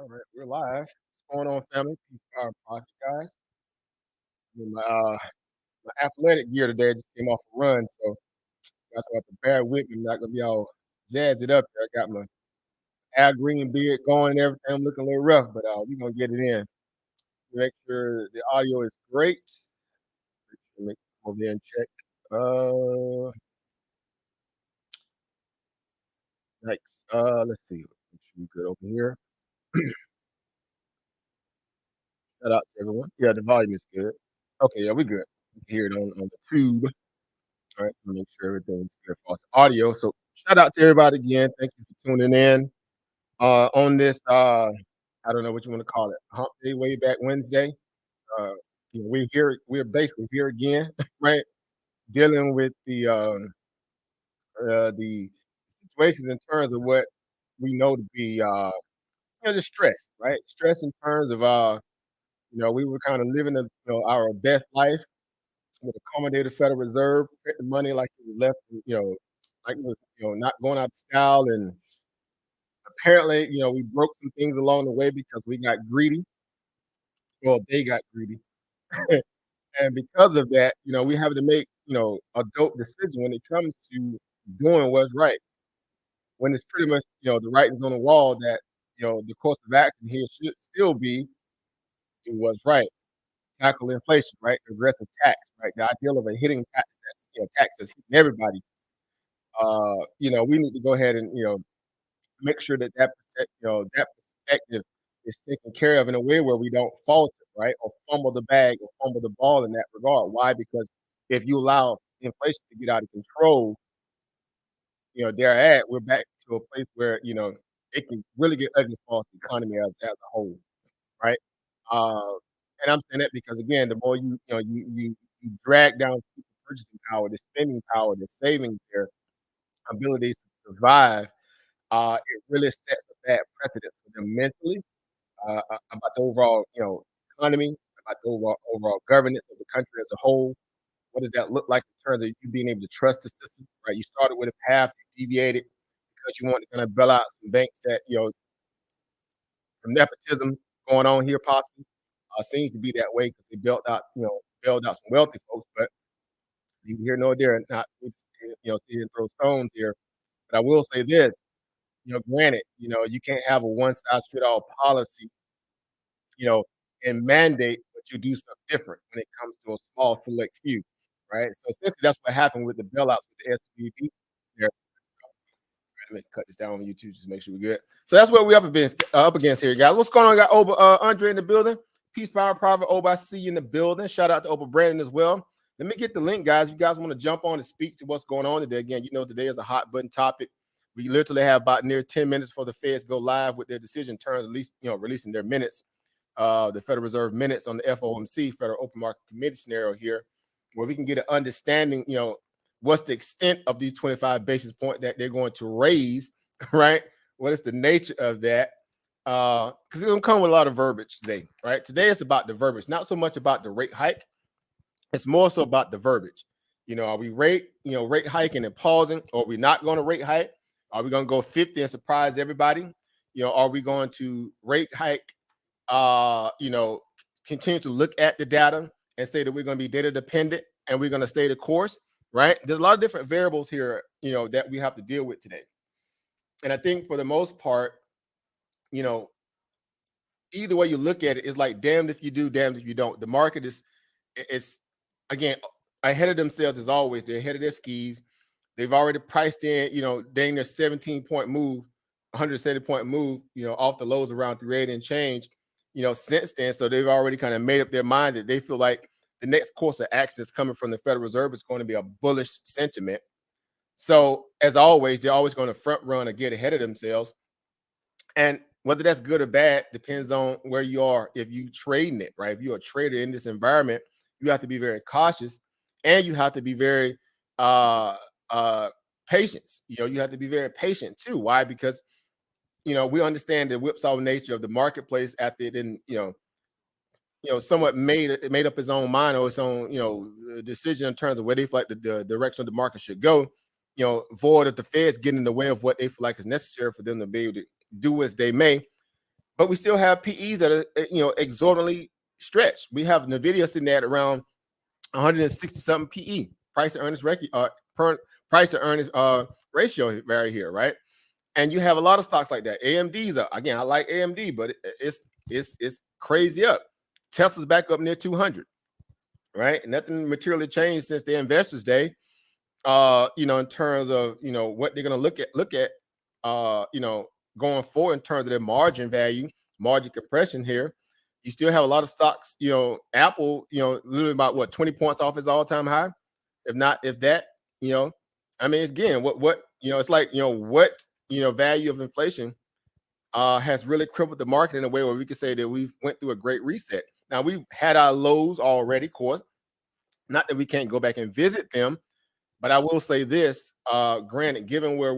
All right, we're live. What's going on, family? Peace, power, pocket, guys. In my athletic gear today just came off a run, so you guys gonna have to bear with me. I'm not gonna be all jazz it up here. I got my Al Green beard going and everything. I'm looking a little rough, but we're gonna get it in. Make sure the audio is great. Let me come over there and check. Thanks. Let's see. Make sure we're good over here. Shout out to everyone. Yeah, the volume is good. Okay, yeah, we're good. You can hear it on the tube. All right, make sure everything's good for us audio. So shout out to everybody again. Thank you for tuning in on this. I don't know what you want to call it. Hump Day, way back Wednesday. Uh, we're here. We're basically here again, right? Dealing with the situations in terms of what we know to be the stress, right? Stress in terms of we were kind of living our best life with accommodated Federal Reserve, print the money like it was left, like it was, not going out of style. And apparently, we broke some things along the way because we got greedy. Well, they got greedy. And because of that, we have to make, a dope decision when it comes to doing what's right. When it's pretty much, the writing's on the wall that, the course of action here should still be do what's right. Tackle inflation, right? Aggressive tax, right? The ideal of a hitting tax that's hitting everybody. We need to go ahead and make sure that perspective is taken care of in a way where we don't falter, right, or fumble the bag or fumble the ball in that regard. Why? Because if you allow inflation to get out of control, we're back to a place where it can really get ugly for the economy as a whole, right? Uh, and I'm saying that because again, the more you drag down people's purchasing power, their spending power, their savings, their abilities to survive, it really sets a bad precedent for them mentally, about the overall, economy, about the overall governance of the country as a whole. What does that look like in terms of you being able to trust the system, right? You started with a path, you deviated because you want to kind of bail out some banks that, some nepotism going on here possibly. Seems to be that way because they bailed out some wealthy folks, but neither here nor there, not, see and throw stones here. But I will say this, granted, you can't have a one size fit all policy, you know, and mandate, but you do something different when it comes to a small select few, right? So essentially, that's what happened with the bailouts with the SVB. There, let me cut this down on YouTube just to make sure we're good. So that's what we're up against here, guys. What's going on? We got Oba Andre in the building. Peace, power, private. Oba, I see you in the building. Shout out to Oba Brandon as well. Let me get the link, guys. You guys want to jump on and speak to what's going on today? Again, today is a hot button topic. We literally have about near 10 minutes before the Feds go live with their decision terms, at least, releasing their minutes, the Federal Reserve minutes on the FOMC, Federal Open Market Committee scenario here, where we can get an understanding, what's the extent of these 25 basis points that they're going to raise, right? What is the nature of that? Because it's going to come with a lot of verbiage today, right? Today it's about the verbiage, not so much about the rate hike. It's more so about the verbiage. Are we rate hiking and pausing, or are we not going to rate hike? Are we going to go 50 and surprise everybody? Are we going to rate hike, continue to look at the data and say that we're going to be data dependent and we're going to stay the course, right? There's a lot of different variables here, that we have to deal with today. And I think for the most part, you know, either way you look at it, it's like damned if you do, damned if you don't. The market is again ahead of themselves as always. They're ahead of their skis. They've already priced in, dang their 17-point move, 170-point move, off the lows around 380 and change. since then. So they've already kind of made up their mind that they feel like the next course of action that's coming from the Federal Reserve is going to be a bullish sentiment. So as always, they're always going to front run or get ahead of themselves. And whether that's good or bad depends on where you are. If you trading it, right? If you're a trader in this environment, you have to be very cautious, and you have to be very uh patient. You have to be very patient too. Why? Because we understand the whipsaw nature of the marketplace after it didn't, somewhat made up his own mind or its own, decision in terms of where they feel like the direction of the market should go. Void of the Feds getting in the way of what they feel like is necessary for them to be able to do as they may. But we still have PEs that are, exorbitantly stretched. We have Nvidia sitting at around 160 something PE, price to earnings price to earnings ratio right here, right? And you have a lot of stocks like that. AMD's up again. I like AMD, but it's crazy up. Tesla's back up near 200, right? Nothing materially changed since the investors day. In terms of what they're going to look at, going forward in terms of their margin value, margin compression here. You still have a lot of stocks. Apple, literally about what 20 points off its all-time high, if not, if that. I mean, it's again, what it's like, what value of inflation has really crippled the market in a way where we could say that we've went through a great reset. Now we've had our lows already, of course. Not that we can't go back and visit them, but I will say this: granted, given where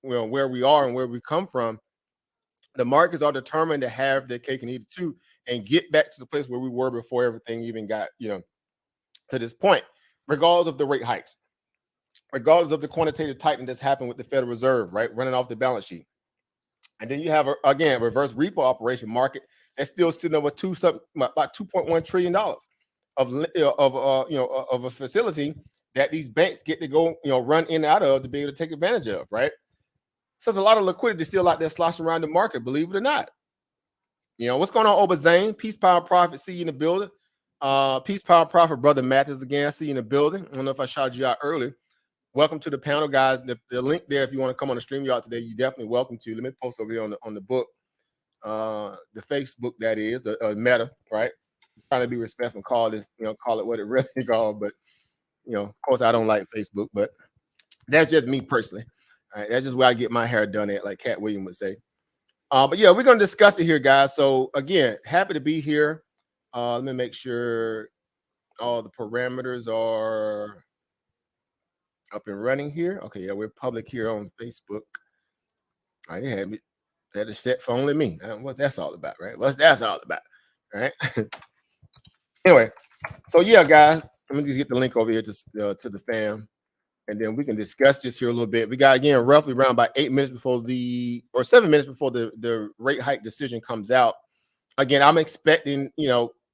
where we are and where we come from, the markets are determined to have their cake and eat it too, and get back to the place where we were before everything even got to this point, regardless of the rate hikes, regardless of the quantitative tightening that's happened with the Federal Reserve, right, running off the balance sheet. And then you have again reverse repo operation market that's still sitting over about $2.1 trillion of a facility that these banks get to go run in and out of to be able to take advantage of, right? So there's a lot of liquidity still out there sloshing around the market, believe it or not. What's going on, Zane? Peace, power, profit. See you in the building. Peace, power, profit, brother Mathis again. See you in the building. I don't know if I shouted you out early. Welcome to the panel, guys. The link there, if you want to come on the stream yard today, you're definitely welcome to. Let me post over here on the book, the Facebook, that is the Meta, right? Trying to be respectful and call it what it really called, but of course I don't like Facebook, but that's just me personally. All right, that's just where I get my hair done at, like Cat Williams would say. But yeah, we're gonna discuss it here, guys. So again, happy to be here. Let me make sure all the parameters are up and running here. Okay, yeah, we're public here on Facebook. All right, that is set for only me. What that's all about, right? What's that's all about, right? Anyway, so yeah, guys, let me just get the link over here to the fam, and then we can discuss this here a little bit. We got again roughly around about 7 minutes before the rate hike decision comes out. Again, I'm expecting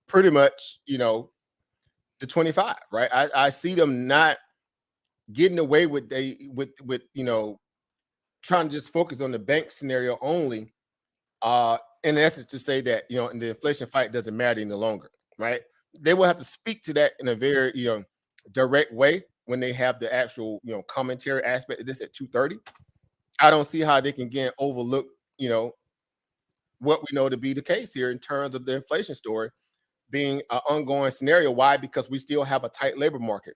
pretty much the 25, right? I see them not getting away with trying to just focus on the bank scenario only. In essence, to say that in the inflation fight doesn't matter any longer, right? They will have to speak to that in a very direct way when they have the actual commentary aspect of this at 2:30. I don't see how they can again overlook what we know to be the case here in terms of the inflation story being an ongoing scenario. Why? Because we still have a tight labor market.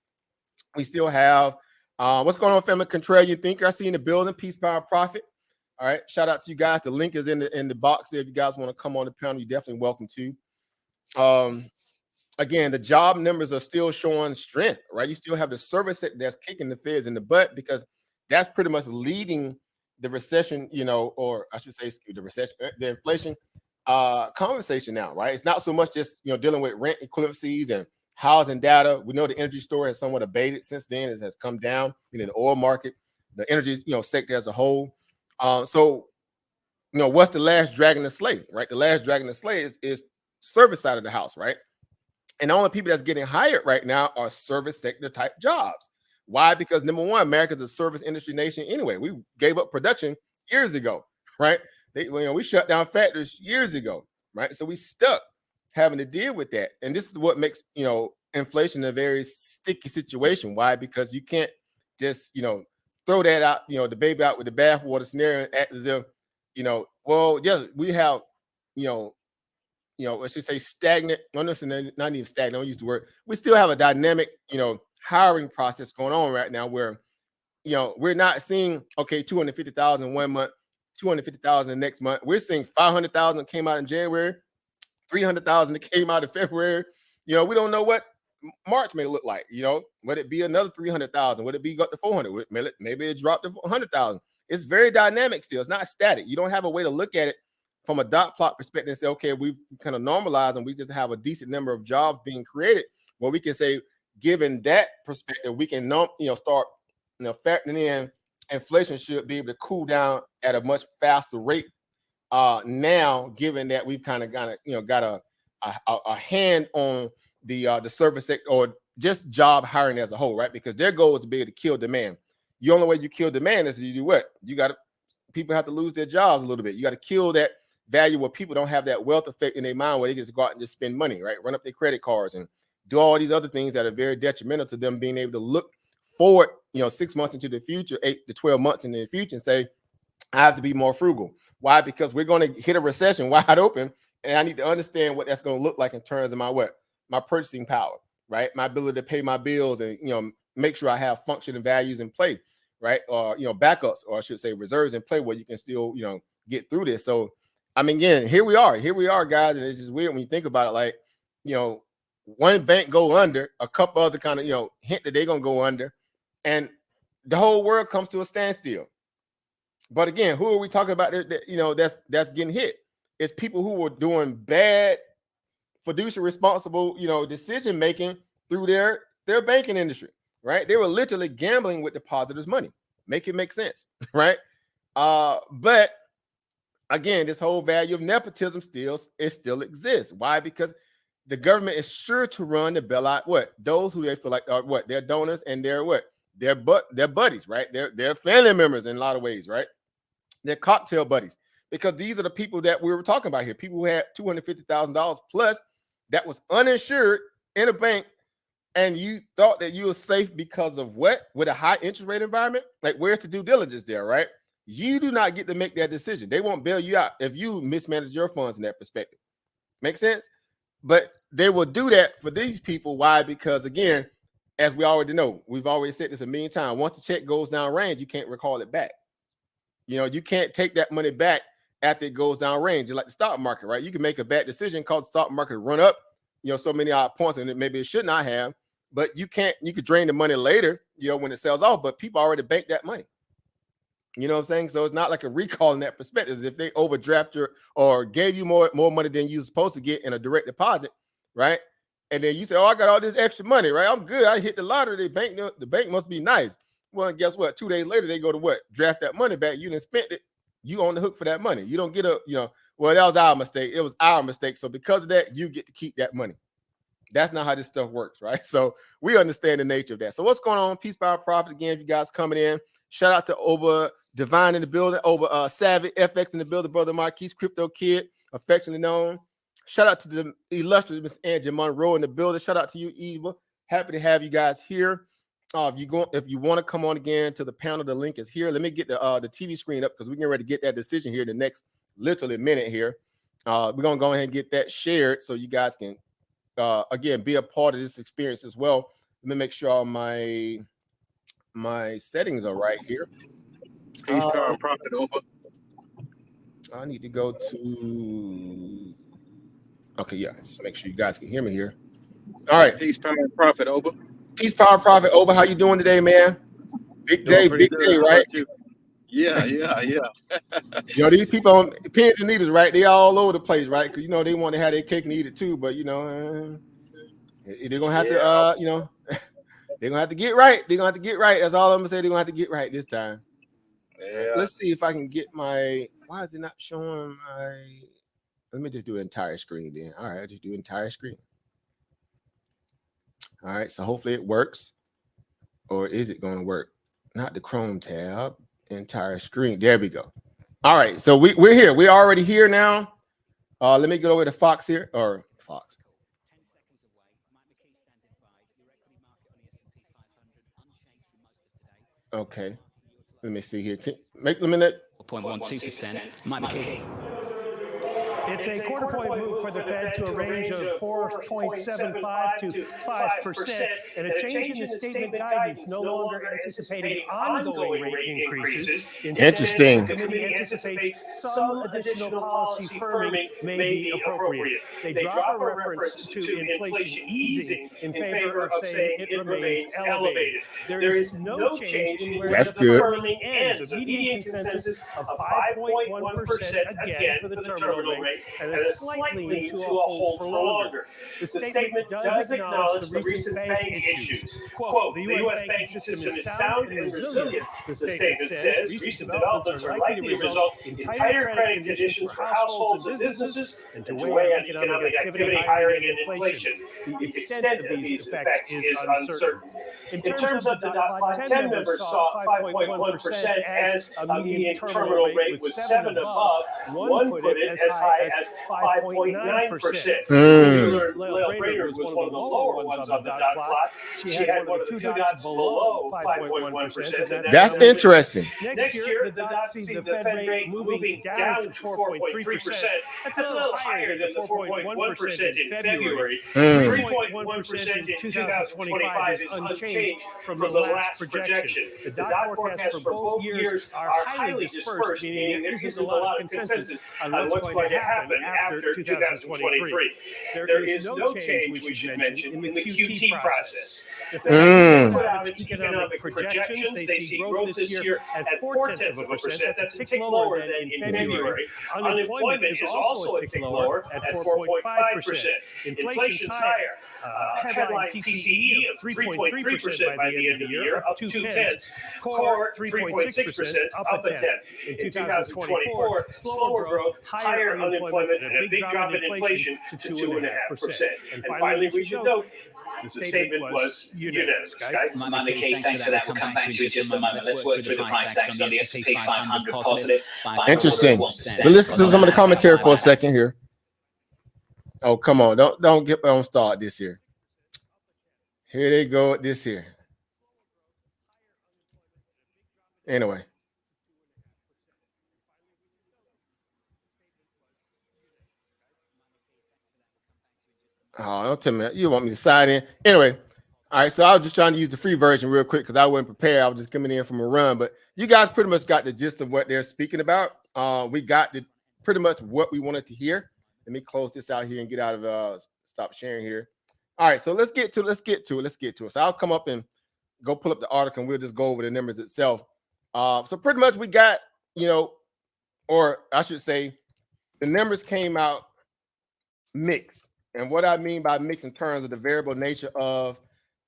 We still have what's going on, family contrarian thinker. I see you in the building. Peace, power, profit. All right, shout out to you guys. The link is in the box there. If you guys want to come on the panel, you're definitely welcome to. Again, the job numbers are still showing strength, right? You still have the service sector that's kicking the Feds in the butt because that's pretty much leading the recession, or I should say the recession, the inflation conversation now, right? It's not so much just dealing with rent equivalencies and housing data. We know the energy story has somewhat abated since then. It has come down in the oil market, the energy sector as a whole. So what's the last dragon the slay, right? The last dragon the slay is service side of the house, right? And the only people that's getting hired right now are service sector type jobs. Why? Because number one, America's a service industry nation anyway. We gave up production years ago, right? We shut down factories years ago, right? So we stuck having to deal with that. And this is what makes, inflation a very sticky situation. Why? Because you can't just, throw that out, the baby out with the bathwater scenario and act as if, well, yes, we have, let's just say stagnant. No, not even stagnant. I don't use the word. We still have a dynamic, hiring process going on right now where, we're not seeing, okay, 250,000 one month, 250,000 next month. We're seeing 500,000 came out in January, 300,000 that came out in February. We don't know what March may look like. Would it be another 300,000? Would it be up to 400? Maybe it dropped to 100,000. It's very dynamic still. It's not static. You don't have a way to look at it from a dot plot perspective and say, okay, we've kind of normalized and we just have a decent number of jobs being created. Well, we can say, given that perspective, we can start factoring in inflation should be able to cool down at a much faster rate. Now, given that we've kind of got a hand on the service sector or just job hiring as a whole, right? Because their goal is to be able to kill demand. The only way you kill demand is you do what? People have to lose their jobs a little bit. You got to kill that value where people don't have that wealth effect in their mind where they just go out and just spend money, right? Run up their credit cards and do all these other things that are very detrimental to them being able to look forward, 6 months into the future, 8 to 12 months into the future and say, I have to be more frugal. Why? Because we're going to hit a recession wide open, and I need to understand what that's going to look like in terms of my purchasing power, right? My ability to pay my bills and make sure I have functioning values in play, right? Or backups, or I should say reserves in play where you can still get through this. So I mean, again, here we are, guys, and it's just weird when you think about it. Like one bank go under, a couple other kind of hint that they're gonna go under, and the whole world comes to a standstill. But again, who are we talking about that's getting hit? It's people who were doing bad, fiduciary responsible, decision making through their banking industry, right? They were literally gambling with depositors' money. Make it make sense, right? But again, this whole value of nepotism still exists. Why? Because the government is sure to run the bailout. Those who they feel like are their donors and their buddies, right? They're family members in a lot of ways, right? They're cocktail buddies, because these are the people that we were talking about here. People who had $250,000 plus that was uninsured in a bank, and you thought that you were safe because of what? With a high interest rate environment? Like, where's the due diligence there, right? You do not get to make that decision. They won't bail you out if you mismanage your funds in that perspective. Make sense? But they will do that for these people. Why? Because again, as we already know, we've already said this a million times. Once the check goes down range, you can't recall it back. You can't take that money back after it goes down range. Just like the stock market, right? You can make a bad decision, cause the stock market run up, so many odd points, and maybe it should not have. But you could drain the money later, when it sells off. But people already banked that money. You know what I'm saying? So it's not like a recall in that perspective. If they overdraft or gave you more money than you were supposed to get in a direct deposit, right? And then you say, "Oh, I got all this extra money, right? I'm good. I hit the lottery. The bank must be nice." Well, guess what? 2 days later, they go to draft that money back. You didn't spend it. You on the hook for that money. You don't get well, that was our mistake. It was our mistake. So because of that, you get to keep that money. That's not how this stuff works, right? So we understand the nature of that. So what's going on? Peace, Power, Profit. Again, if you guys coming in, shout out to Over Divine in the building, Over Savvy FX in the building, Brother Marquise, Crypto Kid, affectionately known. Shout out to the illustrious Miss Angie Monroe in the building. Shout out to you, Eva. Happy to have you guys here. If you want to come on again to the panel, the link is here. Let me get the TV screen up because we're getting ready to get that decision here in the next literally minute here. We're gonna go ahead and get that shared so you guys can again be a part of this experience as well. Let me make sure all my settings are right here. Peace, Power, and Profit, over. I need to go to okay, yeah, just make sure you guys can hear me here. All right. Peace, Power, and Profit, over. Peace, Power, Profit, over. How you doing today, man? Big day, big day, right? Yeah. These people on pins and needles, right? They all over the place, right? Because they want to have their cake and eat it too, but they're gonna have to they're gonna have to get right. They're gonna have to get right. That's all I'm gonna say. They're gonna have to get right this time. Yeah. Right, let's see if I can get my. Why is it not showing my? Let me just do an entire screen then. All right, I'll just do entire screen. All right, so hopefully it works. Or is it going to work? Not the Chrome tab, entire screen. There we go. All right, so we're here. We're already here now. Let me go over to Fox here, or Fox. 10 seconds away. Mike McKee standing by. Your equity market on the S&P 500 unchanged through most of today. Okay. Let me see here. Make a minute. 4.12%. Mike McKee. It's a quarter point move for the Fed to a range of 4.75 to 5%, and a change in the statement guidance, no longer anticipating ongoing rate increases. Interesting. The committee anticipates some additional policy firming may be appropriate. They drop a reference to inflation easing in favor of saying it remains elevated. There is no change in where That's the good. firming ends. A median consensus of 5.1% again for the terminal rate, and a slight lean to a hold for longer. The statement does acknowledge the recent bank issues. Quote, the U.S. banking system is sound and resilient, the statement says. Recent developments are likely to result in tighter credit conditions for households and businesses and to weigh on economic activity, hiring, and inflation. The extent of these effects is uncertain. In terms of the dot plot, 10 members saw 5.1% as a median terminal rate with 7 above. One put it as high as 5.9%. Lael Brainerd was one of the lower ones on the dot plot. She had one of the 2 dots below 5.1%. That's interesting. Next year, the dots see the Fed rate moving down to 4.3%. That's a little higher than the 4.1% in February. 3.1% in 2025 is unchanged from the last projection. The dot forecasts for both years are highly dispersed, meaning there isn't a lot of consensus on what's going to happen after 2023. There is no change, we should mention, in the QT process. The Fed put out its economic projections. They see growth this year at 0.4%. That's a tick lower than in February. Unemployment is also a tick lower at 4.5%. Inflation's higher. Headline PCE of 3.3% by the end of the year, up 2/10. Core 3.6%, up a tenth. In 2024, slower growth, higher unemployment, and a big drop in inflation to 2.5%. And finally, we should note, the statement was unanimous, guys. McKay, thanks for that. We'll come back to you in just a moment. Let's work through the price action on the S&P 500 positive. Interesting. So listen to some of the commentary for a second here. Oh, come on. Don't get on start this here. Here they go this here. Anyway. Oh, don't tell me you want me to sign in. Anyway, all right. So I was just trying to use the free version real quick because I wasn't prepared. I was just coming in from a run, but you guys pretty much got the gist of what they're speaking about. We got pretty much what we wanted to hear. Let me close this out here and get out of stop sharing here. All right, so let's get to it. So I'll come up and go pull up the article and we'll just go over the numbers itself. So pretty much we got, or I should say, the numbers came out mixed. And what I mean by mixed in terms of the variable nature of,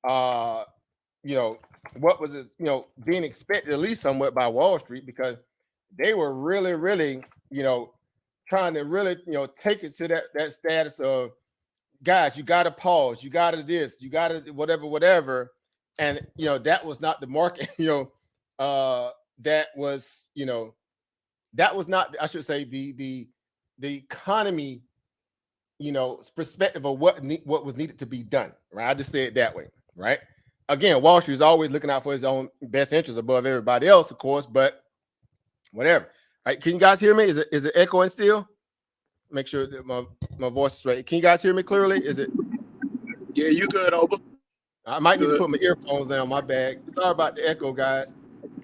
what was being expected at least somewhat by Wall Street, because they were really, really, trying to really, take it to that status of, guys, you got to pause, you got to this, you got to whatever. And, that was not the market, that was not, I should say, the economy, perspective of what was needed to be done, right? I just say it that way, right? Again, Wall Street is always looking out for his own best interest above everybody else, of course, but whatever. All right, can you guys hear me? Is it echoing still? Make sure that my voice is right. Can you guys hear me clearly? Is it? Yeah, you good, Oba? I might need to put my earphones down. My bag. Sorry about the echo, guys.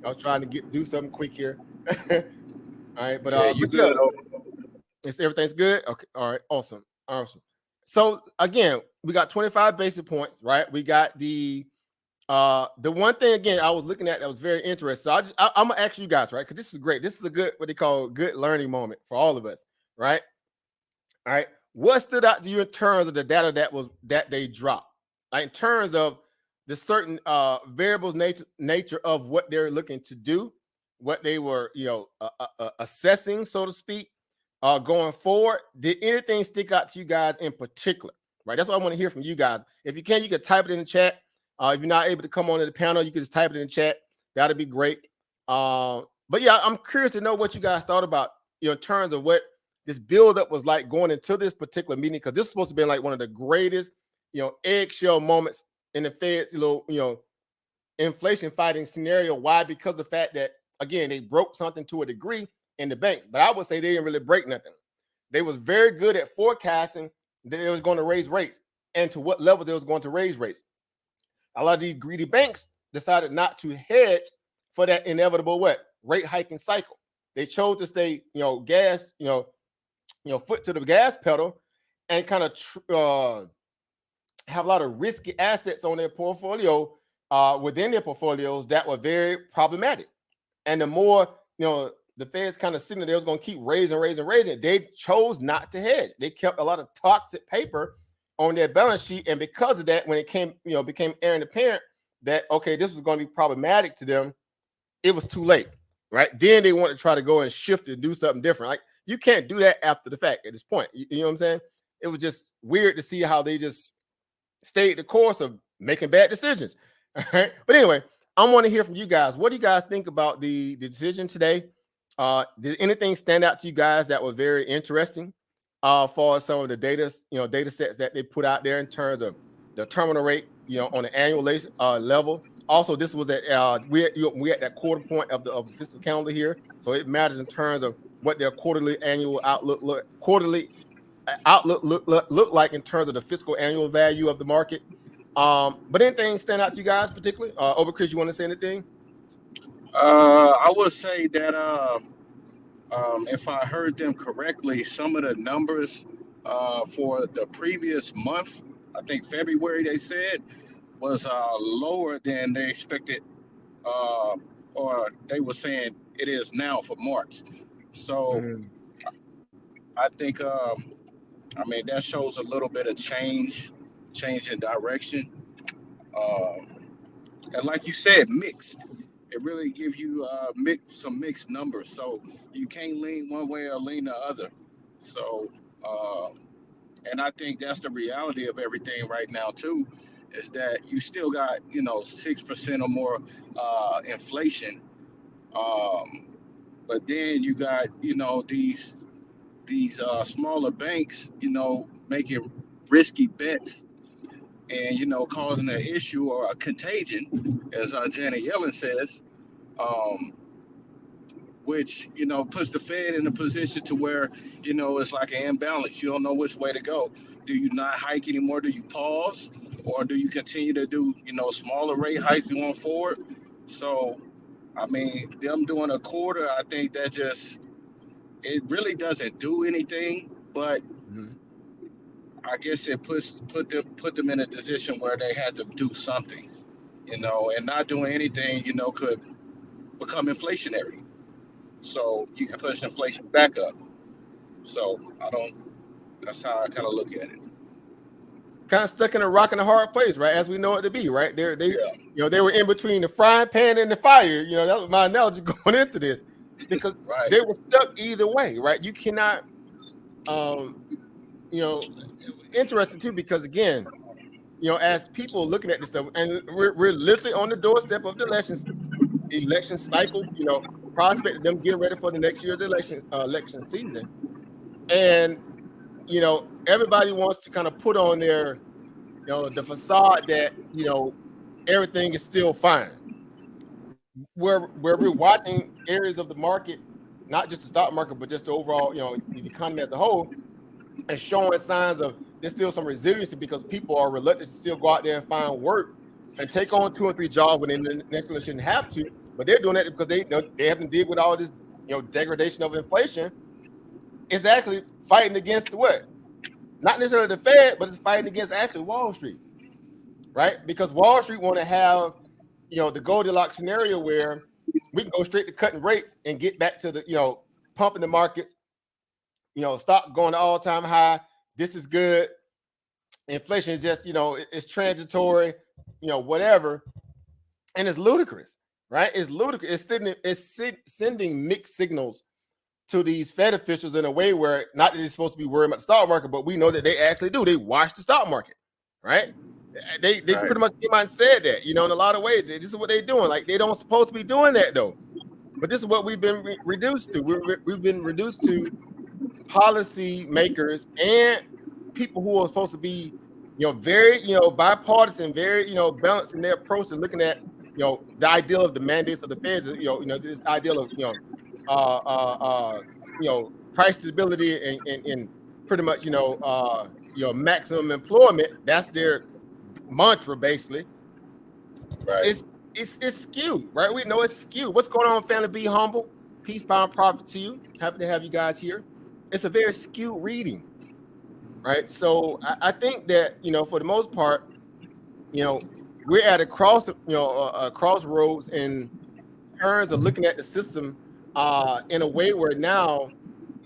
I was trying to do something quick here. All right, but yeah, you good, Oba? Everything's good. Okay, all right, awesome. So again, we got 25 basis points, right? We got the one thing again I was looking at that was very interesting. So I'm gonna ask you guys, right? Because this is great. This is a good, what they call good learning moment for all of us, right? All right. What stood out to you in terms of the data that they dropped? Like in terms of the certain variables nature of what they're looking to do, what they were, assessing, so to speak, going forward. Did anything stick out to you guys in particular? Right. That's what I want to hear from you guys. If you can type it in the chat. If you're not able to come on to the panel, you can just type it in the chat. That'd be great. But yeah, I'm curious to know what you guys thought about, in terms of what this buildup was like going into this particular meeting, because this is supposed to be like one of the greatest, eggshell moments in the Fed's, inflation fighting scenario. Why? Because of the fact that, again, they broke something to a degree in the banks, but I would say they didn't really break nothing. They was very good at forecasting that they was going to raise rates and to what levels they was going to raise rates. A lot of these greedy banks decided not to hedge for that inevitable rate hiking cycle. They chose to stay, gas, foot to the gas pedal, and kind of have a lot of risky assets on their portfolio, within their portfolios that were very problematic. And the more, the Fed's kind of sitting there, they was going to keep raising. They chose not to hedge. They kept a lot of toxic paper on their balance sheet. And because of that, when it became apparent that, okay, this was going to be problematic to them, it was too late, right? Then they want to try to go and shift and do something different. Like, you can't do that after the fact at this point. You know what I'm saying? It was just weird to see how they just stayed the course of making bad decisions. All right. But anyway, I want to hear from you guys. What do you guys think about the decision today? Did anything stand out to you guys that was very interesting for some of the data sets that they put out there in terms of the terminal rate, on an annual level? Also, this was at we're at that quarter point of the fiscal calendar here, so it matters in terms of what their quarterly outlook look like in terms of the fiscal annual value of the market. But anything stand out to you guys particularly? Chris, you want to say anything? I would say that if I heard them correctly, some of the numbers for the previous month, I think February, they said, was lower than they expected, or they were saying it is now for March. So I think, that shows a little bit of change in direction. Um, and like you said, mixed. It really gives you some mixed numbers. So you can't lean one way or lean the other. So, and I think that's the reality of everything right now too, is that you still got 6% or more inflation, but then you got these smaller banks, making risky bets and causing an issue or a contagion, as Janet Yellen says, um, which puts the Fed in a position to where it's like an imbalance. You don't know which way to go. Do you not hike anymore? Do you pause, or do you continue to do smaller rate hikes going forward? So, them doing a quarter, I think that just it really doesn't do anything, but I guess it put them in a position where they had to do something, and not doing anything, could become inflationary. So you can push inflation back up. So I don't. That's how I kind of look at it. Kind of stuck in a rock and a hard place, right? As we know it to be, right? They Yeah. they were in between the frying pan and the fire. That was my analogy going into this, because Right. they were stuck either way, right? You cannot, you know, interesting too, because again, as people looking at this stuff, and we're literally on the doorstep of the election cycle, prospect of them getting ready for the next year's election season, and everybody wants to kind of put on their the facade that everything is still fine. Where we're watching areas of the market, not just the stock market, but just the overall the economy as a whole, and showing signs of there's still some resiliency, because people are reluctant to still go out there and find work and take on 2 or 3 jobs when they necessarily shouldn't have to, but they're doing that because they have to deal with all this degradation of inflation. It's actually fighting against what? Not necessarily the Fed, but it's fighting against actually Wall Street, right? Because Wall Street want to have the Goldilocks scenario where we can go straight to cutting rates and get back to the pumping the markets, stocks going to all-time high. This is good. Inflation is just it's transitory, whatever, and it's ludicrous, right? It's ludicrous. It's sending mixed signals to these Fed officials in a way where not that they're supposed to be worried about the stock market, but we know that they actually do. They watch the stock market, right? They Right. pretty much came out and said that, in a lot of ways. This is what they're doing. Like, they don't supposed to be doing that though. But this is what we've been reduced to. We've been reduced to policy makers and people who are supposed to be, very, bipartisan, very, balanced in their approach to looking at, the ideal of the mandates of the Feds, this ideal of, price stability and pretty much maximum employment. That's their mantra basically. Right. It's skewed, right? We know it's skewed. What's going on, family? Be humble. Peace, bound, profit to you. Happy to have you guys here. It's a very skewed reading, right? So I think that for the most part, we're at a crossroads in terms of looking at the system in a way where now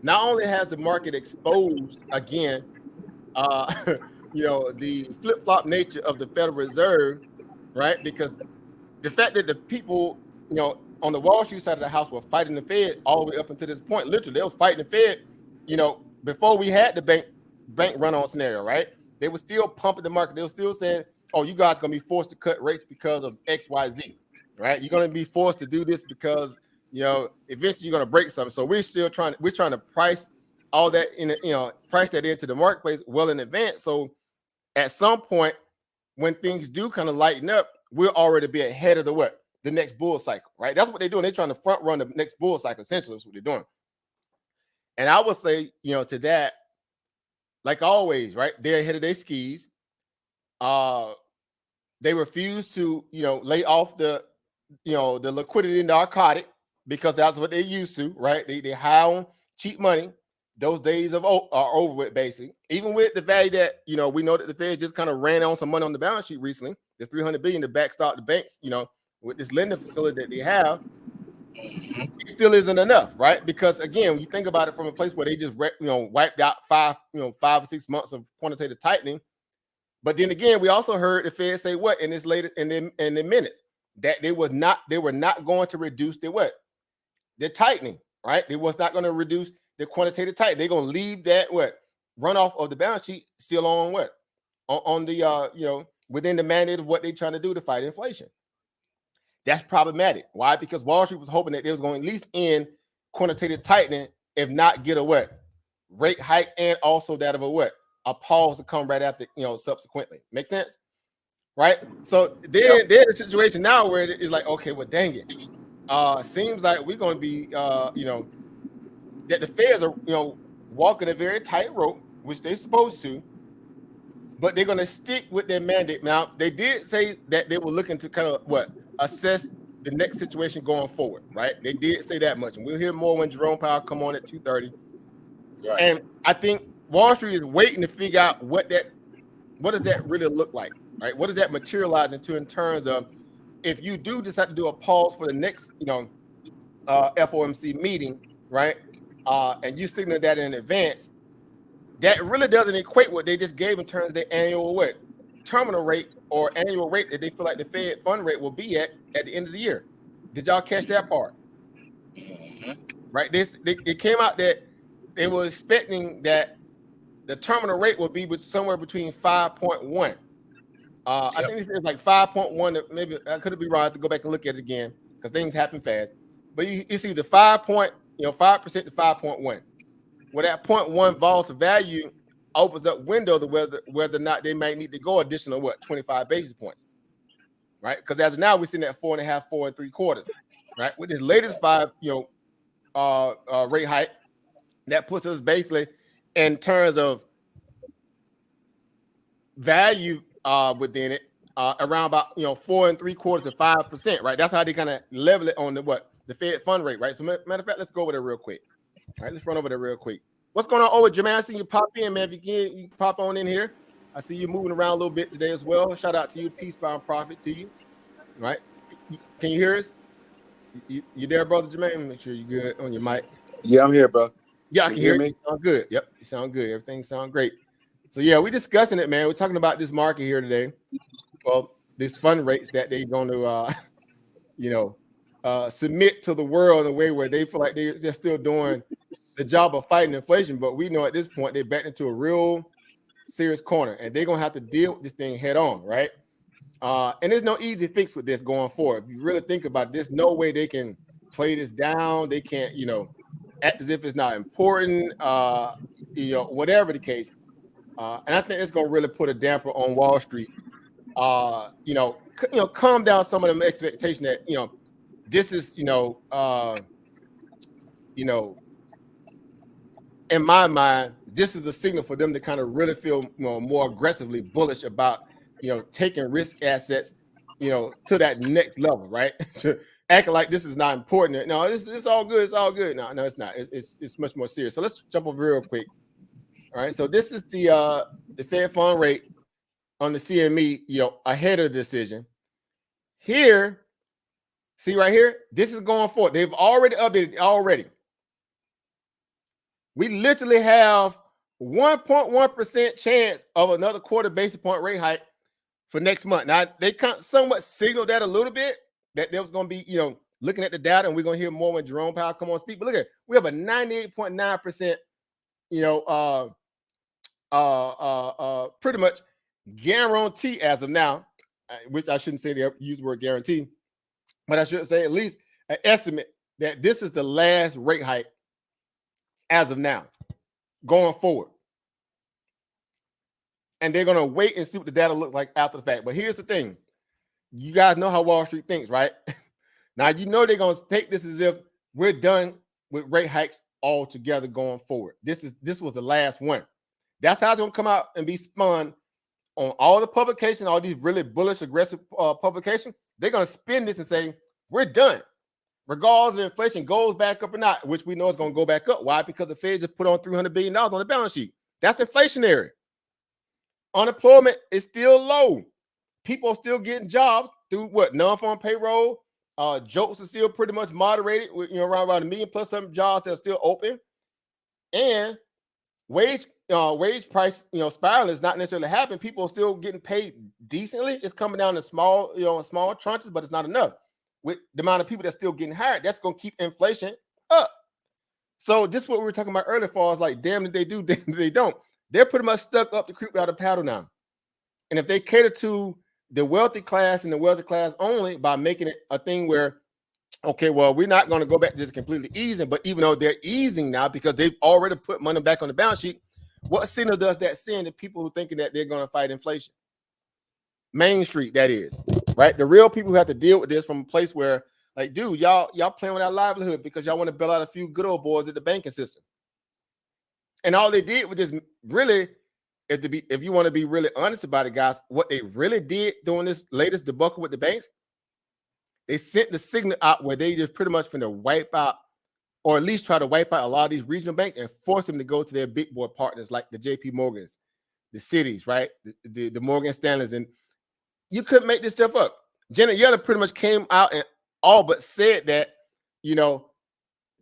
not only has the market exposed again, uh, the flip flop nature of the Federal Reserve, right? Because the fact that the people, on the Wall Street side of the house were fighting the Fed all the way up until this point, literally, they were fighting the Fed, before we had the bank run on scenario, right? They were still pumping the market. They were still saying, oh, you guys are going to be forced to cut rates because of X, Y, Z, right? You're going to be forced to do this because, eventually you're going to break something. So we're trying to price all that price that into the marketplace well in advance. So at some point, when things do kind of lighten up, we'll already be ahead of the next bull cycle, right? That's what they're doing. They're trying to front run the next bull cycle. Essentially, that's what they're doing. And I would say, to that, like always, right? They're ahead of their skis. They refuse to, lay off the liquidity narcotic because that's what they're used to, right? They high on cheap money. Those days are over with, basically. Even with the value that, we know that the Fed just kind of ran on some money on the balance sheet recently. There's $300 billion to backstop the banks, with this lending facility that they have. It still isn't enough, right? Because again, when you think about it from a place where they just wiped out 5 or 6 months of quantitative tightening. But then again, we also heard the Fed say what in this latest in the minutes that they were not going to reduce their tightening, right? They was not going to reduce the quantitative tightening. They're going to leave that runoff of the balance sheet still on on the within the mandate of what they're trying to do to fight inflation. That's problematic. Why? Because Wall Street was hoping that they was going to at least end quantitative tightening, if not get a rate hike, and also that of a pause to come right after, subsequently. Make sense? Right? So they're in a situation now where it's like, okay, well, dang it. Seems like we're going to be, that the Feds are, walking a very tight rope, which they're supposed to, but they're going to stick with their mandate. Now, they did say that they were looking to kind of assess the next situation going forward, right? They did say that much, and we'll hear more when Jerome Powell come on at 2:30. Right. And I think Wall Street is waiting to figure out what does that really look like, right? What does that materialize into in terms of if you do decide to do a pause for the next, FOMC meeting, right? And you signal that in advance, that really doesn't equate what they just gave in terms of their annual terminal rate or annual rate that they feel like the Fed fund rate will be at the end of the year. Did y'all catch that part? Right? They came out that they were expecting that the terminal rate will be somewhere between 5.1. I think it's like 5.1. Maybe I could be wrong. I have to go back and look at it again because things happen fast. But you see the 5% to 5.1. Where that 0.1 volatile value opens up window to whether or not they might need to go additional 25 basis points, right? Because as of now we're sitting at 4.5, 4 3/4, right? With this latest 5 rate hike, that puts us basically in terms of value within it around about 4 3/4 to 5%, right? That's how they kind of level it on the Fed fund rate, right? So matter of fact, let's go over there real quick. All right, let's run over there real quick. What's going on over Jermaine? I see you pop in, man. If you can pop on in here. I see you moving around a little bit today as well. Shout out to you, peace, bound, profit to you. All right, can you hear us? You there, brother Jermaine? Make sure you're good on your mic. Yeah, I'm here, bro. Yeah, I can hear you. You sound good. Yep, you sound good. Everything sounds great. So yeah, we're discussing it, man. We're talking about this market here today. Well, these fund rates that they're going to, submit to the world in a way where they feel like they're still doing the job of fighting inflation. But we know at this point they're backed into a real serious corner, and they're gonna have to deal with this thing head on, right? And there's no easy fix with this going forward. If you really think about it, there's no way they can play this down. They can't, act as if it's not important. Whatever the case. And I think it's gonna really put a damper on Wall Street. Calm down some of them expectation that this is in my mind, this is a signal for them to kind of really feel more aggressively bullish about taking risk assets to that next level, right? To acting like this is not important. No, it's all good. It's all good. No, it's not. It's much more serious. So let's jump over real quick. All right. So this is the Fed fund rate on the CME, ahead of the decision. Here, see right here, this is going forward. They've already updated already. We literally have 1.1% chance of another quarter basis point rate hike for next month. Now, they somewhat signaled that a little bit, that there was going to be, looking at the data, and we're going to hear more when Jerome Powell come on speak. But look at it. We have a 98.9%, pretty much guarantee as of now, which I shouldn't say they use the word guarantee, but I should say at least an estimate that this is the last rate hike as of now, going forward. And they're going to wait and see what the data looks like after the fact. But here's the thing. You guys know how Wall Street thinks, right? Now, they're going to take this as if we're done with rate hikes altogether going forward. This was the last one. That's how it's going to come out and be spun on all the publications, all these really bullish, aggressive publications. They're going to spin this and say, we're done. Regardless of inflation goes back up or not, which we know is going to go back up. Why? Because the Fed just put on $300 billion on the balance sheet. That's inflationary. Unemployment is still low. People are still getting jobs through what? Non-farm payroll. Jokes are still pretty much moderated with around about 1 million plus some jobs that are still open. And wage price spiral is not necessarily happening. People are still getting paid decently. It's coming down in small tranches, but it's not enough. With the amount of people that's still getting hired, that's going to keep inflation up. So this is what we were talking about earlier, far as like, damn if they do, damn if they don't. They're pretty much stuck up the creek without a paddle now. And if they cater to the wealthy class and the wealthy class only by making it a thing where, okay, well, we're not going to go back to just completely easing, but even though they're easing now because they've already put money back on the balance sheet, what signal does that send to people who are thinking that they're going to fight inflation? Main Street, that is, right? The real people who have to deal with this from a place where, like, dude, y'all playing with our livelihood because y'all want to bail out a few good old boys at the banking system. And all they did was just really, if you want to be really honest about it, guys, what they really did during this latest debacle with the banks, they sent the signal out where they just pretty much finna wipe out, or at least try to wipe out a lot of these regional banks and force them to go to their big boy partners like the JP Morgans, the Citis, right? The Morgan Stanleys. And you couldn't make this stuff up. Janet Yellen pretty much came out and all but said that,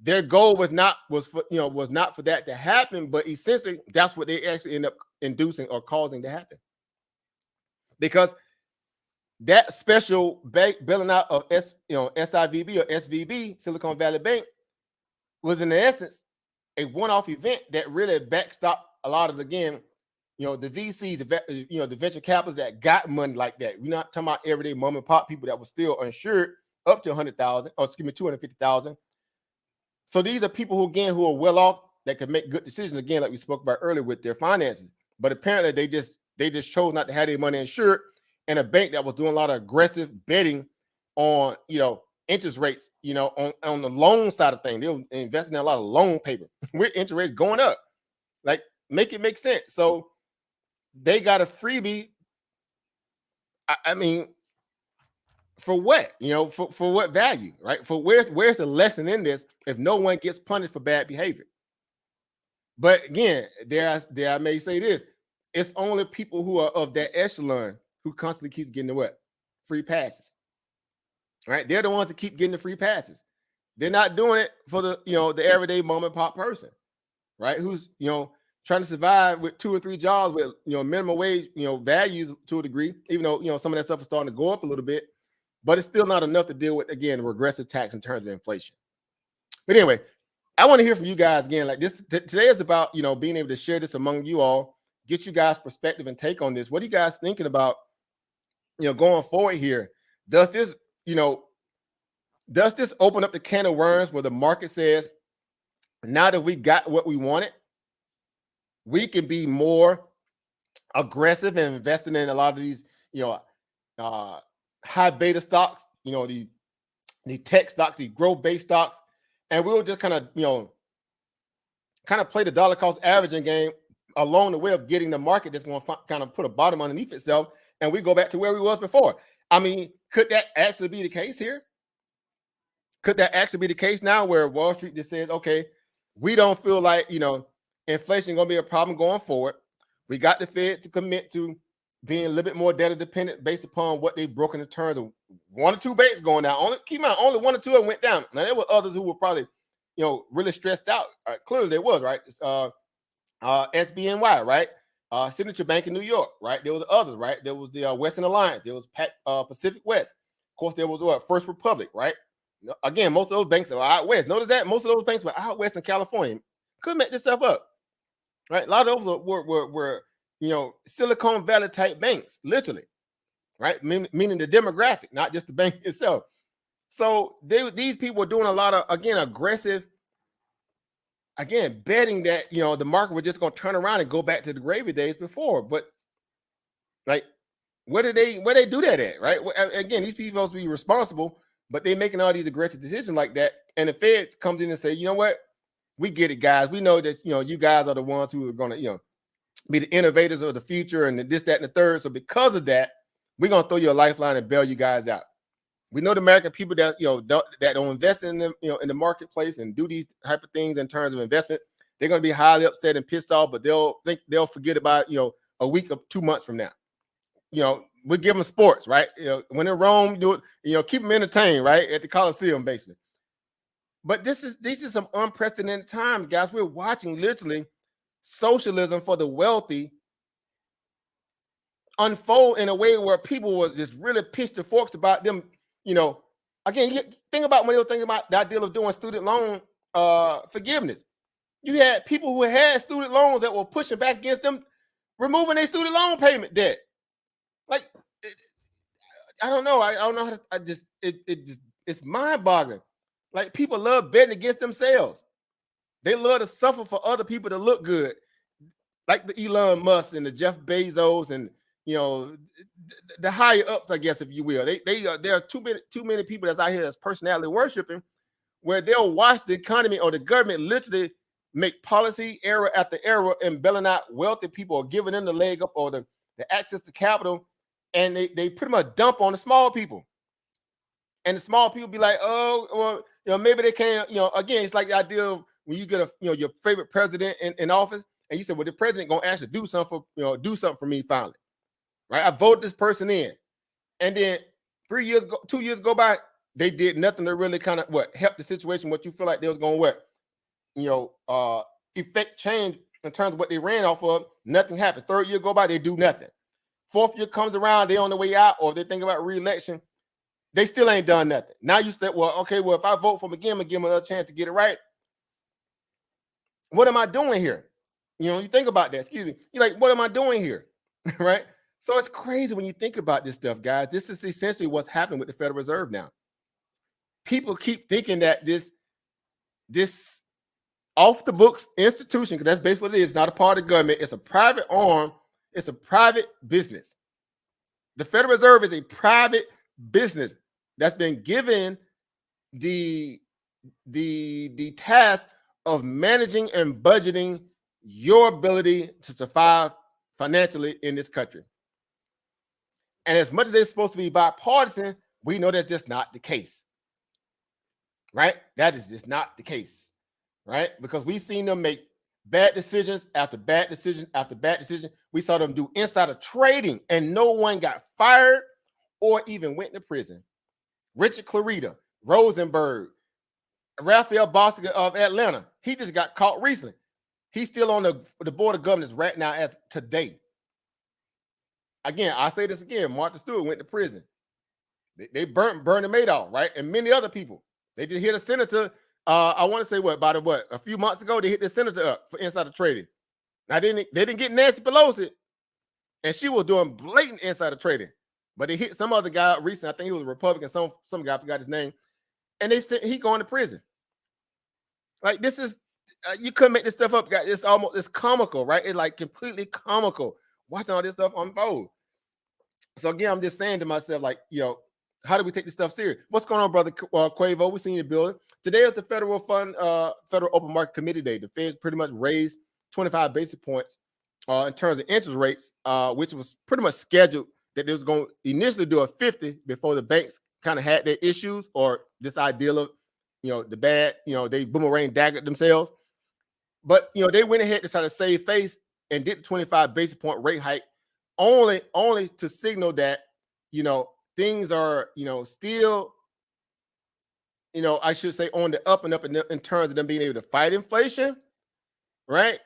their goal was not for that to happen, but essentially that's what they actually end up inducing or causing to happen. Because that special bank bailing out of SIVB or SVB, Silicon Valley Bank, was in essence a one-off event that really backstopped a lot of, again, the VCs, the venture capitalists that got money like that. We're not talking about everyday mom and pop people that were still uninsured up to 100,000, or excuse me, 250,000. So these are people who are well off that could make good decisions, again, like we spoke about earlier with their finances. But apparently they just chose not to have their money insured, and a bank that was doing a lot of aggressive betting on interest rates, on the loan side of things. They were investing in a lot of loan paper with interest rates going up. Like, make it make sense. So they got a freebie. I mean, for what? For what value, right? For where's the lesson in this if no one gets punished for bad behavior? But again, there I may say this: it's only people who are of that echelon who constantly keeps getting the what? Free passes. Right? They're the ones that keep getting the free passes. They're not doing it for the everyday mom and pop person, right? Who's trying to survive with 2 or 3 jobs with minimum wage values to a degree, even though some of that stuff is starting to go up a little bit. But it's still not enough to deal with, again, regressive tax in terms of inflation. But anyway, I want to hear from you guys again. Like this, today is about, being able to share this among you all, get you guys' perspective and take on this. What are you guys thinking about, going forward here? Does this open up the can of worms where the market says, now that we got what we wanted, we can be more aggressive and investing in a lot of these, high beta stocks, the tech stocks, the growth based stocks, and we'll just kind of kind of play the dollar cost averaging game along the way of getting the market that's going to kind of put a bottom underneath itself, and we go back to where we was before. I mean, could that actually be the case here? Could that actually be the case now, where Wall Street just says, okay, we don't feel like, inflation is going to be a problem going forward. We got the Fed to commit to being a little bit more data dependent based upon what they've broken in terms of 1 or 2 banks going down. Keep in mind, only 1 or 2 of them went down. Now, there were others who were probably, really stressed out. Clearly, there was, right? SBNY, right? Signature Bank in New York, right? There was others, right? There was the Western Alliance. There was Pacific West. Of course, there was First Republic, right? Again, most of those banks are out west. Notice that most of those banks were out west in California. Couldn't make this stuff up, right? A lot of those were Silicon Valley type banks, literally, right? Meaning the demographic, not just the bank itself. So these people were doing a lot of, again, aggressive, betting that the market was just going to turn around and go back to the gravy days before. But like, where they do that at, right? Again, these people are supposed to be responsible, but they're making all these aggressive decisions like that. And the Fed comes in and say, you know what? We get it, guys. We know that, you guys are the ones who are going to, be the innovators of the future and this, that, and the third. So because of that, we're going to throw you a lifeline and bail you guys out. We know the American people that, that don't invest in the, in the marketplace and do these type of things in terms of investment, they're going to be highly upset and pissed off, but they'll forget about, a week or 2 months from now. We give them sports, right? When in Rome, do it, keep them entertained, right? At the Coliseum, basically. But these are some unprecedented times, guys. We're watching literally socialism for the wealthy unfold in a way where people were just really pitched the forks about them. Again, you think about when they were thinking about that deal of doing student loan forgiveness. You had people who had student loans that were pushing back against them removing their student loan payment debt. Like, I don't know. I don't know how to, it's mind-boggling. Like, people love betting against themselves. They love to suffer for other people to look good, like the Elon Musk and the Jeff Bezos and the higher ups, I guess, if you will. There are too many people that's out here that's personality worshiping, where they'll watch the economy or the government literally make policy error after error and bailing out wealthy people or giving them the leg up or the access to capital, and they pretty much dump on the small people. And the small people be like, oh, well, maybe they can't. Again, it's like the idea of when you get your favorite president in office, and you say, well, the president gonna actually do something for me finally, right? I voted this person in, and then 2 years go by, they did nothing to really kind of help the situation. What you feel like they was gonna effect change in terms of what they ran off of. Nothing happens. 3rd year go by, they do nothing. 4th year comes around, they on the way out, or they think about re-election. They still ain't done nothing. Now you said, well, if I vote for him again, I'm gonna give him another chance to get it right. What am I doing here? You think about that. Excuse me. You're like, what am I doing here? Right? So it's crazy when you think about this stuff, guys. This is essentially what's happening with the Federal Reserve now. People keep thinking that this off the books institution, because that's basically what it is, not a part of the government. It's a private arm. It's a private business. The Federal Reserve is a private business that's been given the task of managing and budgeting your ability to survive financially in this country. And as much as they're supposed to be bipartisan, we know that's just not the case, right? That is just not the case, right? Because we've seen them make bad decisions after bad decision after bad decision. We saw them do insider trading, and no one got fired or even went to prison. Richard Clarita, Rosenberg, Raphael Bostic of Atlanta, he just got caught recently. He's still on the board of governors right now as today. Again, I say this again, Martha Stewart went to prison. They burnt Bernie Madoff, right? And many other people. They just hit a senator, I want to say a few months ago, they hit the senator up for insider trading. Now, they didn't get Nancy Pelosi, and she was doing blatant insider trading. But they hit some other guy recently. I think he was a Republican, some guy, I forgot his name. And they said he going to prison. Like, this is, you couldn't make this stuff up, guys. It's comical, right? It's like completely comical watching all this stuff unfold. So again, I'm just saying to myself, like, How do we take this stuff serious? What's going on, brother Quavo? We seen you building. Today is the Federal Open Market Committee Day. The Feds pretty much raised 25 basis points in terms of interest rates, which was pretty much scheduled that they was going to initially do a 50 before the banks kind of had their issues or this ideal of, the bad, they boomerang daggered themselves. But, they went ahead to try to save face and did the 25 basis point rate hike only to signal that, things are, still, I should say on the up and up in terms of them being able to fight inflation, right?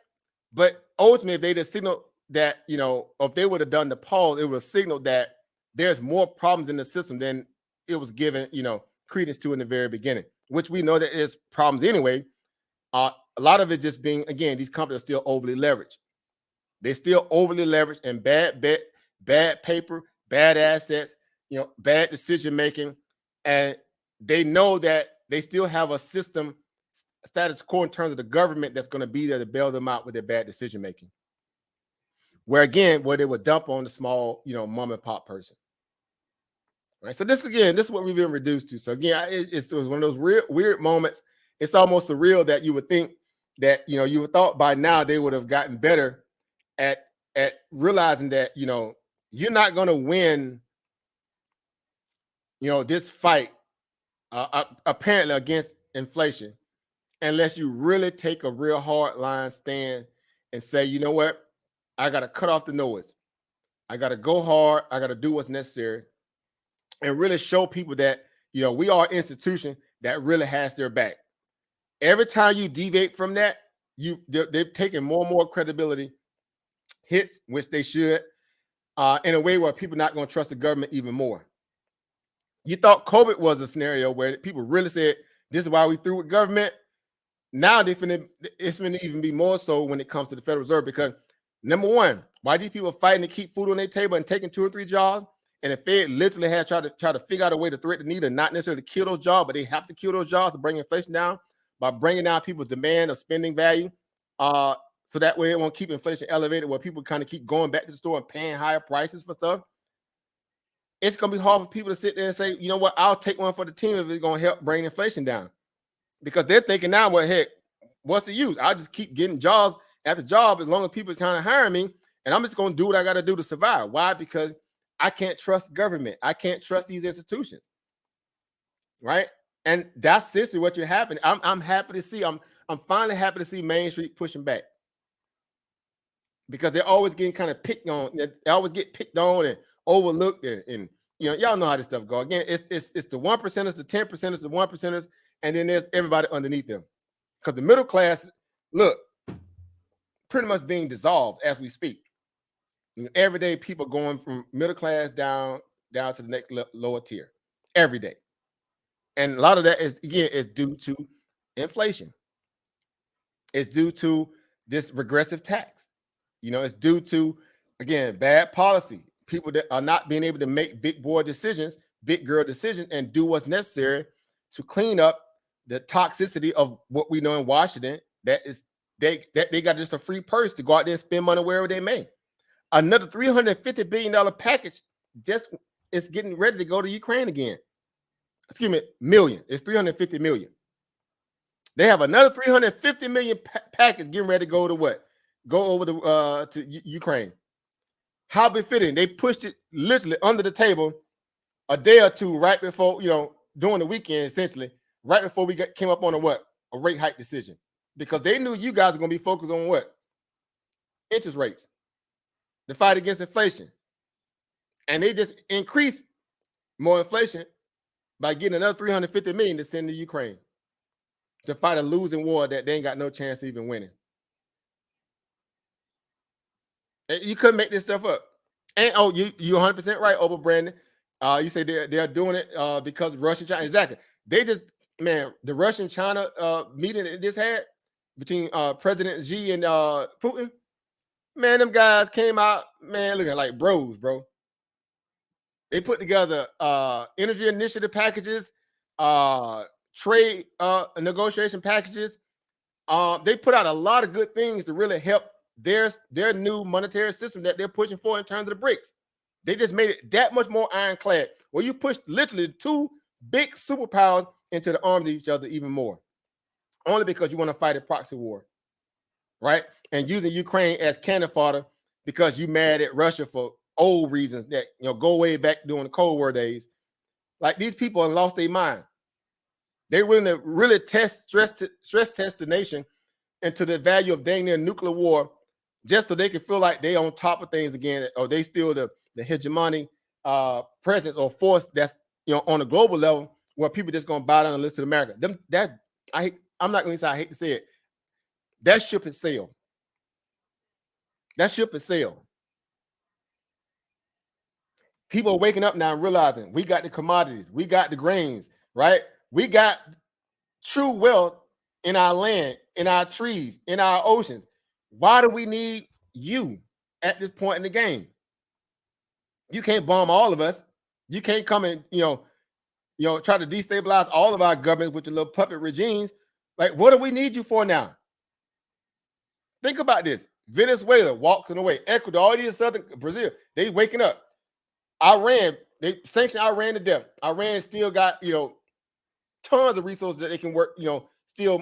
But ultimately, if they just signal that, if they would have done the pause, it would signal that there's more problems in the system than it was given, credence to in the very beginning, which we know that there's problems anyway. A lot of it just being, again, these companies are still overly leveraged. They're still overly leveraged and bad bets, bad paper, bad assets, bad decision making. And they know that they still have a system status quo in terms of the government that's going to be there to bail them out with their bad decision making. Where they would dump on the small, mom and pop person. Right. So this is what we've been reduced to. So again, it was one of those weird moments. It's almost surreal that you would think that, you would thought by now they would have gotten better at realizing that, you're not going to win, this fight apparently against inflation unless you really take a real hard line stand and say, you know what, I got to cut off the noise. I got to go hard. I got to do what's necessary and really show people that, we are an institution that really has their back. Every time you deviate from that, they're taking more and more credibility hits, which they should, in a way where people are not going to trust the government even more. You thought COVID was a scenario where people really said, this is why we through with government. Now it's going to even be more so when it comes to the Federal Reserve, because number one, why these people fighting to keep food on their table and taking 2 or 3 jobs? And the Fed literally had tried to figure out a way to thread the needle, not necessarily kill those jobs, but they have to kill those jobs to bring inflation down by bringing down people's demand of spending value. So that way it won't keep inflation elevated where people kind of keep going back to the store and paying higher prices for stuff. It's going to be hard for people to sit there and say, you know what, I'll take one for the team if it's going to help bring inflation down. Because they're thinking now, well, heck, what's the use? I'll just keep getting jobs after job as long as people kind of hiring me, and I'm just going to do what I got to do to survive. Why? Because I can't trust government. I can't trust these institutions, right? And that's essentially what you're happening. I'm happy to see. I'm finally happy to see Main Street pushing back, because they're always getting kind of picked on. They always get picked on and overlooked, and y'all know how this stuff goes. Again, it's the 1%ers, the 10%ers, the 1%ers, and then there's everybody underneath them. Because the middle class, look, pretty much being dissolved as we speak. Every day, people going from middle class down to the next lower tier every day, and a lot of that is due to inflation. It's due to this regressive tax. It's due to, again, bad policy. People that are not being able to make big boy decisions, big girl decisions, and do what's necessary to clean up the toxicity of what we know in Washington. That is, they got just a free purse to go out there and spend money wherever they may. Another $350 billion package just is getting ready to go to Ukraine again. Excuse me, million. It's 350 million. They have another 350 million package getting ready to go to what? Go over to Ukraine. How befitting. They pushed it literally under the table a day or two right before, during the weekend, essentially, right before we came up on a rate hike decision, because they knew you guys were going to be focused on what? Interest rates, the fight against inflation. And they just increased more inflation by getting another 350 million to send to Ukraine to fight a losing war that they ain't got no chance of even winning. You couldn't make this stuff up. And you 100% right, Oba Brandon. You say they're doing it because Russia, China. Exactly. They just, man, the Russian China meeting that this had between President Xi and Putin, man, them guys came out, man, looking like bros, bro. They put together energy initiative packages, trade negotiation packages. They put out a lot of good things to really help their new monetary system that they're pushing for in terms of the BRICS. They just made it that much more ironclad. Where you push literally two big superpowers into the arms of each other even more, only because you want to fight a proxy war, right? And using Ukraine as cannon fodder because you mad at Russia for old reasons that go way back during the Cold War days. Like, these people have lost their mind. They're willing to really stress test the nation into the value of dang near nuclear war, just so they can feel like they on top of things again, or they still the hegemonic presence or force that's on a global level, where people just gonna bow down and listen to America. I'm not gonna say, I hate to say it, that ship has sailed. That ship has sailed. People are waking up now and realizing we got the commodities, we got the grains, right? We got true wealth in our land, in our trees, in our oceans. Why do we need you at this point in the game? You can't bomb all of us. You can't come and try to destabilize all of our governments with your little puppet regimes. Like, what do we need you for now? Think about this. Venezuela walking away. Ecuador, all these southern Brazil, they waking up. Iran, they sanctioned Iran to death. Iran still got tons of resources that they can work, still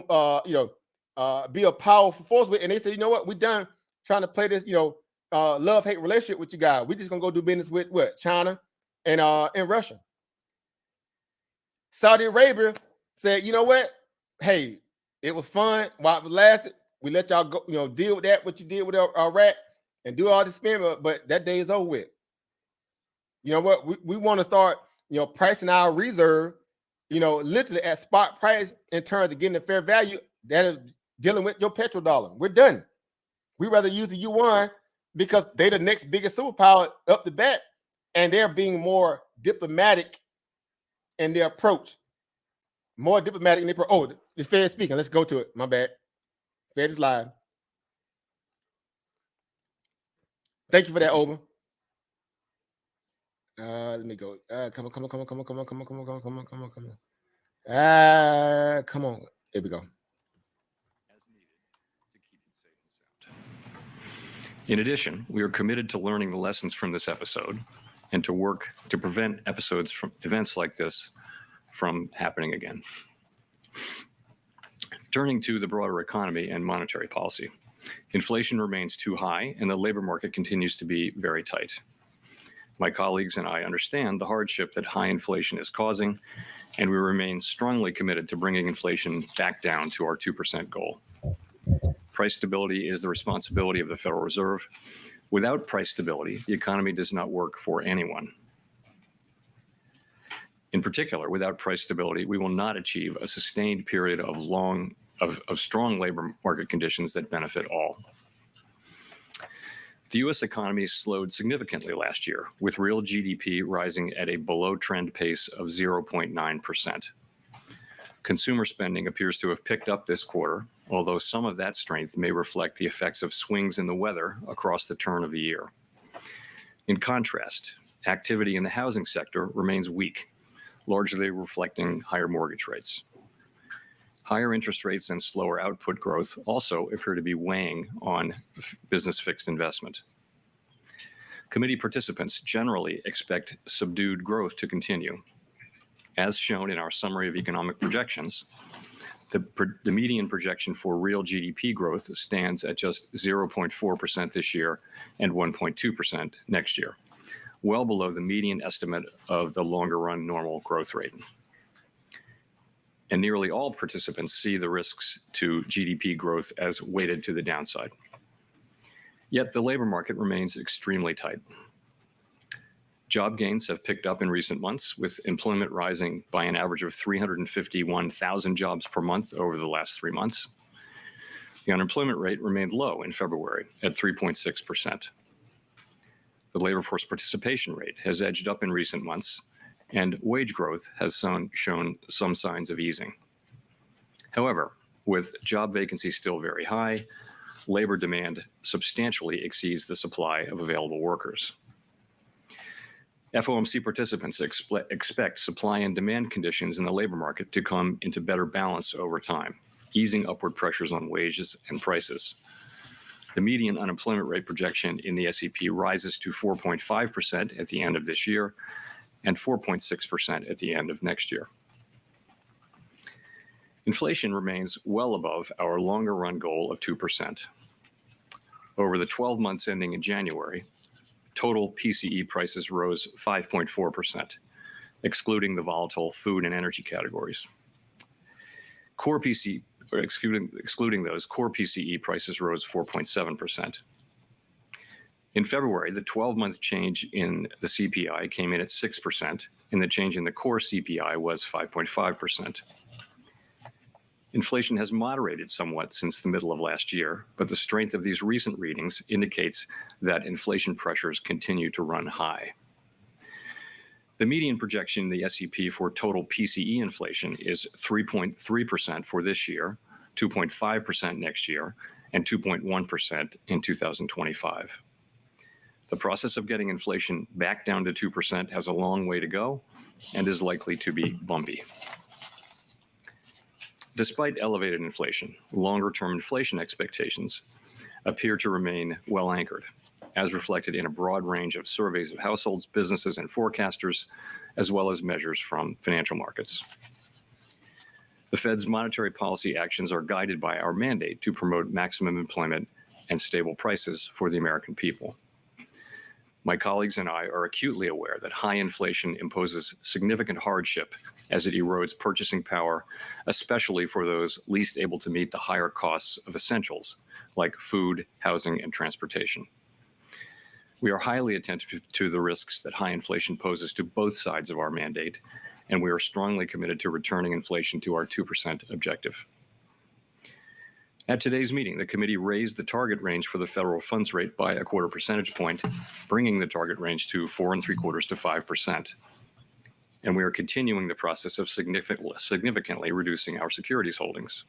be a powerful force with. And they say, you know what, we're done trying to play this, love-hate relationship with you guys. We're just gonna go do business with what? China and Russia. Saudi Arabia said, you know what? Hey, it was fun while it lasted. We let y'all go, deal with that, what you did with Iraq, and do all this spending, but that day is over with. You know what? We want to start, pricing our reserve, literally at spot price in terms of getting a fair value that is dealing with your petrodollar. We're done. We rather use the yuan because they're the next biggest superpower up the bat, and they're being more diplomatic in their approach. More diplomatic in their approach. Oh, the Fed speaking. Let's go to it. My bad. Fed is live. Thank you for that, Oba. Let me go. Come on. Come on. Here we go. In addition, we are committed to learning the lessons from this episode and to work to prevent events like this from happening again. Turning to the broader economy and monetary policy, inflation remains too high and the labor market continues to be very tight. My colleagues and I understand the hardship that high inflation is causing, and we remain strongly committed to bringing inflation back down to our 2% goal. Price stability is the responsibility of the Federal Reserve. Without price stability, the economy does not work for anyone. In particular, without price stability, we will not achieve a sustained period of strong labor market conditions that benefit all. The U.S. economy slowed significantly last year, with real GDP rising at a below-trend pace of 0.9%. Consumer spending appears to have picked up this quarter, although some of that strength may reflect the effects of swings in the weather across the turn of the year. In contrast, activity in the housing sector remains weak, largely reflecting higher mortgage rates. Higher interest rates and slower output growth also appear to be weighing on business fixed investment. Committee participants generally expect subdued growth to continue. As shown in our summary of economic projections, the median projection for real GDP growth stands at just 0.4% this year and 1.2% next year, well below the median estimate of the longer-run normal growth rate. And nearly all participants see the risks to GDP growth as weighted to the downside. Yet the labor market remains extremely tight. Job gains have picked up in recent months, with employment rising by an average of 351,000 jobs per month over the last 3 months. The unemployment rate remained low in February at 3.6%. The labor force participation rate has edged up in recent months, and wage growth has shown some signs of easing. However, with job vacancies still very high, labor demand substantially exceeds the supply of available workers. FOMC participants expect supply and demand conditions in the labor market to come into better balance over time, easing upward pressures on wages and prices. The median unemployment rate projection in the SEP rises to 4.5% at the end of this year and 4.6% at the end of next year. Inflation remains well above our longer run goal of 2%. Over the 12 months ending in January, total PCE prices rose 5.4%, excluding the volatile food and energy categories. Excluding those, core PCE prices rose 4.7%. In February, the 12-month change in the CPI came in at 6%, and the change in the core CPI was 5.5%. Inflation has moderated somewhat since the middle of last year, but the strength of these recent readings indicates that inflation pressures continue to run high. The median projection in the SEP for total PCE inflation is 3.3% for this year, 2.5% next year, and 2.1% in 2025. The process of getting inflation back down to 2% has a long way to go and is likely to be bumpy. Despite elevated inflation, longer-term inflation expectations appear to remain well anchored, as reflected in a broad range of surveys of households, businesses, and forecasters, as well as measures from financial markets. The Fed's monetary policy actions are guided by our mandate to promote maximum employment and stable prices for the American people. My colleagues and I are acutely aware that high inflation imposes significant hardship as it erodes purchasing power, especially for those least able to meet the higher costs of essentials like food, housing, and transportation. We are highly attentive to the risks that high inflation poses to both sides of our mandate, and we are strongly committed to returning inflation to our 2% objective. At today's meeting, the committee raised the target range for the federal funds rate by a quarter percentage point, bringing the target range to 4.75% to 5%. And we are continuing the process of significantly reducing our securities holdings.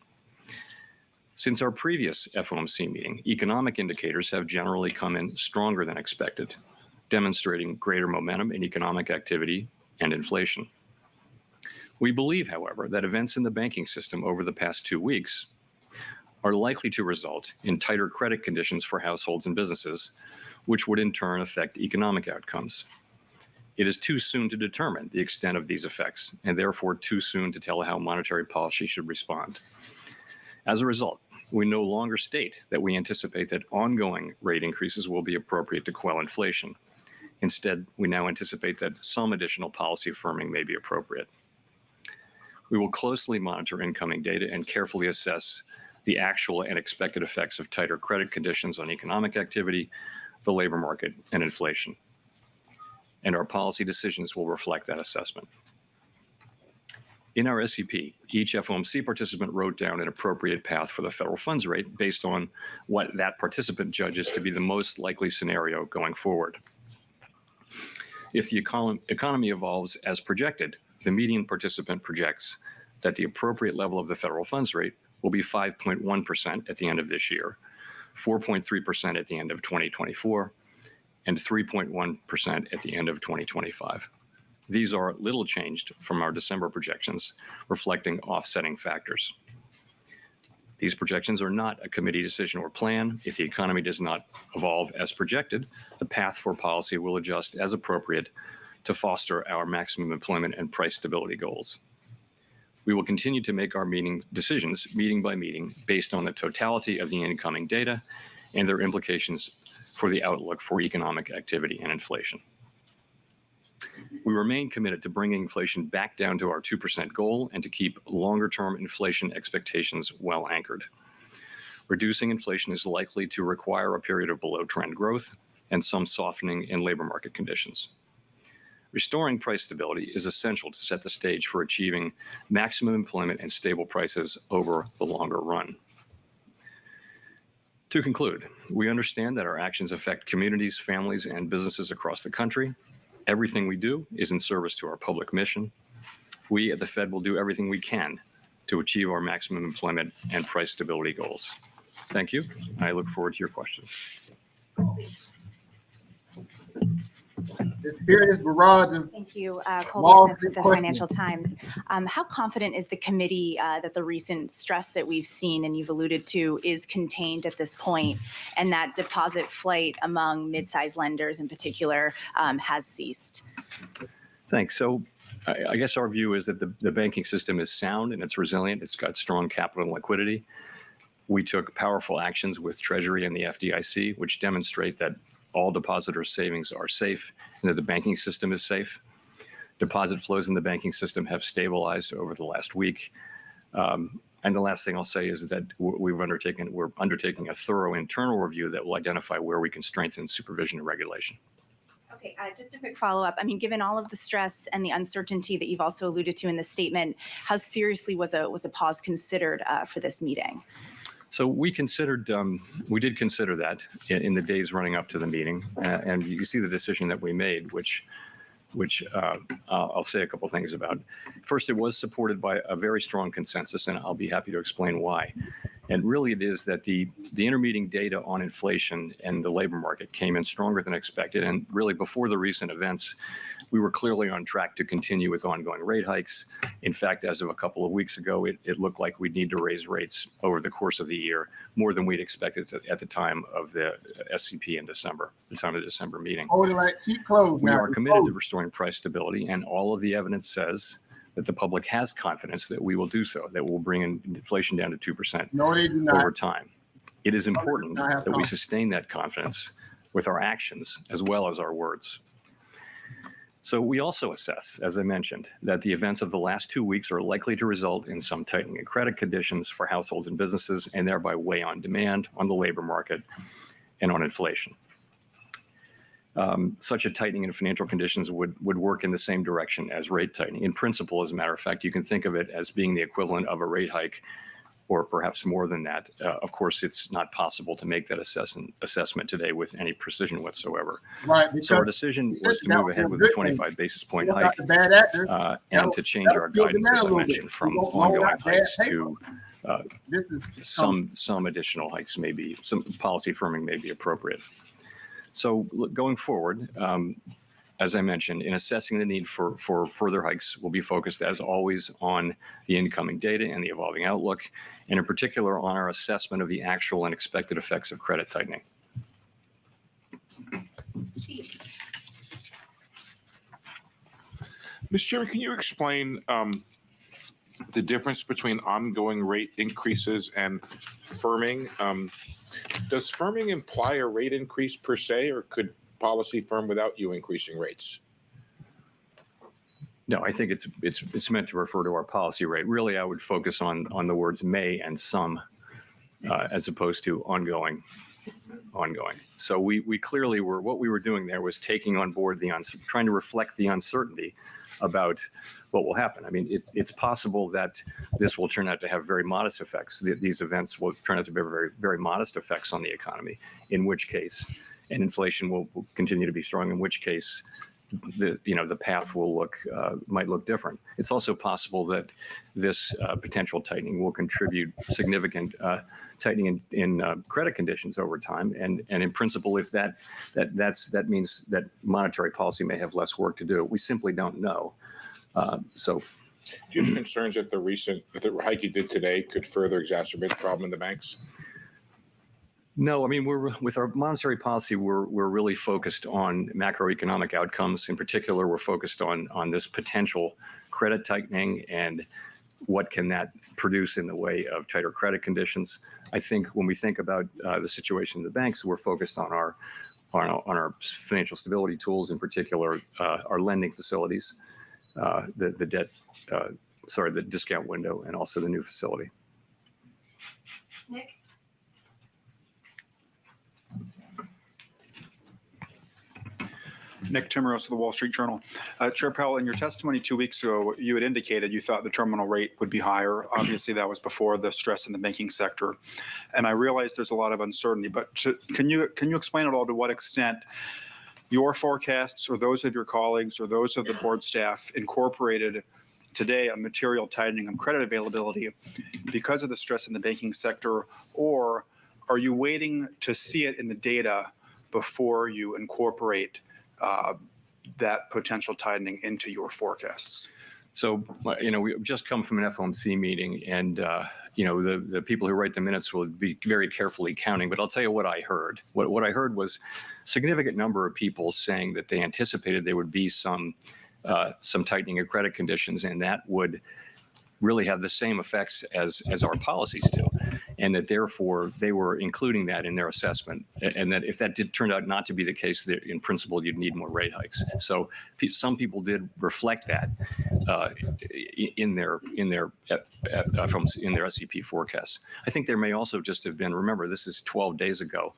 Since our previous FOMC meeting, economic indicators have generally come in stronger than expected, demonstrating greater momentum in economic activity and inflation. We believe, however, that events in the banking system over the past 2 weeks are likely to result in tighter credit conditions for households and businesses, which would in turn affect economic outcomes. It is too soon to determine the extent of these effects, and therefore too soon to tell how monetary policy should respond. As a result, we no longer state that we anticipate that ongoing rate increases will be appropriate to quell inflation. Instead, we now anticipate that some additional policy firming may be appropriate. We will closely monitor incoming data and carefully assess the actual and expected effects of tighter credit conditions on economic activity, the labor market, and inflation. And our policy decisions will reflect that assessment. In our SEP, each FOMC participant wrote down an appropriate path for the federal funds rate based on what that participant judges to be the most likely scenario going forward. If the economy evolves as projected, the median participant projects that the appropriate level of the federal funds rate will be 5.1% at the end of this year, 4.3% at the end of 2024, and 3.1% at the end of 2025. These are little changed from our December projections, reflecting offsetting factors. These projections are not a committee decision or plan. If the economy does not evolve as projected, the path for policy will adjust as appropriate to foster our maximum employment and price stability goals. We will continue to make our decisions meeting by meeting based on the totality of the incoming data and their implications for the outlook for economic activity and inflation. We remain committed to bringing inflation back down to our 2% goal and to keep longer-term inflation expectations well anchored. Reducing inflation is likely to require a period of below-trend growth and some softening in labor market conditions. Restoring price stability is essential to set the stage for achieving maximum employment and stable prices over the longer run. To conclude, we understand that our actions affect communities, families, and businesses across the country. Everything we do is in service to our public mission. We at the Fed will do everything we can to achieve our maximum employment and price stability goals. Thank you. I look forward to your questions. Just hear this barrage of Thank you. Wall Colby Smith Street with the questions. Financial Times. How confident is the committee that the recent stress that we've seen and you've alluded to is contained at this point, and that deposit flight among mid-sized lenders in particular has ceased? Thanks. So I guess our view is that the banking system is sound and it's resilient. It's got strong capital and liquidity. We took powerful actions with Treasury and the FDIC, which demonstrate that all depositors' savings are safe and that the banking system is safe. Deposit flows in the banking system have stabilized over the last week. And the last thing I'll say is that we're undertaking a thorough internal review that will identify where we can strengthen supervision and regulation. Okay, just a quick follow-up. I mean, given all of the stress and the uncertainty that you've also alluded to in the statement, how seriously was a pause considered for this meeting? So we did consider that in the days running up to the meeting, and you see the decision that we made, which I'll say a couple things about. First, it was supported by a very strong consensus, and I'll be happy to explain why. And really it is that the intermeeting data on inflation and the labor market came in stronger than expected. And really before the recent events, we were clearly on track to continue with ongoing rate hikes. In fact, as of a couple of weeks ago, it looked like we'd need to raise rates over the course of the year, more than we'd expected at the time of the SCP in December, the time of the December meeting. Hold it like keep closed We now. are committed to restoring price stability, and all of the evidence says that the public has confidence that we will do so, that we'll bring inflation down to 2% No, they do not. over time. It is important not have that we confidence. sustain that confidence with our actions as well as our words. So we also assess, as I mentioned, that the events of the last 2 weeks are likely to result in some tightening in credit conditions for households and businesses, and thereby weigh on demand, on the labor market, and on inflation. Such a tightening in financial conditions would work in the same direction as rate tightening. In principle, as a matter of fact, you can think of it as being the equivalent of a rate hike, or perhaps more than that. Of course, it's not possible to make that assessment today with any precision whatsoever. Right. So our decision was to move ahead with a 25 basis point hike and to change our guidance, as I mentioned, from ongoing hikes to some additional hikes, maybe some policy firming may be appropriate. So going forward, as I mentioned, in assessing the need for further hikes, we'll be focused, as always, on the incoming data and the evolving outlook, and in particular on our assessment of the actual and expected effects of credit tightening. Mr. Chairman, can you explain the difference between ongoing rate increases and firming? Does firming imply a rate increase per se, or could policy firm without you increasing rates? No, I think it's meant to refer to our policy rate. Really, I would focus on the words may and some, as opposed to ongoing. So we clearly were, what we were doing there was taking on board trying to reflect the uncertainty about what will happen. I mean, it's possible that this will turn out to have very modest effects. These events will turn out to be very, very modest effects on the economy, in which case, and inflation will continue to be strong, in which case, the path might look different. It's also possible that this potential tightening will contribute significant tightening in credit conditions over time, and in principle, if that means that monetary policy may have less work to do. We simply don't know. So, do you have concerns that the hike you did today could further exacerbate the problem in the banks? No, I mean, with our monetary policy, we're really focused on macroeconomic outcomes. In particular, we're focused on this potential credit tightening and what can that produce in the way of tighter credit conditions. I think when we think about the situation in the banks, we're focused on our financial stability tools, in particular, our lending facilities, the discount window, and also the new facility. Nick? Nick Timmeros of the Wall Street Journal. Chair Powell, in your testimony 2 weeks ago, you had indicated you thought the terminal rate would be higher. Obviously, that was before the stress in the banking sector. And I realize there's a lot of uncertainty, but can you explain at all to what extent your forecasts or those of your colleagues or those of the board staff incorporated today a material tightening of credit availability because of the stress in the banking sector, or are you waiting to see it in the data before you incorporate that potential tightening into your forecasts? So, we've just come from an FOMC meeting, and the people who write the minutes will be very carefully counting. But I'll tell you what I heard. What I heard was a significant number of people saying that they anticipated there would be some tightening of credit conditions, and that would really have the same effects as our policies do, and that therefore they were including that in their assessment, and that if that turned out not to be the case, that in principle you'd need more rate hikes. So some people did reflect that in their SEP forecasts. I think there may also just have been, remember, this is 12 days ago.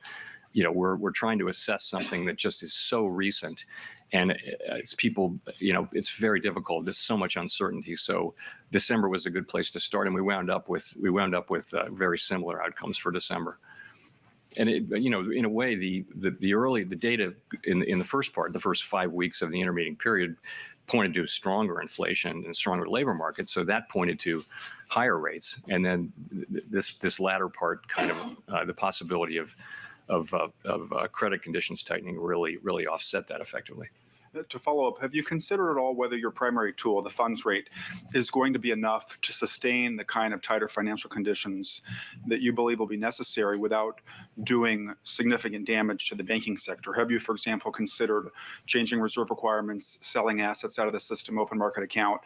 We're trying to assess something that just is so recent, and it's people, it's very difficult. There's so much uncertainty. So December was a good place to start, and we wound up with very similar outcomes for December. And in a way, the data in the first part, the first 5 weeks of the intermediate period, pointed to stronger inflation and stronger labor market. So that pointed to higher rates, and then this latter part, kind of the possibility of credit conditions tightening really offset that effectively. To follow up, have you considered at all whether your primary tool, the funds rate, is going to be enough to sustain the kind of tighter financial conditions that you believe will be necessary without doing significant damage to the banking sector? Have you, for example, considered changing reserve requirements, selling assets out of the system, open market account,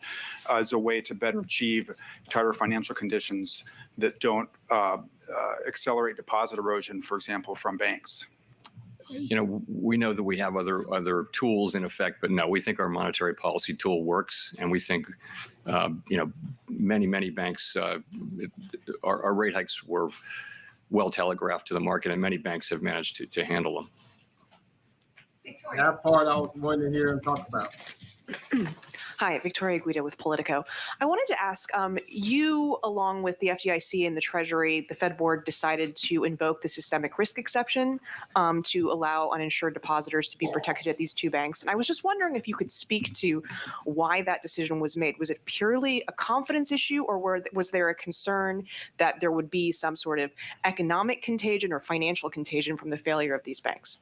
as a way to better achieve tighter financial conditions that don't accelerate deposit erosion, for example, from banks? We know that we have other tools in effect, but no, we think our monetary policy tool works, and we think, many banks, our rate hikes were well telegraphed to the market, and many banks have managed to handle them. Victoria. That part I was wanting to hear him talk about. Hi, Victoria Guida with Politico. I wanted to ask, you, along with the FDIC and the Treasury, the Fed board decided to invoke the systemic risk exception to allow uninsured depositors to be protected at these two banks. And I was just wondering if you could speak to why that decision was made. Was it purely a confidence issue, or was there a concern that there would be some sort of economic contagion or financial contagion from the failure of these banks?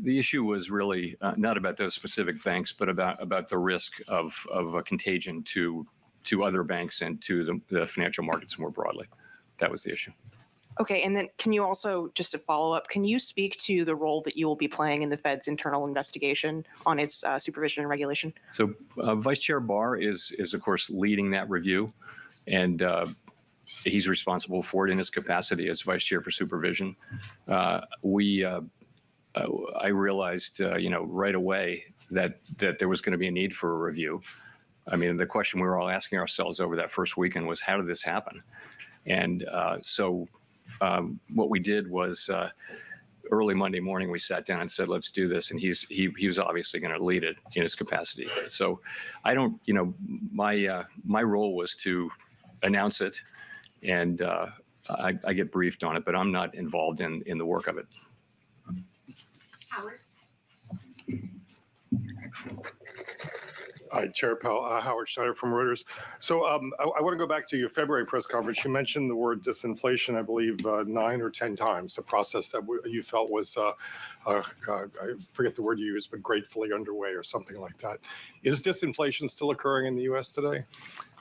The issue was really not about those specific banks, but about the risk of a contagion to other banks and to the financial markets more broadly. That was the issue. Okay, and then can you also, just to follow up, can you speak to the role that you will be playing in the Fed's internal investigation on its supervision and regulation? So Vice Chair Barr is of course leading that review, and he's responsible for it in his capacity as Vice Chair for Supervision. I realized, right away that there was going to be a need for a review. I mean, the question we were all asking ourselves over that first weekend was, how did this happen? And so what we did was early Monday morning, we sat down and said, let's do this. And he was obviously going to lead it in his capacity. So I don't, my role was to announce it, and I get briefed on it, but I'm not involved in the work of it. Howard. Hi, Chair Powell. Howard Schneider from Reuters. So I want to go back to your February press conference. You mentioned the word disinflation, I believe, 9 or 10 times, a process that you felt was, I forget the word you used, but gratefully underway or something like that. Is disinflation still occurring in the U.S. today?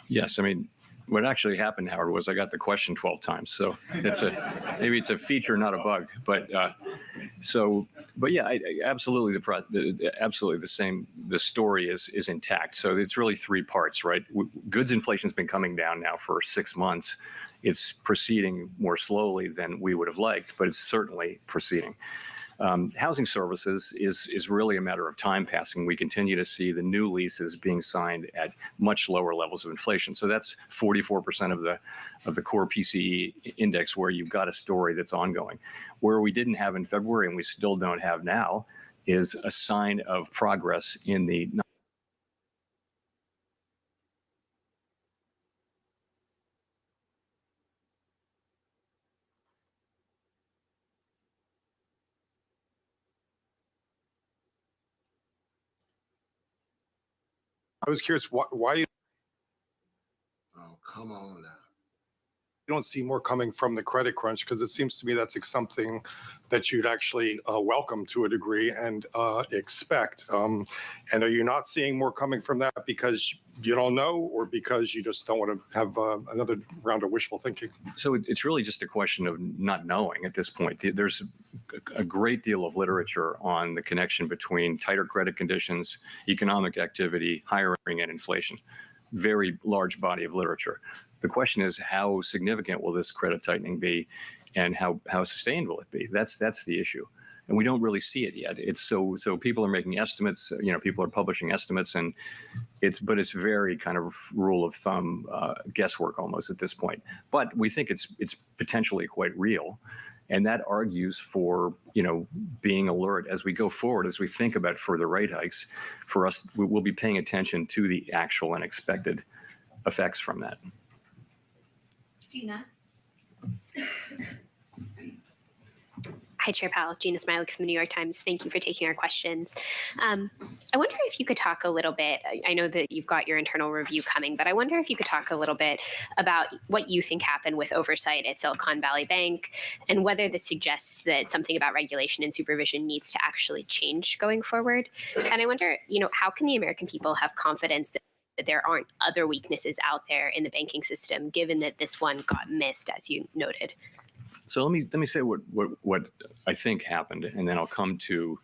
Yes. I mean, what actually happened, Howard, was I got the question 12 times. So maybe it's a feature, not a bug. But yeah, absolutely the same. The story is intact. So it's really three parts, right? Goods inflation has been coming down now for 6 months. It's proceeding more slowly than we would have liked, but it's certainly proceeding. Housing services is really a matter of time passing. We continue to see the new leases being signed at much lower levels of inflation. So that's 44% of the core PCE index, where you've got a story that's ongoing. Where we didn't have in February, and we still don't have now, is a sign of progress in the I was curious why you. Oh, come on now. don't see more coming from the credit crunch? Because it seems to me that's something that you'd actually welcome to a degree and expect. And are you not seeing more coming from that because you don't know, or because you just don't want to have another round of wishful thinking? So it's really just a question of not knowing at this point. There's a great deal of literature on the connection between tighter credit conditions, economic activity, hiring, and inflation. Very large body of literature. The question is, how significant will this credit tightening be, and how sustained will it be? That's the issue, and we don't really see it yet. It's so people are making estimates. People are publishing estimates, and it's very kind of rule of thumb guesswork almost at this point. But we think it's potentially quite real, and that argues for being alert as we go forward, as we think about further rate hikes. For us, we'll be paying attention to the actual and expected effects from that. Gina. Hi, Chair Powell. Gina Smilek from the New York Times. Thank you for taking our questions. I wonder if you could talk a little bit, I know that you've got your internal review coming, but I wonder if you could talk a little bit about what you think happened with oversight at Silicon Valley Bank, and whether this suggests that something about regulation and supervision needs to actually change going forward. And I wonder, how can the American people have confidence that there aren't other weaknesses out there in the banking system, given that this one got missed, as you noted? So let me say what I think happened, and then I'll come to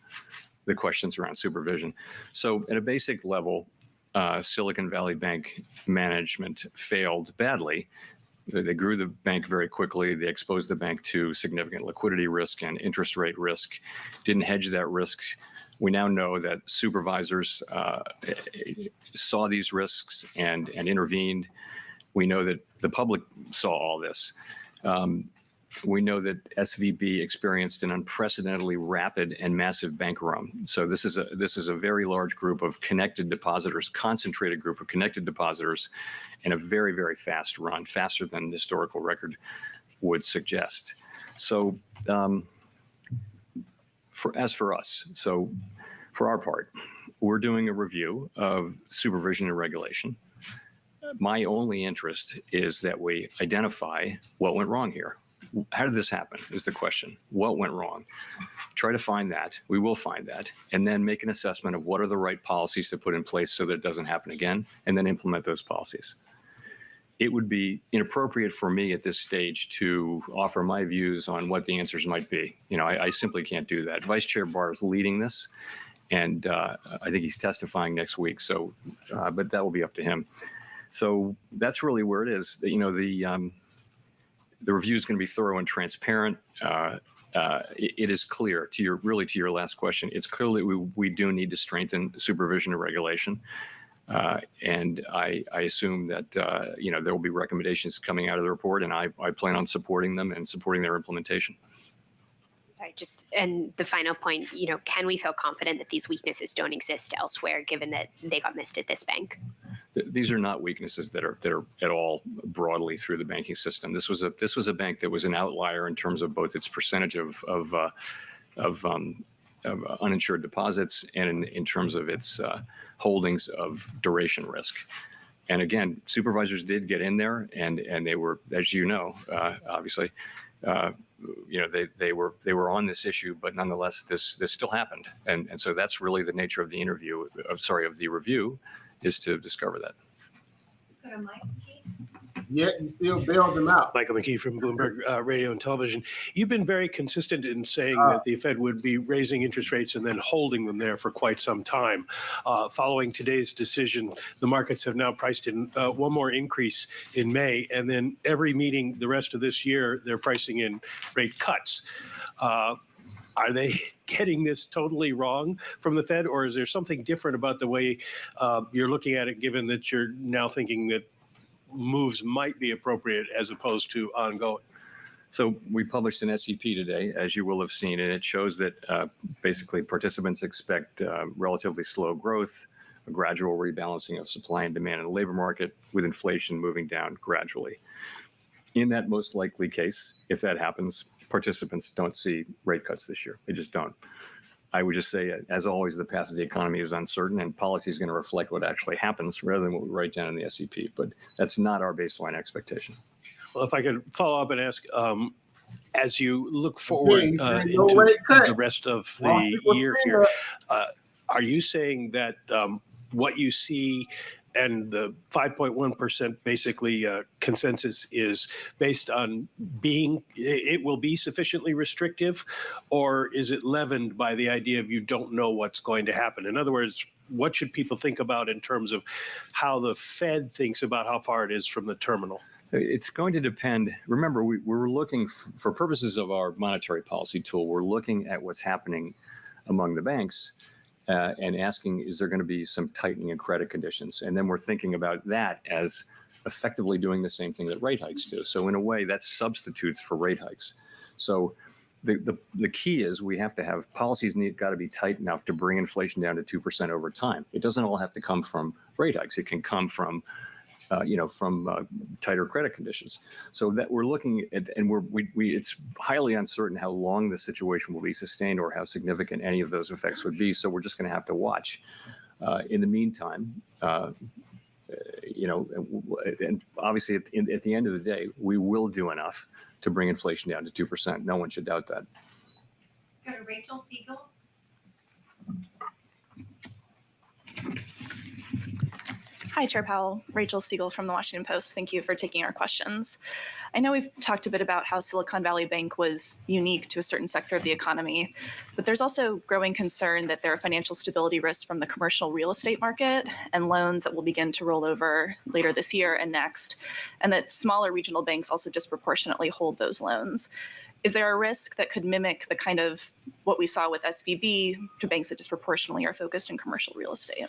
the questions around supervision. So at a basic level, Silicon Valley Bank management failed badly. They grew the bank very quickly. They exposed the bank to significant liquidity risk and interest rate risk, didn't hedge that risk. We now know that supervisors saw these risks and intervened. We know that the public saw all this. We know that SVB experienced an unprecedentedly rapid and massive bank run. So this is a very large group of connected depositors, concentrated group of connected depositors, and a very, very fast run, faster than the historical record would suggest. So for our part, we're doing a review of supervision and regulation. My only interest is that we identify what went wrong here. How did this happen is the question. What went wrong? Try to find that. We will find that. And then make an assessment of what are the right policies to put in place so that it doesn't happen again, and then implement those policies. It would be inappropriate for me at this stage to offer my views on what the answers might be. I simply can't do that. Vice Chair Barr is leading this, and I think he's testifying next week. So, but that will be up to him. So that's really where it is. The review is going to be thorough and transparent. It is clear to your last question. It's clear that we do need to strengthen supervision and regulation, and I assume that there will be recommendations coming out of the report, and I plan on supporting them and supporting their implementation. Sorry, and the final point, can we feel confident that these weaknesses don't exist elsewhere, given that they got missed at this bank? These are not weaknesses that are at all broadly through the banking system. This was a bank that was an outlier in terms of both its percentage of uninsured deposits and in terms of its holdings of duration risk. And again, supervisors did get in there, and they were, as obviously, they were on this issue, but nonetheless, this still happened. And so that's really the nature of the review, is to discover that. Yet you still bailed them out. Michael McKee from Bloomberg Radio and Television. You've been very consistent in saying that the Fed would be raising interest rates and then holding them there for quite some time. Following today's decision, the markets have now priced in one more increase in May, and then every meeting the rest of this year, they're pricing in rate cuts. Are they getting this totally wrong from the Fed, or is there something different about the way you're looking at it, given that you're now thinking that moves might be appropriate as opposed to ongoing? So we published an SEP today, as you will have seen, and it shows that basically participants expect relatively slow growth, a gradual rebalancing of supply and demand in the labor market, with inflation moving down gradually. In that most likely case, if that happens, participants don't see rate cuts this year. They just don't. I would just say, as always, the path of the economy is uncertain, and policy is going to reflect what actually happens rather than what we write down in the SEP. But that's not our baseline expectation. Well, if I could follow up and ask, as you look forward he's saying no into rate cut. the rest of While the people year spend here, that, are you saying that what you see and the 5.1% basically consensus is based on it will be sufficiently restrictive, or is it leavened by the idea of you don't know what's going to happen? In other words, what should people think about in terms of how the Fed thinks about how far it is from the terminal? It's going to depend. Remember, we're looking for purposes of our monetary policy tool, we're looking at what's happening among the banks and asking, is there going to be some tightening in credit conditions? And then we're thinking about that as effectively doing the same thing that rate hikes do. So in a way, that substitutes for rate hikes. So the key is we have to have policies got to be tight enough to bring inflation down to 2% over time. It doesn't all have to come from rate hikes. It can come from tighter credit conditions. So that we're looking at, and it's highly uncertain how long the situation will be sustained or how significant any of those effects would be. So we're just going to have to watch. In the meantime, and obviously at the end of the day, we will do enough to bring inflation down to 2%. No one should doubt that. Let's go to Rachel Siegel. Hi, Chair Powell. Rachel Siegel from the Washington Post. Thank you for taking our questions. I know we've talked a bit about how Silicon Valley Bank was unique to a certain sector of the economy, but there's also growing concern that there are financial stability risks from the commercial real estate market and loans that will begin to roll over later this year and next, and that smaller regional banks also disproportionately hold those loans. Is there a risk that could mimic the kind of what we saw with SVB to banks that disproportionately are focused in commercial real estate?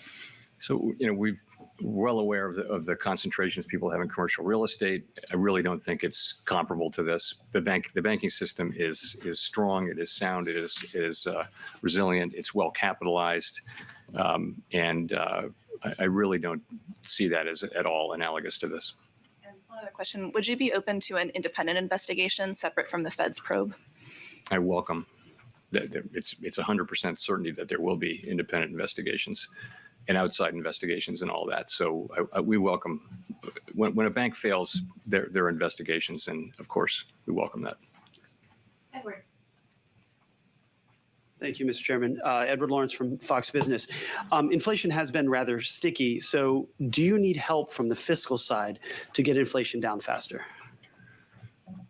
So, we're well aware of the concentrations people have in commercial real estate. I really don't think it's comparable to this. The banking system is strong. It is sound. It is resilient. It's well capitalized, and I really don't see that as at all analogous to this. And one other question: would you be open to an independent investigation separate from the Fed's probe? I welcome that. It's 100% certainty that there will be independent investigations and outside investigations and all that. So we welcome, when a bank fails, there are investigations, and of course, we welcome that. Edward. Thank you, Mr. Chairman. Edward Lawrence from Fox Business. Inflation has been rather sticky. So do you need help from the fiscal side to get inflation down faster?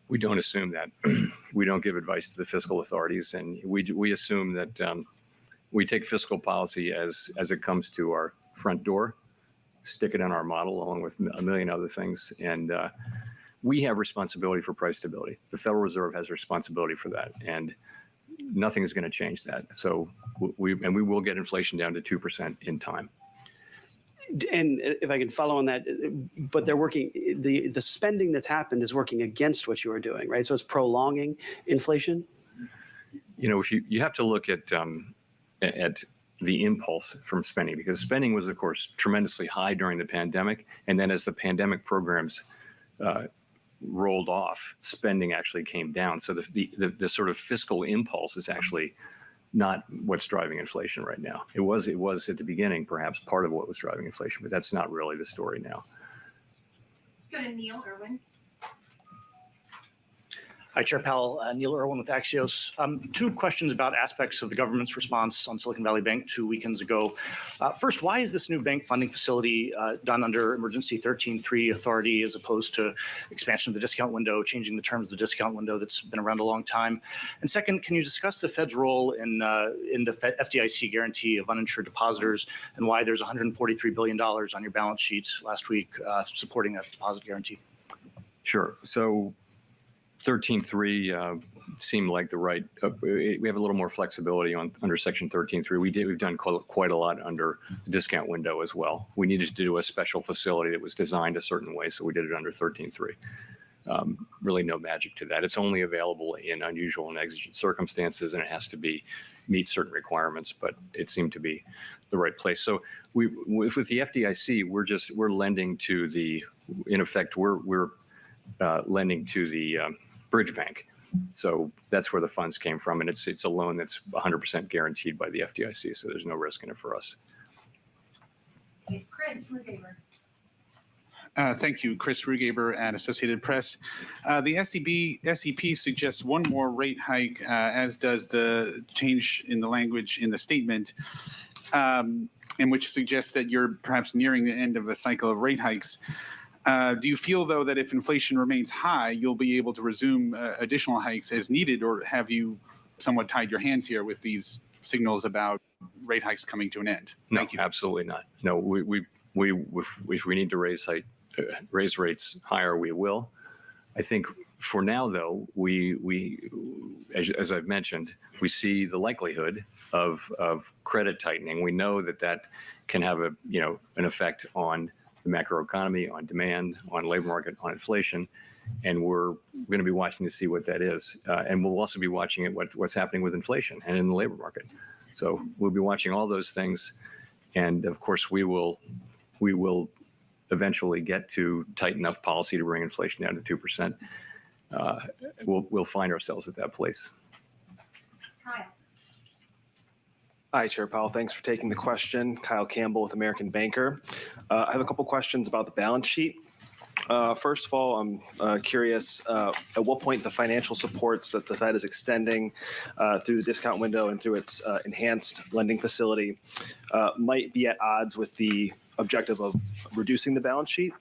We don't assume that. We don't give advice to the fiscal authorities, and we assume that we take fiscal policy as it comes to our front door, stick it in our model along with a million other things. And we have responsibility for price stability. The Federal Reserve has responsibility for that. And nothing is going to change that. So we will get inflation down to 2% in time. And if I can follow on that, but they're working, the spending that's happened is working against what you are doing, right? So it's prolonging inflation? If you have to look at the impulse from spending, because spending was, of course, tremendously high during the pandemic. And then as the pandemic programs rolled off, spending actually came down. So the sort of fiscal impulse is actually not what's driving inflation right now. It was at the beginning, perhaps part of what was driving inflation, but that's not really the story now. Let's go to Neil Irwin. Hi, Chair Powell. Neil Irwin with Axios. Two questions about aspects of the government's response on Silicon Valley Bank 2 weekends ago. First, why is this new bank funding facility done under Emergency 13.3 authority as opposed to expansion of the discount window, changing the terms of the discount window that's been around a long time? And second, can you discuss the Fed's role in the FDIC guarantee of uninsured depositors and why there's $143 billion on your balance sheet last week supporting that deposit guarantee? Sure. So 13.3 seemed like the right. We have a little more flexibility under Section 13.3. We've done quite a lot under the discount window as well. We needed to do a special facility that was designed a certain way, so we did it under 13.3. Really, no magic to that. It's only available in unusual and exigent circumstances, and it has to meet certain requirements. But it seemed to be the right place. So with the FDIC, we're lending to the. In effect, we're lending to the bridge bank. So that's where the funds came from. And it's a loan that's 100% guaranteed by the FDIC. So there's no risk in it for us. Chris Rugaber. Thank you, Chris Rugaber at Associated Press. The SEP suggests one more rate hike, as does the change in the language in the statement, in which suggests that you're perhaps nearing the end of a cycle of rate hikes. Do you feel, though, that if inflation remains high, you'll be able to resume additional hikes as needed, or have you somewhat tied your hands here with these signals about rate hikes coming to an end? No, absolutely not. No, if we need to raise rates higher, we will. I think for now, though, as I've mentioned, we see the likelihood of credit tightening. We know that can have an effect on the macroeconomy, on demand, on labor market, on inflation, and we're going to be watching to see what that is. And we'll also be watching what's happening with inflation and in the labor market. So we'll be watching all those things, and of course we will eventually get to tight enough policy to bring inflation down to 2%. We'll find ourselves at that place. Hi, Chair Powell. Thanks for taking the question. Kyle Campbell with American Banker. I have a couple questions about the balance sheet. First of all, I'm curious at what point the financial supports that the Fed is extending through the discount window and through its enhanced lending facility might be at odds with the objective of reducing the balance sheet.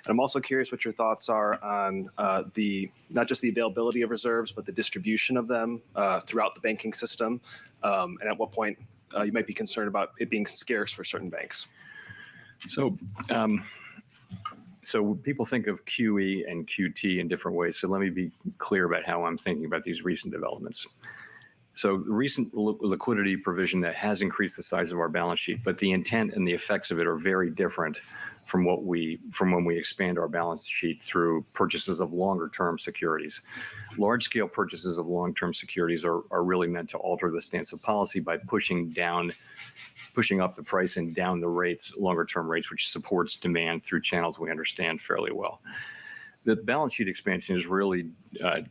And I'm also curious what your thoughts are on not just the availability of reserves, but the distribution of them throughout the banking system, and at what point you might be concerned about it being scarce for certain banks. So people think of QE and QT in different ways. So let me be clear about how I'm thinking about these recent developments. So the recent liquidity provision that has increased the size of our balance sheet, but the intent and the effects of it are very different from when we expand our balance sheet through purchases of longer-term securities. Large-scale purchases of long-term securities are really meant to alter the stance of policy by pushing up the price and down the rates, longer-term rates, which supports demand through channels we understand fairly well. The balance sheet expansion is really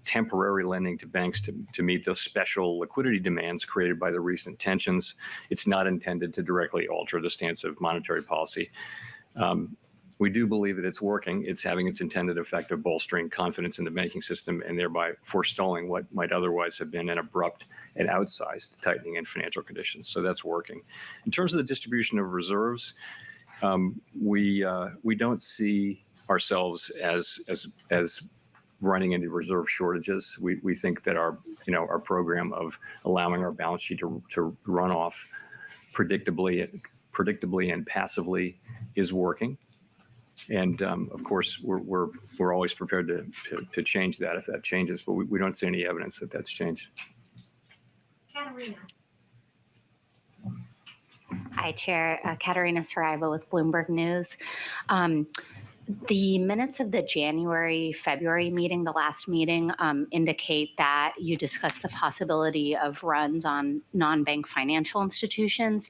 temporary lending to banks to meet those special liquidity demands created by the recent tensions. It's not intended to directly alter the stance of monetary policy. We do believe that it's working. It's having its intended effect of bolstering confidence in the banking system and thereby forestalling what might otherwise have been an abrupt and outsized tightening in financial conditions. So that's working. In terms of the distribution of reserves, we don't see ourselves as running into reserve shortages. We think that our program of allowing our balance sheet to run off predictably and passively is working. And of course, we're always prepared to change that if that changes, but we don't see any evidence that that's changed. Katerina. Hi, Chair. Katerina Saraiva with Bloomberg News. The minutes of the January-February meeting, the last meeting, indicate that you discussed the possibility of runs on non-bank financial institutions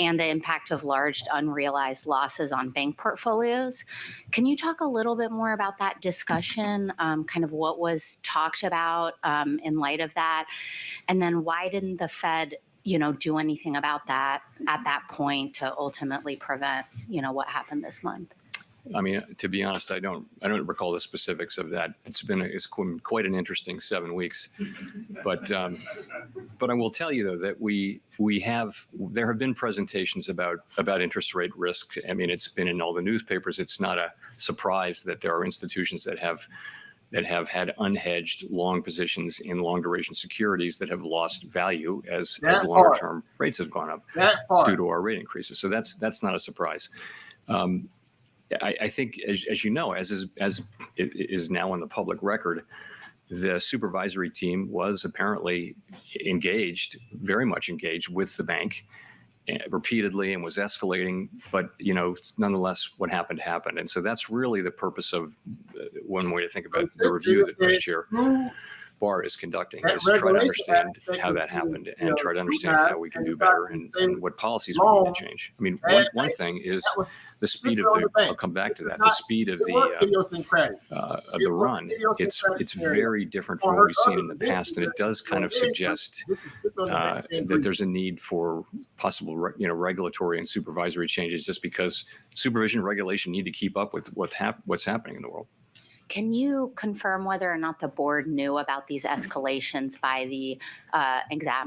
and the impact of large unrealized losses on bank portfolios. Can you talk a little bit more about that discussion, kind of what was talked about in light of that? And then why didn't the Fed do anything about that at that point to ultimately prevent, what happened this month? I mean, to be honest, I don't recall the specifics of that. It's quite an interesting 7 weeks, but I will tell you though that there have been presentations about interest rate risk. I mean, it's been in all the newspapers. It's not a surprise that there are institutions that have had unhedged long positions in long duration securities that have lost value as longer term rates have gone up due to our rate increases. So that's not a surprise. I think, as you know, as it is now on the public record, the supervisory team was apparently very much engaged with the bank repeatedly and was escalating. But, nonetheless, what happened. And so that's really the purpose of one way to think about the review this year. bar is conducting, That is to try to regulation understand aspect how is that to, happened you and know, try to understand scrutinize how we can and do decide better to say and what policies we need long, to change. I mean, bad one things. thing is That was the speed strictly of on the the, bank. I'll come back It to was that, the not, speed of it was the idiosyncratic. It was run. idiosyncratic It's scenario. very different On from what her we've seen other in the position, past, and it does kind of very suggest this is strictly on the bank and that there's a need for possible, regulatory and supervisory changes, just because supervision and regulation need to keep up with what's happening in the world. Can you confirm whether or not the board knew about these escalations by the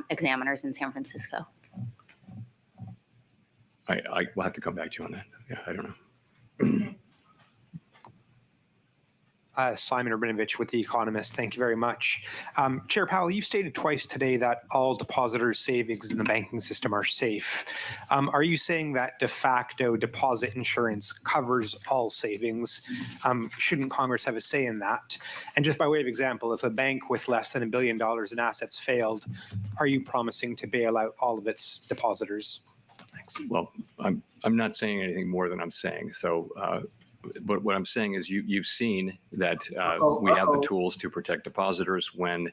examiners in San Francisco? I will have to come back to you on that. Yeah, I don't know. Simon Urbanovich with The Economist. Thank you very much. Chair Powell, you've stated twice today that all depositors' savings in the banking system are safe. Are you saying that de facto deposit insurance covers all savings? Shouldn't Congress have a say in that? And just by way of example, if a bank with less than $1 billion in assets failed, are you promising to bail out all of its depositors? Thanks. Well, I'm not saying anything more than I'm saying. So, but what I'm saying is you've seen that we have the tools to protect depositors when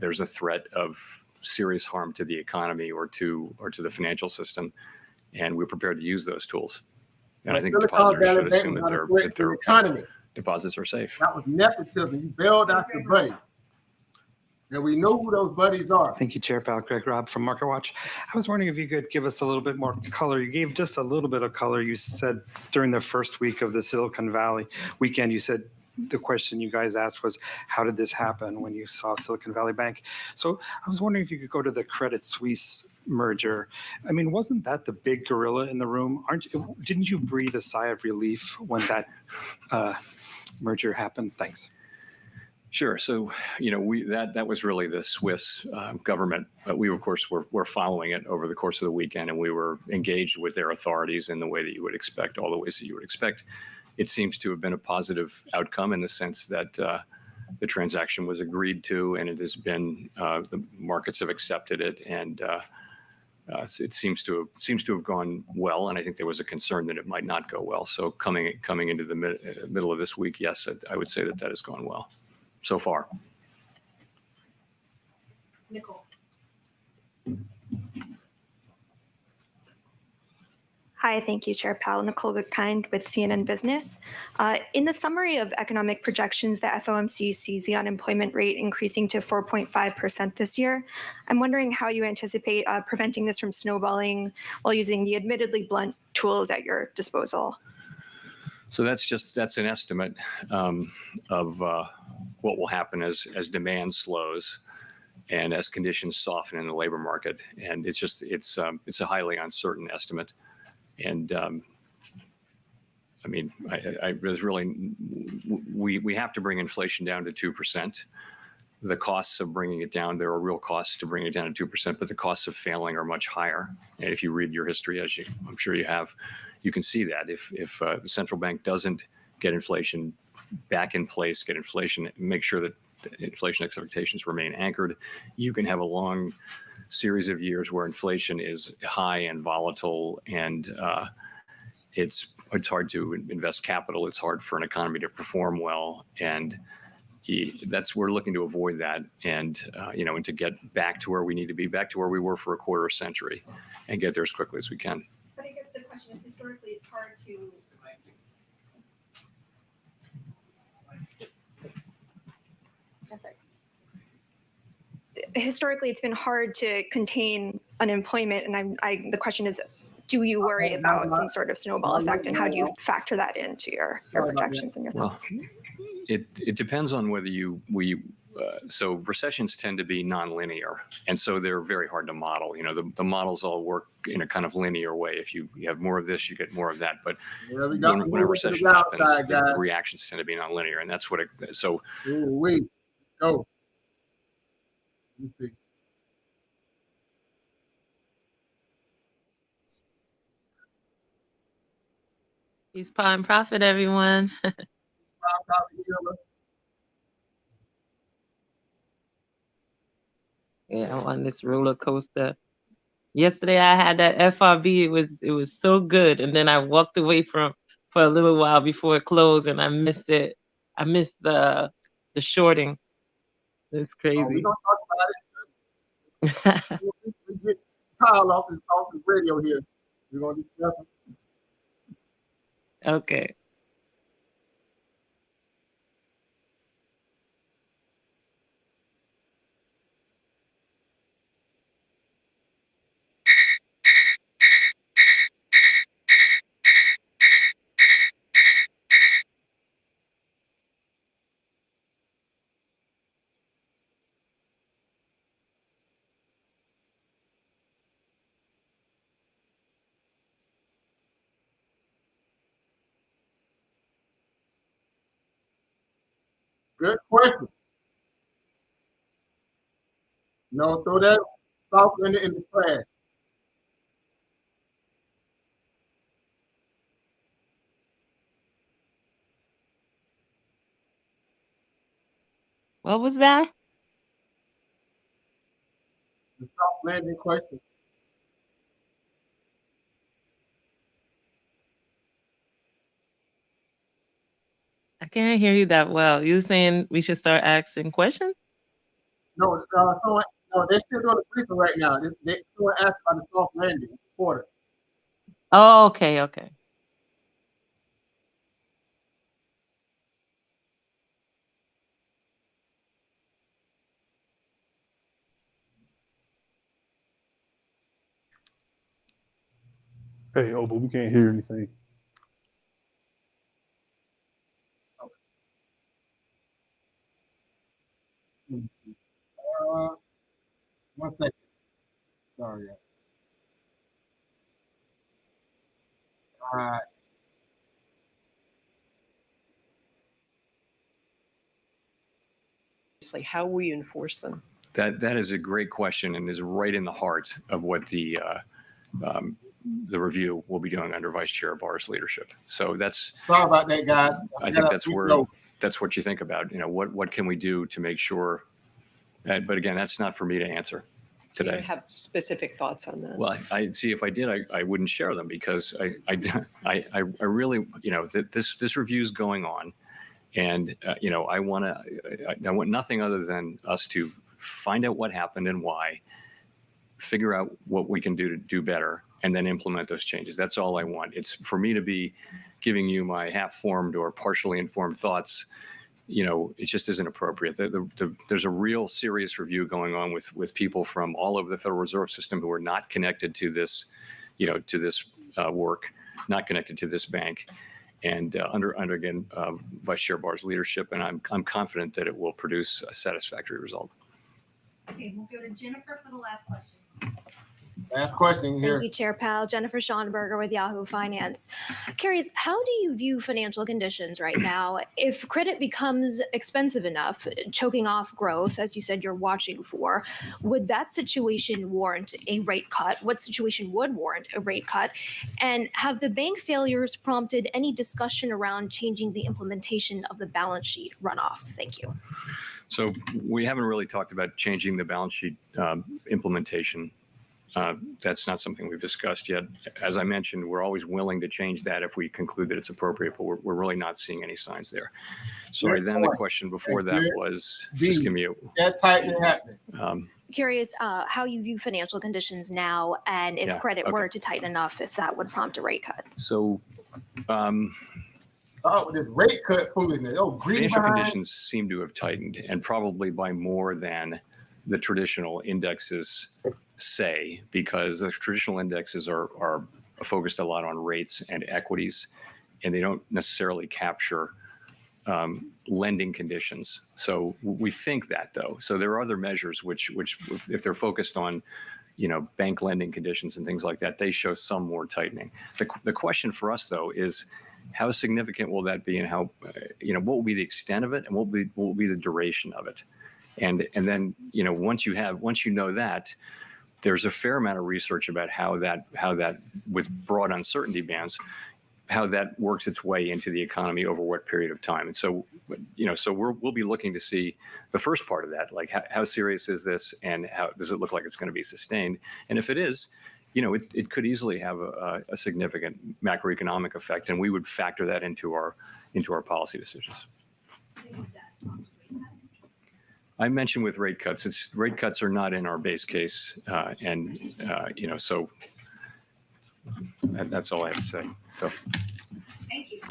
there's a threat of serious harm to the economy or to the financial system, and we're prepared to use those tools. And I think depositors should assume that their economy. deposits are safe. That was nepotism. You bailed out your buddies. And we know who those buddies are. Thank you, Chair Powell. Greg Robb from MarketWatch. I was wondering if you could give us a little bit more color. You gave just a little bit of color. You said during the first week of the Silicon Valley weekend, you said the question you guys asked was, how did this happen when you saw Silicon Valley Bank? So I was wondering if you could go to the Credit Suisse merger. I mean, wasn't that the big gorilla in the room? Didn't you breathe a sigh of relief when that merger happened? Thanks. Sure. So, that was really the Swiss government. We, of course, were following it over the course of the weekend, and we were engaged with their authorities in the way that you would expect, all the ways that you would expect. It seems to have been a positive outcome in the sense that the transaction was agreed to, and it has been, the markets have accepted it, and it seems to have gone well. And I think there was a concern that it might not go well. So coming into the middle of this week, yes, I would say that has gone well so far. Nicole. Hi, thank you, Chair Powell. Nicole Goodkind with CNN Business. In the summary of economic projections, the FOMC sees the unemployment rate increasing to 4.5% this year. I'm wondering how you anticipate preventing this from snowballing while using the admittedly blunt tools at your disposal. So that's an estimate of what will happen as demand slows and as conditions soften in the labor market. And it's a highly uncertain estimate. And I mean, there's really, we have to bring inflation down to 2%. The costs of bringing it down, there are real costs to bring it down to 2%, but the costs of failing are much higher. And if you read your history, as I'm sure you have, you can see that if the central bank doesn't get inflation back in place, make sure that the inflation expectations remain anchored, you can have a long series of years where inflation is high and volatile, and it's hard to invest capital. It's hard for an economy to perform well, and we're looking to avoid that, and and to get back to where we need to be, back to where we were for a quarter century, and get there as quickly as we can. But I guess the question is, historically, it's hard to. Historically, it's been hard to contain unemployment, and the question is, do you worry about some sort of snowball effect, and how do you factor that into your projections and your thoughts? Well, it depends on whether so recessions tend to be nonlinear, and so they're very hard to model. The models all work in a kind of linear way. If you have more of this, you get more of that. But when a recession happens, the reactions tend to be nonlinear, and that's what so. Wait, go. Let me see. Peace, power, and profit, everyone. Yeah, I'm on this roller coaster. Yesterday I had that FRB. It was so good, and then I walked away for a little while before it closed, and I missed it. I missed the shorting. It's We crazy. don't talk about it. We get Kyle off his radio here. We're gonna discuss it. Okay. Good question. No, throw that soft in the trash. What was that? The soft landing question. I can't hear you that well. You saying we should start asking questions? No, they're still doing the briefing right now. Someone asked about the soft landing quarter. Oh, okay, okay. Hey, oh, but we can't hear anything. Let me see. 1 second. Sorry. All right. How will you enforce them? That is a great question and is right in the heart of what the review will be doing under Vice Chair Barr's leadership. So that's sorry about that, guys. I think that's what you think about. You know, what can we do to make sure that? But again, that's not for me to answer So today. you have specific thoughts on that? Well, I see. If I did, I wouldn't share them because I really, you know, this review is going on, and you know, I want nothing other than us to find out what happened and why, figure out what we can do to do better, and then implement those changes. That's all I want. It's for me to be giving you my half-formed or partially informed thoughts. You know, it just isn't appropriate. There's a real serious review going on with people from all over the Federal Reserve System who are not connected to this, you know, to this work, not connected to this bank, and under again Vice Chair Barr's leadership, and I'm confident that it will produce a satisfactory result. Okay, we'll go to Jennifer for the last question. Last question here. Thank you, Chair Powell. Jennifer Schonberger with Yahoo Finance. Curious, how do you view financial conditions right now? If credit becomes expensive enough, choking off growth, as you said you're watching for, would that situation warrant a rate cut? What situation would warrant a rate cut? And have the bank failures prompted any discussion around changing the implementation of the balance sheet runoff? Thank you. So we haven't really talked about changing the balance sheet implementation. That's not something we've discussed yet. As I mentioned, we're always willing to change that if we conclude that it's appropriate, but we're really not seeing any signs there. Sorry, then the question before that was, just give me a... That tightening happening. Curious how you view financial conditions now, and if credit were to tighten enough, if that would prompt a rate cut. So, with this rate cut foolishness. Financial conditions seem to have tightened, and probably by more than the traditional indexes say, because the traditional indexes are focused a lot on rates and equities, and they don't necessarily capture lending conditions. So we think that, though. So there are other measures which if they're focused on, you know, bank lending conditions and things like that, they show some more tightening. The question for us, though, is how significant will that be, and how, you know, what will be the extent of it, and what will be the duration of it? And then, you know, once you know that, there's a fair amount of research about how that with broad uncertainty bands, how that works its way into the economy over what period of time. And so, you know, so we'll be looking to see the first part of that, like how serious is this, and how does it look like it's going to be sustained? And if it is, you know, it could easily have a significant macroeconomic effect, and we would factor that into our policy decisions. I mentioned with rate cuts, rate cuts are not in our base case, so that's all I have to say. So,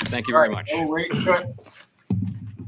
thank you very much. No rate cut.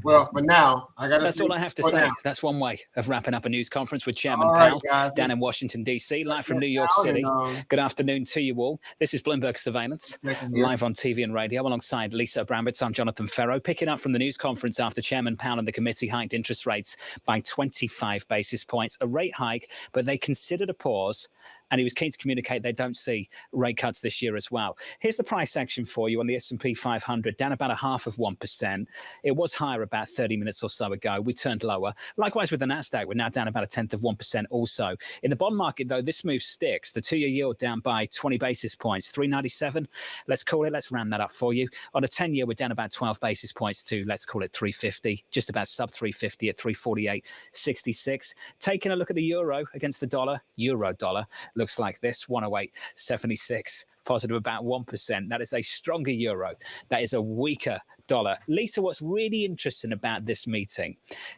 Well, for now, I got to. That's all I have to say. Now. That's one way of wrapping up a news conference with Chairman All right, Powell guys. down in Washington, D.C., live from New York City. Good afternoon to you all. This is Bloomberg Surveillance, live on TV and radio, alongside Lisa Abramowitz. I'm Jonathan Ferro, picking up from the news conference after Chairman Powell and the committee hiked interest rates by 25 basis points, a rate hike, but they considered a pause, and he was keen to communicate they don't see rate cuts this year as well. Here's the price action for you on the S&P 500, down about 0.5%. It was higher about 30 minutes or so ago. We turned lower. Likewise with the Nasdaq, we're now down about 0.1% also. In the bond market, though, this move sticks. The 2-year yield down by 20 basis points, 397. Let's call it. Let's round that up for you. On a 10-year, we're down about 12 basis points to, let's call it 350, just about sub 350 at 348.66. Taking a look at the euro against the dollar, euro dollar looks like this, 108.76. Positive about 1%. That is a stronger euro. That is a weaker dollar. Lisa, what's really interesting about this meeting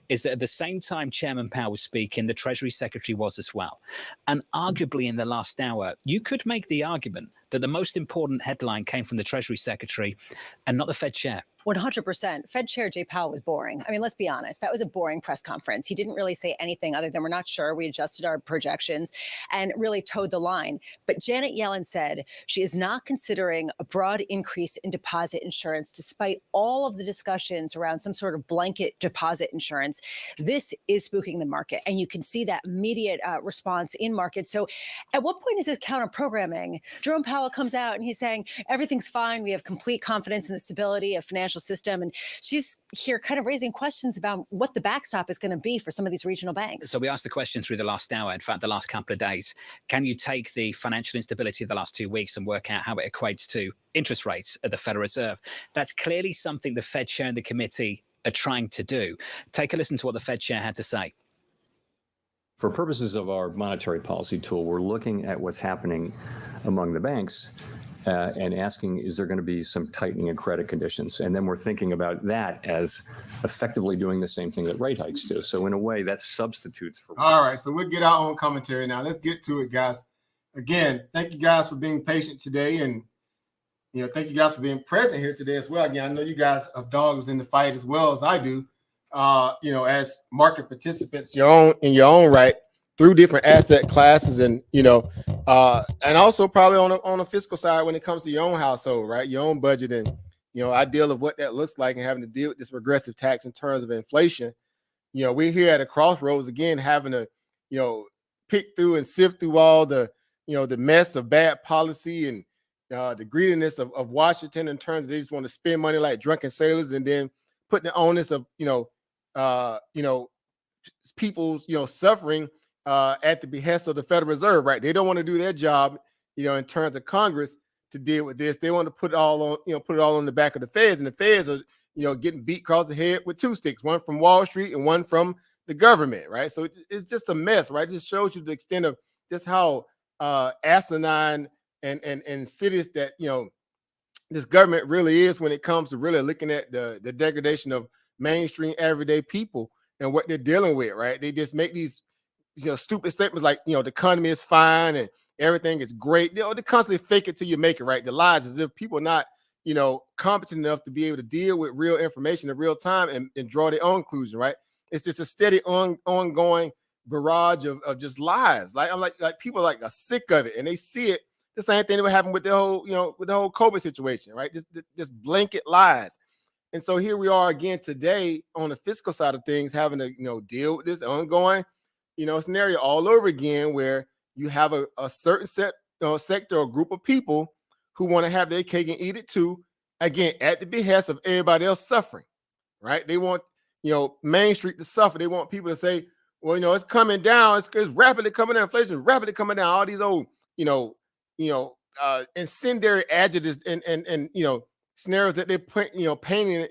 is that at the same time Chairman Powell was speaking, the Treasury Secretary was as well. And arguably in the last hour, you could make the argument that the most important headline came from the Treasury Secretary and not the Fed chair. 100%. Fed Chair Jay Powell was boring. I mean, let's be honest. That was a boring press conference. He didn't really say anything other than we're not sure. We adjusted our projections and really towed the line. But Janet Yellen said she is not considering a broad increase in deposit insurance, despite all of the discussions around some sort of blanket deposit insurance. This is spooking the market. And you can see that immediate response in markets. So at what point is this counter programming? Jerome Powell comes out and he's saying everything's fine. We have complete confidence in the stability of financial system. And she's here kind of raising questions about what the backstop is going to be for some of these regional banks. So we asked the question through the last hour, in fact, the last couple of days. Can you take the financial instability of the last 2 weeks and work out how it equates to interest rates at the Federal Reserve? That's clearly something the Fed chair and the committee are trying to do. Take a listen to what the Fed chair had to say. For purposes of our monetary policy tool, we're looking at what's happening among the banks and asking, is there going to be some tightening in credit conditions? And then we're thinking about that as effectively doing the same thing that rate hikes do. So in a way, that substitutes for. All right, so we'll get our own commentary now. Let's get to it, guys. Again, thank you guys for being patient today, and thank you guys for being present here today as well. Again, I know you guys have dogs in the fight as well as I do. As market participants, in your own right, through different asset classes, and and also probably on a fiscal side when it comes to your own household, right? Your own budget and ideal of what that looks like, and having to deal with this regressive tax in terms of inflation. We're here at a crossroads again, having to pick through and sift through all the the mess of bad policy and the greediness of Washington in terms of they just want to spend money like drunken sailors, and then putting the onus of people's suffering at the behest of the Federal Reserve, right? They don't want to do their job, in terms of Congress to deal with this. They want to put it all on the back of the Feds, and the Feds are, getting beat across the head with two sticks, one from Wall Street and one from the government, right? So it's just a mess, right? It just shows you the extent of just how asinine and insidious that this government really is when it comes to really looking at the degradation of mainstream everyday people and what they're dealing with, right? They just make these stupid statements like, the economy is fine and everything is great. They constantly fake it till you make it, right? The lies, as if people are not, competent enough to be able to deal with real information in real time and draw their own conclusion, right? It's just a steady ongoing barrage of just lies. Like I'm like people are sick of it, and they see it. The same thing that would happen with the whole, with the whole COVID situation, right? Just blanket lies. And so here we are again today on the fiscal side of things, having to, deal with this ongoing, scenario all over again, where you have a certain sector or group of people who want to have their cake and eat it too, again, at the behest of everybody else suffering, right? They want, Main Street to suffer. They want people to say, well, it's coming down. It's rapidly coming down. Inflation is rapidly coming down. All these old, incendiary adjectives and scenarios that they put, painting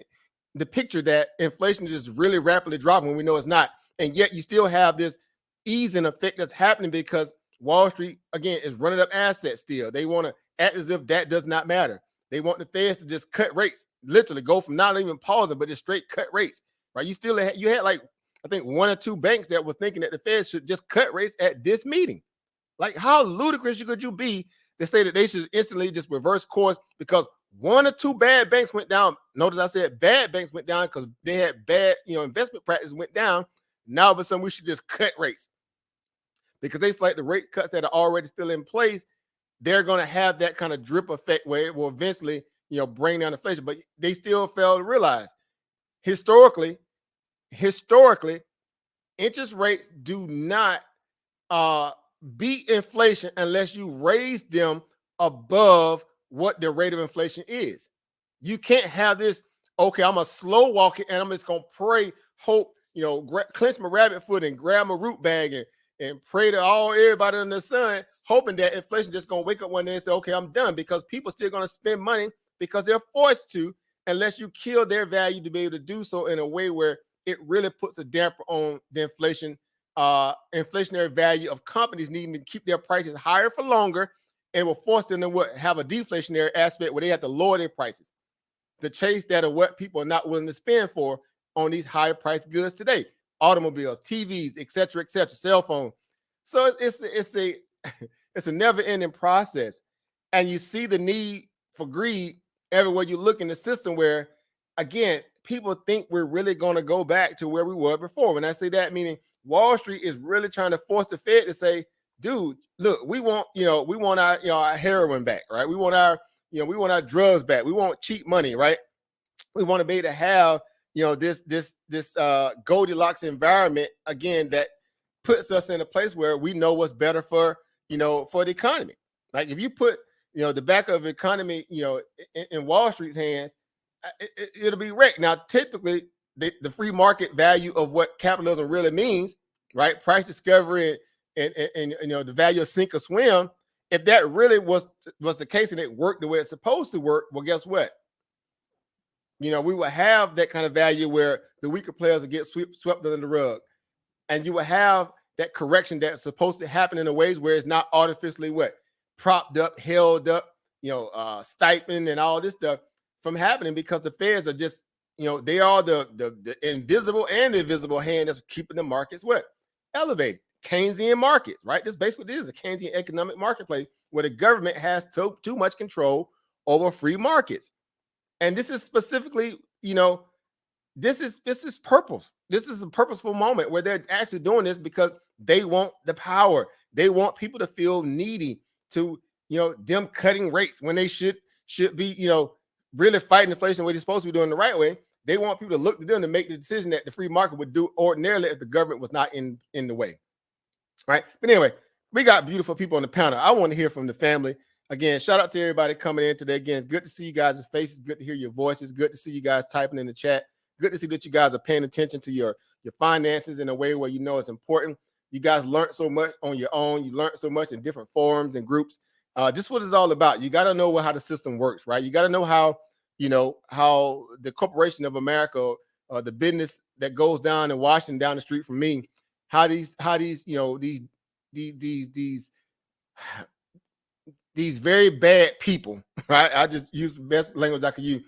the picture that inflation is just really rapidly dropping when we know it's not. And yet you still have this easing effect that's happening because Wall Street, again, is running up assets still. They want to act as if that does not matter. They want the Feds to just cut rates, literally go from not even pausing, but just straight cut rates, right? You had like I think 1 or 2 banks that were thinking that the Fed should just cut rates at this meeting. Like, how ludicrous could you be to say that they should instantly just reverse course because 1 or 2 bad banks went down? Notice I said bad banks went down because they had bad, investment practices went down. Now, all of a sudden, we should just cut rates because they feel like the rate cuts that are already still in place, they're going to have that kind of drip effect where it will eventually, bring down inflation. But they still fail to realize historically, interest rates do not beat inflation unless you raise them above what the rate of inflation is. You can't have this, okay, I'm a slow walk it and I'm just going to pray, hope, clench my rabbit foot and grab my root bag and pray to everybody in the sun, hoping that inflation just going to wake up one day and say, okay, I'm done, because people still going to spend money because they're forced to, unless you kill their value to be able to do so in a way where it really puts a damper on the inflationary value of companies needing to keep their prices higher for longer, and will force them to have a deflationary aspect where they have to lower their prices to chase that of what people are not willing to spend for on these higher priced goods today: automobiles, TVs, etc., cell phones. So it's a never ending process, and you see the need for greed everywhere you look in the system, where again people think we're really going to go back to where we were before. When I say that, meaning Wall Street is really trying to force the Fed to say, dude, look, we want our heroin back, right? We want our drugs back. We want cheap money, right? We want to be able to have this Goldilocks environment again that puts us in a place where we know what's better for the economy. Like if you put the back of the economy in Wall Street's hands, it'll be wrecked. Now, typically, the free market value of what capitalism really means, right? Price discovery and the value of sink or swim. If that really was the case and it worked the way it's supposed to work, well, guess what? We will have that kind of value where the weaker players will get swept under the rug, and you will have that correction that's supposed to happen in a ways where it's not artificially propped up, held up, stipend and all this stuff from happening, because the Feds are just, they are the invisible and invisible hand that's keeping the markets elevated. Keynesian market, right? This basically is a Keynesian economic marketplace where the government has too much control over free markets. And this is specifically, this is purpose. This is a purposeful moment where they're actually doing this because they want the power. They want people to feel needy to, them cutting rates when they should be, really fighting inflation the way they're supposed to be doing the right way. They want people to look to them to make the decision that the free market would do ordinarily if the government was not in the way. Right. But anyway, we got beautiful people on the panel. I want to hear from the family. Again, shout out to everybody coming in today. Again, it's good to see you guys' faces. Good to hear your voices. Good to see you guys typing in the chat. Good to see that you guys are paying attention to your finances in a way where it's important. You guys learned so much on your own. You learned so much in different forums and groups. This is what it's all about. You got to know how the system works, right? You got to know how the corporation of America, the business that goes down in Washington down the street from me, how these very bad people, right? I just use the best language I could use,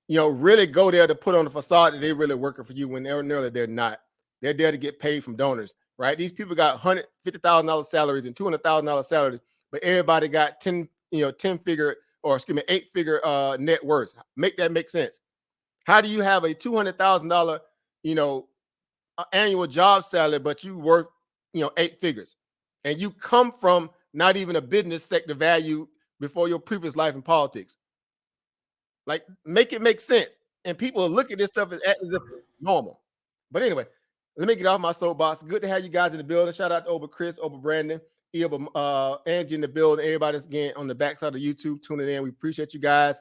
really go there to put on the facade that they really working for you when they're not. They're there to get paid from donors, right? These people got $150,000 salaries and $200,000 salaries, but everybody got 8-figure net worth. Make that make sense. How do you have a $200,000, annual job salary, but you work, 8 figures, and you come from not even a business sector value before your previous life in politics? Like, make it make sense. And people look at this stuff as if it's normal. But anyway, let me get off my soapbox. Good to have you guys in the building. Shout out to Oba Chris, Oba Brandon, Angie in the building. Everybody's again on the backside of YouTube tuning in. We appreciate you guys.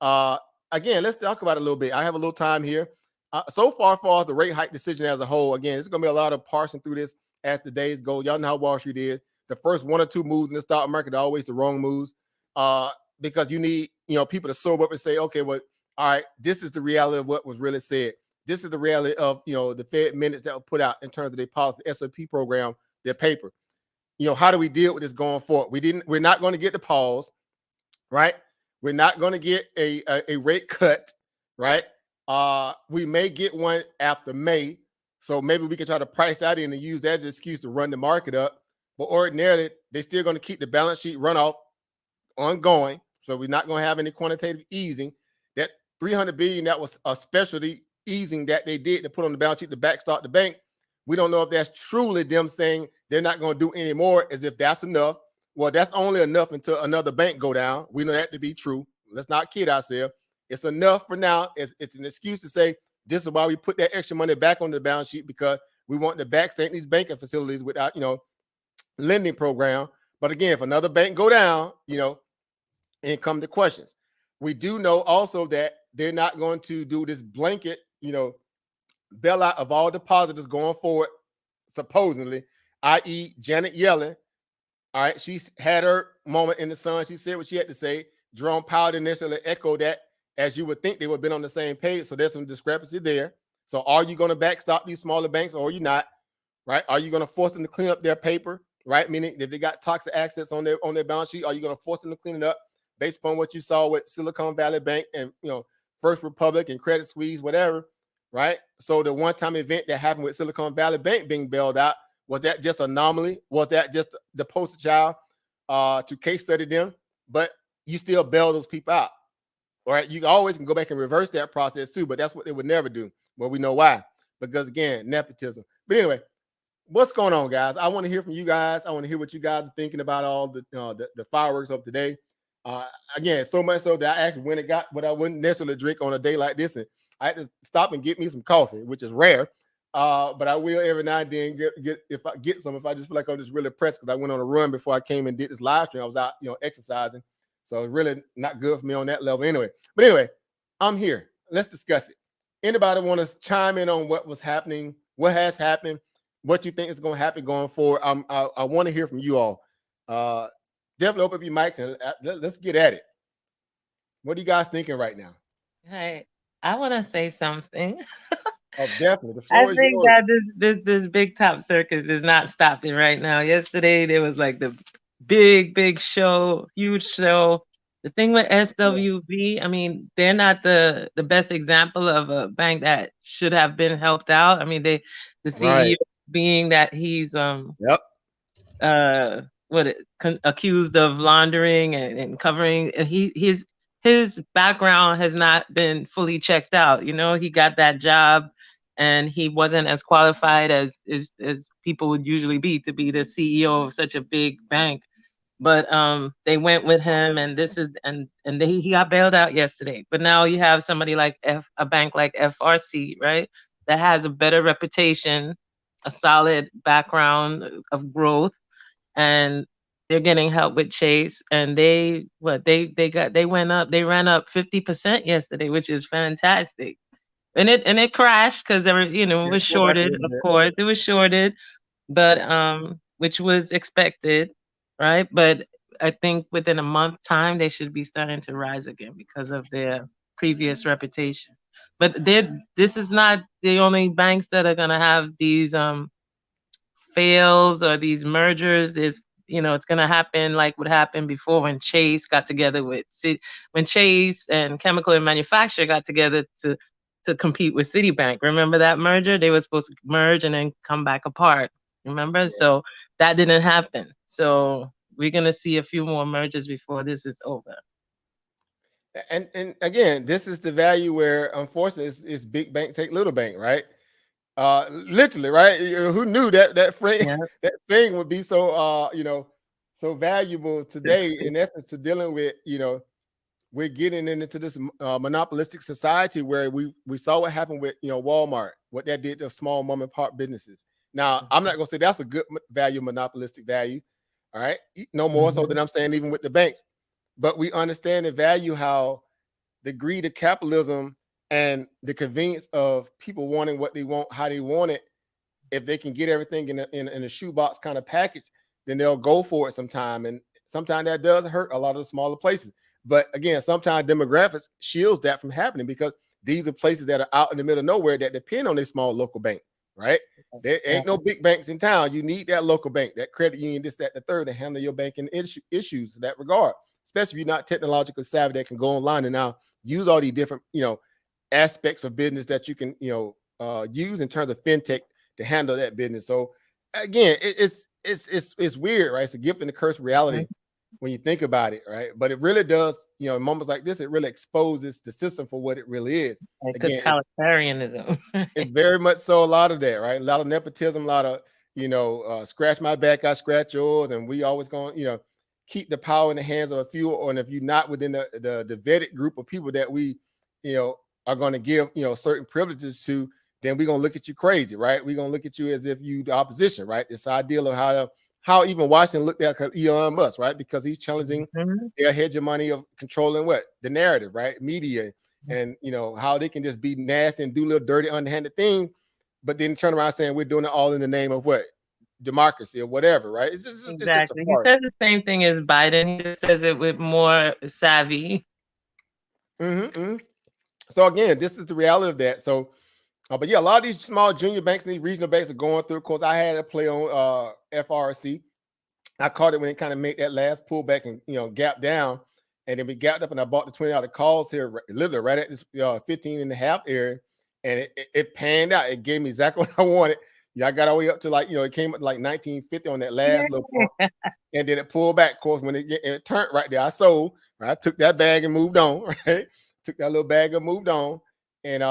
Again, let's talk about it a little bit. I have a little time here. So far the rate hike decision as a whole, again, it's going to be a lot of parsing through this as the days go. Y'all know how Wall Street is. The first 1 or 2 moves in the stock market are always the wrong moves, because you need people to sober up and say, okay, well, all right, this is the reality of what was really said. This is the reality of the Fed minutes that were put out in terms of their policy, SOP program, their paper. How do we deal with this going forward? We're not going to get the pause, right? We're not going to get a rate cut, right? We may get one after May. So maybe we can try to price that in and use that as an excuse to run the market up. But ordinarily, they're still going to keep the balance sheet runoff ongoing. So we're not going to have any quantitative easing. That $300 billion, that was a specialty easing that they did to put on the balance sheet to backstop the bank. We don't know if that's truly them saying they're not going to do any more, as if that's enough. Well, that's only enough until another bank go down. We know that to be true. Let's not kid ourselves. It's enough for now. It's an excuse to say this is why we put that extra money back on the balance sheet, because we want to backstop these banking facilities without, lending program. But again, if another bank go down, and come to questions. We do know also that they're not going to do this blanket, bailout of all depositors going forward, supposedly, i.e. Janet Yellen. All right, she's had her moment in the sun. She said what she had to say. Jerome Powell didn't necessarily echo that, as you would think they would have been on the same page. So there's some discrepancy there. So are you going to backstop these smaller banks, or are you not? Right? Are you going to force them to clean up their paper? Right? Meaning if they got toxic assets on their balance sheet, are you going to force them to clean it up based upon what you saw with Silicon Valley Bank and First Republic and Credit Suisse, whatever? Right? So the one-time event that happened with Silicon Valley Bank being bailed out, was that just an anomaly? Was that just the poster child to case study them? But you still bail those people out. All right, you always can go back and reverse that process too, but that's what they would never do. Well, we know why, because again, nepotism. But anyway, what's going on, guys? I want to hear from you guys. I want to hear what you guys are thinking about all the fireworks of today. Again, so much so that I actually went and got what I wouldn't necessarily drink on a day like this, and I had to stop and get me some coffee, which is rare. But I will every now and then get if I get some, if I just feel like I'm just really pressed, because I went on a run before I came and did this live stream. I was out, exercising. So it's really not good for me on that level anyway. But anyway, I'm here. Let's discuss it. Anybody want to chime in on what was happening, what has happened, what you think is going to happen going forward? I want to hear from you all. Definitely open up your mics and let's get at it. What are you guys thinking right now? Hey, I want to say something. Oh, definitely. The I floor is think yours. that this big top circus is not stopping right now. Yesterday there was like the big show, huge show. The thing with SWB, I mean, they're not the best example of a bank that should have been helped out. I mean, the CEO being that he's accused of laundering and covering, his background has not been fully checked out. He got that job and he wasn't as qualified as people would usually be to be the CEO of such a big bank. But they went with him, and he got bailed out yesterday. But now you have somebody like a bank like FRC, right, that has a better reputation, a solid background of growth, and they're getting help with Chase. And they ran up 50% yesterday, which is fantastic. And it crashed because it was shorted, of course. It was shorted, but which was expected, right? But I think within a month time, they should be starting to rise again because of their previous reputation. But this is not the only banks that are gonna have these fails or these mergers. It's gonna happen like what happened before when Chase got together when Chase and Chemical and Manufacturer got together to compete with Citibank. Remember that merger? They were supposed to merge and then come back apart. Remember? Yeah. So that didn't happen. So we're gonna see a few more mergers before this is over. And again, this is the value where, unfortunately, it's big bank take little bank, right? Literally, right? Who knew that phrase, that thing would be so so valuable today, in essence, to dealing with, we're getting into this monopolistic society where we saw what happened with Walmart, what that did to small mom and pop businesses. Now, I'm not gonna say that's a good value, monopolistic value, all right? No more so than I'm saying even with the banks, but we understand and value how the greed of capitalism and the convenience of people wanting what they want, how they want it. If they can get everything in a shoebox kind of package, then they'll go for it sometime. And sometimes that does hurt a lot of the smaller places. But again, sometimes demographics shields that from happening, because these are places that are out in the middle of nowhere that depend on a small local bank, right? There ain't no big banks in town. You need that local bank, that credit union, this, that, the third, to handle your banking issues in that regard, especially if you're not technologically savvy, that can go online and now use all these different, aspects of business that you can, use in terms of fintech to handle that business. So again, it's weird, right? It's a gift and a curse reality when you think about it, right? But it really does, you know, in moments like this, it really exposes the system for what it really is. Like Again, totalitarianism. it's very much so a lot of that, right? A lot of nepotism, a lot of, you know, scratch my back, I scratch yours, and we always going, you know, keep the power in the hands of a few, or and if you're not within the vetted group of people that we, you know, are going to give, you know, certain privileges to, then we're going to look at you crazy, right? We're going to look at you as if you the opposition, right? This ideal of how even Washington looked at Elon Musk, right? Because he's challenging their hegemony of controlling what? The narrative, right? Media, and, you know, how they can just be nasty and do little dirty, underhanded things, but then turn around saying we're doing it all in the name of what? Democracy or whatever, right? It's just, Exactly. It's He just says the same thing as Biden. He just says it with more savvy. So again, this is the reality of that. So, but yeah, a lot of these small junior banks and these regional banks are going through. Of course, I had a play on FRC. I caught it when it kind of made that last pullback and, you know, gap down, and then we gapped up and I bought the $20 calls here, literally right at this 15 and a half area, and it panned out. It gave me exactly what I wanted. Yeah, I got all the way up to, like, you know, it came up to like 1950 on that last little point, and then it pulled back. Of course, when it turned right there, I sold. Right? I took that bag and moved on. Right, took that little bag and moved on, and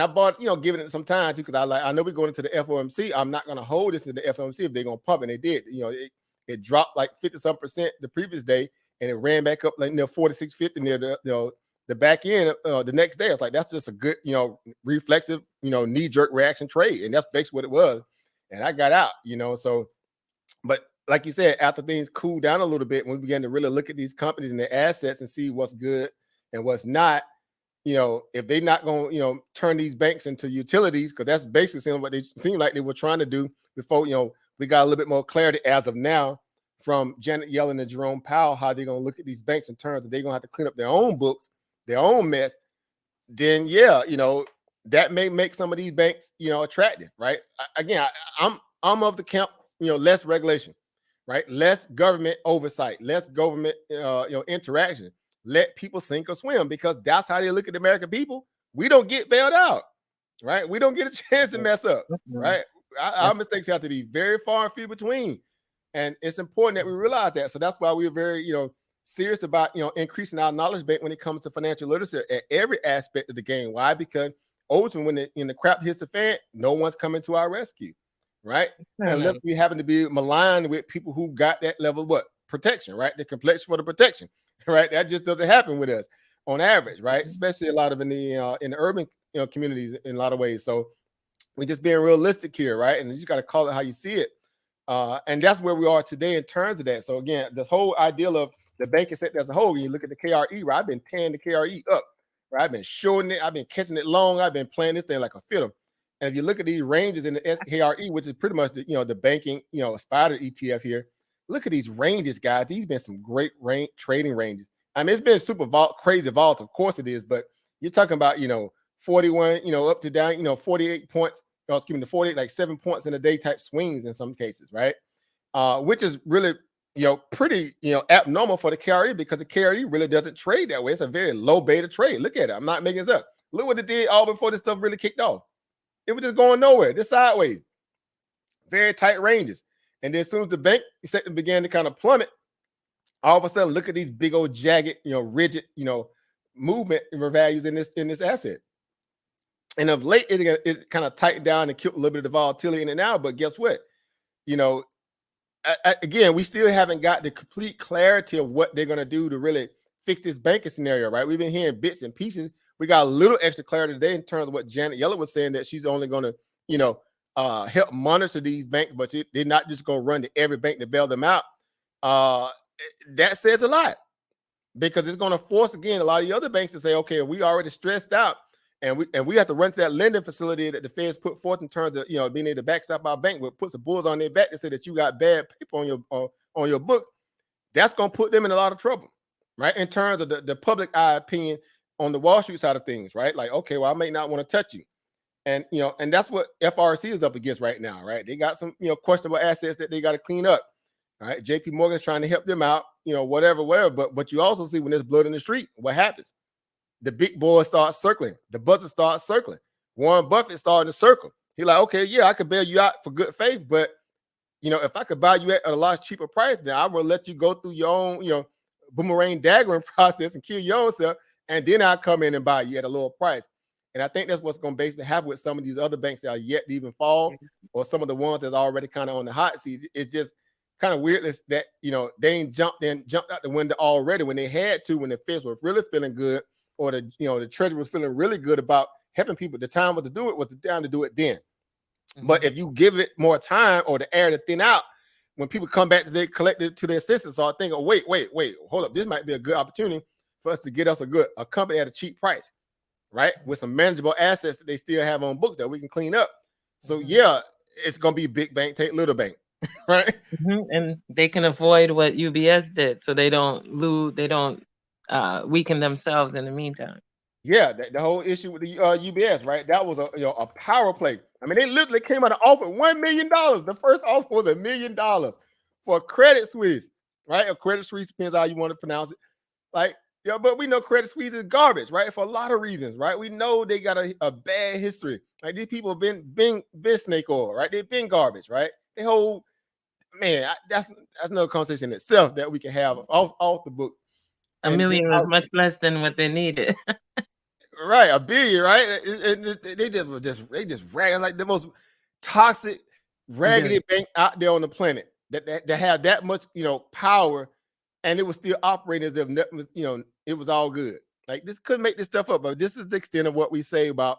I bought, you know, giving it some time too, because I know we're going into the FOMC. I'm not going to hold this to the FOMC if they're going to pump, and they did. You know, it dropped like 50-some% the previous day, and it ran back up like near 46.50 near the back end the next day. It's like, that's just a good, you know, reflexive, you know, knee-jerk reaction trade, and that's basically what it was. And I got out, you know. So, but like you said, after things cooled down a little bit, when we began to really look at these companies and their assets and see what's good and what's not, you know, if they're not going to, you know, turn these banks into utilities, because that's basically what they seemed like they were trying to do before, you know, we got a little bit more clarity as of now from Janet Yellen and Jerome Powell, how they're going to look at these banks in terms of they're going to have to clean up their own books, their own mess. Then, yeah, you know, that may make some of these banks, you know, attractive, right? I'm of the camp, you know, less regulation, right? Less government oversight, less government, you know, interaction. Let people sink or swim, because that's how they look at the American people. We don't get bailed out, right? We don't get a chance to mess up, right? Our mistakes have to be very far and few between, and it's important that we realize that. So that's why we're very, you know, serious about, you know, increasing our knowledge base when it comes to financial literacy at every aspect of the game. Why? Because ultimately, when the crap hits the fan, no one's coming to our rescue, right? Unless we happen to be maligned with people who got that level of what? Protection, right? The complexion for the protection, right? That just doesn't happen with us on average, right? Especially a lot of in the urban, you know, communities in a lot of ways. So we're just being realistic here, right? And you just got to call it how you see it. And that's where we are today in terms of that. So again, this whole ideal of the banking sector as a whole, you look at the KRE, right? I've been tearing the KRE up, right? I've been shorting it. I've been catching it long. I've been playing this thing like a fiddle. And if you look at these ranges in the KRE, which is pretty much the, you know, the banking, you know, spider ETF here, look at these ranges, guys. These been some great trading ranges. I mean, it's been super crazy volatile. Of course it is, but you're talking about, you know, 41, you know, up to down, you know, 48 points. Excuse me, the 48, like 7 points in a day type swings in some cases, right? Which is really, you know, pretty, you know, abnormal for the KRE, because the KRE really doesn't trade that way. It's a very low beta trade. Look at it. I'm not making this up. Look what it did all before this stuff really kicked off. It was just going nowhere, just sideways. Very tight ranges. And then as soon as the bank sector began to kind of plummet, all of a sudden, look at these big old jagged, you know, rigid, you know, movement values in this asset. And of late, it kind of tightened down and killed a little bit of the volatility in it now. But guess what? You know, again, we still haven't got the complete clarity of what they're going to do to really fix this banking scenario, right? We've been hearing bits and pieces. We got a little extra clarity today in terms of what Janet Yellen was saying, that she's only going to, you know, help monitor these banks, but they're not just going to run to every bank to bail them out. That says a lot, because it's going to force, again, a lot of the other banks to say, okay, we already stressed out, and we have to run to that lending facility that the Feds put forth in terms of, you know, being able to backstop our bank, but put some bulls on their back to say that you got bad paper on your book. That's going to put them in a lot of trouble, right? In terms of the public eye opinion on the Wall Street side of things, right? Like, okay, well, I may not want to touch you. And, you know, and that's what FRC is up against right now, right? They got some, you know, questionable assets that they got to clean up. All right. JP Morgan's trying to help them out, you know, whatever. But you also see when there's blood in the street, what happens? The big boys start circling. The buzzers start circling. Warren Buffett starting to circle. He's like, okay, yeah, I could bail you out for good faith, but if I could buy you at a lot cheaper price, then I'm gonna let you go through your own, boomerang daggering process and kill your own self, and then I'll come in and buy you at a lower price. And I think that's what's gonna basically happen with some of these other banks that are yet to even fall, or some of the ones that's already kind of on the hot seat. It's just kind of weird that they ain't jumped out the window already when they had to, when the Feds were really feeling good, or the Treasury was feeling really good about helping people. The time was to do it, was the time to do it then. But if you give it more time, or the air to thin out, when people come back to their collective, to their senses, so I think, oh, wait, hold up, this might be a good opportunity for us to get us a company at a cheap price, right? With some manageable assets that they still have on books that we can clean up. So yeah, it's gonna be big bank take little bank, right? And they can avoid what UBS did, so they don't weaken themselves in the meantime. Yeah, the whole issue with the UBS, right? That was a power play. I mean, they literally came out and offered $1 million. The first offer was $1 million for Credit Suisse, right? Or Credit Suisse, depends how you want to pronounce it. But we know Credit Suisse is garbage, right? For a lot of reasons, right? We know they got a bad history. Like, these people have been snake oil, right? They've been garbage, right? That's another conversation in itself that we can have off the book. $1 million was much less than what they needed. Right, $1 billion, right? They just ragged, like the most toxic, raggedy bank out there on the planet that had that much, power, and it was still operating as if it was all good. Like, this couldn't make this stuff up, but this is the extent of what we say about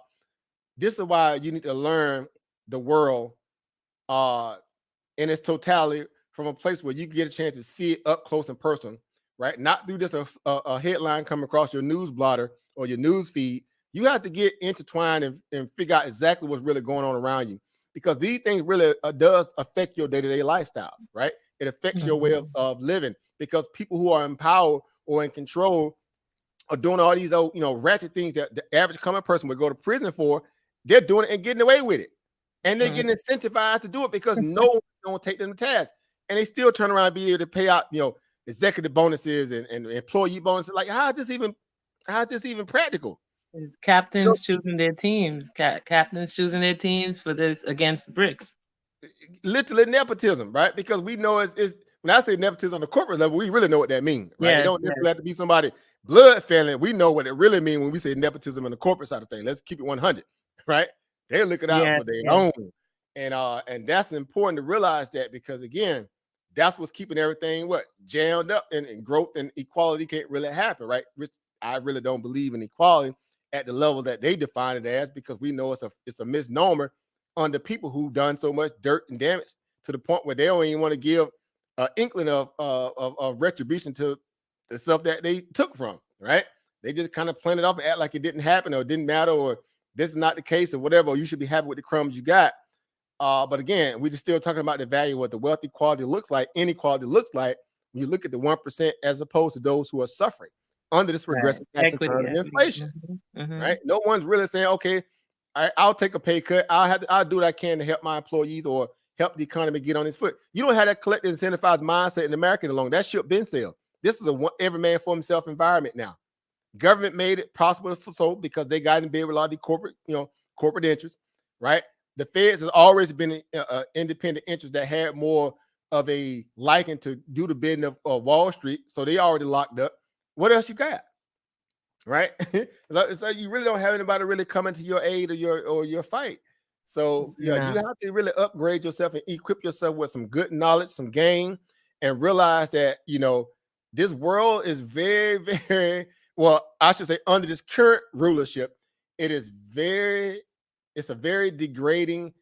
this. Is why you need to learn the world in its totality, from a place where you can get a chance to see it up close and personal, right? Not through just a headline coming across your news blotter or your news feed. You have to get intertwined and figure out exactly what's really going on around you, because these things really does affect your day-to-day lifestyle, right? It affects your way of living, because people who are in power or in control are doing all these ratchet things that the average common person would go to prison for. They're doing it and getting away with it, and they're getting incentivized to do it because no one don't take them to task, and they still turn around and be able to pay out executive bonuses and employee bonuses. Like, how is this even practical? It's captains choosing their teams. Captains choosing their teams for this against BRICS. Literally nepotism, right? Because we know it's when I say nepotism on the corporate level, we really know what that means, right? Yes, it don't necessarily have to be somebody blood family. We know what it really means when we say nepotism on the corporate side of things. Let's keep it 100, right? They're looking out for their own, and that's important to realize that, because again, that's what's keeping everything jammed up, and growth and equality can't really happen, right? Which I really don't believe in equality at the level that they define it as, because we know it's a misnomer on the people who've done so much dirt and damage to the point where they don't even want to give an inkling of retribution to the stuff that they took from, right? They just kind of plan it off and act like it didn't happen, or it didn't matter, or this is not the case, or whatever, or you should be happy with the crumbs you got. But again, we're just still talking about the value of what the wealth equality looks like, inequality looks like, when you look at the 1% as opposed to those who are suffering under this regressive tax and turn of inflation, right? No one's really saying, okay, I'll take a pay cut. I'll do what I can to help my employees or help the economy get on its foot. You don't have that collective incentivized mindset in America any longer. That ship been sailed. This is a every man for himself environment now. Government made it possible so because they got in bed with a lot of the corporate interests, right? The Feds has always been an independent interest that had more of a liking to do the bidding of Wall Street, so they already locked up. What else you got, right? So you really don't have anybody really coming to your aid or your fight. So you have to really upgrade yourself and equip yourself with some good knowledge, some game, and realize that this world is very, very well. I should say, under this current rulership, it's a very degrading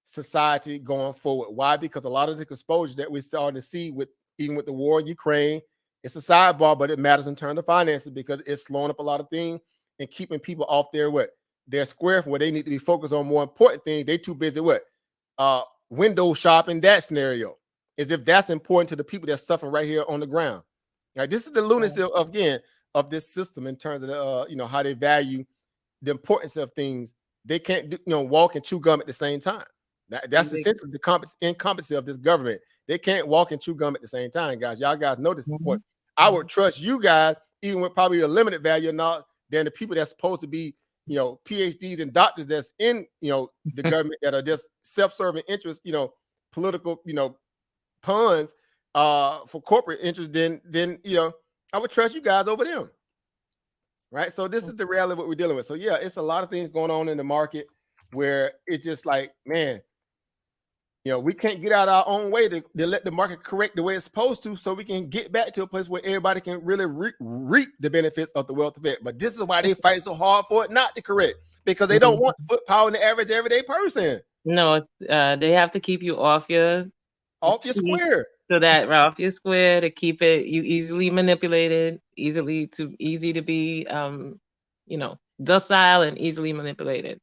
society going forward. Why? Because a lot of the exposure that we started to see even with the war in Ukraine, it's a sidebar, but it matters in terms of finances, because it's slowing up a lot of things and keeping people off their square for where they need to be focused on more important things. They too busy window shopping, that scenario, as if that's important to the people that's suffering right here on the ground. Right? This is the lunacy of this system in terms of how they value the importance of things. They can't walk and chew gum at the same time. That's essentially the incompetency of this government. They can't walk and chew gum at the same time, guys. Y'all guys know this point. I would trust you guys, even with probably a limited value or not, than the people that's supposed to be PhDs and doctors that's in, the government that are just self-serving interests, political, pawns for corporate interest, then I would trust you guys over them. Right. So this is the reality of what we're dealing with. So yeah, it's a lot of things going on in the market where it's just like, man, we can't get out our own way to let the market correct the way it's supposed to, so we can get back to a place where everybody can really reap the benefits of the wealth effect. But this is why they fight so hard for it not to correct, because they don't want to put power in the average everyday person. No, they have to keep you off your square. So that off your square to keep it easily manipulated, easy to be docile and easily manipulated.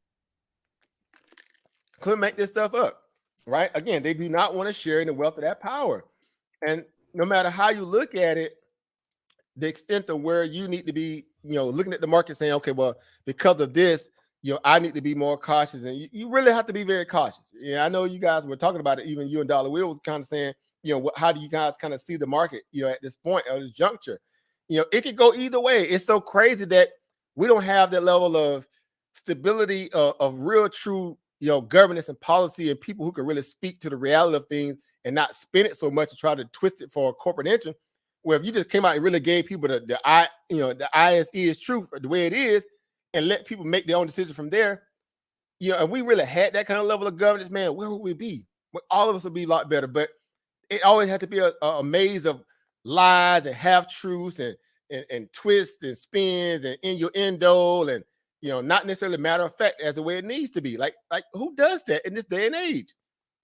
Couldn't make this stuff up, right? Again, they do not want to share in the wealth of that power. And no matter how you look at it, the extent of where you need to be, looking at the market saying, okay, well, because of this, I need to be more cautious. And you really have to be very cautious. Yeah, I know you guys were talking about it. Even you and Dollar Will was kind of saying, how do you guys kind of see the market, at this point, at this juncture? It could go either way. It's so crazy that we don't have that level of stability of real, true, governance and policy, and people who can really speak to the reality of things and not spin it so much and try to twist it for a corporate interest. Where if you just came out and really gave people the ISE is true the way it is, and let people make their own decision from there, if we really had that kind of level of governance, man, where would we be? Well, all of us would be a lot better. But it always had to be a maze of lies and half truths and twists and spins and innuendo and not necessarily matter of fact as the way it needs to be. Like who does that in this day and age?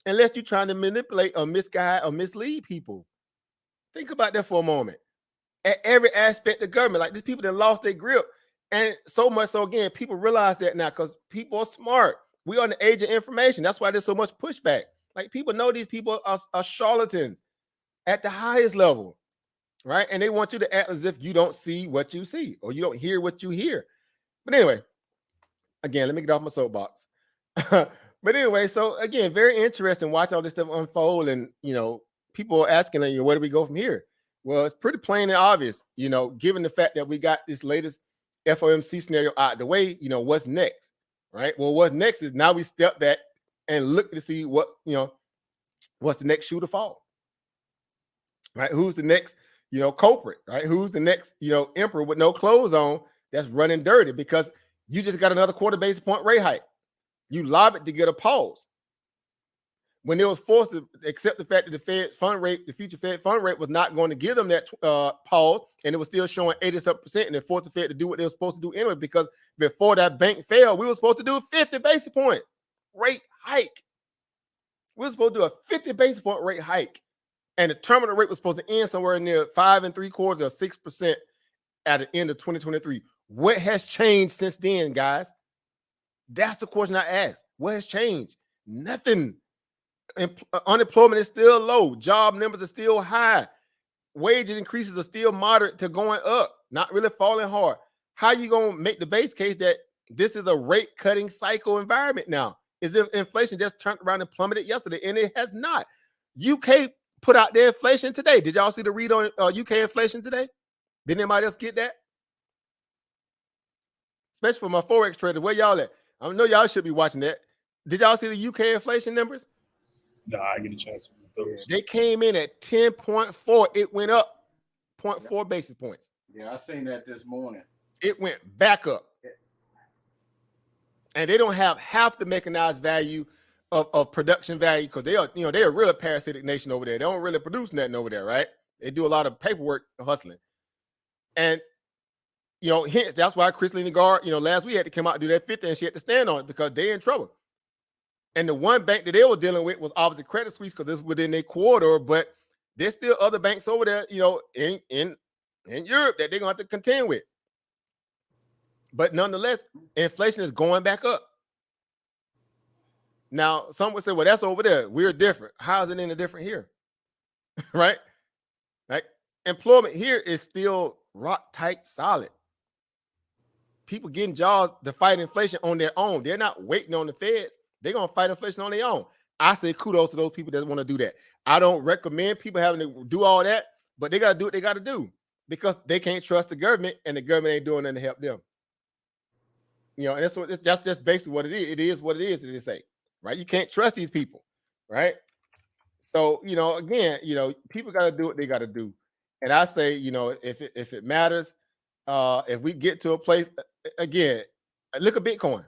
Unless you're trying to manipulate or misguide or mislead people. Think about that for a moment. At every aspect of government, like these people that lost their grip. And so much so, again, people realize that now because people are smart. We are in the age of information. That's why there's so much pushback. Like people know these people are charlatans at the highest level, right? And they want you to act as if you don't see what you see or you don't hear what you hear. But anyway, again, let me get off my soapbox. But anyway, so again, very interesting watching all this stuff unfold. And, people are asking, where do we go from here? Well, it's pretty plain and obvious, given the fact that we got this latest FOMC scenario out the way, what's next, right? Well, what's next is now we step back and look to see what's the next shoe to fall, right? Who's the next, culprit, right? Who's the next, emperor with no clothes on that's running dirty because you just got another quarter basis point rate hike. You lob it to get a pause. When they was forced to accept the fact that the Fed fund rate, the future Fed fund rate was not going to give them that pause, and it was still showing 80-something%, and they forced the Fed to do what they were supposed to do anyway, because before that bank failed, we were supposed to do a 50 basis point rate hike. We were supposed to do a 50 basis point rate hike, and the terminal rate was supposed to end somewhere near 5 3/4 or 6% at the end of 2023. What has changed since then, guys? That's the question I asked. What has changed? Nothing. Unemployment is still low. Job numbers are still high. Wages increases are still moderate to going up, not really falling hard. How are you going to make the base case that this is a rate cutting cycle environment now? As if inflation just turned around and plummeted yesterday, and it has not. UK put out their inflation today. Did y'all see the read on UK inflation today? Did anybody else get that? Especially for my Forex traders, where y'all at? I know y'all should be watching that. Did y'all see the UK inflation numbers? Nah, I get a chance. They came in at 10.4. It went up 0.4 basis points. Yeah, I seen that this morning. It went back up. And they don't have half the mechanized value of production value because they're a real parasitic nation over there. They don't really produce nothing over there, right? They do a lot of paperwork hustling. And hence that's why Christine Lagarde, last week had to come out and do that 50 and she had to stand on it because they're in trouble. And the one bank that they were dealing with was obviously Credit Suisse because it's within their corridor, but there's still other banks over there, in Europe that they're gonna have to contend with. But nonetheless, inflation is going back up. Now, some would say, well, that's over there. We're different. How is it any different here? Right? Like employment here is still rock tight, solid. People getting jobs to fight inflation on their own. They're not waiting on the feds. They're going to fight inflation on their own. I say kudos to those people that want to do that. I don't recommend people having to do all that, but they got to do what they got to do because they can't trust the government and the government ain't doing nothing to help them. You know, and that's just basically what it is. It is what it is, they say, right? You can't trust these people, right? So, you know, again, you know, people got to do what they got to do. And I say, you know, if it matters, if we get to a place, again, look at Bitcoin.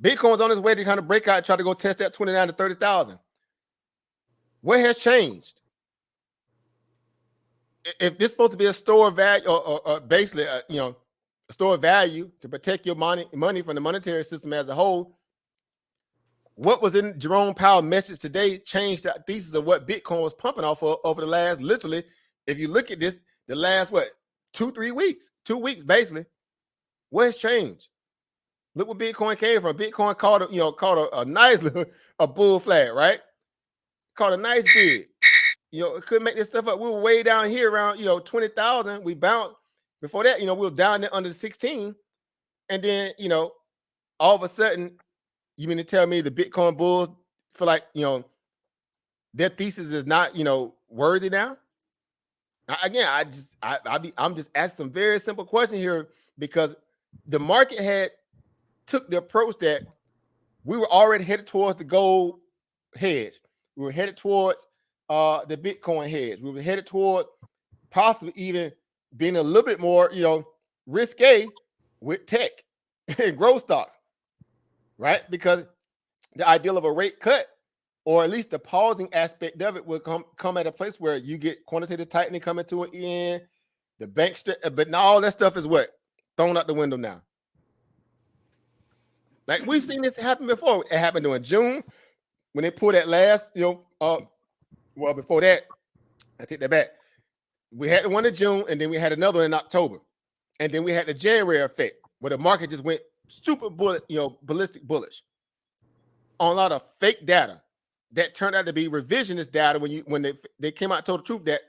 Bitcoin's on its way to kind of break out and try to go test that 29 to 30,000. What has changed? If this is supposed to be a store of value or basically, you know, a store of value to protect your money from the monetary system as a whole, what was in Jerome Powell's message today changed that thesis of what Bitcoin was pumping off of over the last, literally, if you look at this, the last, 2 weeks, 2 weeks, basically. What has changed? Look where Bitcoin came from. Bitcoin caught a nice little bull flag, right? Caught a nice bid. You know, it couldn't make this stuff up. We were way down here around, 20,000. We bounced. Before that, we were down there under 16. And then, all of a sudden, you mean to tell me the Bitcoin bulls feel like, their thesis is not, worthy now? Again, I'm just asking some very simple question here, because the market had took the approach that we were already headed towards the gold hedge. We were headed towards the Bitcoin hedge. We were headed toward possibly even being a little bit more, risque with tech and growth stocks, right? Because the ideal of a rate cut, or at least the pausing aspect of it, will come at a place where you get quantitative tightening coming to an end, the bank, but now all that stuff is what? Thrown out the window now. Like, we've seen this happen before. It happened in June when they pulled that last, well, before that, I take that back. We had the one in June, and then we had another one in October. And then we had the January effect, where the market just went stupid ballistic bullish on a lot of fake data that turned out to be revisionist data when they came out and told the truth that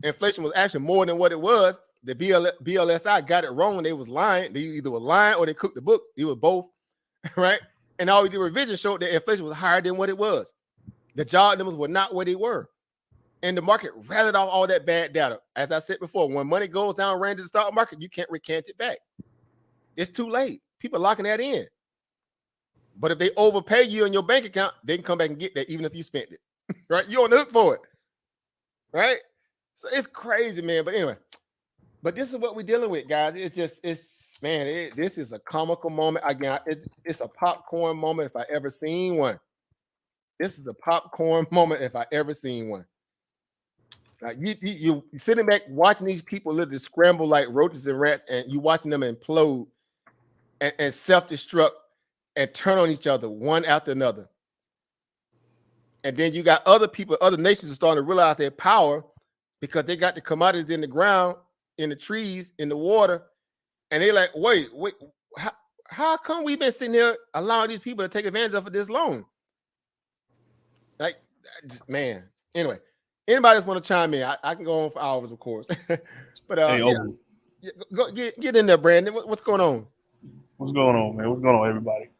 inflation was actually more than what it was. The BLSI got it wrong. They was lying. They either were lying or they cooked the books. It was both, right? And all the revision showed that inflation was higher than what it was. The job numbers were not where they were. And the market rallied off all that bad data. As I said before, when money goes down, ran to the stock market, you can't recant it back. It's too late. People are locking that in. But if they overpay you in your bank account, they can come back and get that even if you spent it, right? You're on the hook for it, right? So it's crazy, man. But anyway, this is what we're dealing with, guys. This is a comical moment. Again, it's a popcorn moment if I ever seen one. This is a popcorn moment if I ever seen one. Like, you sitting back watching these people literally scramble like roaches and rats, and you watching them implode and self-destruct and turn on each other one after another. And then you got other people, other nations are starting to realize their power because they got the commodities in the ground, in the trees, in the water. And they're like, wait, how come we've been sitting here allowing these people to take advantage of it this long? Like, man. Anyway, anybody just want to chime in? I can go on for hours, of course. But go get in there, Brandon. What's going on? What's going on, man? What's going on, everybody?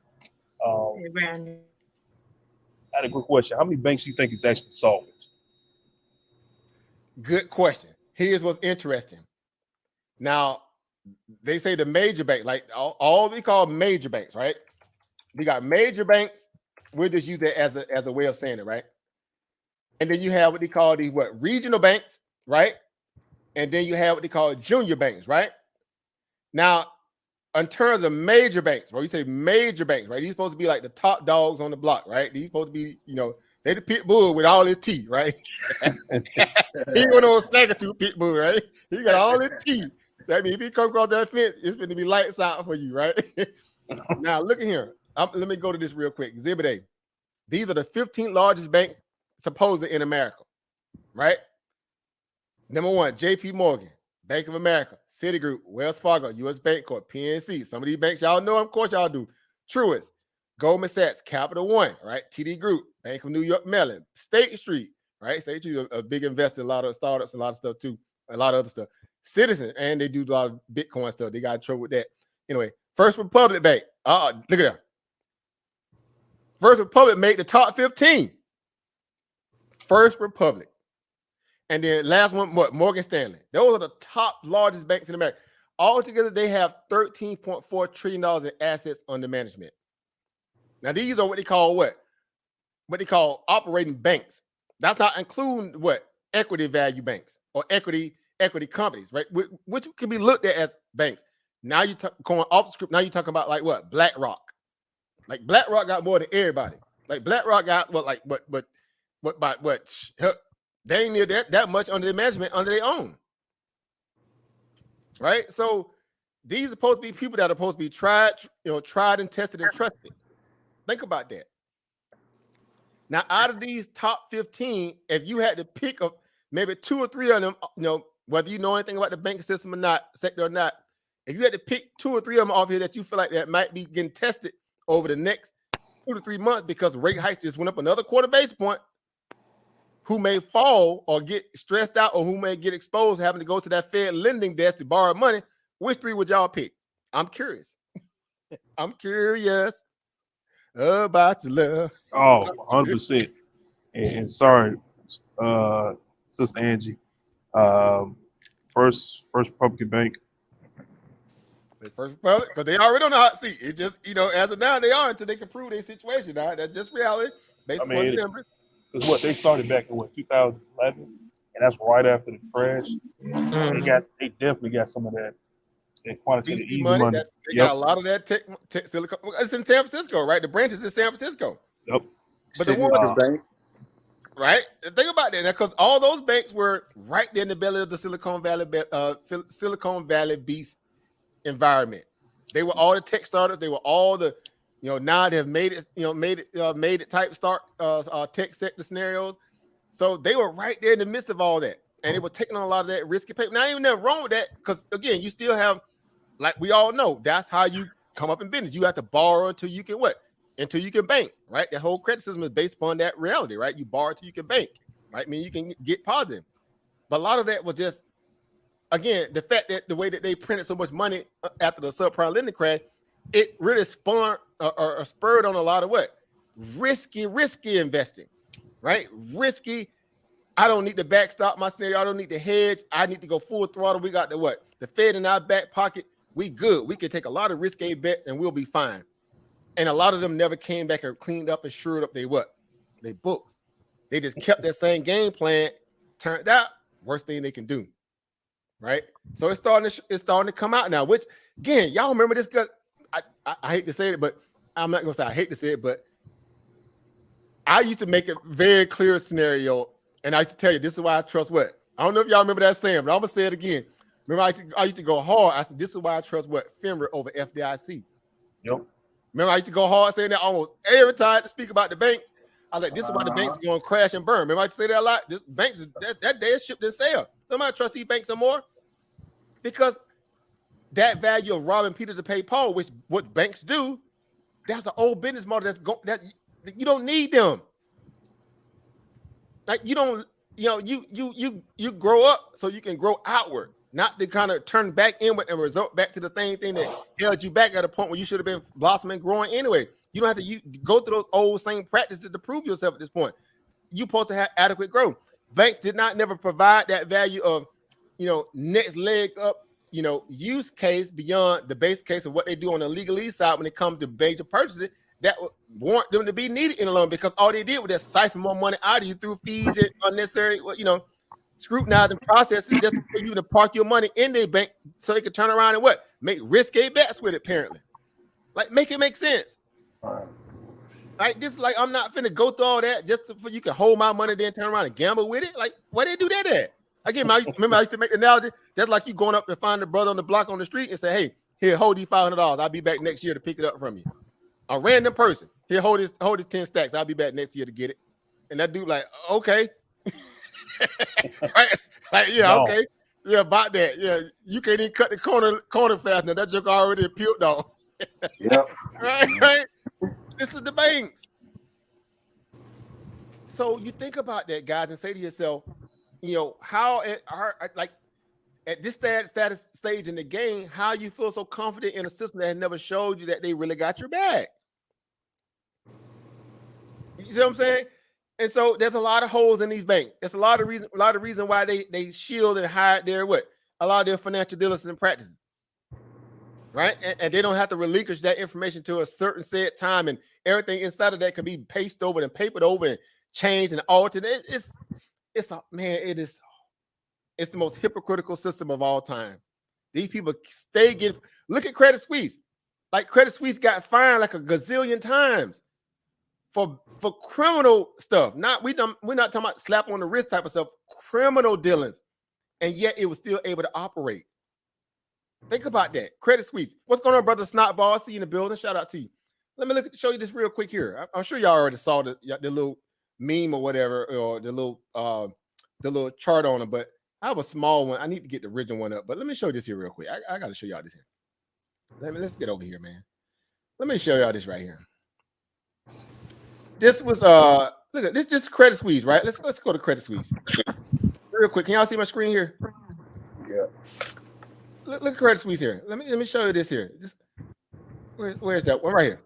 Hey, Brandon. I had a quick question. How many banks do you think is actually solvent? Good question. Here's what's interesting. Now, they say the major banks, like all we call major banks, right? We got major banks. We'll just use that as a way of saying it, right? And then you have what they call these regional banks, right? And then you have what they call junior banks, right? Now, in terms of major banks, right? You say major banks, right? These supposed to be like the top dogs on the block, right? These supposed to be, they the pit bull with all his teeth, right? He went on snack or two pit bull, right? He got all his teeth. That means if he come across that fence, it's going to be lights out for you, right? Now, look at here. Let me go to this real quick. Exhibit A. These are the 15 largest banks supposedly in America, right? Number 1, JP Morgan, Bank of America, Citigroup, Wells Fargo, US Bancorp, PNC. Some of these banks y'all know, of course y'all do. Truist, Goldman Sachs, Capital One, right? TD Group, Bank of New York Mellon, State Street, right? State Street, a big investor, a lot of startups, a lot of stuff too, a lot of other stuff. Citizen, and they do a lot of Bitcoin stuff. They got in trouble with that. Anyway, First Republic Bank. Look at that. First Republic made the top 15. First Republic. And then last one, Morgan Stanley. Those are the top largest banks in America. Altogether, they have $13.4 trillion in assets under management. Now, these are what they call what? What they call operating banks. That's not including what? Equity value banks or equity companies, right? Which can be looked at as banks. Now you going off the script. Now you're talking about like what? BlackRock. Like BlackRock got more than everybody. Like BlackRock got what? They ain't near that much under their management under their own. Right? So these are supposed to be people that are supposed to be tried and tested and trusted. Think about that. Now, out of these top 15, if you had to pick up maybe 2 or 3 of them, whether you know anything about the banking system or not, sector or not, if you had to pick 2 or 3 of them off here that you feel like that might be getting tested over the next 2 to 3 months because rate hikes just went up another quarter base point, who may fall or get stressed out or who may get exposed having to go to that Fed lending desk to borrow money, which 3 would y'all pick? I'm curious. I'm curious about your love. Oh, 100%. And sorry, Sister Angie. First Republican bank. Say First Republic, because they already on the hot seat. It's just, as of now, they are until they can prove their situation. All right, that's just reality based on the numbers. Because what they started back in 2011, and that's right after the crash. They definitely got some of that quantitative easy money. They got a lot of that tech Silicon. It's in San Francisco, right? The branch is in San Francisco. Yep. But the one, right? Think about that, because all those banks were right there in the belly of the Silicon Valley beast environment. They were all the tech startups. They were all the, now they have made it type start tech sector scenarios. So they were right there in the midst of all that, and they were taking on a lot of that risky paper. Now, even nothing wrong with that, because again, you still have, like we all know, that's how you come up in business. You have to borrow until you can what? Until you can bank, right? The whole credit system is based upon that reality, right? You borrow until you can bank, right? I mean, you can get positive. But a lot of that was just, again, the fact that the way that they printed so much money after the subprime lending crash, it really spurred on a lot of what? Risky investing, right? Risky. I don't need to backstop my scenario. I don't need to hedge. I need to go full throttle. We got the what? The Fed in our back pocket. We good. We can take a lot of risky bets and we'll be fine. And a lot of them never came back and cleaned up and shored up they books. They just kept that same game plan. Turned out, worst thing they can do. Right? So it's starting to come out now, which again, y'all remember this guy. I hate to say it, but I'm not gonna say I hate to say it, but I used to make a very clear scenario, and I used to tell you this is why I trust what? I don't know if y'all remember that saying, but I'm gonna say it again. Remember, I used to go hard. I said, this is why I trust what? FINRA over FDIC. Yep. Remember, I used to go hard saying that almost every time to speak about the banks. I was like, this is why the banks are going to crash and burn. Remember, I used to say that a lot. This banks, that day ship didn't sell. Somebody trust these banks some more because that value of robbing Peter to pay Paul, which what banks do, that's an old business model that you don't need them. Like you don't, you grow up so you can grow outward, not to kind of turn back inward and result back to the same thing that held you back at a point where you should have been blossoming, growing anyway. You don't have to go through those old same practices to prove yourself at this point. You're supposed to have adequate growth. Banks did not never provide that value of, next leg up, use case beyond the base case of what they do on the legalese side when it comes to major purchases that would warrant them to be needed in a loan, because all they did was just siphon more money out of you through fees and unnecessary, scrutinizing processes just for you to park your money in their bank so they could turn around and what? Make risque bets with it, apparently. Like, make it make sense. Like, this is like, I'm not finna go through all that just for you can hold my money then turn around and gamble with it. Like, why they do that at? Again, I used to make the analogy. That's like you going up and find a brother on the block on the street and say, hey, here, hold these $500. I'll be back next year to pick it up from you. A random person. Here, hold his 10 stacks. I'll be back next year to get it. And that dude like, okay. Right? Like, yeah, no. Okay. Yeah, about that. Yeah, you can't even cut the corner fast enough. That joke already peeled off. Yep. Right? This is the banks. So you think about that, guys, and say to yourself, how at this status stage in the game, how you feel so confident in a system that has never showed you that they really got your back. You see what I'm saying? And so there's a lot of holes in these banks. There's a lot of reason why they shield and hide a lot of their financial diligence and practices. right? And they don't have to relinquish that information to a certain set time, and everything inside of that can be pasted over and papered over and changed and altered. It's the most hypocritical system of all time. These people stay getting. Look at Credit Suisse. Like Credit Suisse got fined like a gazillion times for criminal stuff. We're not talking about slap on the wrist type of stuff. Criminal dealings, and yet it was still able to operate. Think about that. Credit Suisse. What's going on, brother Snotball? I see you in the building. Shout out to you. Let me show you this real quick here. I'm sure y'all already saw the little meme or whatever, or the little chart on it, but I have a small one. I need to get the original one up, but let me show you this here real quick. I got to show y'all this here. Let's get over here, man. Let me show y'all this right here. This was look at this. This Credit Suisse, right? Let's go to Credit Suisse real quick. Can y'all see my screen here? Yeah. Look at Credit Suisse here. Let me show you this here. Where's that one right here?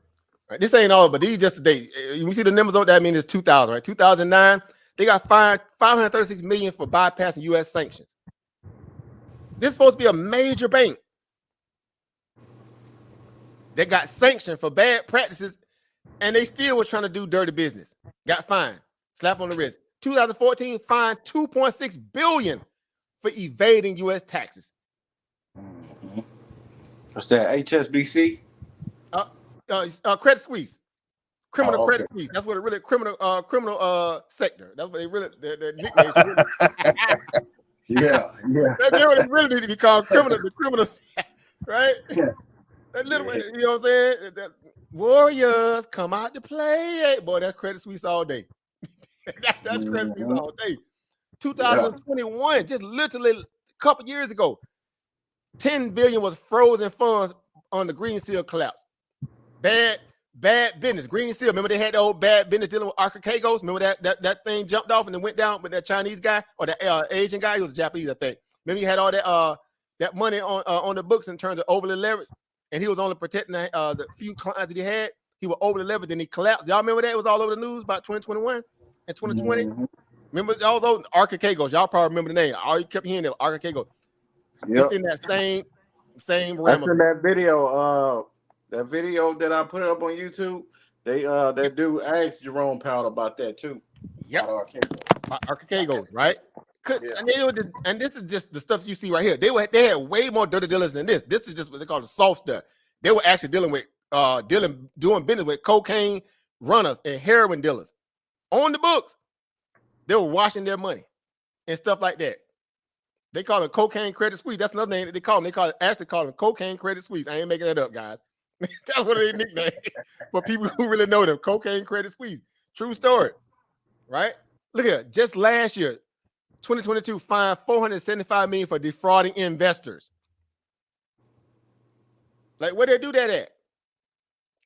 Right. This ain't all, but these just the date. You see the numbers on that? I mean, it's 2000, right? 2009. They got fined $536 million for bypassing U.S. sanctions. This is supposed to be a major bank that got sanctioned for bad practices, and they still was trying to do dirty business. Got fined. Slap on the wrist. 2014, fined $2.6 billion for evading U.S. taxes. What's that? HSBC? Credit Suisse. Criminal okay. Credit Suisse. That's what it really criminal sector. That's what they really their nicknames. Yeah. That's what it really need to be called, criminal. The criminal, right? Yeah. That little, you know what I'm saying? That Warriors come out to play. Boy, that's Credit Suisse all day. That's Credit Suisse all day. 2021, just literally a couple years ago, $10 billion was frozen funds on the Green Seal collapse. Bad business. Green Seal. Remember they had the old bad business dealing with Archipelagos? Remember that thing jumped off and then went down with that Chinese guy or the Asian guy? He was Japanese, I think. Maybe he had all that money on the books in terms of overly leveraged, and he was only protecting the few clients that he had. He was overly leveraged and he collapsed. Y'all remember that? It was all over the news about 2021 and 2020. Remember all those Archipelagos? Y'all probably remember the name. All you kept hearing them Archipelagos. Yep. It's in that same That's realm. in that video. That video that I put up on YouTube, that dude asked Jerome Powell about that too. Yep. Archipelagos, right? And this is just the stuff you see right here. They had way more dirty dealers than this. This is just what they call the soft stuff. They were actually dealing with doing business with cocaine runners and heroin dealers on the books. They were washing their money and stuff like that. They call it cocaine credit Suisse. That's another name that they call them. They actually call them cocaine credit Suisse. I ain't making that up, guys. That's what they nickname for people who really know them. Cocaine credit Suisse. True story, right? Look at it. Just last year, 2022, fined $475 million for defrauding investors. Like, where they do that at?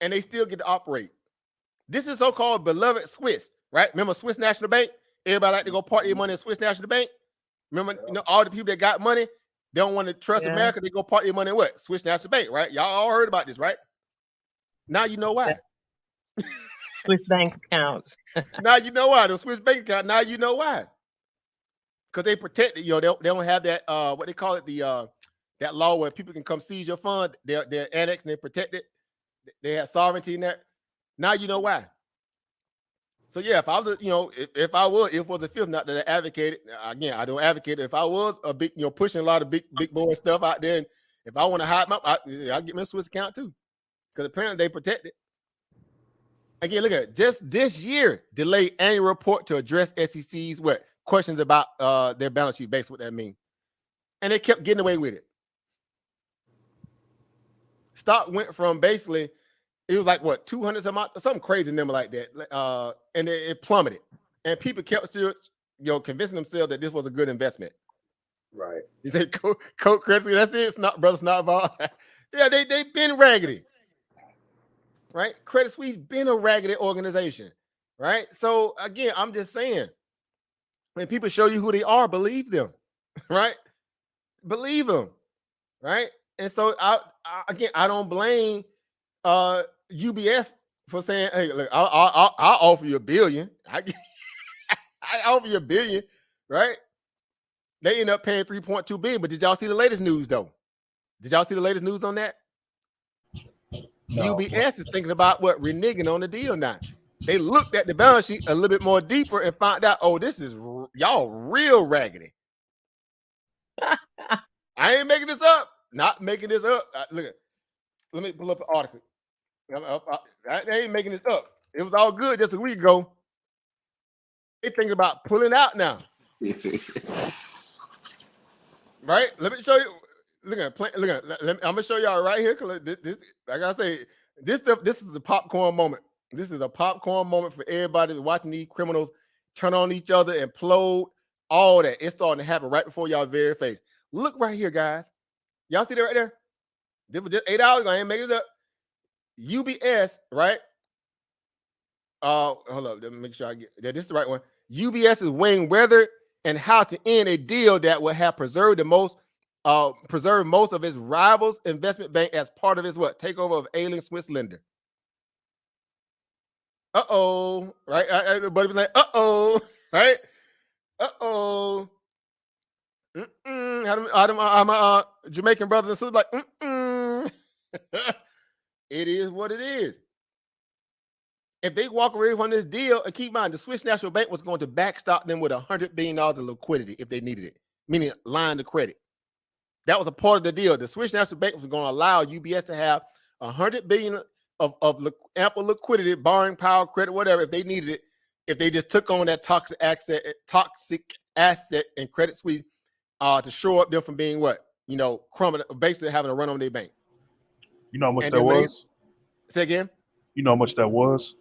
And they still get to operate. This is so-called beloved Swiss, right? Remember Swiss National Bank? Everybody like to go park their money in Swiss National Bank. Remember, all the people that got money, they don't want to trust America. They go park their money in what? Swiss National Bank, right? Y'all all heard about this, right? Now you know why. Swiss bank accounts. Now you know why. The Swiss bank account. Now you know why. Because they protect it. They don't have that what they call it, the that law where people can come seize your fund. They're annexed and they protect it. They have sovereignty in that. Now you know why. So yeah, if I was, if it was a fifth, not that I advocated. Again, I don't advocate it. If I was a big, pushing a lot of big boy stuff out there, and if I want to hide I'll get me a Swiss account too, because apparently they protect it. Again, look at it. Just this year, delayed annual report to address SEC's questions about their balance sheet. Based what that means, and they kept getting away with it. Stock went from basically. It was like 200 something crazy number like that, and it plummeted. And people kept still, convincing themselves that this was a good investment. Right. You say Coke Credit, that's it. It's not brother Snotball. Yeah, they've been raggedy, right? Credit Suisse been a raggedy organization, right? So again, I'm just saying, when people show you who they are, believe them, right? Believe them, right? And so I don't blame UBS for saying, "Hey, look, I'll offer you $1 billion. I offer you $1 billion," right? They end up paying $3.2 billion. But did y'all see the latest news though? Did y'all see the latest news on that? UBS is thinking about what reneging on the deal now. They looked at the balance sheet a little bit more deeper and found out, oh, this is y'all real raggedy. I ain't making this up. Not making this up. Look, let me pull up an article. I ain't making this up. It was all good just a week ago. They thinking about pulling out now. Right? Let me show you. Look at. I'm gonna show y'all right here. This, like I say, this stuff. This is a popcorn moment. This is a popcorn moment for everybody watching these criminals turn on each other, implode, all that. It's starting to happen right before y'all very face. Look right here, guys. Y'all see that right there? This was just 8 hours ago. I ain't making it up. UBS, right? Hold up. Let me make sure I get that. This is the right one. UBS is weighing whether and how to end a deal that will have preserved most of its rivals' investment bank as part of its takeover of ailing Swiss lender. Right? Everybody was like, right? How Jamaican brothers and sisters like, It is what it is. If they walk away from this deal, and keep in mind, the Swiss National Bank was going to backstop them with $100 billion of liquidity if they needed it, meaning line of credit. That was a part of the deal. The Swiss National Bank was going to allow UBS to have $100 billion of ample liquidity, borrowing power, credit, whatever, if they needed it, if they just took on that toxic asset and Credit Suisse to shore up them from being basically having a run on their bank. You know how much that was? Say again? You know how much that was?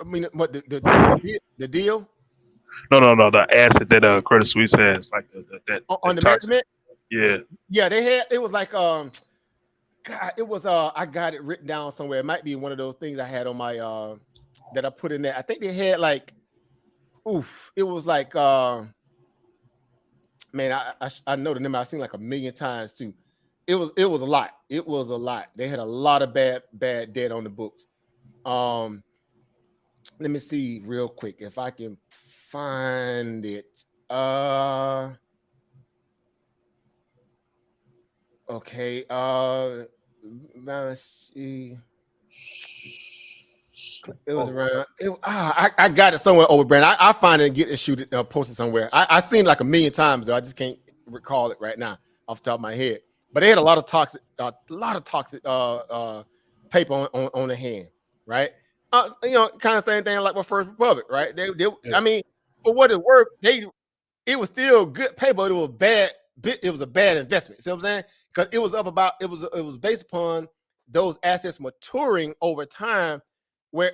I mean, what the deal? No. The asset that Credit Suisse has, like that on the management. Yeah. They had. It was like God. It was I got it written down somewhere. It might be one of those things I had on my that I put in there. I think they had like, it was like man, I know the number. I've seen like 1 million times too. It was a lot. It was a lot. They had a lot of bad debt on the books. Let me see real quick if I can find it. Okay. Let's see. It was around. I got it somewhere over, Brandon. I find it and get it, shoot it, post it somewhere. I seen it like 1 million times though. I just can't recall it right now off the top of my head. But they had a lot of toxic paper on the hand, right? Kind of same thing like with First Republic, right? I mean, for what it worth, it was still good paper, but it was bad. It was a bad investment. See what I'm saying? Because it was up about it was based upon those assets maturing over time, where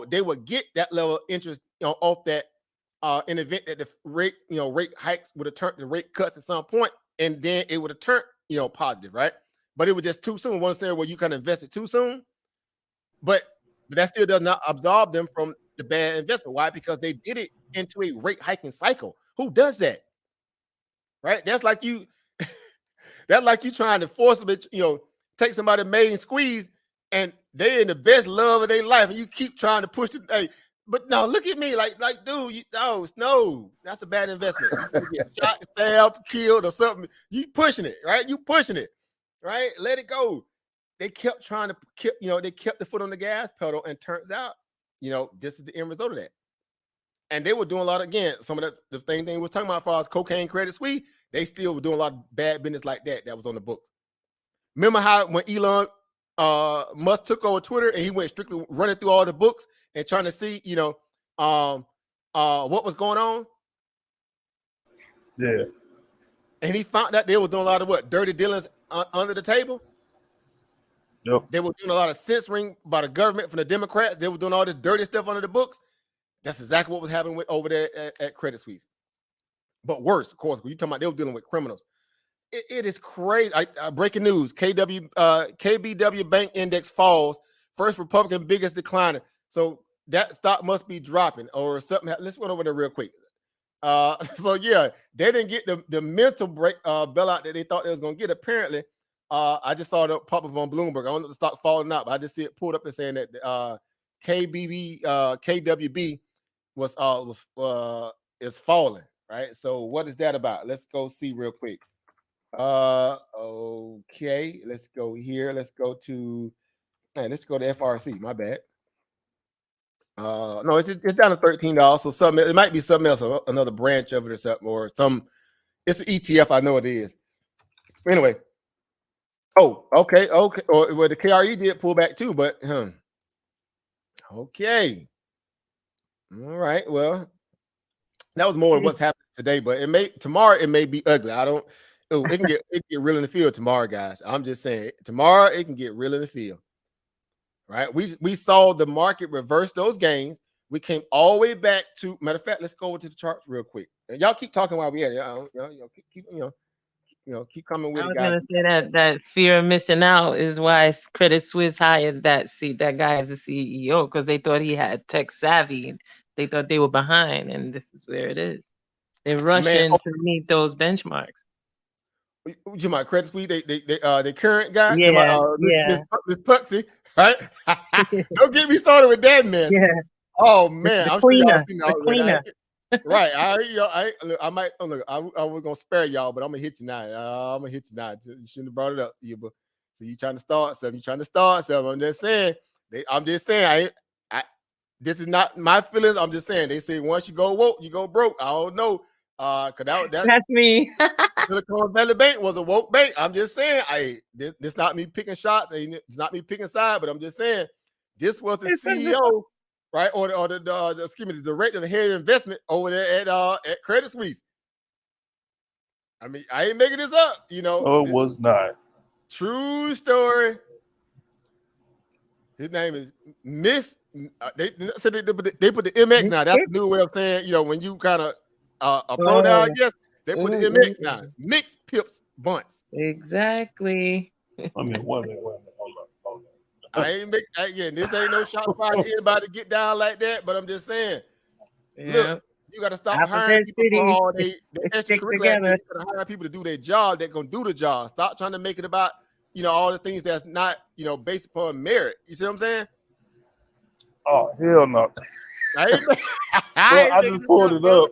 they would get that level of interest off that in the event that the rate hikes would have turned the rate cuts at some point, and then it would have turned positive, right? But it was just too soon. One scenario where you kind of invested too soon, but that still does not absolve them from the bad investment. Why? Because they did it into a rate hiking cycle. Who does that? Right? That's like you trying to force them, take somebody main squeeze, and they're in the best love of their life, and you keep trying to push it. Hey, but no, look at me, like, dude, no, that's a bad investment. You get shot, stabbed, killed, or something. You pushing it, right? You pushing it, right? Let it go. They kept trying to, they kept the foot on the gas pedal, and turns out, this is the end result of that. And they were doing a lot of, again, some of the thing we were talking about as far as cocaine, Credit Suisse, they still were doing a lot of bad business like that was on the books. Remember how when Elon Musk took over Twitter and he went strictly running through all the books and trying to see, what was going on? Yeah. And he found out they were doing a lot of dirty dealings under the table. Yep. They were doing a lot of censoring by the government from the Democrats. They were doing all this dirty stuff under the books. That's exactly what was happening over there at Credit Suisse. But worse, of course, when you're talking about they were dealing with criminals. It is crazy. Breaking news: KBW Bank Index falls. First Republican biggest decliner. So that stock must be dropping or something. Let's run over there real quick. So yeah, they didn't get the mental break bailout that they thought they was going to get. Apparently, I just saw it pop up on Bloomberg. I don't know the stock falling out, but I just see it pulled up and saying that KWB is falling, right? So what is that about? Let's go see real quick. Okay, let's go here. Let's go to Man, let's go to FRC. My bad. No, it's down to $13. So something, it might be something else, another branch of it or something, or some. It's an ETF. I know it is. Anyway. Oh, okay. Or well, the KRE did pull back too, but okay. All right. Well, that was more of what's happening today, but tomorrow it may be ugly. It can get real in the field tomorrow, guys. I'm just saying tomorrow it can get real in the field. Right? We saw the market reverse those gains. We came all the way back to, matter of fact, let's go over to the charts real quick. And y'all keep talking while we at it. Keep coming with I it, was guys. gonna say that fear of missing out is why Credit Suisse hired that guy as the CEO, because they thought he had tech savvy and they thought they were behind, and this is where it is. They're rushing to meet those benchmarks. You my Credit Suisse, they current guy, Yeah, Miss Puxy, right? Don't get me started with that mess. Yeah. Oh man, I'm sure y'all seen the cleaner. Right. I might look. I was gonna spare y'all, but I'm gonna hit you now. I'm gonna hit you now. You shouldn't have brought it up, but so you trying to start something. I'm just saying. This is not my feelings. I'm just saying. They say once you go woke, you go broke. I don't know. Cause that's me. Silicon Valley Bank was a woke bank. I'm just saying. This not me picking shots. It's not me picking side, but I'm just saying. This was the CEO. Right, or the director of the head of investment over there at Credit Suisse. I mean, I ain't making this up, No, it was not. True story. His name is Miss. They put the MX now. That's the new way of saying, when you kind of a pronoun, I guess they put the MX now. Mixed Pips Bunts. Exactly. I mean, one minute. Hold on. Again, this ain't no shot fired to anybody to get down like that, but I'm just saying, look, you got to stop hiring people for all they extracurricular. You got to hire people to do their job. They're gonna do the job. Stop trying to make it about all the things that's not based upon merit. You see what I'm saying? Oh hell no! I just pulled it up.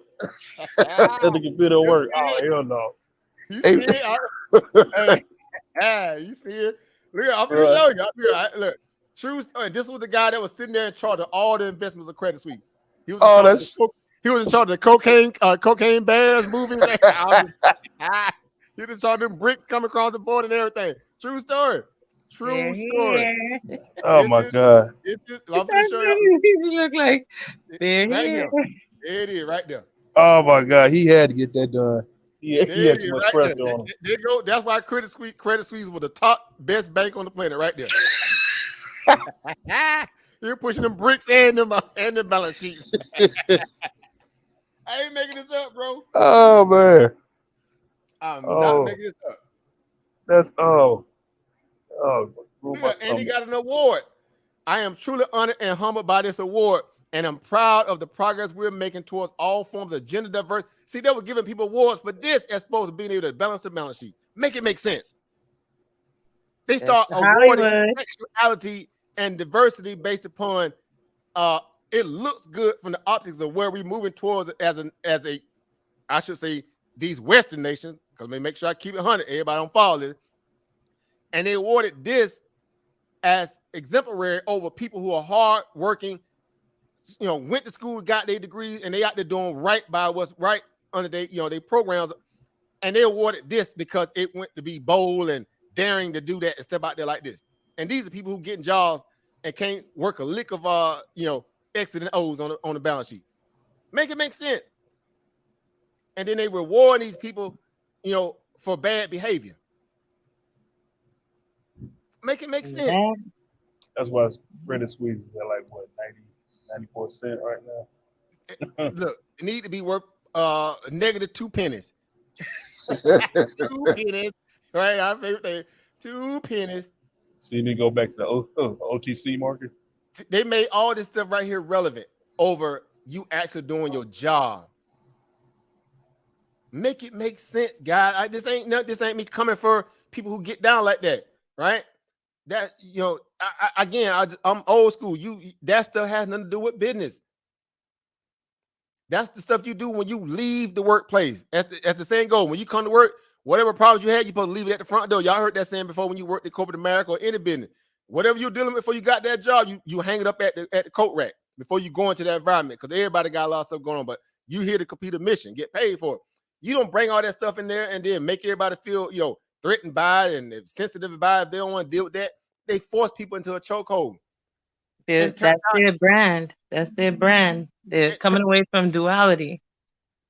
The computer work. Oh hell no! You see it? You see it? Look, I'm gonna show you. Look, true story. This was the guy that was sitting there in charge of all the investments of Credit Suisse. He was in charge of the cocaine bears movies. He was in charge of them bricks coming across the board and everything. True story. True story. Oh my God! I'm gonna show you. You look like they're right here. There it is, right there. Oh my God! He had to get that done. He had too much pressure on him. There go. That's why Credit Suisse was the top best bank on the planet, right there. You're pushing them bricks and the balance sheets. I ain't making this up, bro. Oh man. I'm not making this up. That's and he got an award. I am truly honored and humbled by this award, and I'm proud of the progress we're making towards all forms of gender diversity. See, they were giving people awards for this as opposed to being able to balance the balance sheet. Make it make sense. They start awarding sexuality and diversity based upon it looks good from the optics of where we're moving towards as a I should say these Western nations, because they make sure I keep it 100. Everybody don't follow this. And they awarded this as exemplary over people who are hard working, went to school, got their degrees, and they out there doing right by what's right under their programs. And they awarded this because it went to be bold and daring to do that and step out there like this. And these are people who getting jobs and can't work a lick of X's and O's on the balance sheet. Make it make sense. And then they reward these people, for bad behavior. Make it make sense. That's why Credit Suisse is at like what 94 cents right now. Look, it need to be worth negative 2 pennies. 2 pennies, right? Our favorite thing. 2 pennies. So you need to go back to the OTC market. They made all this stuff right here relevant over you actually doing your job. Make it make sense, guys. This ain't me coming for people who get down like that, right? That I'm old school. That stuff has nothing to do with business. That's the stuff you do when you leave the workplace. As the saying goes, when you come to work, whatever problems you had, you're supposed to leave it at the front door. Y'all heard that saying before when you worked at corporate America or any business. Whatever you're dealing with before you got that job, you hang it up at the coat rack before you go into that environment, because everybody got a lot of stuff going on, but you here to complete a mission, get paid for it. You don't bring all that stuff in there and then make everybody feel, threatened by it and sensitive by it. If they don't want to deal with that, they force people into a chokehold. That's their brand. That's their brand. They're coming away from duality.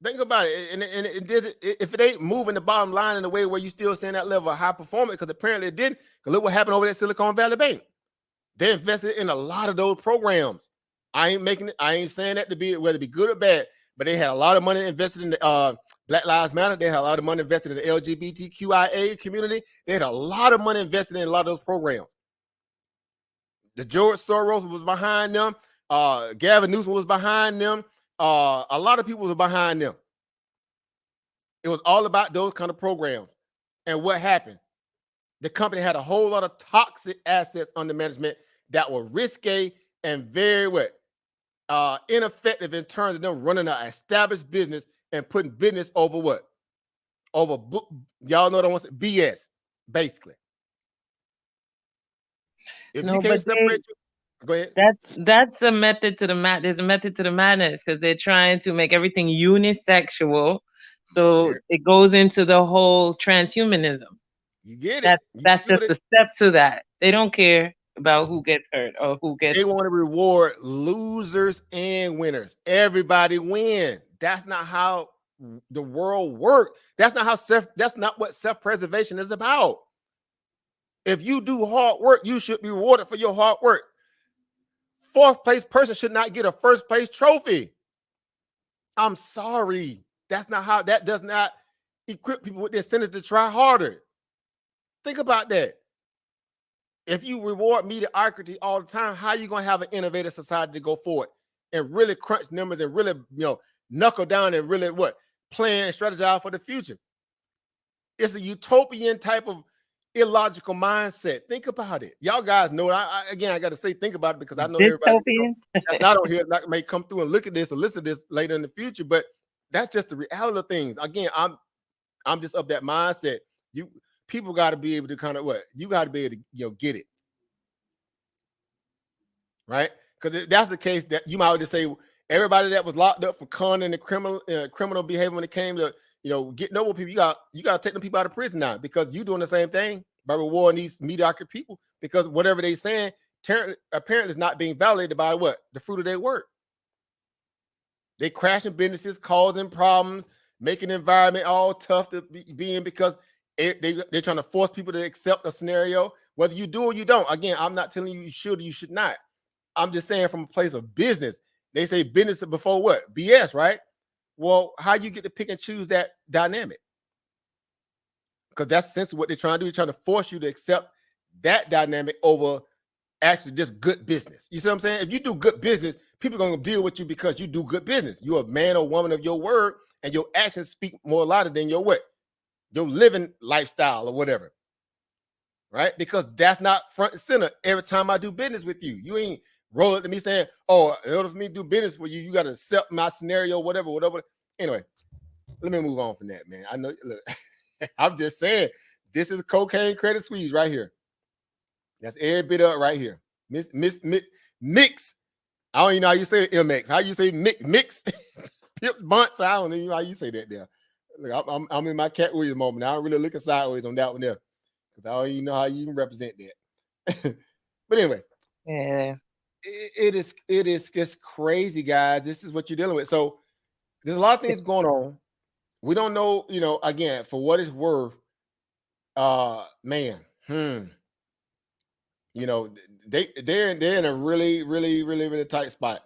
Think about it, and if it ain't moving the bottom line in a way where you still seeing that level of high performance, because apparently it didn't. Because look what happened over at Silicon Valley Bank. They invested in a lot of those programs. I ain't saying that to be whether it be good or bad, but they had a lot of money invested in the Black Lives Matter. They had a lot of money invested in the LGBTQIA community. They had a lot of money invested in a lot of those programs. The George Soros was behind them. Gavin Newsom was behind them. A lot of people were behind them. It was all about those kind of programs. And what happened? The company had a whole lot of toxic assets under management that were risque and very ineffective in terms of them running an established business and putting business over what? Over y'all know what I want to say? BS, basically. If you can't separate go ahead. That's a method to the there's a method to the madness, because they're trying to make everything unisexual. So it goes into the whole transhumanism. You get it. That's just a step to that. They don't care about who gets hurt or who gets. They want to reward losers and winners. Everybody win. That's not how the world works. That's not what self-preservation is about. If you do hard work, you should be rewarded for your hard work. Fourth place person should not get a first place trophy. I'm sorry. That's not how, that does not equip people with the incentive to try harder. Think about that. If you reward mediocrity all the time, how are you going to have an innovative society to go forward and really crunch numbers and really, knuckle down and really plan and strategize for the future? It's a utopian type of illogical mindset. Think about it. Y'all guys know it. I got to say, think about it, because I know everybody that's not on here may come through and look at this or listen to this later in the future, but that's just the reality of things. Again, I'm just of that mindset. People got to be able to kind of you got to be able to get it, right? Because if that's the case, that you might just say everybody that was locked up for conning and criminal behavior when it came to getting over people, you got to take them people out of prison now, because you're doing the same thing by rewarding these mediocre people, because whatever they saying apparently is not being validated by the fruit of their work. They crashing businesses, causing problems, making the environment all tough to be in, because they're trying to force people to accept a scenario, whether you do or you don't. Again, I'm not telling you should or you should not. I'm just saying from a place of business. They say business before what? BS, right? Well, how you get to pick and choose that dynamic? Because that's essentially what they're trying to do. They're trying to force you to accept that dynamic over actually just good business. You see what I'm saying? If you do good business, people are going to deal with you because you do good business. You're a man or woman of your word, and your actions speak more louder than your living lifestyle or whatever, right? Because that's not front and center every time I do business with you. You ain't roll up to me saying, oh, in order for me to do business for you, you got to accept my scenario, whatever. Anyway, let me move on from that, man. I know, look, I'm just saying, this is cocaine credit squeeze right here. That's every bit up right here. Mix. I don't even know how you say it, MX. How you say mix? Pips, bunts. I don't even know how you say that there. Look, I'm in my Cat Williams moment. I don't really looking sideways on that one there, because I don't even know how you even represent that. But anyway, yeah, it is just crazy, guys. This is what you're dealing with. So there's a lot of things going on. We don't know, again, for what it's worth, man. They're in a really, really, really, really tight spot.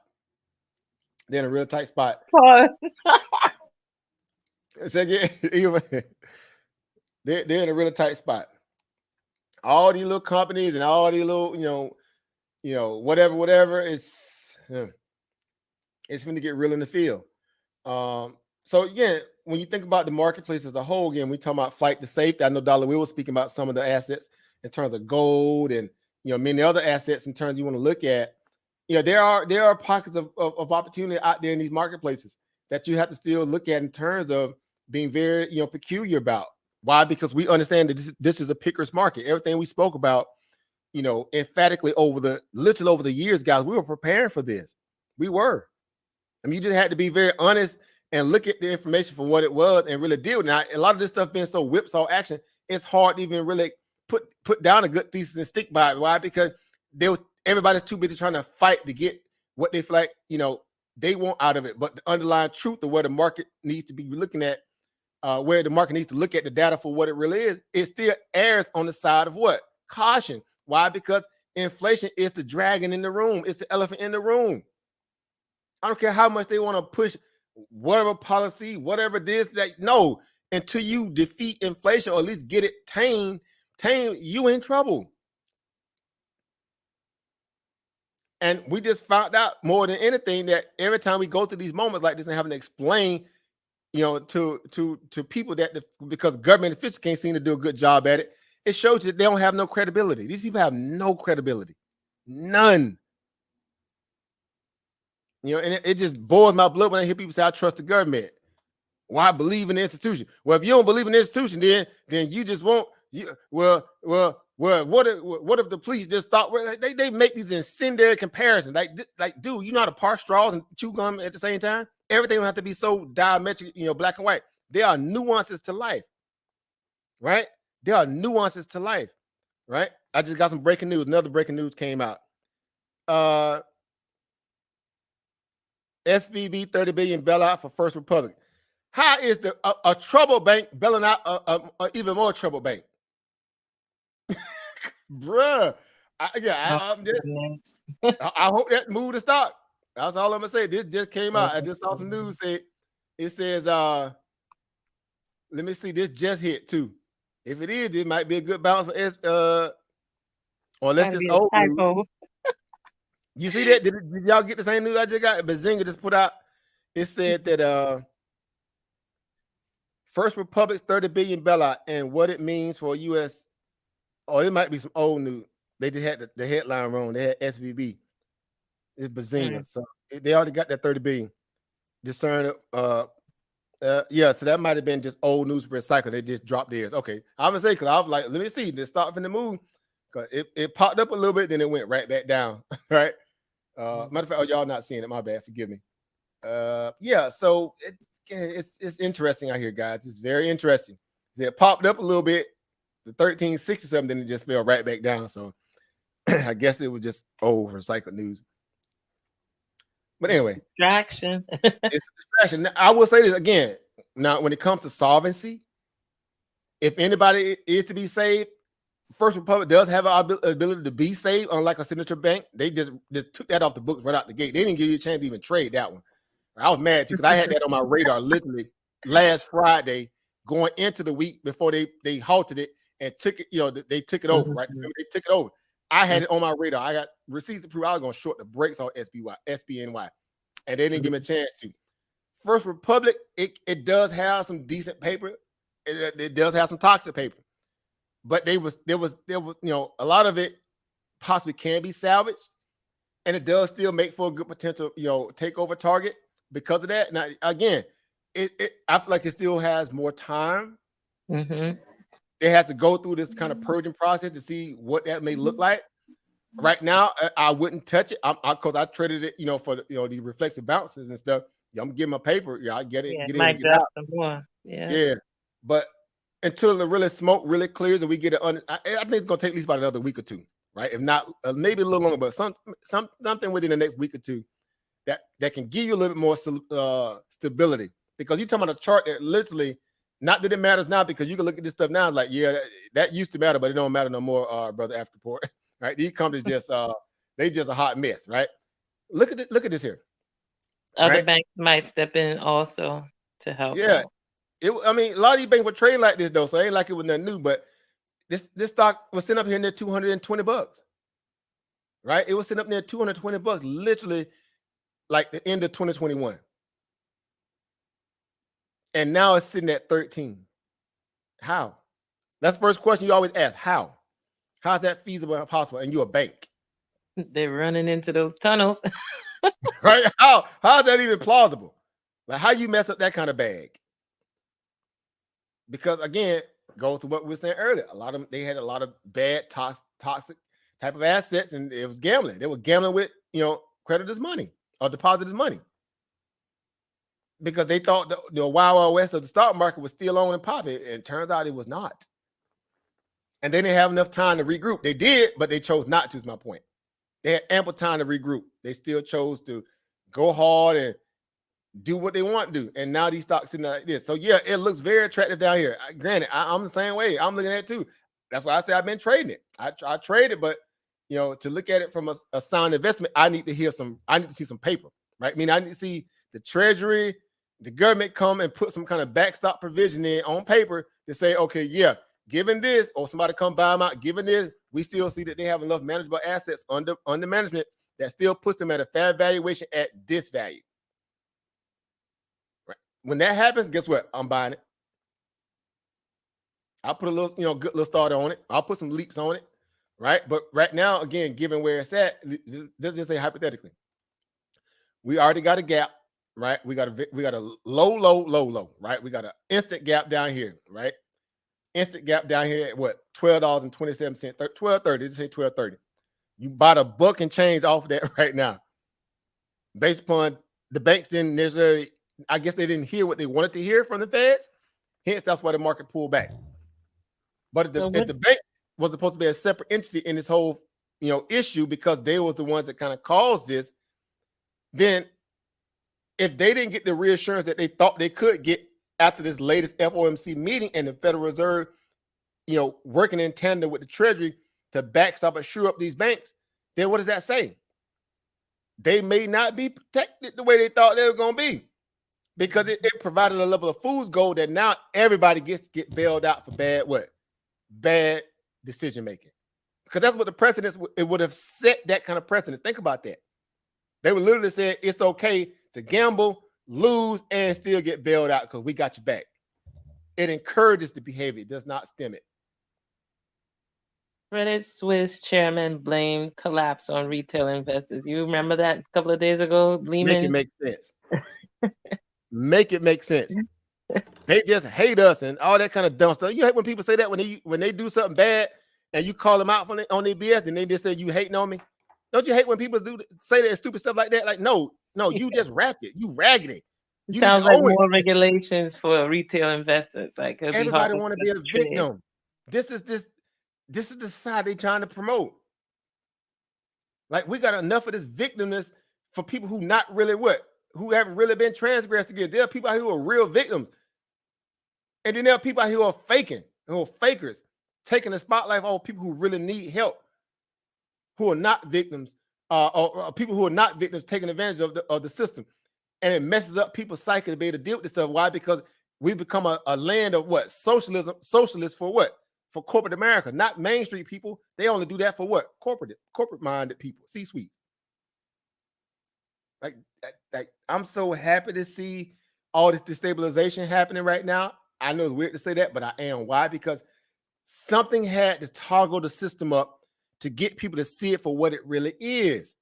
They're in a real tight spot. They're in a really tight spot. All these little companies and all these little, whatever, it's going to get real in the field. So again, when you think about the marketplace as a whole, again, we talking about flight to safety. I know Dollar Will was speaking about some of the assets in terms of gold and many other assets in terms you want to look at. There are pockets of opportunity out there in these marketplaces that you have to still look at in terms of being very peculiar about. Why? Because we understand that this is a picker's market. Everything we spoke about emphatically literally over the years, guys. We were preparing for this. We were. I mean, you just had to be very honest and look at the information for what it was and really deal with it. Now, a lot of this stuff being so whipsaw action, it's hard to even really put down a good thesis and stick by it. Why? Because everybody's too busy trying to fight to get what they feel like, they want out of it. But the underlying truth of where the market needs to be looking at, where the market needs to look at the data for what it really is, it still errs on the side of what? Caution. Why? Because inflation is the dragon in the room. It's the elephant in the room. I don't care how much they want to push whatever policy, whatever this, that. No, until you defeat inflation or at least get it tamed, you in trouble. And we just found out more than anything that every time we go through these moments like this and having to explain, to people because government officials can't seem to do a good job at it, it shows you that they don't have no credibility. These people have no credibility, none. And it just boils my blood when I hear people say, I trust the government. Why believe in the institution? Well, if you don't believe in the institution, then you just won't. What if the police just stop? They make these incendiary comparisons. Like, dude, you know how to parse straws and chew gum at the same time? Everything will have to be so diametric, black and white. There are nuances to life, right? There are nuances to life, right? I just got some breaking news. Another breaking news came out. SVB $30 billion bailout for First Republic. How is a troubled bank bailing out a even more troubled bank? Bruh. I hope that move to stop. That's all I'm gonna say. This just came out. I just saw some news say it says let me see, this just hit too. If it is, it might be a good bounce for or let's just old news. You see that? Did y'all get the same news I just got? Bazinga just put out. It said that First Republic's $30 billion bailout and what it means for U.S. Oh, it might be some old news. They just had the headline wrong. They had SVB. It's Bazinga. So they already got that $30 billion. Discern yeah, so that might have been just old news recycle. They just dropped theirs. Okay. I'm gonna say, because I was like, let me see. This start from the move. Because it popped up a little bit, then it went right back down. Right. Matter of fact, y'all not seeing it. My bad. Forgive me. Yeah, so it's interesting out here, guys. It's very interesting. It popped up a little bit, the 1367, then it just fell right back down. So I guess it was just old recycled news. But anyway, distraction. It's a distraction. I will say this again. Now, when it comes to solvency, if anybody is to be saved, First Republic does have an ability to be saved, unlike a signature bank. They just took that off the books right out the gate. They didn't give you a chance to even trade that one. I was mad too because I had that on my radar literally last Friday, going into the week before they halted it and took it. They took it over, right? Remember, they took it over. I had it on my radar. I got receipts to prove I was going to short the brakes on SBNY, and they didn't give me a chance to. First Republic, it does have some decent paper. It does have some toxic paper, but there was a lot of it possibly can be salvaged, and it does still make for a good potential takeover target because of that. Now again, I feel like it still has more time. It has to go through this kind of purging process to see what that may look like. Right now, I wouldn't touch it because I traded it, for the reflexive bounces and stuff. I'm giving my paper. I get it. Get in, get out. More. Yeah. But until the really smoke really clears and we get it I think it's gonna take at least about another week or two, right? If not, maybe a little longer, but something within the next week or two that can give you a little bit more stability. Because you're talking about a chart that literally. Not that it matters now, because you can look at this stuff now like, yeah, that used to matter, but it don't matter no more, brother Africaport. Right? These companies just they just a hot mess, right? Look at this here. Other banks might step in also to help. Yeah, I mean, a lot of these banks would trade like this though, so it ain't like it was nothing new. But this stock was sitting up here near $220, right? It was sitting up near $220, literally like the end of 2021. And now it's sitting at 13. How? That's the first question you always ask. How? How is that feasible and possible? And you're a bank. They're running into those tunnels. Right? How is that even plausible? Like, how you mess up that kind of bag? Because again, goes to what we were saying earlier. They had a lot of bad toxic type of assets, and it was gambling. They were gambling with, creditors' money or depositors' money because they thought the wild west of the stock market was still on and popping, and it turns out it was not. And they didn't have enough time to regroup. They did, but they chose not to, is my point. They had ample time to regroup. They still chose to go hard and do what they want to do. And now these stocks sitting like this. So yeah, it looks very attractive down here. Granted, I'm the same way. I'm looking at it too. That's why I say I've been trading it. I trade it, but to look at it from a sound investment, I need to see some paper, right? I mean, I need to see the Treasury, the government come and put some kind of backstop provision in on paper to say, okay, yeah, given this, or somebody come buy them out, given this, we still see that they have enough manageable assets under management that still puts them at a fair valuation at this value. Right. When that happens, guess what? I'm buying it. I'll put a little, good little starter on it. I'll put some leaps on it, right? But right now, again, given where it's at, let's just say hypothetically, we already got a gap, right? We got a low, right? We got an instant gap down here, right? Instant gap down here at what? $12.27, $12.30. Just say $12.30. You bought a buck and change off of that right now. Based upon the banks didn't necessarily, I guess they didn't hear what they wanted to hear from the Feds. Hence, that's why the market pulled back. But if the bank was supposed to be a separate entity in this whole, issue, because they was the ones that kind of caused this, then if they didn't get the reassurance that they thought they could get after this latest FOMC meeting and the Federal Reserve, working in tandem with the Treasury to backstop and shore up these banks, then what does that say? They may not be protected the way they thought they were going to be, because it provided a level of fool's gold that now everybody gets to get bailed out for bad decision making. Because that's what the precedents, it would have set that kind of precedence. Think about that. They would literally say it's okay to gamble, lose, and still get bailed out because we got you back. It encourages the behavior. It does not stem it. Credit Suisse chairman blamed collapse on retail investors. You remember that a couple of days ago? Lehman? Make it make sense. Make it make sense. They just hate us and all that kind of dumb stuff. You hate when people say that when they do something bad and you call them out on their BS and they just say you hating on me. Don't you hate when people say that stupid stuff like that? Like, no, you just ratchet. You raggedy. You sounds like more regulations for retail investors. Like everybody want to be a victim. This is the side they're trying to promote. Like, we got enough of this victimness for people who not really who haven't really been transgressed against. There are people out here who are real victims. And then there are people out here who are faking, who are fakers, taking the spotlight off people who really need help, who are not victims, or people who are not victims taking advantage of the system. And it messes up people's psyche to be able to deal with this stuff. Why? Because we become a land of what? Socialists for what? For corporate America, not Main Street people. They only do that for what? Corporate-minded people, C-suite. Like, I'm so happy to see all this destabilization happening right now. I know it's weird to say that, but I am. Why? Because something had to toggle the system up to get people to see it for what it really is.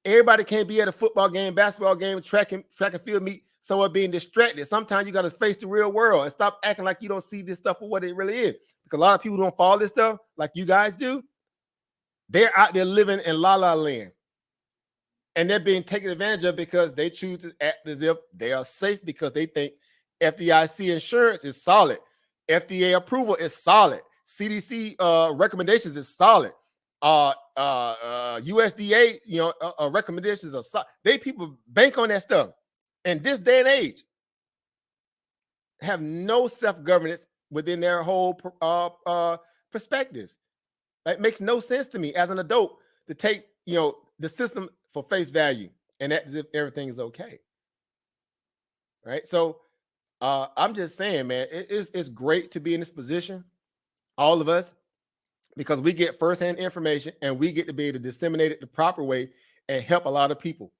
Everybody can't be at a football game, basketball game, track and field meet somewhere being distracted. Sometimes you got to face the real world and stop acting like you don't see this stuff for what it really is. Because a lot of people don't follow this stuff like you guys do. They're out there living in la-la land. And they're being taken advantage of because they choose to act as if they are safe because they think FDIC insurance is solid. FDA approval is solid. CDC recommendations is solid. USDA, recommendations are solid. People bank on that stuff. And this day and age have no self-governance within their whole perspectives. It makes no sense to me as an adult to take, the system for face value and act as if everything is okay. Right? So I'm just saying, man, it's great to be in this position, all of us, because we get firsthand information and we get to be able to disseminate it the proper way and help a lot of people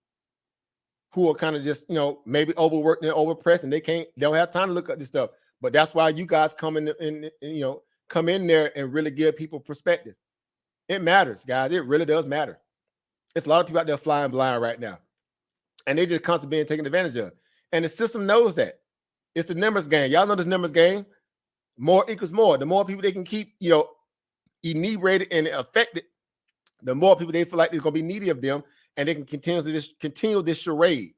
who are kind of just, maybe overworked and overpressed and they don't have time to look at this stuff. But that's why you guys come in there and really give people perspective. It matters, guys. It really does matter. It's a lot of people out there flying blind right now. And they just constantly being taken advantage of. And the system knows that. It's the numbers game. Y'all know this numbers game. More equals more. The more people they can keep, inebriated and affected, the more people they feel like there's going to be needy of them, and they can continue this charade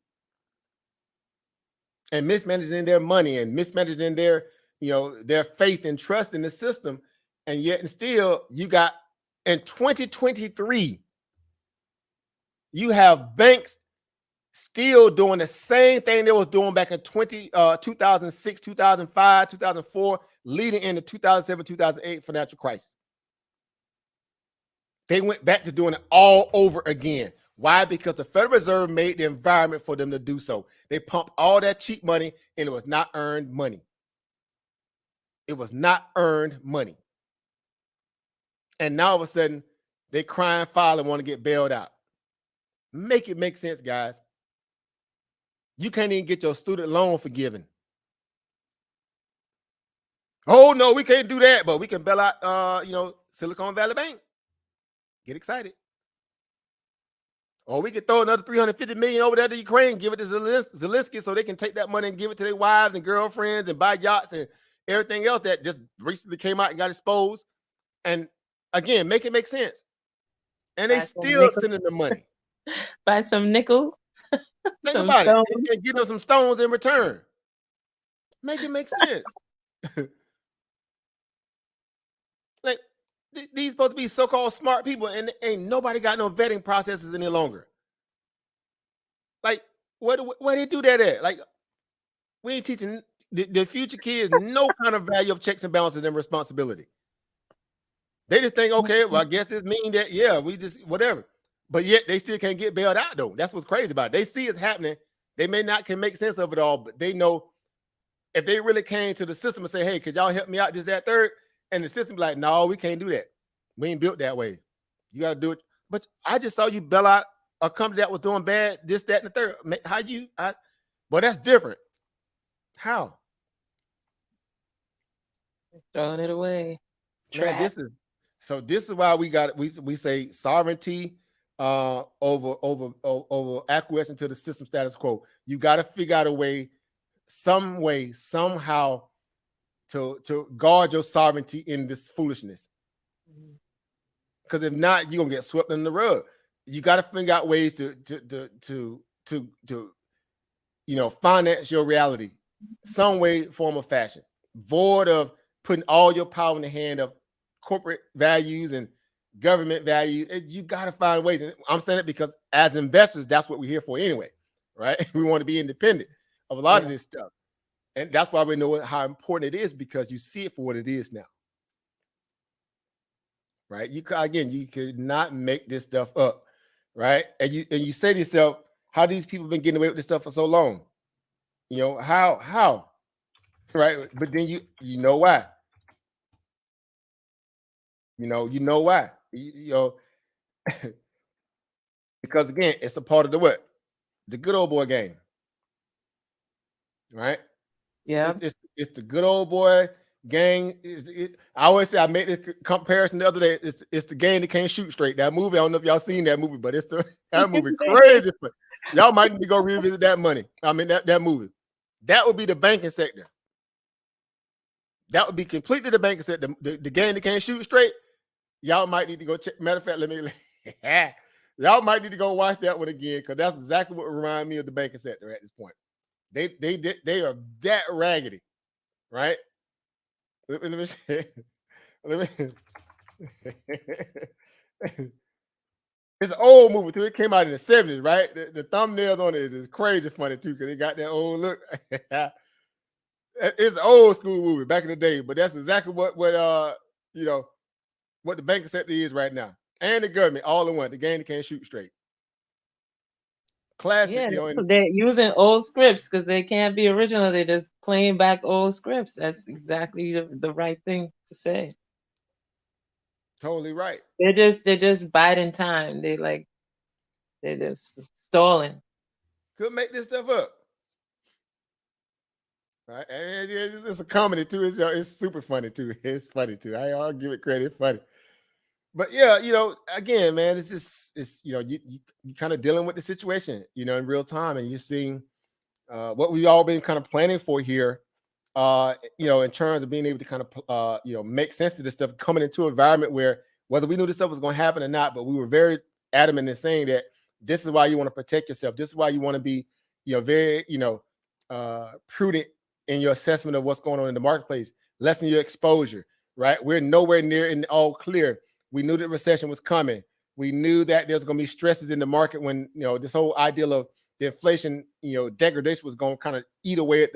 and mismanaging their money and mismanaging their, their faith and trust in the system. And yet and still you got in 2023, you have banks still doing the same thing they was doing back in 2006, 2005, 2004, leading into 2007, 2008 financial crisis. They went back to doing it all over again. Why? Because the Federal Reserve made the environment for them to do so. They pumped all that cheap money, and it was not earned money. It was not earned money. And now all of a sudden, they cry and foul and want to get bailed out. Make it make sense, guys. You can't even get your student loan forgiven. Oh, no, we can't do that, but we can bail out, Silicon Valley Bank. Get excited. Or we could throw another $350 million over there to Ukraine, give it to Zelensky so they can take that money and give it to their wives and girlfriends and buy yachts and everything else that just recently came out and got exposed. And again, make it make sense. And they still sending the money. Buy some nickel. Think about it. And give them some stones in return. Make it make sense. Like, these supposed to be so-called smart people, and ain't nobody got no vetting processes any longer. Like, where they do that at? Like, we ain't teaching the future kids no kind of value of checks and balances and responsibility. They just think, okay, well, I guess it means that, yeah, we just whatever. But yet they still can't get bailed out, though. That's what's crazy about it. They see it's happening. They may not can make sense of it all, but they know if they really came to the system and say, hey, could y'all help me out, this, that, third? And the system be like, no, we can't do that. We ain't built that way. You got to do it. But I just saw you bail out a company that was doing bad, this, that, and the third. How you? Well, that's different. How? Throwing it away. Man, this is why we say sovereignty over acquiescing to the system status quo. You got to figure out a way, somehow to guard your sovereignty in this foolishness. Because if not, you're gonna get swept under the rug. You got to figure out ways to finance your reality, some way, form, or fashion, void of putting all your power in the hand of corporate values and government values. You got to find ways. And I'm saying it because as investors, that's what we're here for anyway, right? We want to be independent of a lot of this stuff. And that's why we know how important it is, because you see it for what it is now. Right? You could not make this stuff up, right? And you say to yourself, how these people been getting away with this stuff for so long? How? Right? But then you know why. You know why. Because again, it's a part of the what? The good old boy game. Right? Yeah. It's the good old boy gang. I always say, I made this comparison the other day. It's the game that can't shoot straight. That movie, I don't know if y'all seen that movie, but that movie crazy. Y'all might need to go revisit that that movie. That would be the banking sector. That would be completely the banking sector. The game that can't shoot straight. Y'all might need to go check. Matter of fact, y'all might need to go watch that one again, because that's exactly what reminds me of the banking sector at this point. They are that raggedy, right? Let me it's an old movie too. It came out in the 70s, right? The thumbnails on it is crazy funny too, because they got that old look. It's an old school movie back in the day, but that's exactly what the banking sector is right now, and the government all in one. The game that can't shoot straight. Classic. Yeah, they're using old scripts because they can't be original. They're just playing back old scripts. That's exactly the right thing to say. Totally right. They're just biding time. They're just stalling. Could make this stuff up. Right, and it's a comedy too. It's super funny too. It's funny too. I'll give it credit. It's funny. But yeah, again, man, it's you kind of dealing with the situation, in real time, and you're seeing what we've all been kind of planning for here, in terms of being able to kind of make sense of this stuff, coming into an environment where whether we knew this stuff was going to happen or not, but we were very adamant in saying that this is why you want to protect yourself. This is why you want to be, very, prudent in your assessment of what's going on in the marketplace, lessen your exposure, right? We're nowhere near in all clear. We knew that recession was coming. We knew that there's going to be stresses in the market when, this whole ideal of the inflation, degradation was going to kind of eat away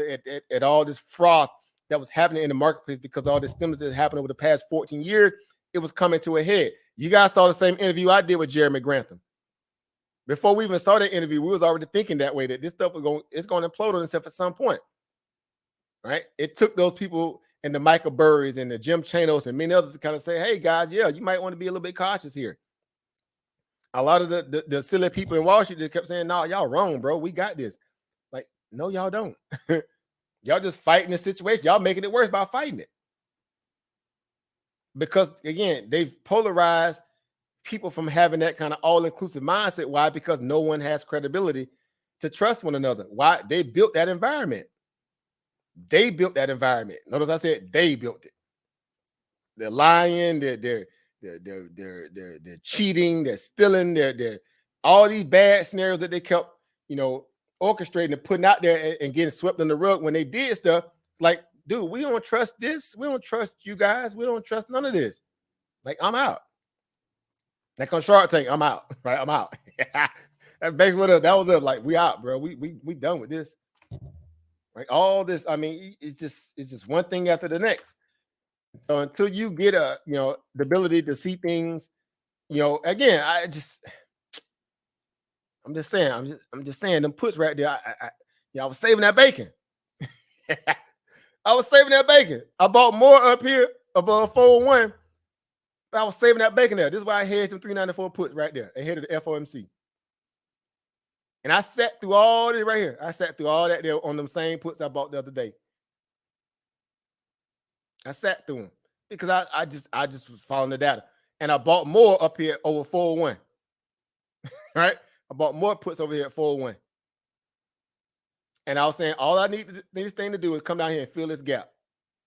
at all this froth that was happening in the marketplace because all this stimulus that happened over the past 14 years, it was coming to a head. You guys saw the same interview I did with Jeremy Grantham. Before we even saw that interview, we was already thinking that way, that this stuff it's going to implode on itself at some point, right? It took those people and the Michael Burrys and the Jim Chanos and many others to kind of say, hey, guys, yeah, you might want to be a little bit cautious here. A lot of the silly people in Wall Street, they kept saying, no, y'all wrong, bro. We got this. Like, no, y'all don't. Y'all just fighting the situation. Y'all making it worse by fighting it. Because, again, they've polarized people from having that kind of all-inclusive mindset. Why? Because no one has credibility to trust one another. Why? They built that environment. They built that environment. Notice I said they built it. They're lying. They're cheating. They're stealing. They're all these bad scenarios that they kept, orchestrating and putting out there and getting swept on the rug when they did stuff. Like, dude, we don't trust this. We don't trust you guys. We don't trust none of this. Like, I'm out. Like on Shark Tank, I'm out. Right, I'm out. That's basically what that was. Like, we out, bro. We done with this. Right, all this. I mean, it's just one thing after the next. So until you get the ability to see things, again, I'm just saying them puts right there. I was saving that bacon. I was saving that bacon. I bought more up here above 401. I was saving that bacon there. This is why I hedged them 394 puts right there ahead of the FOMC. And I sat through all this right here. I sat through all that there on them same puts I bought the other day. I sat through them because I just was following the data. And I bought more up here over 401. Right? I bought more puts over here at 401. And I was saying, all I need this thing to do is come down here and fill this gap.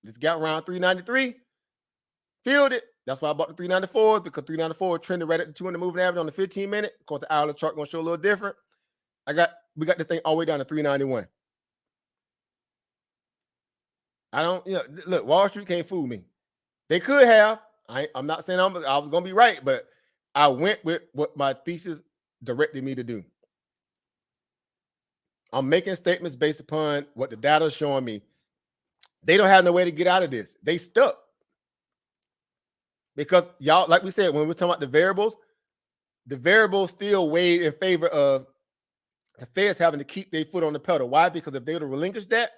This gap around 393. Filled it. That's why I bought the 394s, because 394 trended right at the 200 moving average on the 15-minute. Of course, the hourly chart going to show a little different. We got this thing all the way down to 391. Look, Wall Street can't fool me. They could have. I'm not saying I was going to be right, but I went with what my thesis directed me to do. I'm making statements based upon what the data is showing me. They don't have no way to get out of this. They stuck. Because y'all, like we said, when we're talking about the variables still weighed in favor of the Feds having to keep their foot on the pedal. Why? Because if they would have relinquished that,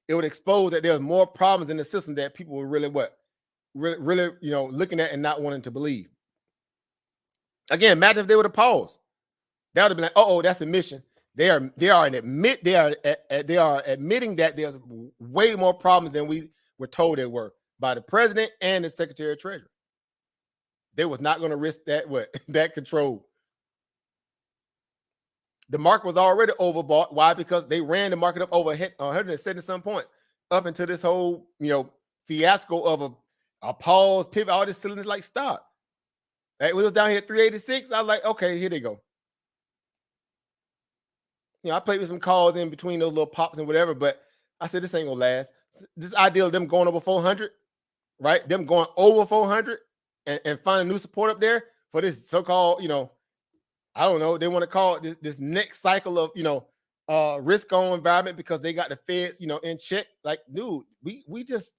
it would expose that there's more problems in the system that people were really looking at and not wanting to believe. Again, imagine if they would have paused. That would have been like, oh, that's admission. They are admitting that there's way more problems than we were told there were by the president and the Secretary of Treasury. They was not going to risk that control. The market was already overbought. Why? Because they ran the market up over 170 some points up into this whole fiasco of a pause, pivot, all this cylinders like stop. It was down here at 386. I was like, okay, here they go. I played with some calls in between those little pops and whatever, but I said, this ain't gonna last. This idea of them going over 400, right? Them going over 400 and finding new support up there for this so-called, I don't know, they want to call it this next cycle of, risk on environment because they got the Feds, in check. Like, dude, we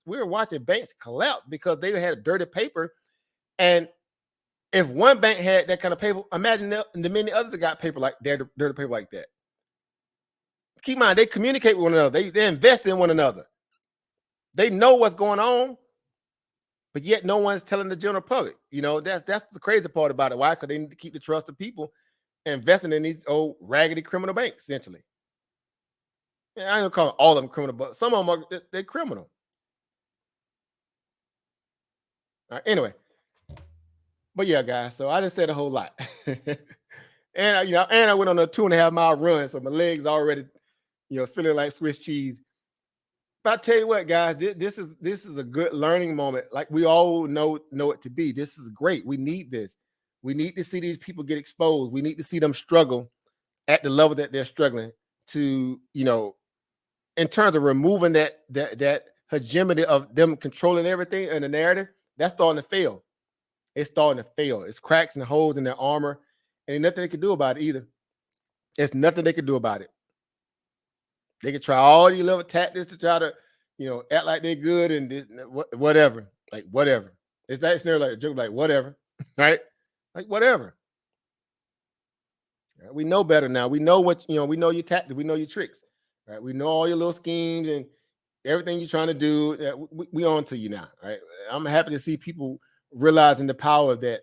were watching banks collapse because they had a dirty paper. And if one bank had that kind of paper, imagine the many others that got paper like dirty paper like that. Keep in mind, they communicate with one another. They invest in one another. They know what's going on, but yet no one's telling the general public. That's the crazy part about it. Why? Because they need to keep the trust of people investing in these old raggedy criminal banks, essentially. I don't call all of them criminal, but some of them they're criminal. All right, anyway. But yeah, guys, so I just said a whole lot. And I went on a 2.5 mile run, so my legs already, feeling like Swiss cheese. But I tell you what, guys, this is a good learning moment. Like we all know it to be. This is great. We need this. We need to see these people get exposed. We need to see them struggle at the level that they're struggling to, in terms of removing that hegemony of them controlling everything in the narrative. That's starting to fail. It's starting to fail. It's cracks and holes in their armor. And ain't nothing they can do about it either. There's nothing they can do about it. They can try all these little tactics to try to, act like they're good and this, whatever. Like, whatever. It's that scenario like a joke, like, whatever. Right? Like, whatever. Right? We know better now. We know what, we know your tactics. We know your tricks. Right? We know all your little schemes and everything you're trying to do. We on to you now. Right? I'm happy to see people realizing the power of that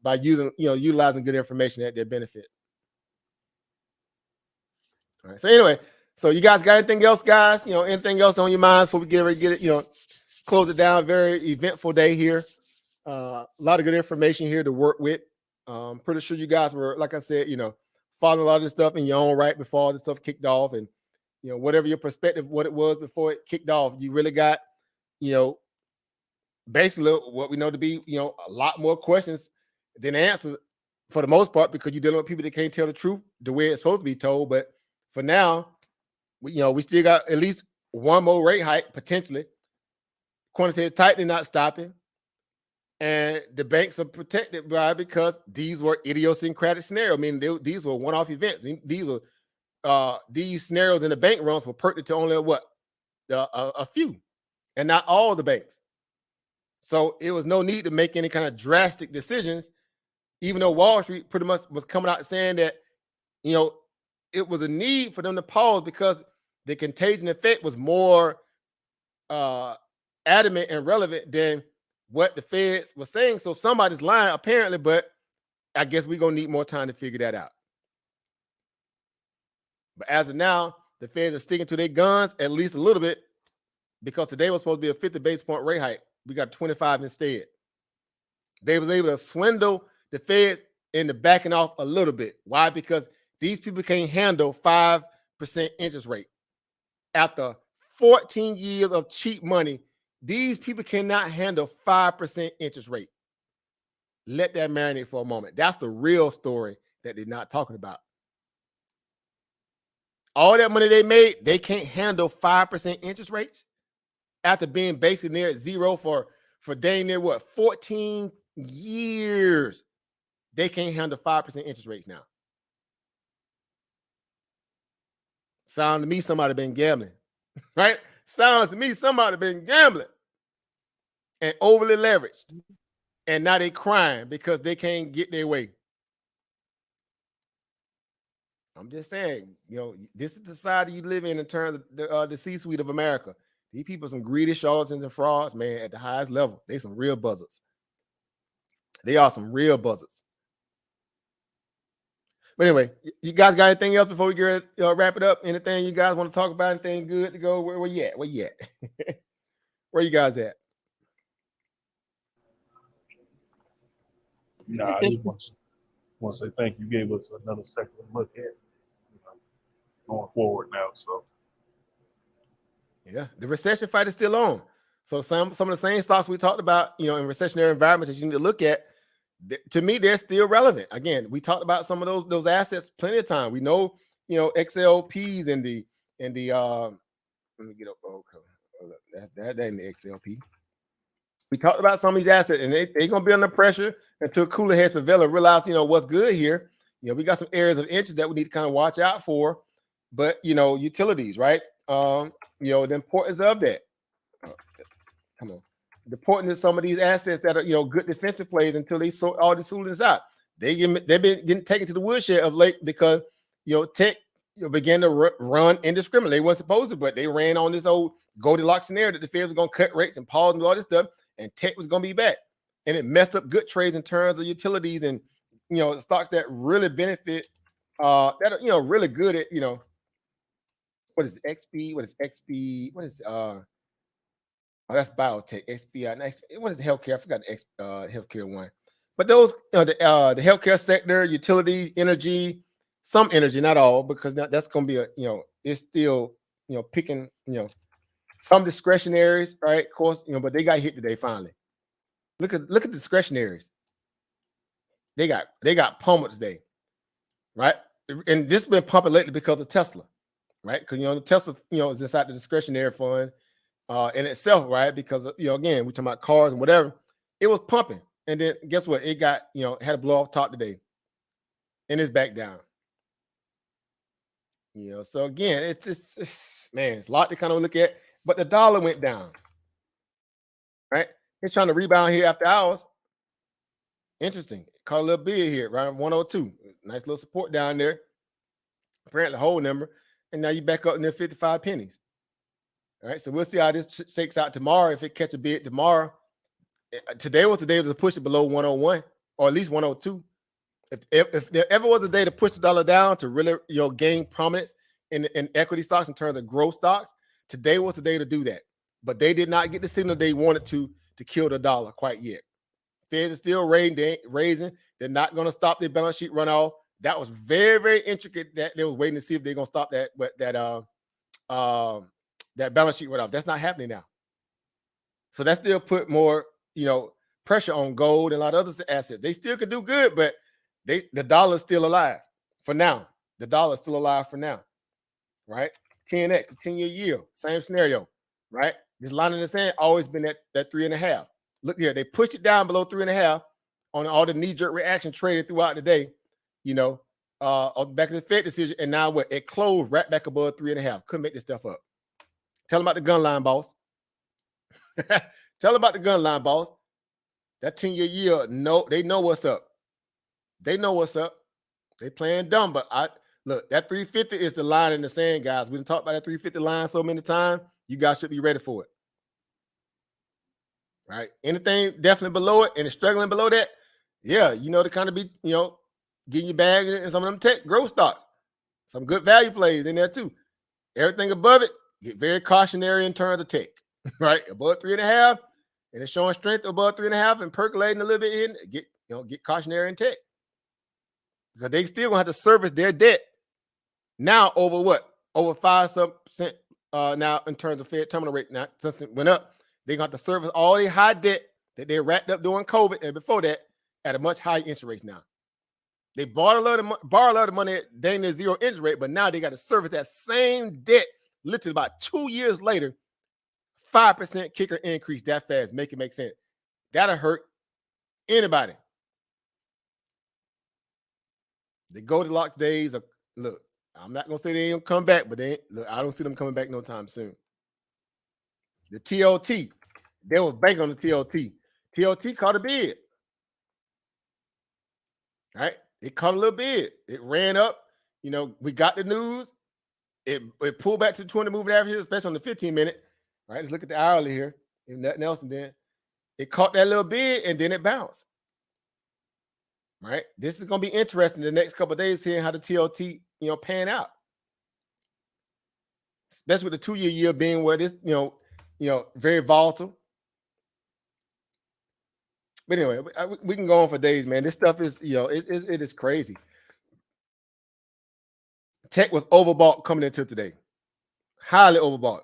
by utilizing good information at their benefit. All right. So anyway, so you guys got anything else, guys? Anything else on your mind before we get ready to get it, close it down? Very eventful day here. A lot of good information here to work with. Pretty sure you guys were, like I said, following a lot of this stuff in your own right before all this stuff kicked off, and whatever your perspective, what it was before it kicked off, you really got, basically what we know to be, a lot more questions than answers for the most part, because you're dealing with people that can't tell the truth the way it's supposed to be told. But for now, we still got at least one more rate hike potentially. Quantitative tightening not stopping, and the banks are protected because these were idiosyncratic scenarios. I mean, these were one-off events. These were these scenarios in the bank runs were pertinent to only a few, and not all the banks. So it was no need to make any kind of drastic decisions, even though Wall Street pretty much was coming out saying that, it was a need for them to pause because the contagion effect was more adamant and relevant than what the Feds was saying. So somebody's lying apparently, but I guess we're going to need more time to figure that out. But as of now, the Feds are sticking to their guns at least a little bit, because today was supposed to be a 50 basis point rate hike. We got 25 instead. They was able to swindle the Feds into backing off a little bit. Why? Because these people can't handle 5% interest rate. After 14 years of cheap money, these people cannot handle 5% interest rate. Let that marinate for a moment. That's the real story that they're not talking about. All that money they made, they can't handle 5% interest rates after being basically near zero for dang near 14 years. They can't handle 5% interest rates now. Sounds to me somebody been gambling, right? Sounds to me somebody been gambling and overly leveraged, and now they crying because they can't get their way. I'm just saying, this is the society you live in terms of the C-suite of America. These people are some greedy charlatans and frauds, man, at the highest level. They some real buzzards. They are some real buzzards. But anyway, you guys got anything else before we get wrap it up? Anything you guys want to talk about? Anything good to go? Where you at? Where you at? Where you guys at? Nah, I just want to say thank you. You gave us another second look at going forward now. So yeah, the recession fight is still on. So some of the same stocks we talked about, in recessionary environments that you need to look at, to me, they're still relevant. Again, we talked about some of those assets plenty of time. We know, XLPs and the let me get up. Okay, that ain't the XLP. We talked about some of these assets, and they're gonna be under pressure until cooler heads prevail and realize, what's good here. We got some areas of interest that we need to kind of watch out for. But utilities, right? The importance of that. Come on. The importance of some of these assets that are, good defensive plays until they sort all the solutions out. They've been getting taken to the woodshed of late because, tech began to run indiscriminately. They weren't supposed to, but they ran on this old Goldilocks scenario that the Fed was going to cut rates and pause and do all this stuff, and tech was going to be back. And it messed up good trades in terms of utilities and, stocks that really benefit, that are, really good at, what is XP? What is XP? What is oh, that's biotech, XBI. What is the healthcare? I forgot the healthcare one. But those, the healthcare sector, utilities, energy, some energy, not all, because that's going to be it's still, picking, Some discretionaries, right? Of course, but they got hit today finally. Look at the discretionaries. They got pummeled today, right? And this has been pumping lately because of Tesla, right? Because the Tesla, is inside the discretionary fund in itself, right? Because again, we're talking about cars and whatever. It was pumping, and then guess what? It got had a blow off top today, and it's back down. So again, it's man, it's a lot to kind of look at. But the dollar went down, right? It's trying to rebound here after hours. Interesting. Caught a little bid here, around 102. Nice little support down there. Apparently, whole number. And now you back up near 55 pennies. All right. So we'll see how this shakes out tomorrow. If it catch a bid tomorrow. Today was the day to push it below 101 or at least 102. If there ever was a day to push the dollar down to really gain prominence in equity stocks in terms of growth stocks, today was the day to do that. But they did not get the signal they wanted to kill the dollar quite yet. Feds are still raising. They're not going to stop their balance sheet runoff. That was very, very intricate. That they was waiting to see if they're going to stop that balance sheet runoff. That's not happening now. So that still put more, pressure on gold and a lot of other assets. They still could do good, but the dollar's still alive for now. The dollar's still alive for now, right? 10x, 10-year yield, same scenario, right? This line in the sand always been at 3.5. Look here, they pushed it down below 3.5 on all the knee-jerk reaction traded throughout the day, on the back of the Fed decision, and now what? It closed right back above 3.5. Couldn't make this stuff up. Tell them about the gun line, boss. Tell them about the gun line, boss. That 10-year yield, they know what's up. They know what's up. They playing dumb, but look, that 350 is the line in the sand, guys. We done talked about that 350 line so many times. You guys should be ready for it. Right? Anything definitely below it and it's struggling below that, yeah, to kind of be, getting your bag in some of them tech growth stocks. Some good value plays in there too. Everything above it, get very cautionary in terms of tech. Right? Above 3.5, and it's showing strength above 3.5 and percolating a little bit in, get cautionary in tech. Because they still gonna have to service their debt now over what? Over 5% now in terms of Fed terminal rate. Now, since it went up, they're gonna have to service all the high debt that they racked up during COVID and before that at a much higher interest rate now. They borrowed a lot of money at dang near zero interest rate, but now they got to service that same debt literally about 2 years later. 5% kicker increase that fast. Make it make sense. That'll hurt anybody. The Goldilocks days are, look, I'm not going to say they ain't come back, but I don't see them coming back no time soon. The TLT, there was bank on the TLT. TLT caught a bid. All right? It caught a little bid. It ran up. We got the news. It pulled back to the 20 moving average, especially on the 15-minute. All right, let's look at the hourly here. If nothing else, and then it caught that little bid and then it bounced. Right? This is going to be interesting the next couple of days, seeing how the TLT, pan out. Especially with the 2-year yield being where this, very volatile. But anyway, we can go on for days, man. This stuff is, it is crazy. Tech was overbought coming into today. Highly overbought.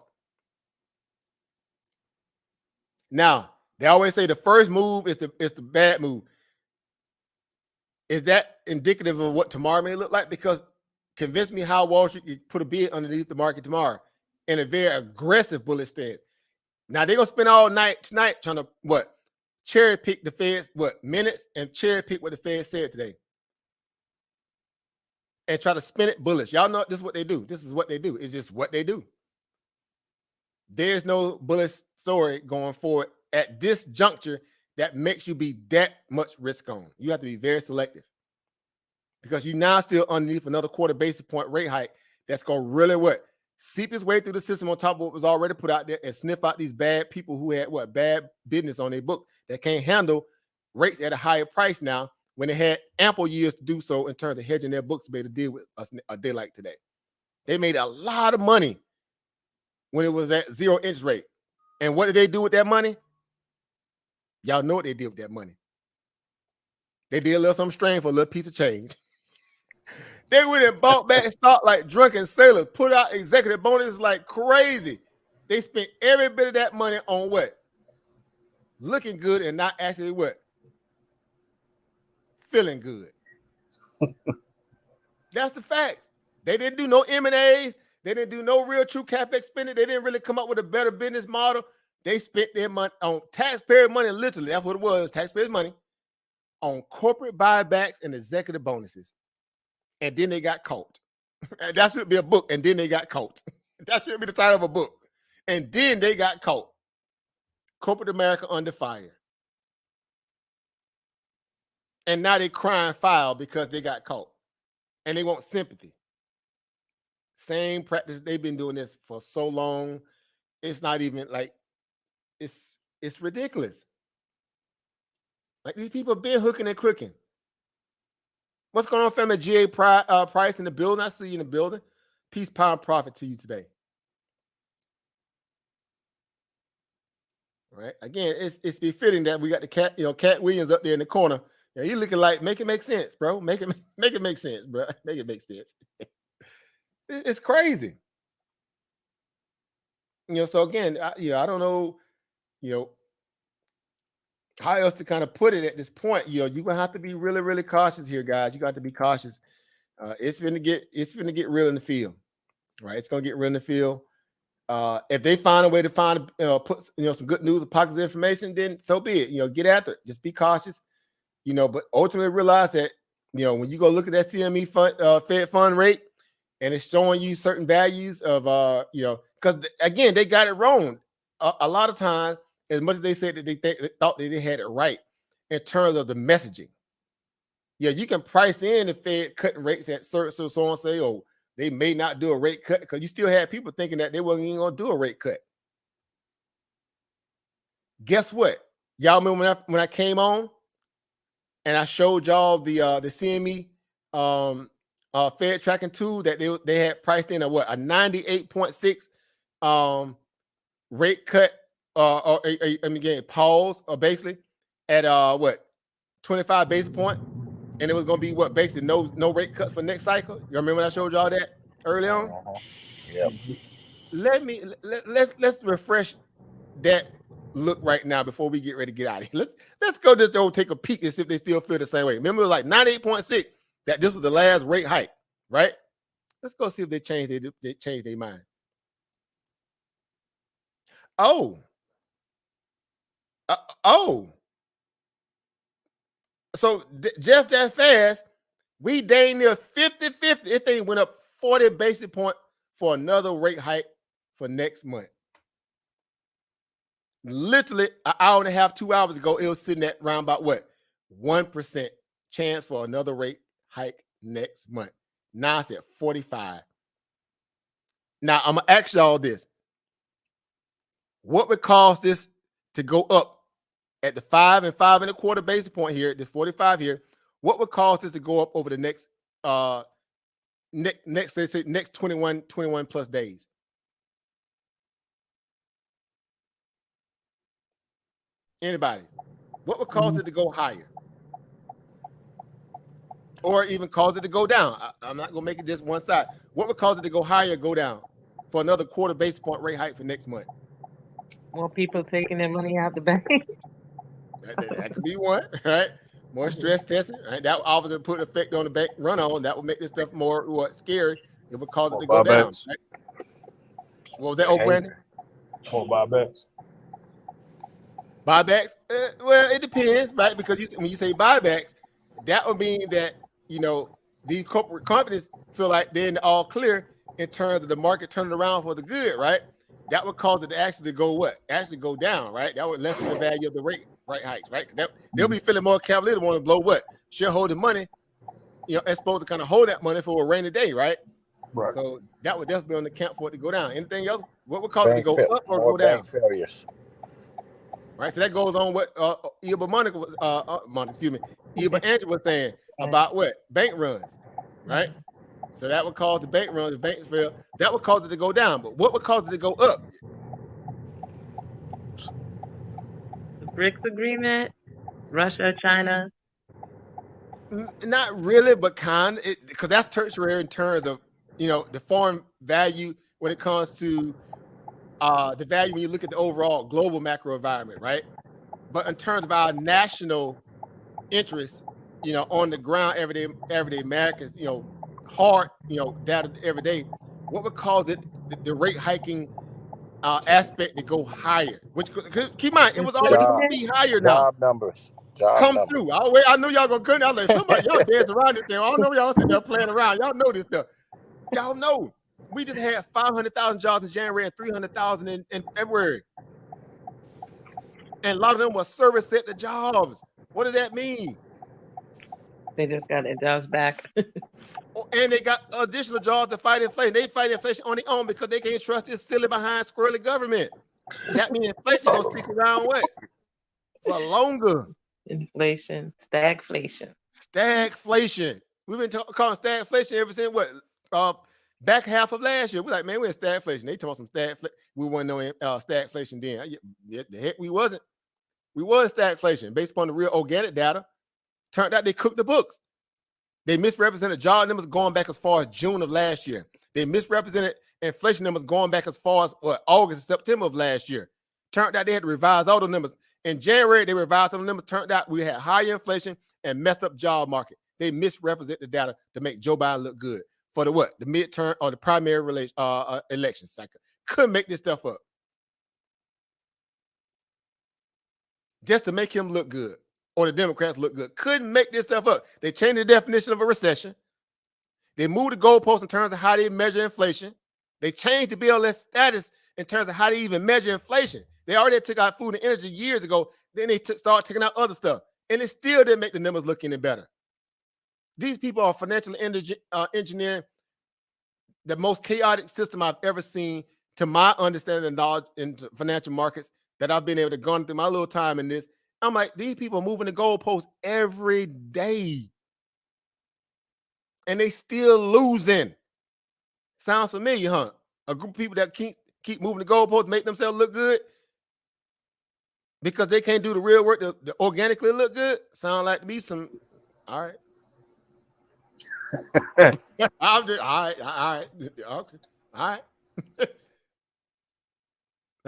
Now, they always say the first move is the bad move. Is that indicative of what tomorrow may look like? Because convince me how Wall Street could put a bid underneath the market tomorrow in a very aggressive bullish stance. Now, they're going to spend all night tonight trying to, cherry pick the Fed's, minutes and cherry pick what the Fed said today. And try to spin it bullish. Y'all know this is what they do. This is what they do. It's just what they do. There's no bullish story going forward at this juncture that makes you be that much risk on. You have to be very selective because you're now still underneath another quarter basis point rate hike that's going to really seep its way through the system on top of what was already put out there and sniff out these bad people who had bad business on their book that can't handle rates at a higher price now when they had ample years to do so in terms of hedging their books to be able to deal with a day like today. They made a lot of money when it was at zero interest rate. And what did they do with that money? Y'all know what they did with that money. They did a little something strange for a little piece of change. They went and bought back stock like drunken sailors, put out executive bonuses like crazy. They spent every bit of that money on what? Looking good and not actually what? Feeling good. That's the fact. They didn't do no M&As. They didn't do no real true CapEx spending. They didn't really come up with a better business model. They spent their money on taxpayer money, literally. That's what it was, taxpayers' money, on corporate buybacks and executive bonuses. And then they got caught. That should be a book. And then they got caught. That should be the title of a book. And then they got caught. Corporate America under fire. And now they crying foul because they got caught. And they want sympathy. Same practice. They've been doing this for so long. It's not even like, it's ridiculous. Like these people have been hooking and crooking. What's going on, family? G.A. Price in the building. I see you in the building. Peace, power, and profit to you today. All right. Again, it's befitting that we got the Cat Williams up there in the corner. You looking like, make it make sense, bro. Make it make sense, bro. Make it make sense. It's crazy. So again, I don't know, how else to kind of put it at this point. You're gonna have to be really, really cautious here, guys. You got to be cautious. It's gonna get real in the field, right? It's gonna get real in the field. If they find a way to put some good news or pockets of information, then so be it. Get after it. Just be cautious. But ultimately realize that when you go look at that CME Fed fund rate, and it's showing you certain values of because again they got it wrong a lot of times. As much as they said that they thought that they had it right in terms of the messaging. You can price in the Fed cutting rates at certain so on say, oh, they may not do a rate cut, because you still had people thinking that they weren't even going to do a rate cut. Guess what? Y'all remember when I came on and I showed y'all the CME Fed tracking tool that they had priced in a 98.6 rate cut. Again, pause, or basically at 25 basis point, and it was going to be basically no rate cuts for next cycle. You remember when I showed y'all that early on? Yep. Let's refresh that look right now before we get ready to get out of here. Let's go just take a peek and see if they still feel the same way. Remember, it was like 98.6 that this was the last rate hike, right? Let's go see if they changed their mind. So just that fast, we dang near 50-50. This thing went up 40 basis points for another rate hike for next month. Literally an hour and a half, 2 hours ago, it was sitting at around about 1% chance for another rate hike next month. Now it's at 45. Now I'm gonna ask y'all this. What would cause this to go up at the 5 and 5 1/4 basis point here, this 45 here? What would cause this to go up over the next next 21 plus days? Anybody? What would cause it to go higher? Or even cause it to go down? I'm not gonna make it just one side. What would cause it to go higher, go down for another 1/4 basis point rate hike for next month? More people taking their money out the bank. That could be one, right? More stress testing, right? That would obviously put an effect on the bank run on. That would make this stuff more scary. It would cause it to go down. Right? What was that, Brandon? More buybacks. Buybacks? Well, it depends, right? Because when you say buybacks, that would mean that these corporate companies feel like they're in the all clear in terms of the market turning around for the good, right? That would cause it to actually go what? Actually go down, right? That would lessen the value of the rate hikes, right? They'll be feeling more cavalier to want to blow what? Shareholder money, as supposed to kind of hold that money for a rainy day, right? Right. So that would definitely be on the count for it to go down. Anything else? What would cause it to go up or go down? Failures. Right. So that goes on what Eva Angela was saying about what? Bank runs, right? So that would cause the bank runs, the banks fail. That would cause it to go down. But what would cause it to go up? The BRICS agreement, Russia, China. Not really, but kind of, because that's tertiary in terms of the foreign value when it comes to the value when you look at the overall global macro environment, right? But in terms of our national interests, on the ground, everyday Americans, hard, data every day, what would cause it the rate hiking aspect to go higher? Which keep in mind, it was already going to be higher now. Job numbers. Come through. I knew y'all gonna come. I was like, somebody, y'all dance around this thing. I don't know y'all sitting there playing around. Y'all know this stuff. Y'all know. We just had 500,000 jobs in January and 300,000 in February. And a lot of them were service sector jobs. What does that mean? They just got their jobs back. And they got additional jobs to fight inflation. They fight inflation on their own because they can't trust this silly behind squirrely government. That means inflation gonna stick around what? For longer. Inflation, stagflation. Stagflation. We've been calling stagflation ever since what? Back half of last year. We're like, man, we're in stagflation. They talking some stagflation. We wasn't knowing stagflation then. The heck we wasn't. We was stagflation based upon the real organic data. Turned out they cooked the books. They misrepresented job numbers going back as far as June of last year. They misrepresented inflation numbers going back as far as August and September of last year. Turned out they had to revise all the numbers. In January, they revised all the numbers. Turned out we had higher inflation and messed up job market. They misrepresent the data to make Joe Biden look good for the what? The midterm or the primary election cycle. Couldn't make this stuff up. Just to make him look good or the Democrats look good. Couldn't make this stuff up. They changed the definition of a recession. They moved the goalposts in terms of how they measure inflation. They changed the BLS status in terms of how they even measure inflation. They already took out food and energy years ago. Then they started taking out other stuff. And it still didn't make the numbers look any better. These people are financially engineering the most chaotic system I've ever seen, to my understanding and knowledge in financial markets that I've been able to go through my little time in this. I'm like, these people are moving the goalposts every day. And they still losing. Sounds familiar, huh? A group of people that keep moving the goalposts, make themselves look good because they can't do the real work to organically look good. Sound like to me some, all right. I'm just, all right, okay, all right.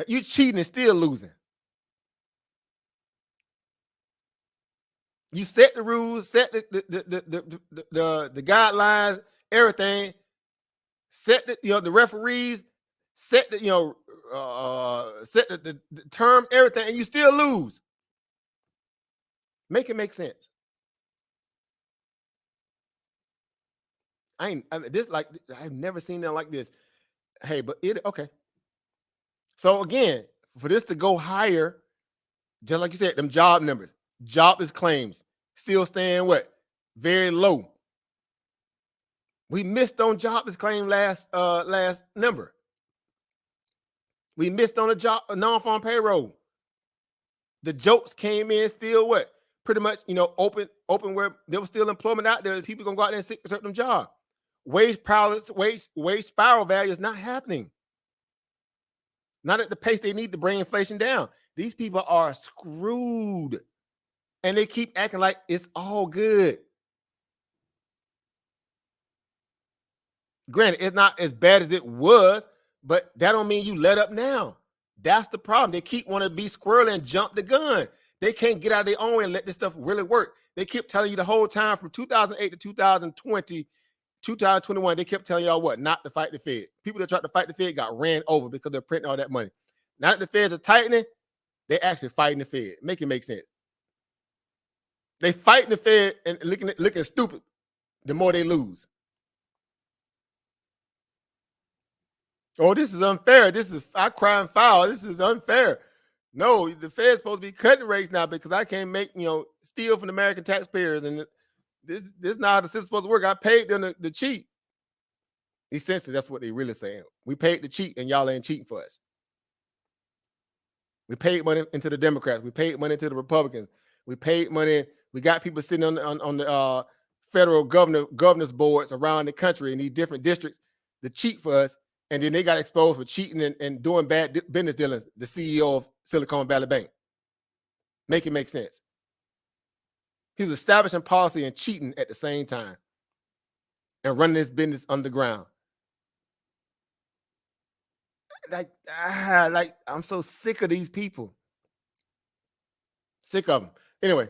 You cheating and still losing. You set the rules, set the guidelines, everything. Set the referees, set the set the term, everything, and you still lose. Make it make sense. I've never seen that like this. Hey, but okay. So again, for this to go higher, just like you said, them job numbers, jobless claims still staying what? Very low. We missed on jobless claim last number. We missed on a non-farm payroll. The jokes came in still what? Pretty much, open where there was still employment out there. People gonna go out there and seek certain job. Wage spiral value is not happening. Not at the pace they need to bring inflation down. These people are screwed. And they keep acting like it's all good. Granted, it's not as bad as it was, but that don't mean you let up now. That's the problem. They keep wanting to be squirrely and jump the gun. They can't get out of their own way and let this stuff really work. They keep telling you the whole time from 2008 to 2020, 2021, they kept telling y'all what? Not to fight the Fed. People that tried to fight the Fed got ran over because they're printing all that money. Now that the Feds are tightening, they're actually fighting the Fed. Make it make sense. They fighting the Fed and looking stupid the more they lose. Oh, this is unfair. I cry and foul. This is unfair. No, the Fed's supposed to be cutting rates now because I can't make, steal from the American taxpayers. And this is not how the system's supposed to work. I paid them to cheat. Essentially, that's what they really saying. We paid to cheat and y'all ain't cheating for us. We paid money into the Democrats. We paid money into the Republicans. We paid money. We got people sitting on the federal governors boards around the country in these different districts to cheat for us. And then they got exposed for cheating and doing bad business dealings, the CEO of Silicon Valley Bank. Make it make sense. He was establishing policy and cheating at the same time and running his business underground. like I'm so sick of these people. Sick of them. Anyway,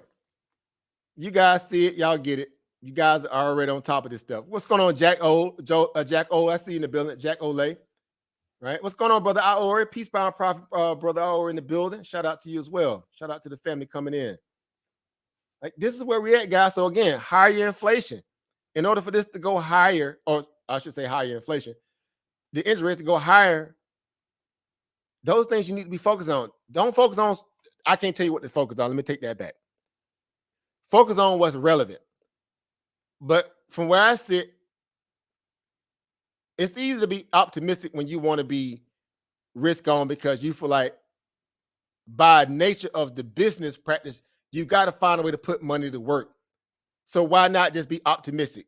you guys see it, y'all get it. You guys are already on top of this stuff. What's going on, Jack O? Jack O, I see you in the building. Jack Olay. Right? What's going on, brother Aori? Peace, power, prophet, brother Aori in the building. Shout out to you as well. Shout out to the family coming in. Like, this is where we're at, guys. So again, higher inflation. In order for this to go higher, or I should say higher inflation, the interest rates to go higher, those things you need to be focused on. Don't focus on, I can't tell you what to focus on. Let me take that back. Focus on what's relevant. But from where I sit, it's easy to be optimistic when you want to be risk on, because you feel like by nature of the business practice, you got to find a way to put money to work. So why not just be optimistic?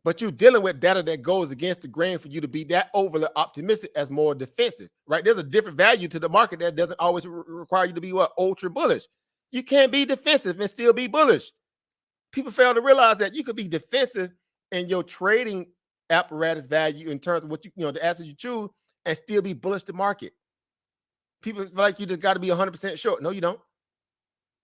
But you're dealing with data that goes against the grain for you to be that overly optimistic as more defensive, right? There's a different value to the market that doesn't always require you to be ultra bullish. You can't be defensive and still be bullish. People fail to realize that you could be defensive in your trading apparatus value in terms of what the assets you choose, and still be bullish to market. People feel like you just got to be 100% short. No, you don't.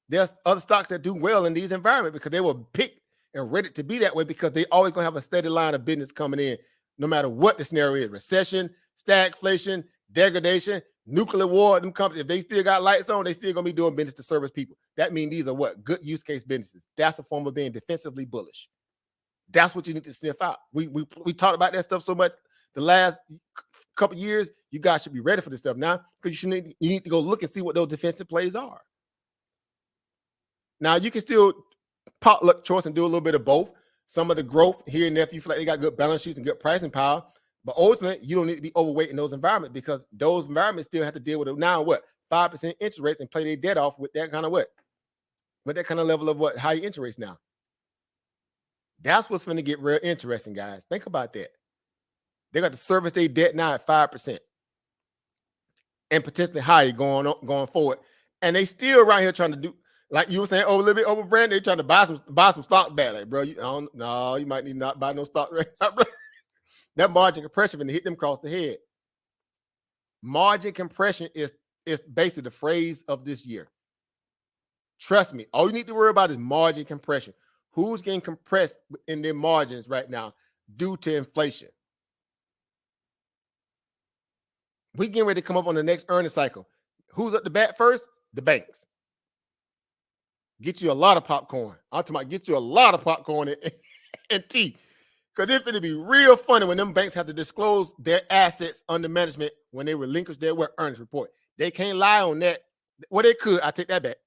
There's other stocks that do well in these environments because they were picked and ready to be that way, because they always going to have a steady line of business coming in, no matter what the scenario is. Recession, stagflation, degradation, nuclear war. Them companies, if they still got lights on, they still going to be doing business to service people. That means these are what? Good use case businesses. That's a form of being defensively bullish. That's what you need to sniff out. We talked about that stuff so much the last couple of years. You guys should be ready for this stuff now, because you need to go look and see what those defensive plays are. Now, you can still potluck choice and do a little bit of both. Some of the growth here and there, if you feel like they got good balance sheets and good pricing power, but ultimately, you don't need to be overweight in those environments, because those environments still have to deal with it now 5% interest rates and play their debt off with that kind of with that kind of level of high interest rates now. That's what's going to get real interesting, guys. Think about that. They got to service their debt now at 5% and potentially higher going forward. And they still around here trying to do, like you were saying, a little bit over brand. They trying to buy some stock back. Like, bro, you might need not buy no stock right now, bro. That margin compression going to hit them across the head. Margin compression is basically the phrase of this year. Trust me. All you need to worry about is margin compression. Who's getting compressed in their margins right now due to inflation? We getting ready to come up on the next earnings cycle. Who's up the bat first? The banks. Get you a lot of popcorn. I'm talking about get you a lot of popcorn and tea. Because it's going to be real funny when them banks have to disclose their assets under management when they relinquish their earnings report. They can't lie on that. Well, they could. I take that back.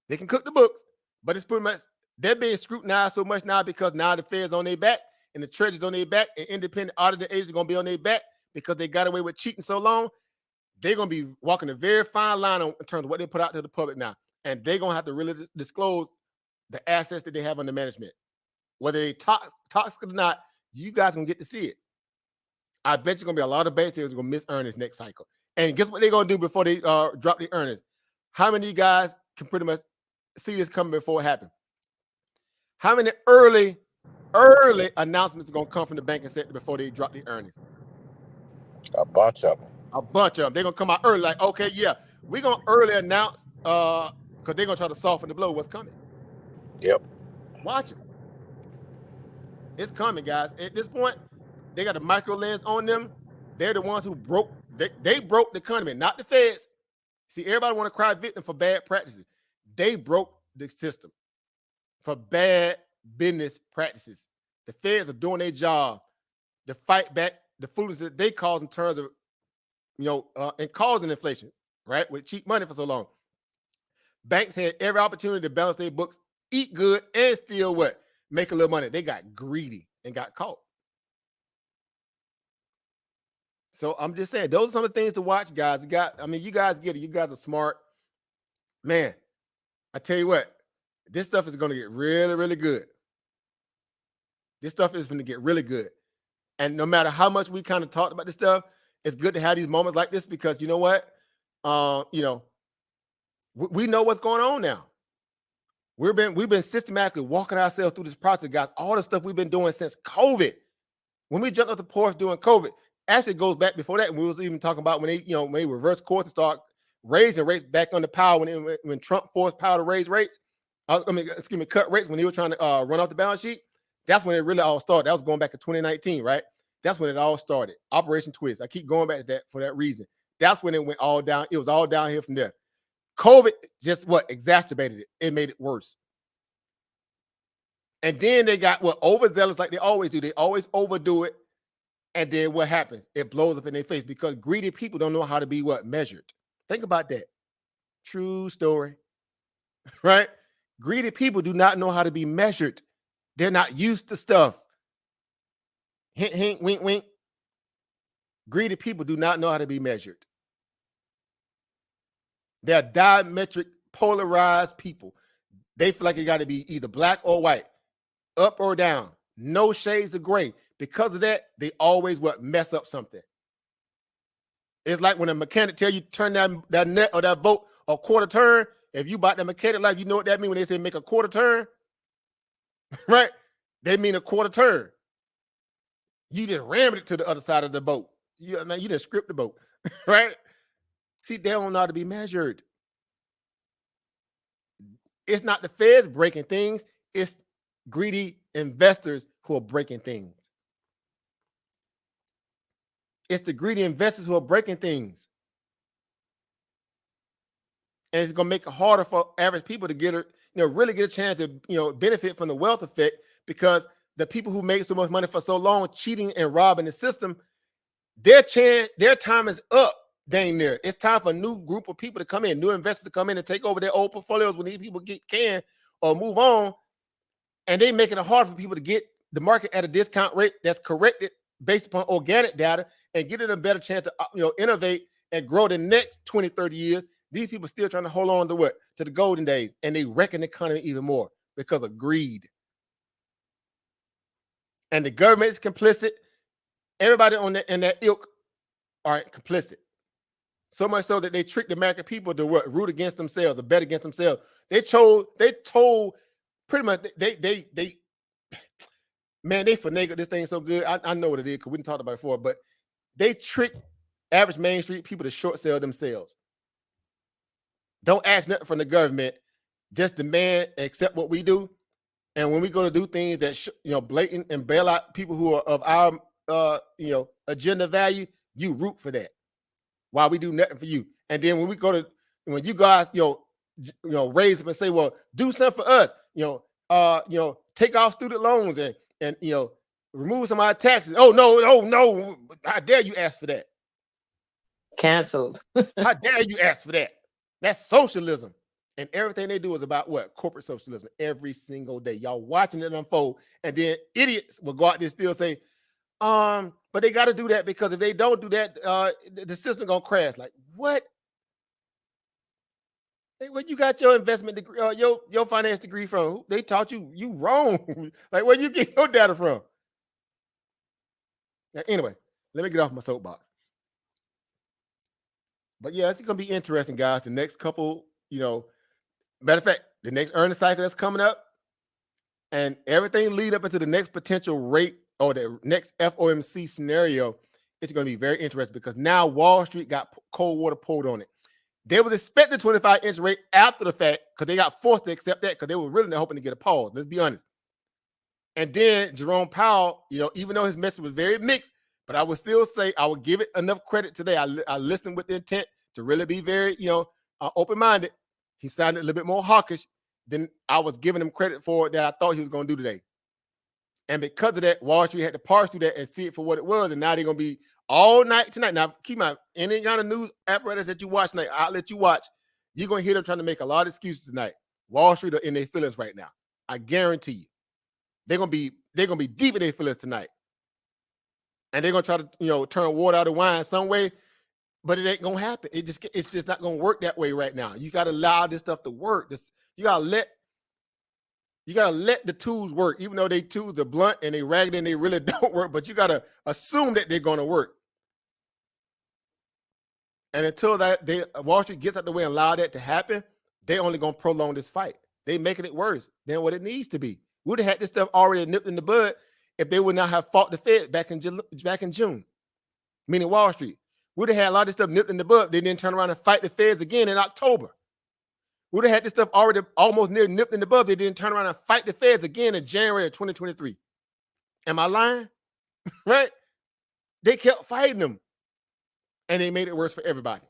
They can cook the books, but it's pretty much they're being scrutinized so much now because now the Fed's on their back and the Treasury's on their back and independent auditor agents are going to be on their back because they got away with cheating so long. They're going to be walking a very fine line in terms of what they put out to the public now. And they're going to have to really disclose the assets that they have under management. Whether they toxic or not, you guys are going to get to see it. I bet you're going to be a lot of banks that are going to miss earnings next cycle. And guess what they're going to do before they drop the earnings? How many of you guys can pretty much see this coming before it happens? How many early announcements are going to come from the banking sector before they drop the earnings? A bunch of them. A bunch of them. They're going to come out early like, okay, yeah, we're going to early announce because they're going to try to soften the blow what's coming. Yep. Watch it. It's coming, guys. At this point, they got a micro lens on them. They're the ones who broke. They broke the economy, not the Feds. See, everybody want to cry victim for bad practices. They broke the system for bad business practices. The Feds are doing their job to fight back the foolishness that they cause in terms of, and causing inflation, right? With cheap money for so long. Banks had every opportunity to balance their books, eat good, and still what? Make a little money. They got greedy and got caught. So I'm just saying, those are some of the things to watch, guys. You guys get it. You guys are smart. Man, I tell you what, this stuff is going to get really, really good. This stuff is going to get really good. And no matter how much we kind of talked about this stuff, it's good to have these moments like this because you know what? We know what's going on now. We've been systematically walking ourselves through this process, guys. All the stuff we've been doing since COVID. When we jumped up the porch during COVID, Actually, it goes back before that. And we was even talking about when they reverse course and start raising rates back under Powell when Trump forced Powell to raise rates. Cut rates when he was trying to run off the balance sheet. That's when it really all started. That was going back to 2019, right? That's when it all started. Operation Twist. I keep going back to that for that reason. That's when it went all down. It was all downhill from there. COVID just exacerbated it. It made it worse. And then they got overzealous like they always do. They always overdo it. And then what happens? It blows up in their face because greedy people don't know how to be measured. Think about that. True story. Right? Greedy people do not know how to be measured. They're not used to stuff. Hint, hint, wink, wink. Greedy people do not know how to be measured. They're diametric, polarized people. They feel like it got to be either black or white, up or down, no shades of gray. Because of that, they always mess up something. It's like when a mechanic tell you turn that nut or that boat a quarter turn. If you bought the mechanic life, you know what that means when they say make a quarter turn, right? They mean a quarter turn. You just rammed it to the other side of the boat. You just script the boat, right? See, they don't know how to be measured. It's not the feds breaking things. It's greedy investors who are breaking things. It's the greedy investors who are breaking things. And it's going to make it harder for average people to really get a chance to, benefit from the wealth effect, because the people who make so much money for so long cheating and robbing the system, their time is up. Dang near. It's time for a new group of people to come in, new investors to come in and take over their old portfolios when these people can or move on. And they making it hard for people to get the market at a discount rate that's corrected based upon organic data and get it a better chance to innovate and grow the next 20, 30 years. These people still trying to hold on to to the golden days, and they wrecking the economy even more because of greed. And the government is complicit. Everybody in that ilk are complicit. So much so that they tricked the American people to root against themselves or bet against themselves. They told pretty much they finagled this thing so good. I know what it is because we didn't talk about it before, but they tricked average Main Street people to short sell themselves. Don't ask nothing from the government. Just demand, accept what we do. And when we go to do things that blatant and bail out people who are of our agenda value, you root for that. While we do nothing for you. And then when you guys raise up and say, well, do something for us, take off student loans and remove some of our taxes. Oh no, how dare you ask for that? Canceled. How dare you ask for that? That's socialism. And everything they do is about corporate socialism every single day. Y'all watching it unfold, and then idiots will go out there and still say, but they got to do that because if they don't do that, the system gonna crash. Like what? Hey, where you got your investment degree, your finance degree from? They taught you wrong. Like where you get your data from? Now, anyway, let me get off my soapbox. But yeah, it's gonna be interesting, guys. The next couple, matter of fact, the next earnings cycle that's coming up, and everything lead up into the next potential rate or the next FOMC scenario, it's going to be very interesting because now Wall Street got cold water poured on it. They was expecting 25-inch rate after the fact because they got forced to accept that because they were really not hoping to get a pause. Let's be honest. And then Jerome Powell, even though his message was very mixed, but I would still say I would give it enough credit today. I listened with the intent to really be very, open-minded. He sounded a little bit more hawkish than I was giving him credit for that I thought he was going to do today. And because of that, Wall Street had to parse through that and see it for what it was. And now they're going to be all night tonight. Now, keep in mind, any kind of news apparatus that you watch tonight, outlet you watch, you're going to hear them trying to make a lot of excuses tonight. Wall Street are in their feelings right now. I guarantee you. They're going to be deep in their feelings tonight. And they're going to try to, turn water out of wine some way, but it ain't going to happen. It's just not going to work that way right now. You got to allow this stuff to work. You got to let the tools work, even though they tools are blunt and they ragged and they really don't work, but you got to assume that they're going to work. And until Wall Street gets out the way and allow that to happen, they only going to prolong this fight. They making it worse than what it needs to be. We would have had this stuff already nipped in the bud if they would not have fought the Fed back in June. meaning Wall Street. We'd have had a lot of this stuff nipped in the bud. They didn't turn around and fight the feds again in October. We'd have had this stuff already almost near nipped in the bud. They didn't turn around and fight the feds again in January of 2023. Am I lying? Right? They kept fighting them. And they made it worse for everybody.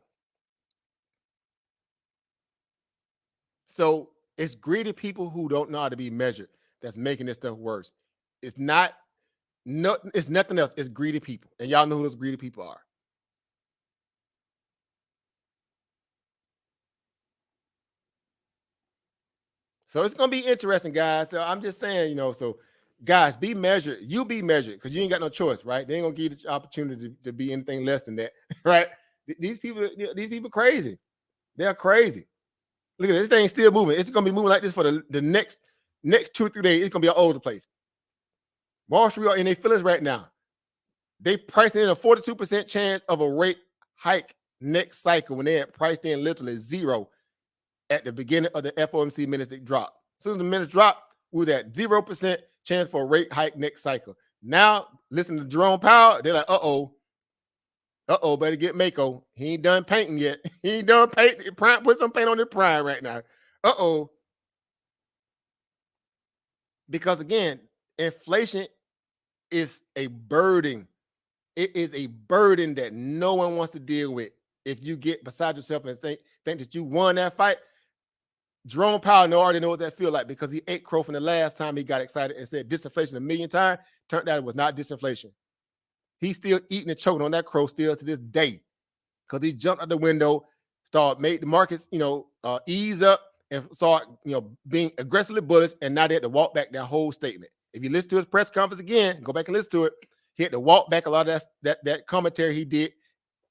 So it's greedy people who don't know how to be measured that's making this stuff worse. It's it's nothing else. It's greedy people. And y'all know who those greedy people are. So it's going to be interesting, guys. So I'm just saying, so guys, be measured. You be measured because you ain't got no choice, right? They ain't going to give you the opportunity to be anything less than that, right? These people crazy. They're crazy. Look at this thing still moving. It's going to be moving like this for the next 2 or 3 days. It's going to be all over the place. Wall Street are in their feelings right now. They pricing in a 42% chance of a rate hike next cycle when they had priced in literally zero at the beginning of the FOMC minutes that dropped. As soon as the minutes dropped, we were at 0% chance for a rate hike next cycle. Now, listen to Jerome Powell. They're like, better get Mako. He ain't done painting yet. He ain't done painting. Put some paint on the prime right now. Because again, inflation is a burden. It is a burden that no one wants to deal with. If you get beside yourself and think that you won that fight, Jerome Powell already know what that feel like because he ate crow from the last time he got excited and said disinflation a million times. Turned out it was not disinflation. He's still eating and choking on that crow still to this day because he jumped out the window, made the markets, ease up and start, being aggressively bullish. And now they had to walk back that whole statement. If you listen to his press conference again, go back and listen to it. He had to walk back a lot of that commentary he did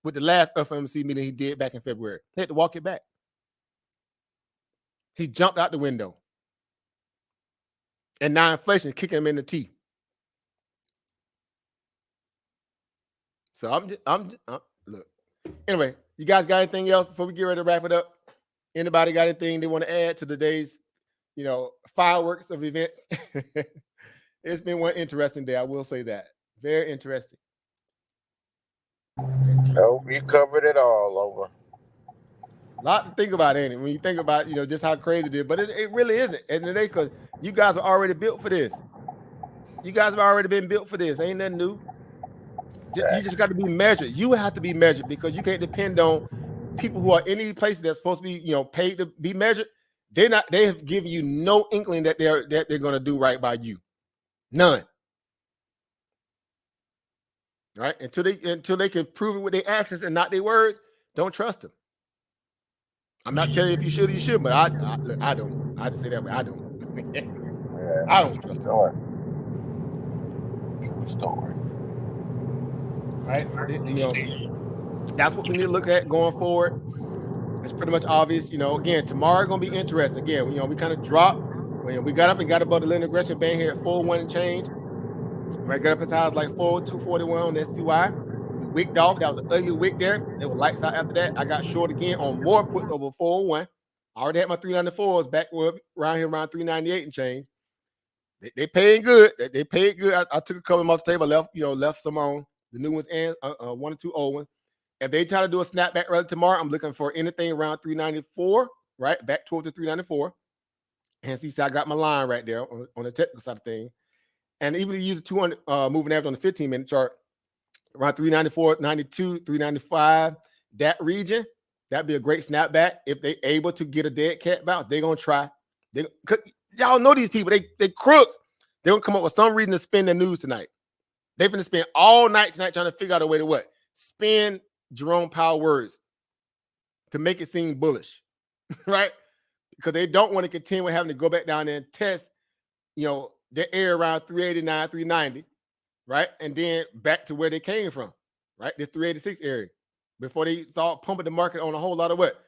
with the last FOMC meeting he did back in February. He had to walk it back. He jumped out the window. And now inflation is kicking him in the teeth. So look. Anyway, you guys got anything else before we get ready to wrap it up? Anybody got anything they want to add to today's, fireworks of events? It's been one interesting day. I will say that. Very interesting. Oh, we covered it all over. A lot to think about, ain't it? When you think about, just how crazy it is. But it really isn't. At the end of the day, because you guys are already built for this. You guys have already been built for this. Ain't nothing new. You just got to be measured. You have to be measured because you can't depend on people who are in these places that's supposed to be, paid to be measured. They have given you no inkling that they're going to do right by you. None. Right? Until they can prove it with their actions and not their words, don't trust them. I'm not telling you if you should or you should, but I don't. I just say that way. I don't. I don't trust them. True story. Right? That's what we need to look at going forward. It's pretty much obvious. Again, tomorrow going to be interesting. Again, we kind of dropped. We got up and got above the linear regression band here at 4.1 and change. Right, got up as high as like 4.241 on the SPY. We wicked off. That was an ugly wick there. It was lights out after that. I got short again on more puts over 4.1. I already had my 394s back around here around 398 and change. They paying good. They paid good. I took a couple of them off the table, left some on the new ones and 1 or 2 old ones. If they try to do a snapback early tomorrow, I'm looking for anything around 394, right? Back towards the 394. And so you see, I got my line right there on the technical side of things. And even if you use the 200 moving average on the 15-minute chart, around 394, 92, 395, that region, that'd be a great snapback. If they're able to get a dead cat bounce, they're going to try. Y'all know these people. They crooks. They're going to come up with some reason to spin the news tonight. They're going to spend all night tonight trying to figure out a way to what? Spin Jerome Powell words to make it seem bullish, right? Because they don't want to continue with having to go back down there and test, their area around 389, 390, right? And then back to where they came from, right? This 386 area before they start pumping the market on a whole lot of what?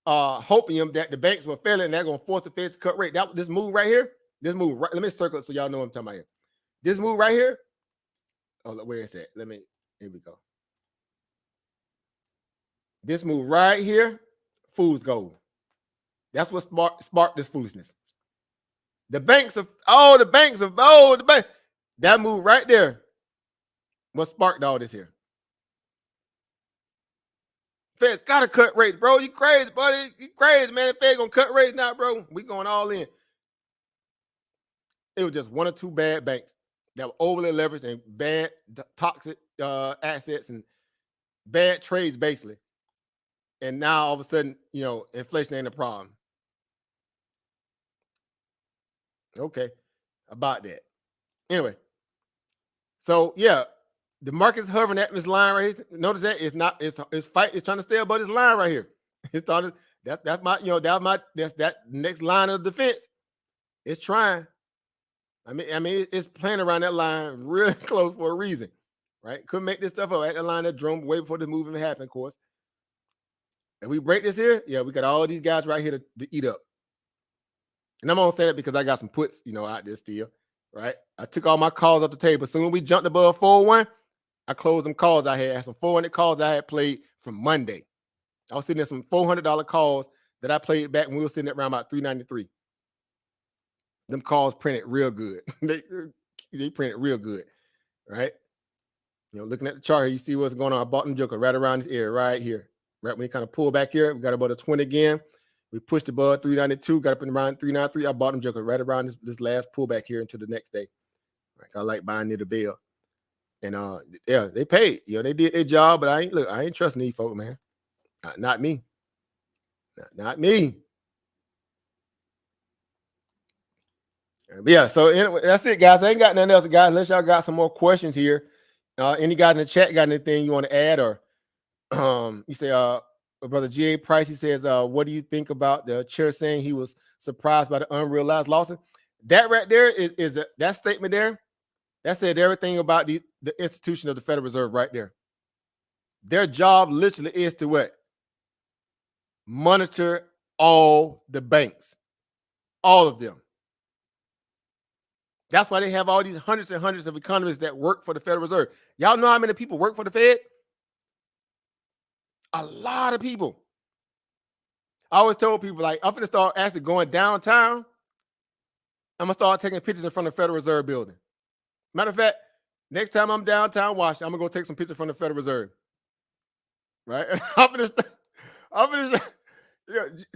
Hopium that the banks were failing and they're going to force the Fed to cut rate. This move right here, let me circle it so y'all know what I'm talking about here. This move right here, where is that? Here we go. This move right here, fool's gold. That's what sparked this foolishness. The banks. That move right there what sparked all this here. Fed's gotta cut rates, bro. You crazy, buddy. You crazy, man. The Fed gonna cut rates now, bro. We going all in. It was just one or two bad banks that were overly leveraged and bad, toxic assets and bad trades, basically. And now all of a sudden, inflation ain't a problem. Okay, about that. Anyway, so yeah, the market's hovering at this line right here. Notice that it's not. It's trying to stay above this line right here. It's starting. That's that next line of defense. It's trying. I mean, it's playing around that line real close for a reason, right? Couldn't make this stuff up at the line that drum way before the move even happened, of course. And we break this here, yeah, we got all these guys right here to eat up. And I'm gonna say that because I got some puts, out there still, right? I took all my calls off the table. Soon as we jumped above 401, I closed them calls I had. Some 400 calls I had played from Monday. I was sitting in some $400 calls that I played back when we were sitting at around about 393. Them calls printed real good. they printed real good, right? Looking at the chart here, you see what's going on. I bought them joker right around this area right here. Right when you kind of pull back here, we got about a 20 again. We pushed above 392, got up in around 393. I bought them joker right around this last pullback here into the next day. Right, I like buying near the bell. And yeah, they paid. They did their job, but I ain't trusting these folks, man. Not me. Not me. But yeah, so anyway, that's it, guys. I ain't got nothing else, guys. Unless y'all got some more questions here. Any guys in the chat got anything you want to add? Or you say, Brother G.A. Price, he says, what do you think about the chair saying he was surprised by the unrealized losses? That right there is that statement there. That said everything about the institution of the Federal Reserve right there. Their job literally is to what? Monitor all the banks. All of them. That's why they have all these hundreds and hundreds of economists that work for the Federal Reserve. Y'all know how many people work for the Fed? A lot of people. I always told people, like, I'm going to start actually going downtown. I'm going to start taking pictures in front of the Federal Reserve building. Matter of fact, next time I'm downtown Washington, I'm going to go take some pictures from the Federal Reserve. Right? I'm going to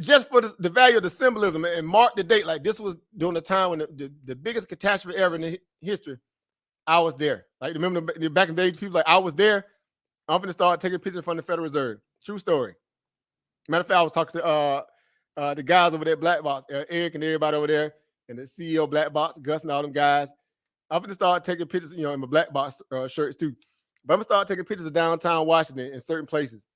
just for the value of the symbolism and mark the date. Like, this was during the time when the biggest catastrophe ever in the history. I was there. Like, remember back in the day, people like, I was there. I'm going to start taking pictures from the Federal Reserve. True story. Matter of fact, I was talking to the guys over there at BlackBox, Eric and everybody over there, and the CEO of BlackBox, Gus and all them guys. I'm going to start taking pictures, in my BlackBox shirts too. But I'm going to start taking pictures of downtown Washington in certain places.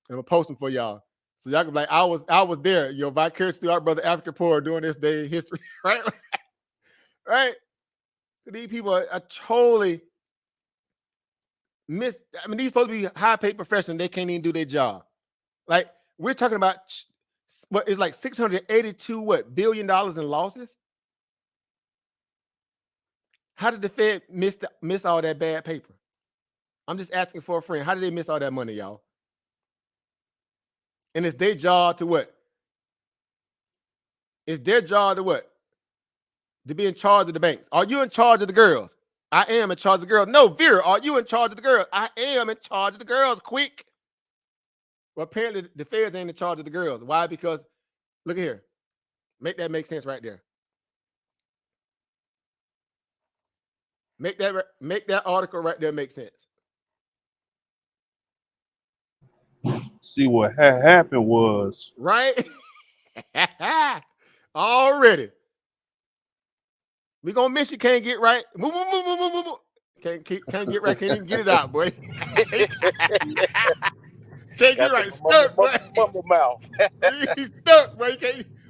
And I'm going to post them for y'all. So y'all can be like, I was there, vicarious through our brother Africa Poor doing this day in history, right? Right? These people are totally these supposed to be high-paid professionals. They can't even do their job. Like, we're talking about what is like $682 billion in losses. How did the Fed miss all that bad paper? I'm just asking for a friend. How did they miss all that money, y'all? And it's their job to what? It's their job to what? To be in charge of the banks. Are you in charge of the girls? I am in charge of the girls. No, Vera, are you in charge of the girls? I am in charge of the girls. Quick. Well, apparently the Feds ain't in charge of the girls. Why? Because look at here. Make that make sense right there. Make that article right there make sense. See, what had happened was right. Already. We gonna miss you. Can't get right. Move. Can't get right. Can't even get it out, boy. Can't get right. Stuck, boy. Bumble mouth. He's stuck, boy.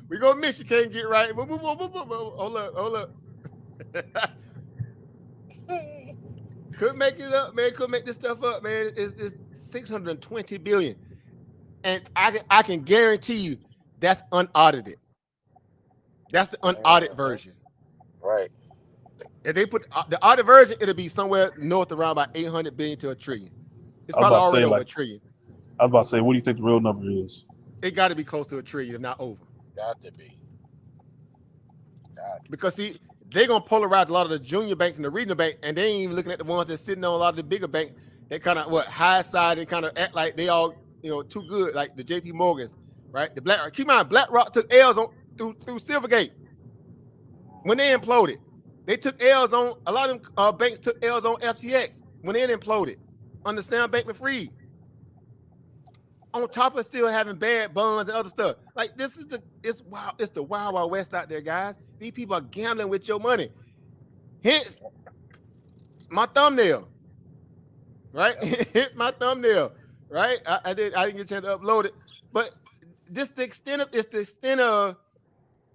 We gonna miss you. Can't get right. Hold up. Could make it up, man. Could make this stuff up, man. It's 620 billion, and I can guarantee you that's unaudited. That's the unaudited version. Right. If they put the audit version, it'll be somewhere north around about 800 billion to $1 trillion. It's probably already over $1 trillion. I was about to say, what do you think the real number is? It got to be close to $1 trillion, if not over. Got to be. Because see, they're gonna polarize a lot of the junior banks and the regional bank, and they ain't even looking at the ones that's sitting on a lot of the bigger banks that kind of high side and kind of act like they all too good, like the JP Morgans, right? The BlackRock. Keep in mind, BlackRock took L's on through Silvergate when they imploded. They took L's on a lot of them banks took L's on FTX when it imploded under Sam Bankman-Fried. On top of still having bad bonds and other stuff. Like this is it's the wild west out there, guys. These people are gambling with your money. Hence my thumbnail. Right? Hence my thumbnail. Right? I didn't get a chance to upload it. But it's the extent of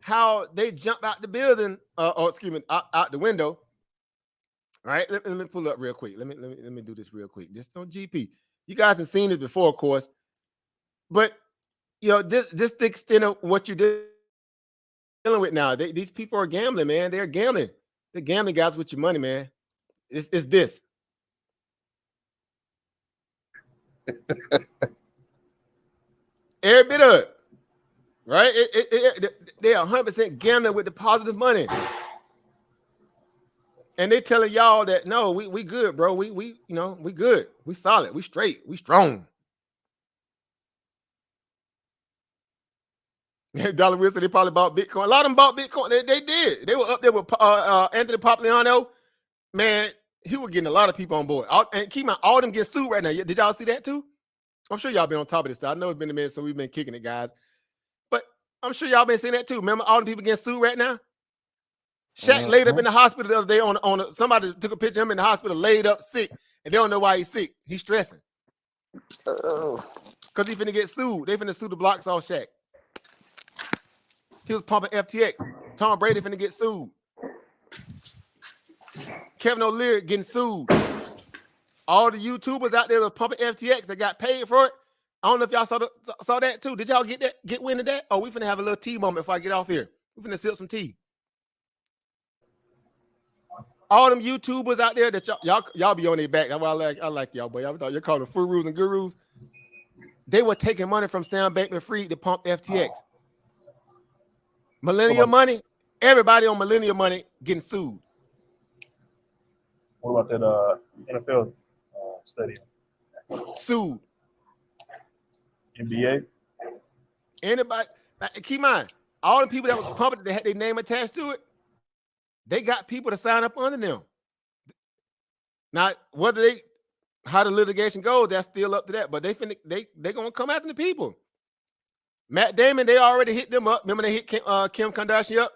how they jump out the building, out the window. All right, let me pull up real quick. Let me do this real quick. Just on GP. You guys have seen this before, of course. But this the extent of what you're dealing with now. These people are gambling, man. They're gambling. They're gambling, guys, with your money, man. It's this. Every bit of it, right? They're 100% gambling with the positive money, and they telling y'all that no, we good, bro. We good. We solid. We straight. We strong. Dollar Wilson, they probably bought Bitcoin. A lot of them bought Bitcoin. They did. They were up there with Anthony Popoliano. Man, he was getting a lot of people on board. And keep in mind, all of them get sued right now. Did y'all see that too? I'm sure y'all been on top of this stuff. I know it's been a minute, so we've been kicking it, guys. But I'm sure y'all been seeing that too. Remember all the people getting sued right now? Shaq laid up in the hospital the other day somebody took a picture of him in the hospital, laid up sick, and they don't know why he's sick. He's stressing. Because he finna get sued. They finna sue the blocks off Shaq. He was pumping FTX. Tom Brady finna get sued. Kevin O'Leary getting sued. All the YouTubers out there that pumping FTX that got paid for it. I don't know if y'all saw that too. Did y'all get wind of that? Oh, we finna have a little tea moment before I get off here. We finna sip some tea. All them YouTubers out there that y'all be on their back. That's why I like y'all, boy. Y'all thought you're calling furus and gurus. They were taking money from Sam Bankman-Fried to pump FTX. Millennial money, everybody on millennial money getting sued. What about that NFL stadium? Sued. NBA? Anybody, keep in mind, all the people that was pumping, that had their name attached to it, they got people to sign up under them. Now, how the litigation goes, that's still up to that. But they gonna come after the people. Matt Damon, they already hit them up. Remember they hit Kim Kardashian up?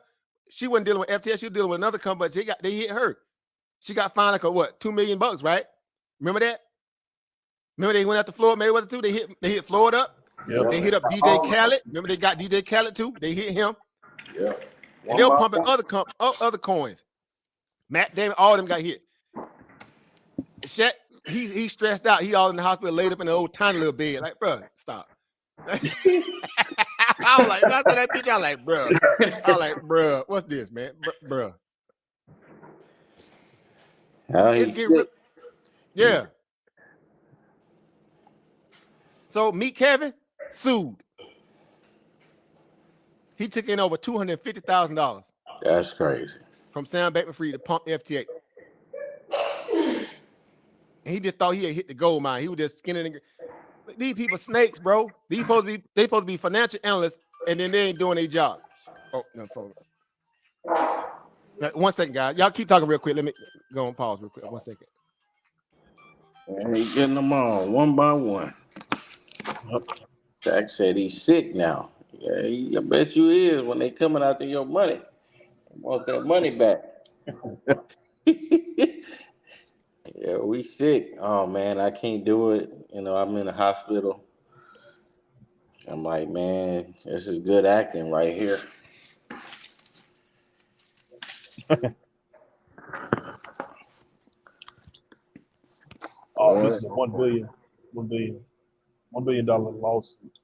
She wasn't dealing with FTX, she was dealing with another company, but they hit her. She got fined like $2 million, right? Remember that? Remember they went after Floyd Mayweather too? They hit Floyd up. Yep. They hit up DJ Khaled. Remember they got DJ Khaled too? They hit him. Yeah. And they were pumping other coins. Matt Damon, all of them got hit. Shaq, he stressed out. He all in the hospital, laid up in an old tiny little bed. Like, bro, stop. I was like, when I saw that picture, I was like, bro. I was like, bro, what's this, man? Bro. Yeah. So meet Kevin, sued. He took in over $250,000. That's crazy. From Sam Bankman-Fried to pump FTX. And he just thought he had hit the gold mine. He was just skinning. These people snakes, bro. They supposed to be financial analysts, and then they ain't doing their job. Oh, no, phone. Now, 1 second, guys. Y'all keep talking real quick. Let me go on pause real quick. 1 second. And he getting them on one by one. Jack said he's sick now. Yeah, I bet you is when they coming after your money. They want that money back. Yeah, we sick. Oh man, I can't do it. I'm in the hospital. I'm like, man, this is good acting right here. Oh, this is a $1 billion lawsuit.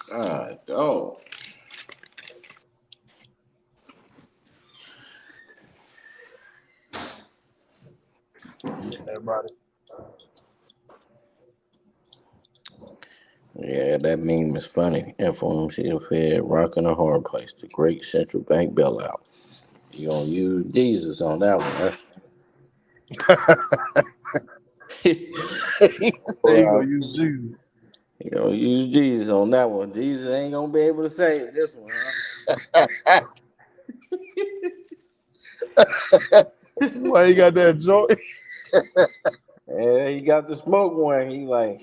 God, dog. Everybody. Yeah, that meme is funny. FOMC Fed rocking a hard place. The great central bank bailout. You gonna use Jesus on that one, huh? He gonna use Jesus. You gonna use Jesus on that one. Jesus ain't gonna be able to save this one, huh? Why you got that joint? Yeah, he got the smoke one. He like,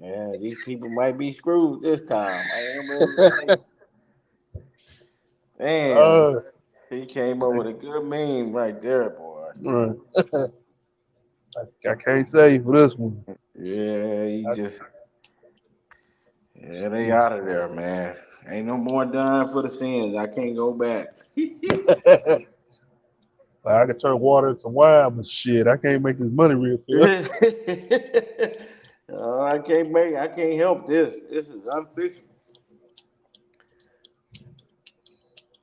yeah, these people might be screwed this time. I ain't gonna be able to save. Damn, he came up with a good meme right there, boy. Right. I can't save for this one. Yeah, yeah, they out of there, man. Ain't no more dying for the sins. I can't go back. I can turn water into wine, but shit, I can't make this money real fast. I can't help this. This is unfixable.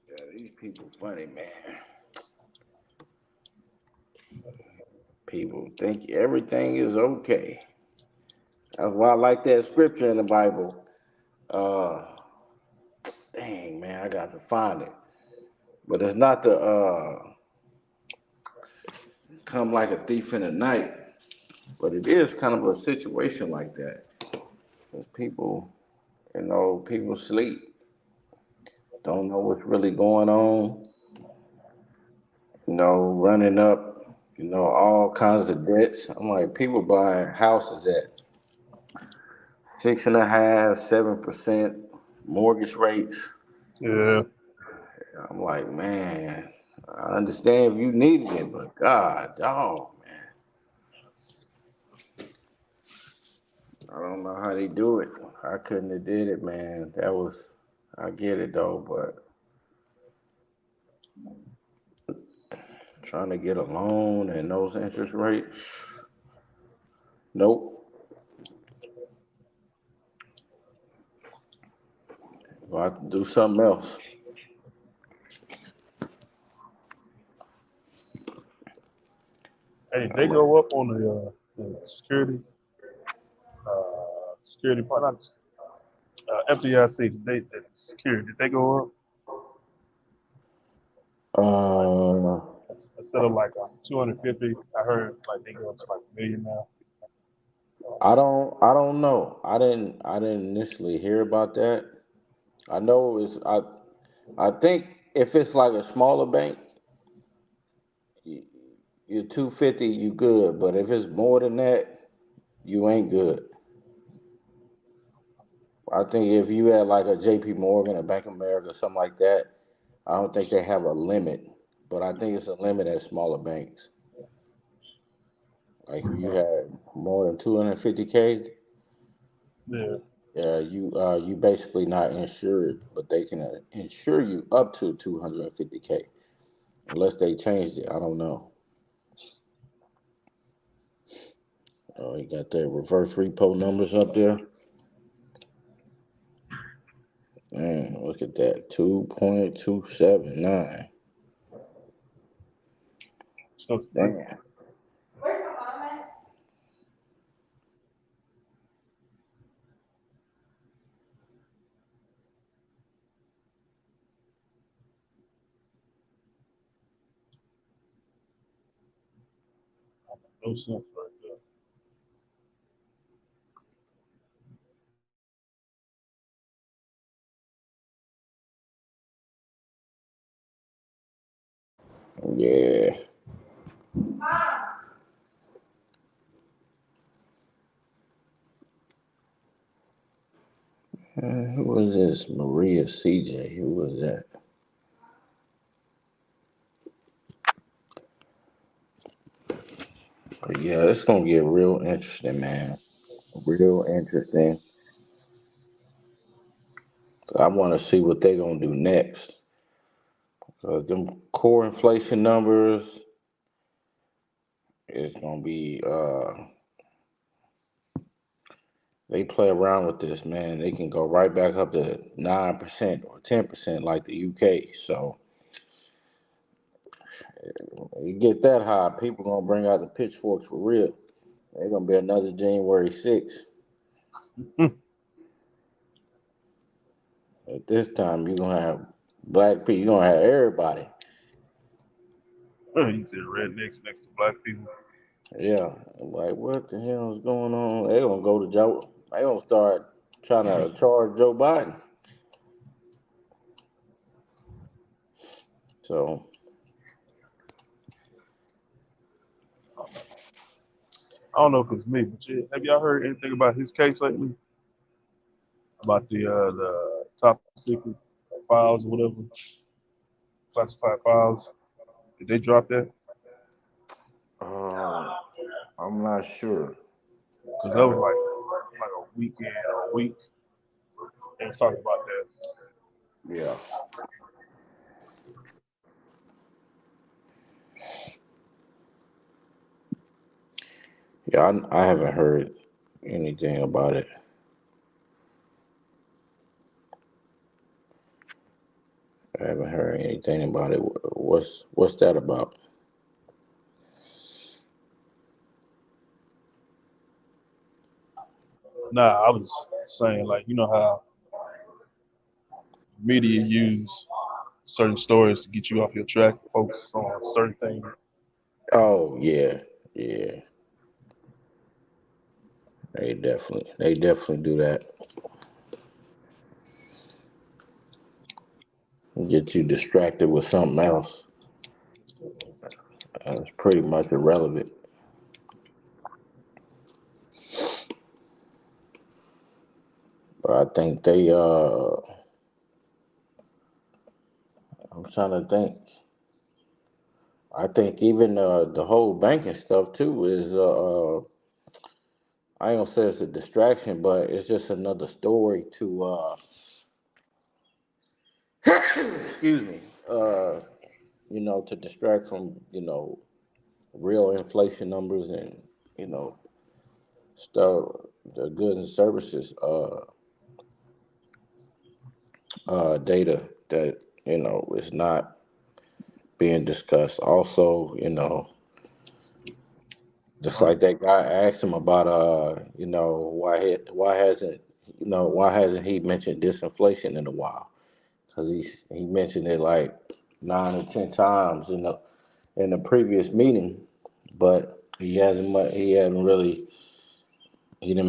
Yeah, these people funny, man. People think everything is okay. That's why I like that scripture in the Bible. Dang, man, I got to find it. But it's not to come like a thief in the night. But it is kind of a situation like that. Because people, people sleep. Don't know what's really going on. Running up, all kinds of debts. I'm like, people buying houses at 6.5%, 7% mortgage rates. Yeah. I'm like, man, I understand if you needed it, but God, dog, man. I don't know how they do it. I couldn't have did it, man. I get it though, but trying to get a loan and those interest rates, nope. I'll have to do something else. Hey, they go up on the security part, not FDIC. The security. Did they go up instead of like 250? I heard like they go up to like $1 million now. I don't know. I didn't initially hear about that. I know I think if it's like a smaller bank, you're 250, you good. But if it's more than that, you ain't good. I think if you had like a JP Morgan, a Bank of America, something like that, I don't think they have a limit. But I think it's a limit at smaller banks. Like if you had more than 250K, yeah, you basically not insured, but they can insure you up to 250K, unless they changed it. I don't know. Oh, you got that reverse repo numbers up there. Man, look at that, 2.279. Damn. No sense right there. Yeah. Who was this? Maria CJ. Who was that? But yeah, it's gonna get real interesting, man. Real interesting. I want to see what they're gonna do next. Them core inflation numbers is gonna be. They play around with this, man. They can go right back up to 9% or 10% like the UK. So you get that high, people gonna bring out the pitchforks for real. They're gonna be another January 6th. At this time, you're gonna have black people. You're gonna have everybody. You said rednecks next to black people. Yeah, like what the hell is going on? They gonna go to Joe. They gonna start trying to charge Joe Biden. So I don't know if it's me, but have y'all heard anything about his case lately? About the top secret files or whatever, classified files? Did they drop that? I'm not sure. Because that was like a weekend or a week. They was talking about that. Yeah. Yeah, I haven't heard anything about it. I haven't heard anything about it. What's that about? Nah, I was saying, like, you know how media use certain stories to get you off your track, focus on certain things. Oh yeah. They definitely do that. Get you distracted with something else. It's pretty much irrelevant. But I think I'm trying to think. I think even the whole banking stuff too is I ain't gonna say it's a distraction, but it's just another story to excuse me, to distract from, real inflation numbers and, stuff, the goods and services data that, is not being discussed. Also, just like that guy asked him about why hasn't he mentioned disinflation in a while? Because he mentioned it like 9 or 10 times in the previous meeting, but he didn't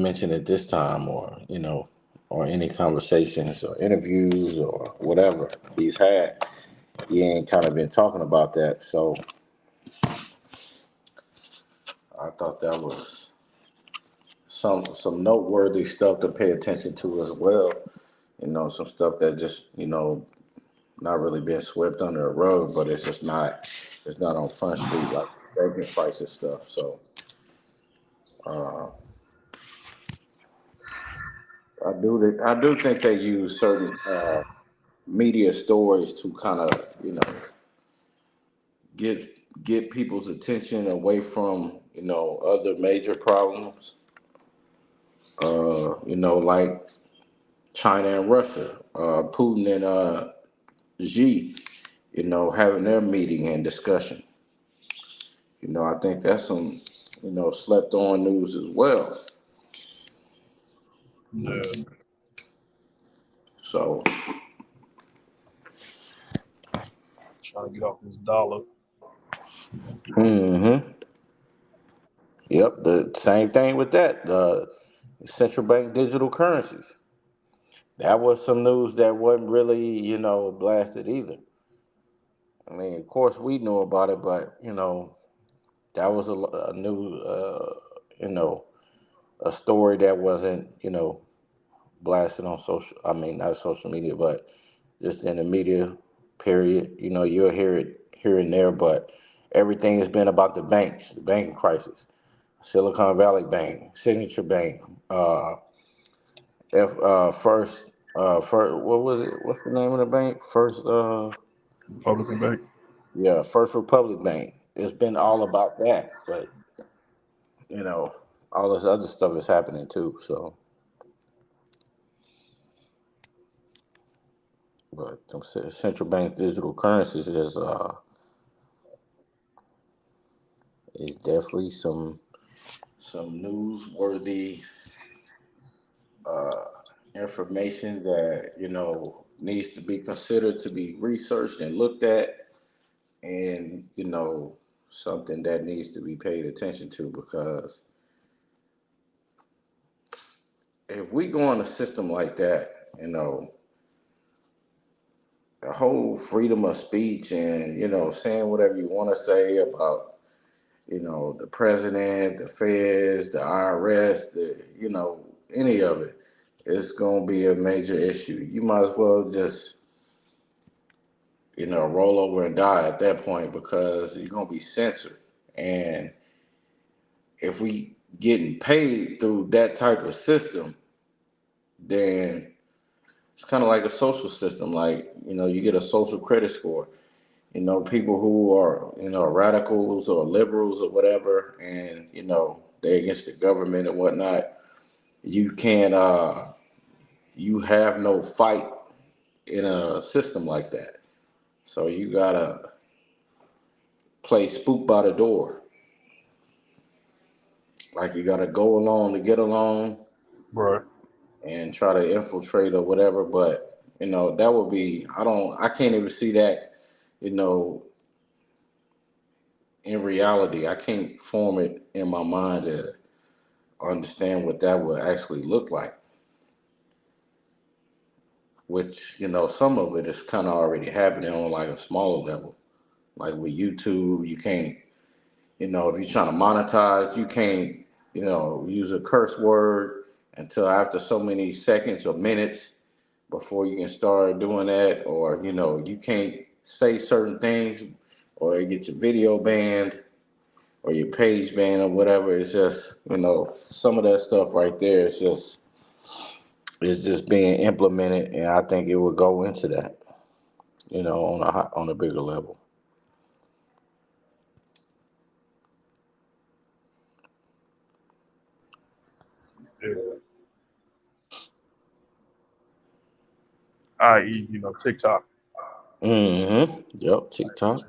mention it this time, or any conversations or interviews or whatever he's had. He ain't kind of been talking about that. So I thought that was some noteworthy stuff to pay attention to as well. Some stuff that just, not really being swept under a rug, but it's not on Front Street like banking crisis stuff. So I do think they use certain media stories to kind of get people's attention away from other major problems. Like China and Russia, Putin and Xi, having their meeting and discussion. I think that's some slept on news as well. Yeah. So trying to get off this dollar. Yep, the same thing with that. Central bank digital currencies. That was some news that wasn't really, blasted either. I mean, of course we knew about it, but that was a new, a story that wasn't, blasted on social. I mean, not social media, but just in the media. Period. You'll hear it here and there, but everything has been about the banks, the banking crisis. Silicon Valley Bank, Signature Bank, First, what was it? What's the name of the bank? First, Republican Bank. Yeah, First Republic Bank. It's been all about that, but all this other stuff is happening too. So, but them central bank digital currencies is definitely some newsworthy information that, needs to be considered to be researched and looked at, and, something that needs to be paid attention to, because if we go on a system like that, the whole freedom of speech and, saying whatever you want to say about, the president, the feds, the IRS, any of it, it's going to be a major issue. You might as well just, roll over and die at that point, because you're going to be censored. And if we getting paid through that type of system, then it's kind of like a social system. Like, you get a social credit score. People who are, radicals or liberals or whatever, and, they're against the government and whatnot, you can't, you have no fight in a system like that. So you gotta play spook by the door. Like, you gotta go along to get along, Right. and try to infiltrate or whatever. But, that would be, I can't even see that, in reality. I can't form it in my mind to understand what that would actually look like. Which, some of it is kind of already happening on like a smaller level. Like with YouTube, you can't, if you're trying to monetize, you can't, use a curse word until after so many seconds or minutes before you can start doing that. Or, you can't say certain things, or you get your video banned or your page banned or whatever. It's just, some of that stuff right there is just being implemented, and I think it would go into that, on a bigger level. Yeah. I.e., TikTok. Mm-hmm. Yep, TikTok.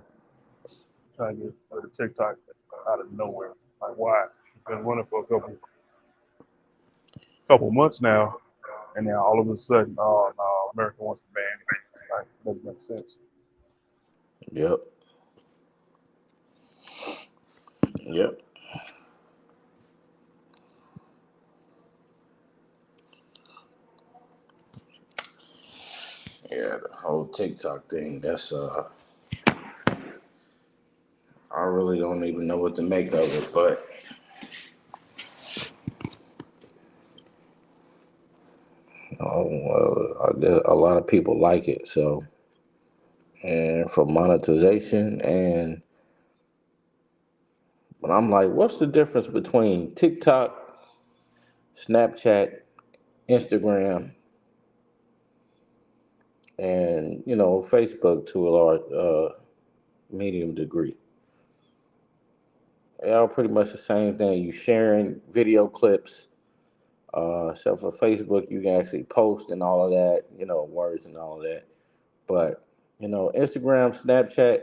Trying to get rid of TikTok out of nowhere. Like, why? It's been running for a couple months now, and now all of a sudden, oh no, America wants to ban it. Like, doesn't make sense. Yep. Yep. Yeah, the whole TikTok thing, that's I really don't even know what to make of it, but a lot of people like it, so, and for monetization, but I'm like, what's the difference between TikTok, Snapchat, Instagram, and, Facebook to a large medium degree? They're all pretty much the same thing. You sharing video clips. So for Facebook, you can actually post and all of that, words and all of that. But, Instagram, Snapchat,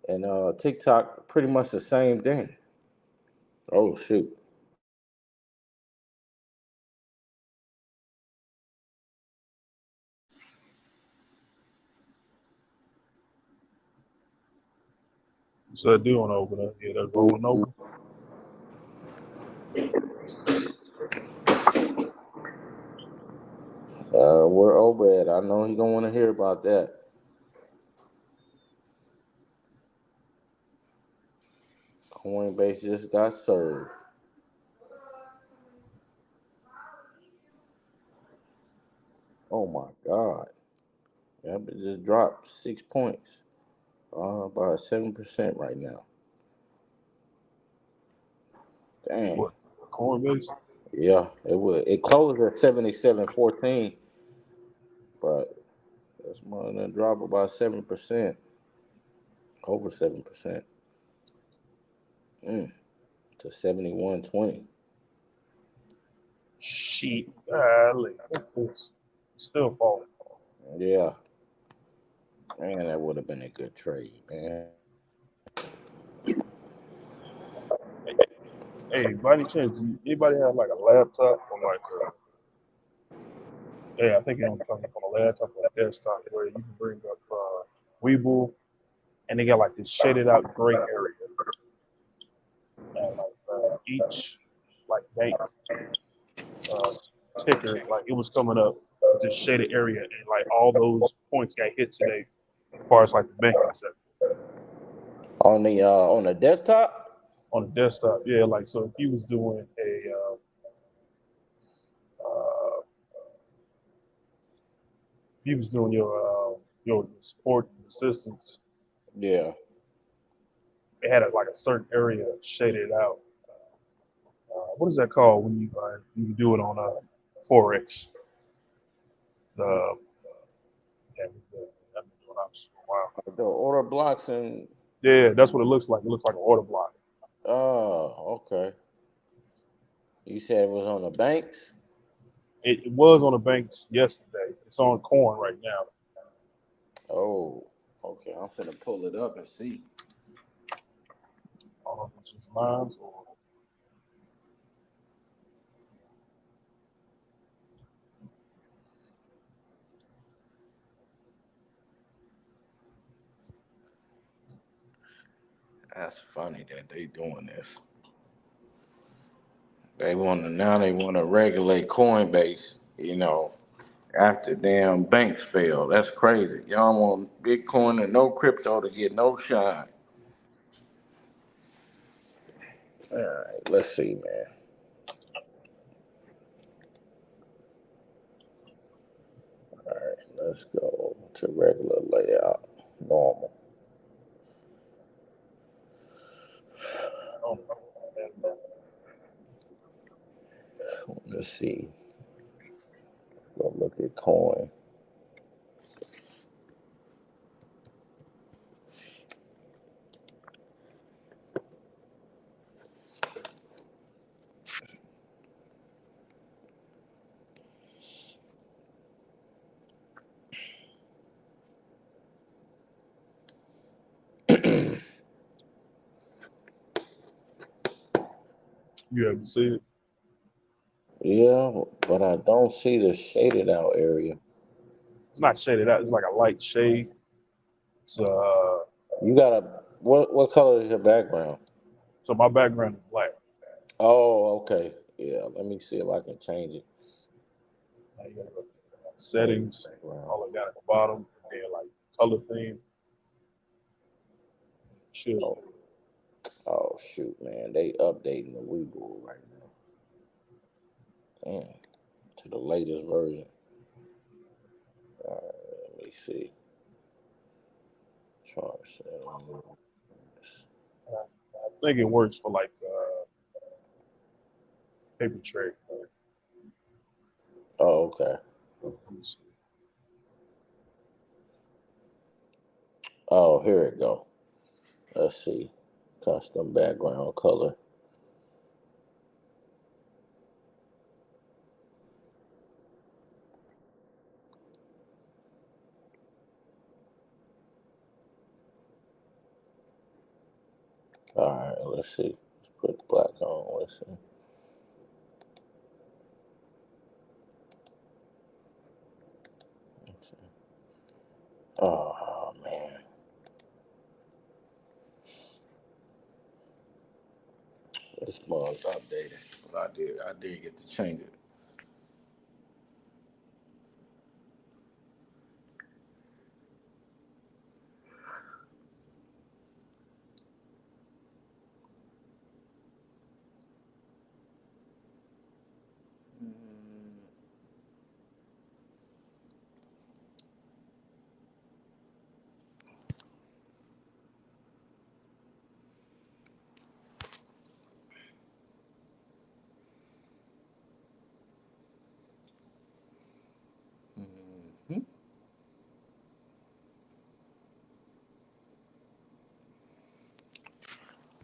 and TikTok, pretty much the same thing. Oh, shoot. What's that doing over there? Yeah, they're rolling over. Where Obed? I know he don't want to hear about that. Coinbase just got served. Oh my God. Yep, it just dropped 6 points. About 7% right now. Dang. What? Coinbase? Yeah, it closed at 77.14, but that's more than a drop about 7%. Over 7%. To 71.20. Shit. Golly. It's still falling. Yeah. Man, that would have been a good trade, man. Hey, by any chance, do anybody have like a laptop or like Yeah, I think it only comes up on the laptop or the desktop where you can bring up Webull, and they got like this shaded out gray area. And like each like bank ticker, like it was coming up with this shaded area, and like all those points got hit today, as far as like the banking sector. On the desktop? On the desktop, yeah. Like so, if you was doing if you was doing your support and assistance, Yeah. it had like a certain area shaded out. What is that called when you do it on Forex? The yeah, I've been doing options for a while. The order blocks and Yeah, that's what it looks like. It looks like an order block. oh, okay. You said it was on the banks? It was on the banks yesterday. It's on Coin right now. Oh, okay. I'm finna pull it up and see. I don't know if it's just mine or That's funny that they doing this. They want to regulate Coinbase, after damn banks fail. That's crazy. Y'all want Bitcoin and no crypto to get no shine. All right, let's see, man. All right, let's go to regular layout, normal. Let's see. Go look at coin. you haven't seen it. Yeah, but I don't see the shaded out area. It's not shaded out. It's like a light shade. It's You got what color is your background? So my background is black. Oh, okay. Yeah, let me see if I can change it. Now you gotta go to settings, all the way down at the bottom, and then like color theme. Should. Oh shoot, man, they updating the Webull right now. Damn, to the latest version. All right, let me see. Chart settings. I think it works for like paper trade. Oh, okay. Oh, here it go. Let's see. Custom background color. All right, let's see. Let's put black on. Let's see. Oh man. This mug's updated. But I did get to change it.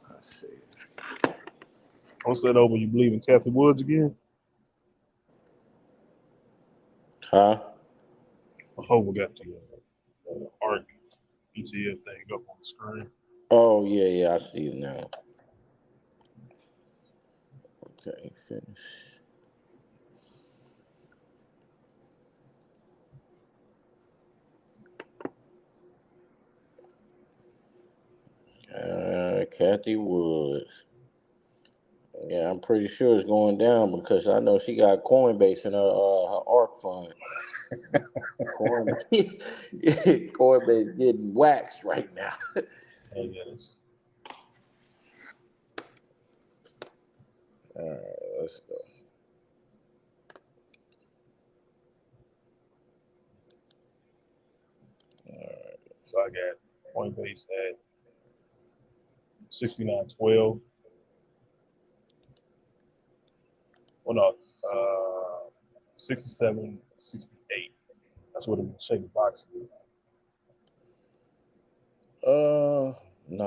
Let's see. What's that over? You believe in Kathy Woods again? Huh? I hope we got the ARC ETF thing up on the screen. Oh yeah, I see it now. Okay, finish. Kathy Woods. Yeah, I'm pretty sure it's going down because I know she got Coinbase in her ARC fund. Coinbase getting waxed right now. I guess. All right, let's go. All right. So I got Coinbase at 69.12. Well, no, 67.68. That's what the shady box is. No,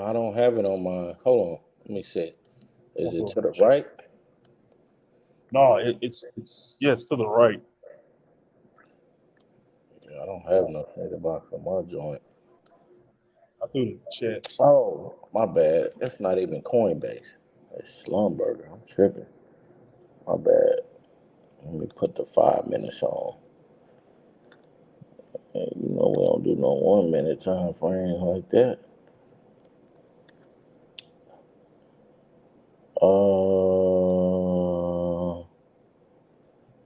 I don't have it on my. Hold on, let me see. Is it Okay. to the right? No, it's yes, to the right. I don't have no shady box on my joint. I threw it in the chat. Oh, my bad. It's not even Coinbase. It's Slumberger. I'm tripping. My bad. Let me put the 5 minutes on. And you know we don't do no 1 minute time frame like that.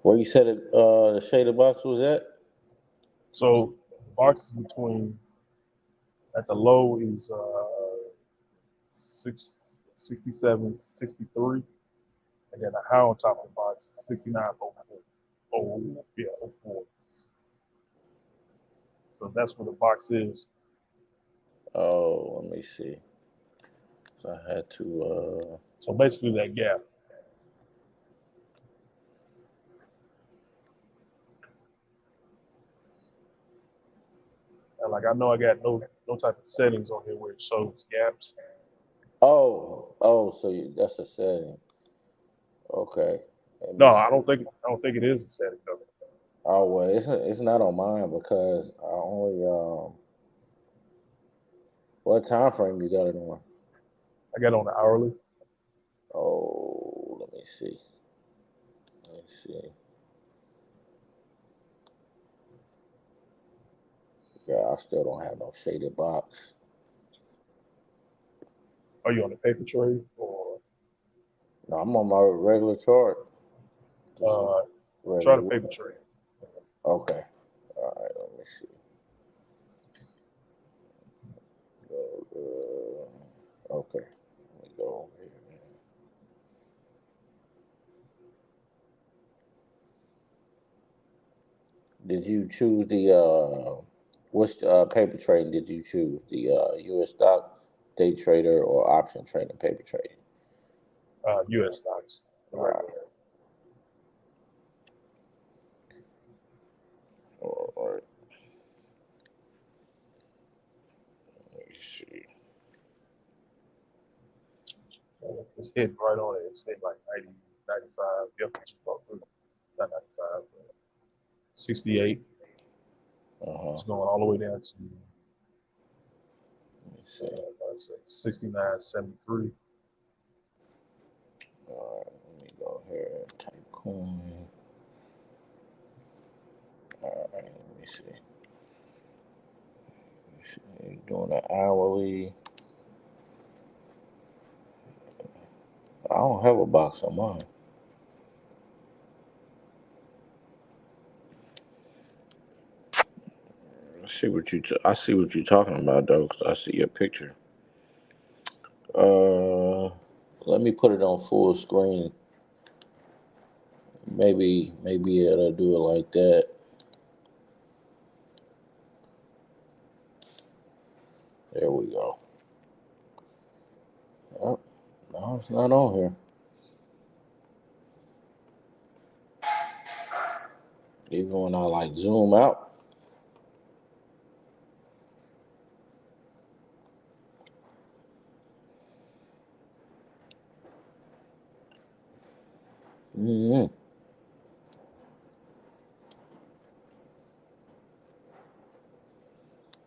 Where you said it? The shaded box was at? So the box is between at the low is 67, 63, and then the high on top of the box is 69.04. Oh yeah, 04. So that's where the box is. Oh, let me see. So I had to. So basically that gap. And like I know I got no type of settings on here where it shows gaps. Oh, so that's a setting. Okay. No, I don't think it is a setting though. Oh well, it's not on mine because I only what time frame you got it on? I got it on the hourly. Oh, let me see. Yeah, I still don't have no shaded box. Are you on the paper trade or? No, I'm on my regular chart. Try the paper trade. Okay. All right, let me see. Okay. Let me go over here. Did you choose the which paper trading did you choose? The U.S. stock, day trader, or option trading paper trading? U.S. stocks. All right. Let me see. It's hitting right on it. It's hitting like 90, 95. Yep, not 95, 68. It's going all the way down to 69.73. All right, let me go here and type coin. All right, let me see. Doing an hourly. I don't have a box on mine. I see what you're talking about though, 'cause I see your picture. Let me put it on full screen. Maybe it'll do it like that. There we go. Oh, no, it's not on here. Even when I like zoom out. Mm-hmm.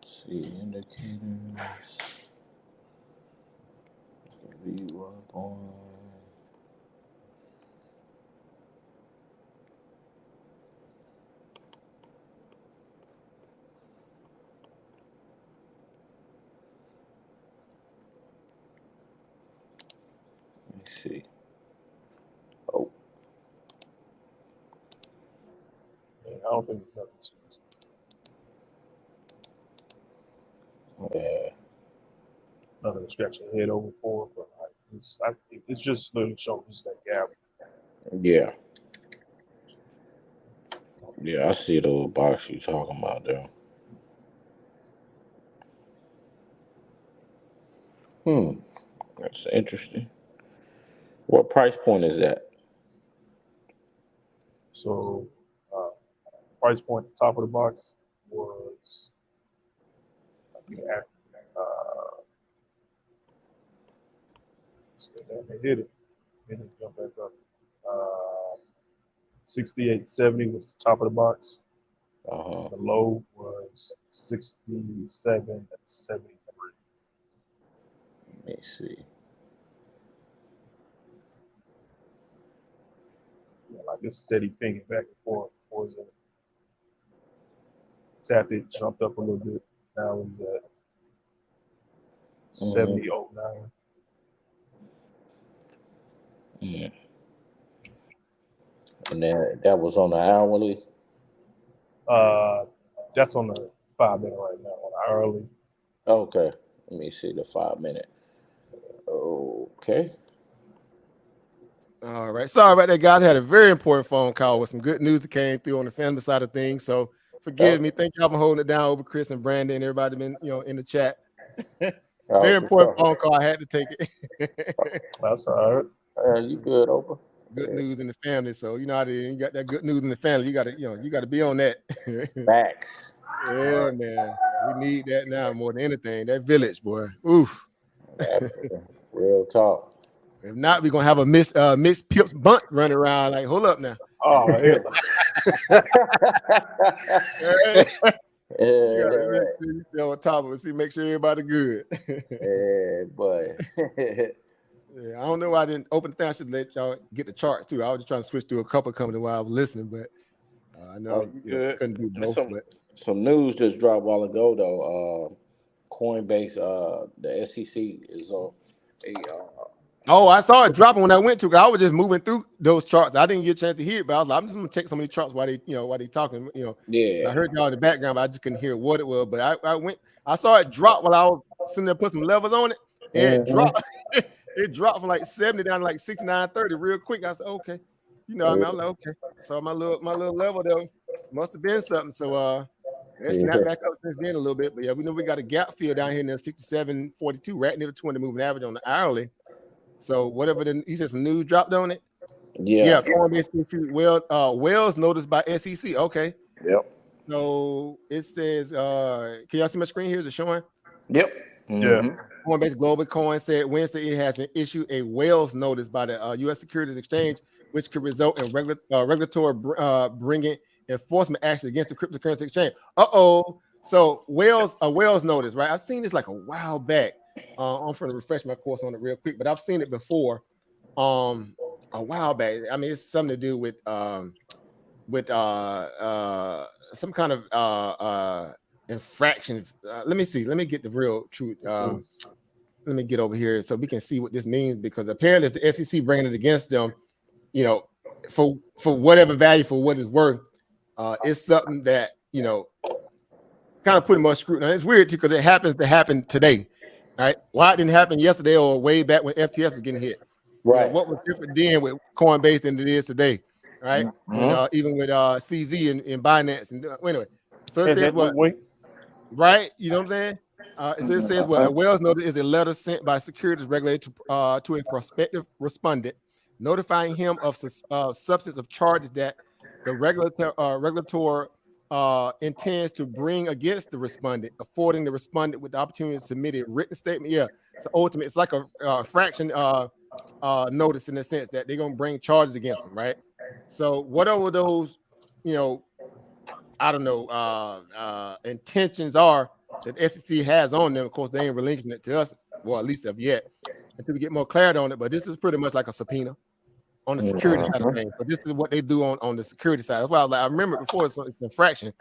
See indicators. View up on. I don't think it's nothing serious. Yeah. Nothing to scratch your head over for, but it's just literally showing just that gap. Yeah. Yeah, I see the little box you talking about there. That's interesting. What price point is that? So price point at the top of the box was they hit it. They didn't jump back up. 68.70 was the top of the box. The low was 67.73. Let me see. Yeah, like this steady pinging back and forth. Was it? Tapped it, jumped up a little bit. Now he's at 70.09. And then that was on the hourly? That's on the 5 minute right now, on the hourly. Okay. Let me see the 5 minute. Okay. All right. Sorry about that, guys. I had a very important phone call with some good news that came through on the family side of things. So forgive me. Thank y'all for holding it down over Chris and Brandon and everybody been, in the chat. Very important phone call. I had to take it. That's all right. You good, Oprah? Good news in the family. So you know how you got that good news in the family. You gotta be on that. Facts. Yeah, man. We need that now more than anything. That village, boy. Oof. Real talk. If not, we're gonna have a Miss Pips bunt running around. Like, hold up now. Oh, yeah. You gotta make sure you stay on top of it. Make sure everybody good. Yeah, boy. Yeah, I don't know why I didn't open the thing. I should let y'all get the charts too. I was just trying to switch to a couple companies while I was listening, but I know couldn't do both. Some news just dropped a while ago though. Coinbase, the SEC is on Oh, I saw it dropping when I went to. I was just moving through those charts. I didn't get a chance to hear it, but I was like, I'm just gonna check some of these charts while they talking. Yeah. I heard y'all in the background, but I just couldn't hear what it was. But I saw it drop while I was sitting there putting some levels on it, and it dropped. It dropped from like 70 down to like 69.30 real quick. I said, okay, I was like, okay. So my little level there must have been something. So it's snapped back up since then a little bit. But yeah, we know we got a gap fill down here in the 67.42, right near the 20 moving average on the hourly. So whatever you said some news dropped on it. Yeah. Coinbase issued Wells notice by SEC. Okay. Yep. So it says, can y'all see my screen here? Is it showing? Yep. Yeah. Coinbase Global Coin said Wednesday it has been issued a Wells notice by the U.S. Securities Exchange, which could result in regulatory bringing enforcement action against the cryptocurrency exchange. So a Wells notice, right? I've seen this like a while back. I'm trying to refresh my course on it real quick, but I've seen it before. A while back. I mean, it's something to do with some kind of infraction. Let me see. Let me get the real truth. Let me get over here so we can see what this means, because apparently if the SEC bringing it against them, for whatever value, for what it's worth, it's something that kind of putting more scrutiny. It's weird too because it happens to happen today. All right. Why it didn't happen yesterday or way back when FTX was getting hit? Right. What was different then with Coinbase than it is today? All right. Even with CZ and Binance and anyway. So it says what? Right. You know what I'm saying? It says what? A Wells notice is a letter sent by securities regulator to a prospective respondent, notifying him of substance of charges that the regulator intends to bring against the respondent, affording the respondent with the opportunity to submit a written statement. Yeah. So ultimately, it's like a fraction notice in the sense that they're gonna bring charges against them, right? So whatever those, I don't know, intentions are that the SEC has on them. Of course, they ain't relinquishing it to us, well, at least of yet, until we get more clarity on it. But this is pretty much like a subpoena on the security side of things. So this is what they do on the security side. That's why I remember before it's infraction,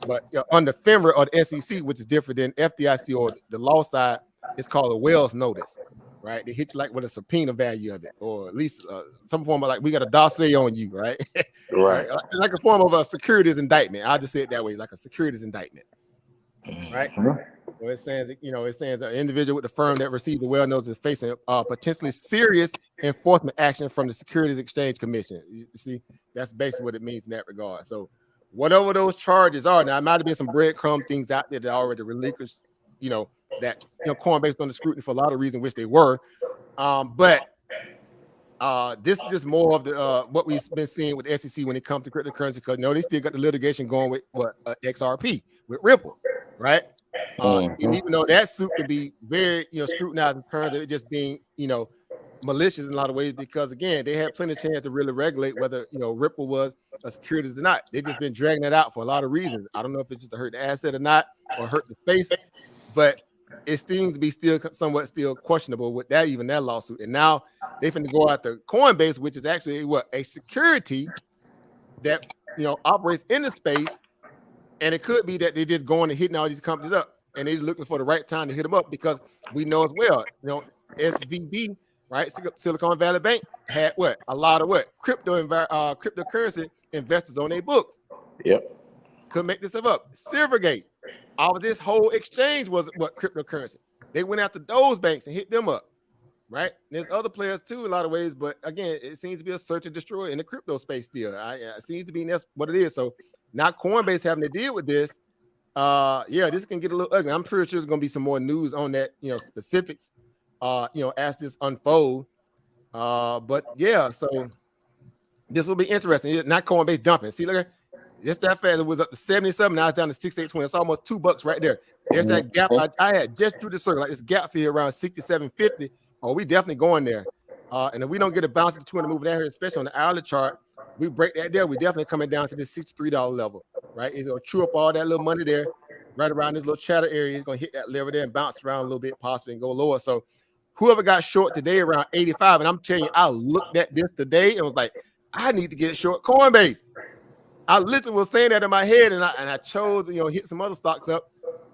but on the FINRA or the SEC, which is different than FDIC or the law side, it's called a Wells notice. right? They hit you like with a subpoena value of it, or at least some form of like, we got a dossier on you, right? Right. Like a form of a securities indictment. I'll just say it that way, like a securities indictment, right? So it says, it says an individual with the firm that received the well-known is facing potentially serious enforcement action from the Securities Exchange Commission. You see, that's basically what it means in that regard. So whatever those charges are, now it might have been some breadcrumb things out there that already relinquished, that Coinbase under scrutiny for a lot of reasons, which they were. But this is just more of the what we've been seeing with the SEC when it comes to cryptocurrency, because they still got the litigation going with XRP with Ripple, right? And even though that suit can be very scrutinized in terms of it just being malicious in a lot of ways, because again, they had plenty of chance to really regulate whether Ripple was a securities or not. They've just been dragging it out for a lot of reasons. I don't know if it's just to hurt the asset or not, or hurt the space, but it seems to be still questionable with that lawsuit. And now they finna go after Coinbase, which is actually a security that operates in the space, and it could be that they're just going and hitting all these companies up, and they're looking for the right time to hit them up, because we know as well, SVB, right, Silicon Valley Bank, had a lot of cryptocurrency investors on their books. Yep. Couldn't make this stuff up. Silvergate, all of this whole exchange was cryptocurrency. They went after those banks and hit them up, right? There's other players too in a lot of ways, but again, it seems to be a search and destroy in the crypto space still. It seems to be, and that's what it is. So now Coinbase having to deal with this, this can get a little ugly. I'm pretty sure there's going to be some more news on that, specifics, as this unfold. But yeah, so this will be interesting. Not Coinbase dumping. See, look, just that fast. It was up to 77. Now it's down to 68.20. It's almost $2 right there. There's that gap. I had just drew the circle, like this gap here around 67.50. Oh, we definitely going there. And if we don't get a bounce at the 200 moving down here, especially on the hourly chart, we break that there, we definitely coming down to this $63 level, right? It's gonna chew up all that little money there, right around this little chatter area. It's gonna hit that level there and bounce around a little bit, possibly, and go lower. So whoever got short today around 85, and I'm telling you, I looked at this today and was like, I need to get short Coinbase. I literally was saying that in my head, and I chose to hit some other stocks up.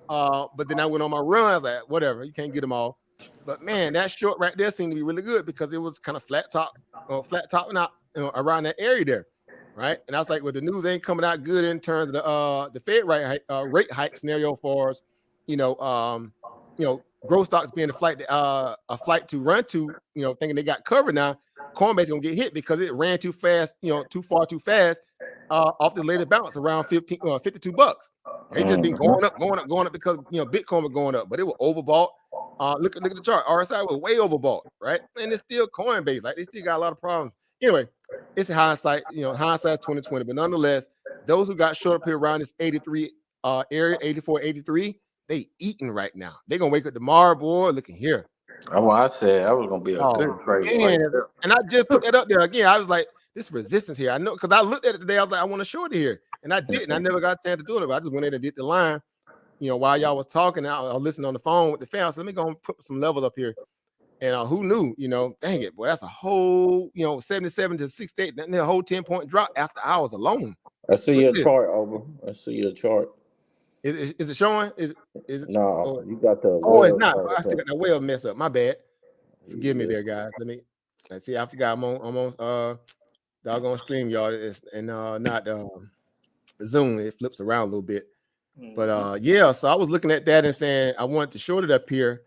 But then I went on my run. I was like, whatever, you can't get them all. But man, that short right there seemed to be really good, because it was kind of flat topping out around that area there, right? And I was like, well, the news ain't coming out good in terms of the Fed rate hike scenario for us, growth stocks being a flight to run to, thinking they got covered now. Coinbase gonna get hit because it ran too fast, too fast off the latest bounce around $52. It just been going up because Bitcoin was going up, but it was overbought. Look at the chart. RSI was way overbought, right? And it's still Coinbase. Like, they still got a lot of problems. Anyway, it's hindsight. Hindsight's 2020. But nonetheless, those who got short up here around this 83 area, 84, 83, they eating right now. They're gonna wake up tomorrow, boy. Looking here. Oh, I said that was gonna be a good trade. Man. And I just put that up there again. I was like, this resistance here. I know, because I looked at it today. I was like, I want to short it here, and I didn't. I never got a chance to do it. But I just went in and did the line. While y'all was talking, I was listening on the phone with the fans. So let me go and put some levels up here. And who knew? Dang it, boy, that's a whole 77 to 68. That's a whole 10-point drop after hours alone. I see your chart, over. I see your chart. Is it showing? Is it? No, you got the. Oh, it's not. I still got that whale mess up. My bad. Forgive me there, guys. Let's see. I forgot. I'm on doggone stream, y'all. And not Zoom. It flips around a little bit. But yeah, so I was looking at that and saying I wanted to short it up here.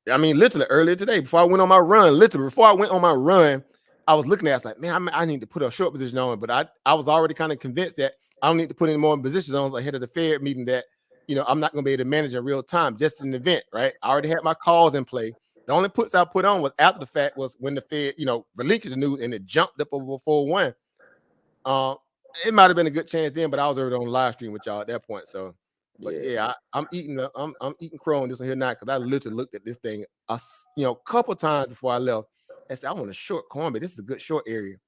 I mean, literally earlier today, before I went on my run, I was looking at it, I was like, man, I need to put a short position on it. But I was already kind of convinced that I don't need to put any more positions on ahead of the Fed meeting, that I'm not going to be able to manage in real time, just an event, right? I already had my calls in play. The only puts I put on was after the fact, was when the Fed, relinquished the news and it jumped up over 4-1. It might have been a good chance then, but I was already on live stream with y'all at that point. So, but yeah, I'm eating crow on this one here now, because I literally looked at this thing a couple times before I left and said, I want to short Coinbase. This is a good short area.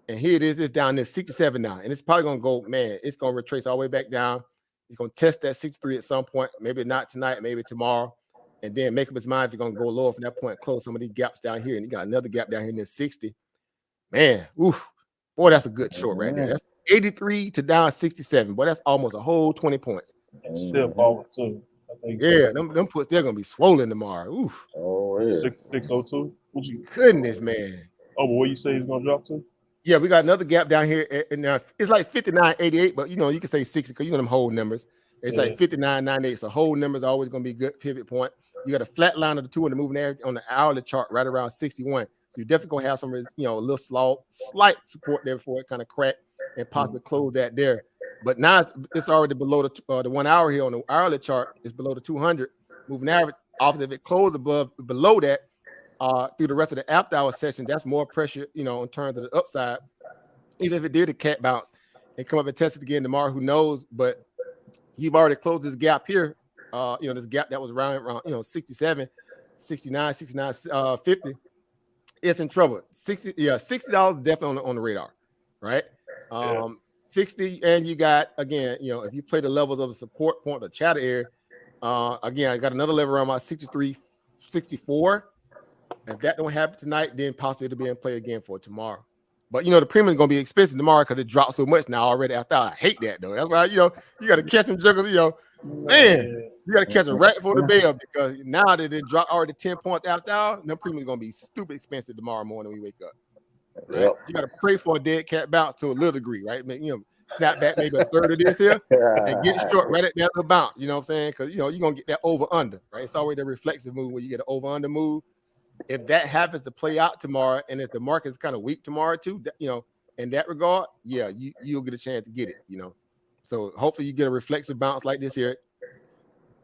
And here it is. It's down there 67 now, and it's probably gonna go, man. It's gonna retrace all the way back down. It's gonna test that 63 at some point. Maybe not tonight, maybe tomorrow, and then make up its mind if you're gonna go lower from that point, close some of these gaps down here, and you got another gap down here in this 60. Man, oof, boy, that's a good short right there. That's 83 to down 67. Boy, that's almost a whole 20 points. Still falling too. I Yeah, them puts they're gonna be swollen tomorrow. Oof. Oh, yeah. 602. What you? Goodness, man. Oh, but what you say he's gonna drop to? Yeah, we got another gap down here, and it's like 59.88, but you know you can say 60 because you know them whole numbers. It's like 59.98. So whole numbers are always gonna be a good pivot point. You got a flat line of the 2 in the moving average on the hourly chart right around 61. So you're definitely gonna have some, you know, a little slight support there before it kind of crack and possibly close that there. But now it's already below the 1 hour here on the hourly chart. It's below the 200 moving average. Obviously, if it closed below that through the rest of the after hour session, that's more pressure, you know, in terms of the upside. Even if it did a cat bounce and come up and test it again tomorrow, who knows? But you've already closed this gap here. You know, this gap that was around, you know, 67, 69, 69, 50. It's in trouble. $60 definitely on the radar, right? 60, and you got, again, you know, if you play the levels of the support point, the chatter area, again, I got another level around my 63, 64. If that don't happen tonight, then possibly it'll be in play again for tomorrow. But, you know, the premium is going to be expensive tomorrow because it dropped so much now already. I hate that, though. That's why, you know, you got to catch some juggles, you know. Man, you got to catch them right before the bell because now that it dropped already 10 points after hour, the premium is going to be stupid expensive tomorrow morning when we wake up. Right? Yep. You got to pray for a dead cat bounce to a little degree, right? You know, snap back maybe a third of this here and get short right at that little bounce. You know what I'm saying? Because, you know, you're going to get that over-under, right? It's already a reflexive move where you get an over-under move. If that happens to play out tomorrow, and if the market is kind of weak tomorrow too, you know, in that regard, yeah, you'll get a chance to get it, you know. So hopefully you get a reflexive bounce like this here,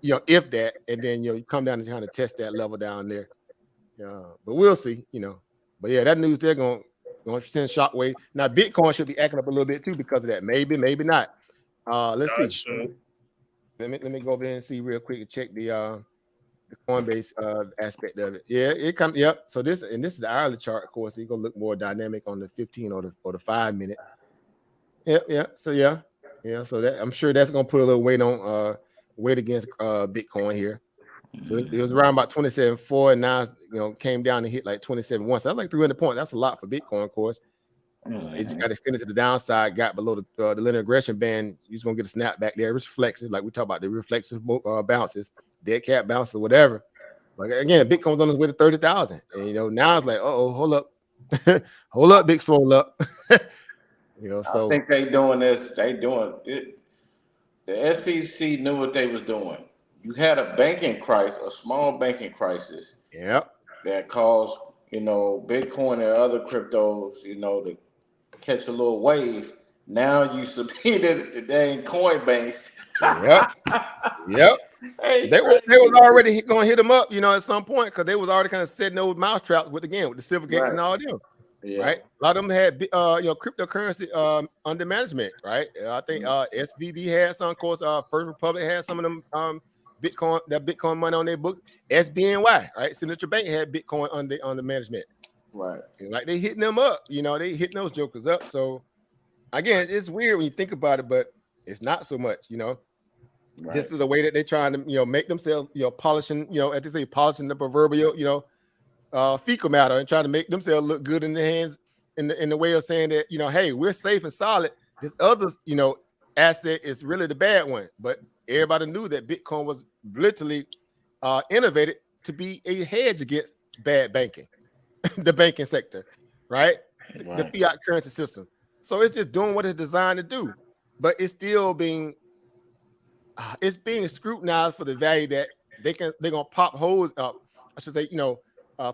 you know, if that, and then, you know, you come down and kind of test that level down there. But we'll see, you know. But yeah, that news they're going to send shockwave. Now Bitcoin should be acting up a little bit too because of that. Maybe not. Let's see. Let me go over there and see real quick and check the Coinbase aspect of it. Yeah, it comes. Yep. So this is the hourly chart, of course. So you're gonna look more dynamic on the 15 or the 5 minute. Yeah. So yeah. So that I'm sure that's gonna put a little weight against Bitcoin here. So it was around about 27.4, and now you know came down and hit like 27.1. So that's like 300 points. That's a lot for Bitcoin, of course. It just got extended to the downside, got below the linear regression band. You're just gonna get a snap back there. It's reflexive, like we talk about the reflexive bounces, dead cat bounces, or whatever. Like again, Bitcoin's on its way to 30,000, and you know now it's like, hold up, hold up, big swole up. You know, so I think they doing this. They doing it. The SEC knew what they was doing. You had a banking crisis, a small banking crisis. Yep. That caused, you know, Bitcoin and other cryptos, you know, to catch a little wave. Now used to be the dang Coinbase. Yep. They was already going to hit them up, you know, at some point because they was already kind of setting those mouse traps with the Silvergates and all them. Yeah. Right. A lot of them had you know, cryptocurrency under management, right? I think SVB had some, of course, First Republic had some of them Bitcoin money on their books. SBNY, right? Signature Bank had Bitcoin under management. Right. And like they hitting them up, you know, they hitting those jokers up. So again, it's weird when you think about it, but it's not so much, you know. Right. This is a way that they're trying to, you know, make themselves, you know, polishing, you know, as they say, polishing the proverbial, you know, fecal matter and trying to make themselves look good in the hands in the way of saying that, you know, hey, we're safe and solid. This other, you know, asset is really the bad one. But everybody knew that Bitcoin was literally innovated to be a hedge against bad banking, the banking sector, right? The fiat currency system. So it's just doing what it's designed to do, but it's still being scrutinized for the value that they're gonna pop holes up. I should say, you know,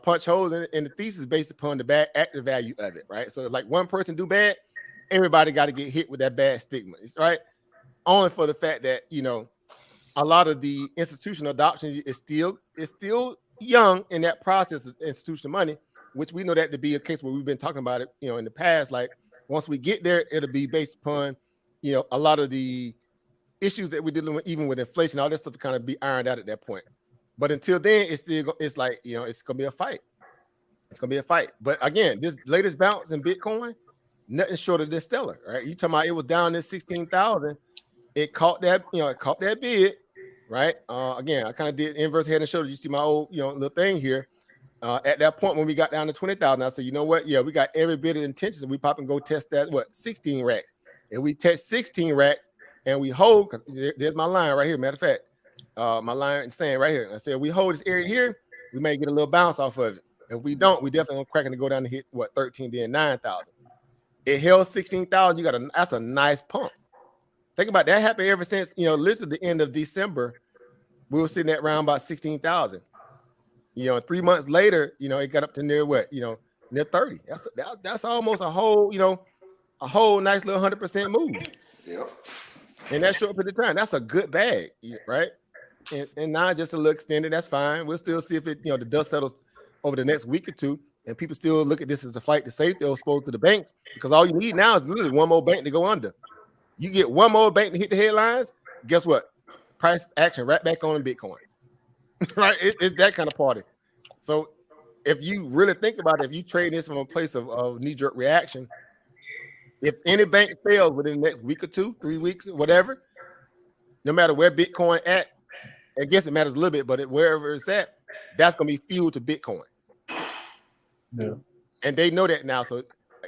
punch holes in the thesis based upon the bad active value of it, right? So it's like one person do bad, everybody got to get hit with that bad stigma, right? Only for the fact that, you know, a lot of the institutional adoption is still young in that process of institutional money, which we know that to be a case where we've been talking about it, you know, in the past. Like once we get there, it'll be based upon, you know, a lot of the issues that we're dealing with, even with inflation, all that stuff, to kind of be ironed out at that point. But until then, it's like, you know, it's gonna be a fight. It's gonna be a fight. But again, this latest bounce in Bitcoin, nothing short of this stellar, right? You talking about it was down to 16,000. It caught that, you know, it caught that bid, right? Again, I kind of did inverse head and shoulders. You see my old, you know, little thing here. At that point when we got down to 20,000, I said, you know what? Yeah, we got every bit of intentions. We pop and go test that 16 racks. If we test 16 racks and we hold, there's my line right here. Matter of fact, my line in sand right here. I said, we hold this area here, we may get a little bounce off of it. If we don't, we definitely gonna crack and go down to hit what 13, then 9,000. It held 16,000. That's a nice pump. Think about that. Happened ever since literally the end of December. We were sitting at around about 16,000. 3 months later, it got up to near what near 30. That's almost a whole nice little 100% move. Yep. In that short period of time, that's a good bag, right? And now just a little extended, that's fine. We'll still see if it, the dust settles over the next week or two, and people still look at this as a flight to safety or exposed to the banks, because all you need now is literally one more bank to go under. You get one more bank to hit the headlines, guess what? Price action right back on in Bitcoin. Right? It's that kind of party. So if you really think about it, if you trade this from a place of knee-jerk reaction, if any bank fails within the next week or two, 3 weeks, whatever, no matter where Bitcoin at, I guess it matters a little bit, but wherever it's at, that's going to be fuel to Bitcoin. Yeah. And they know that now. So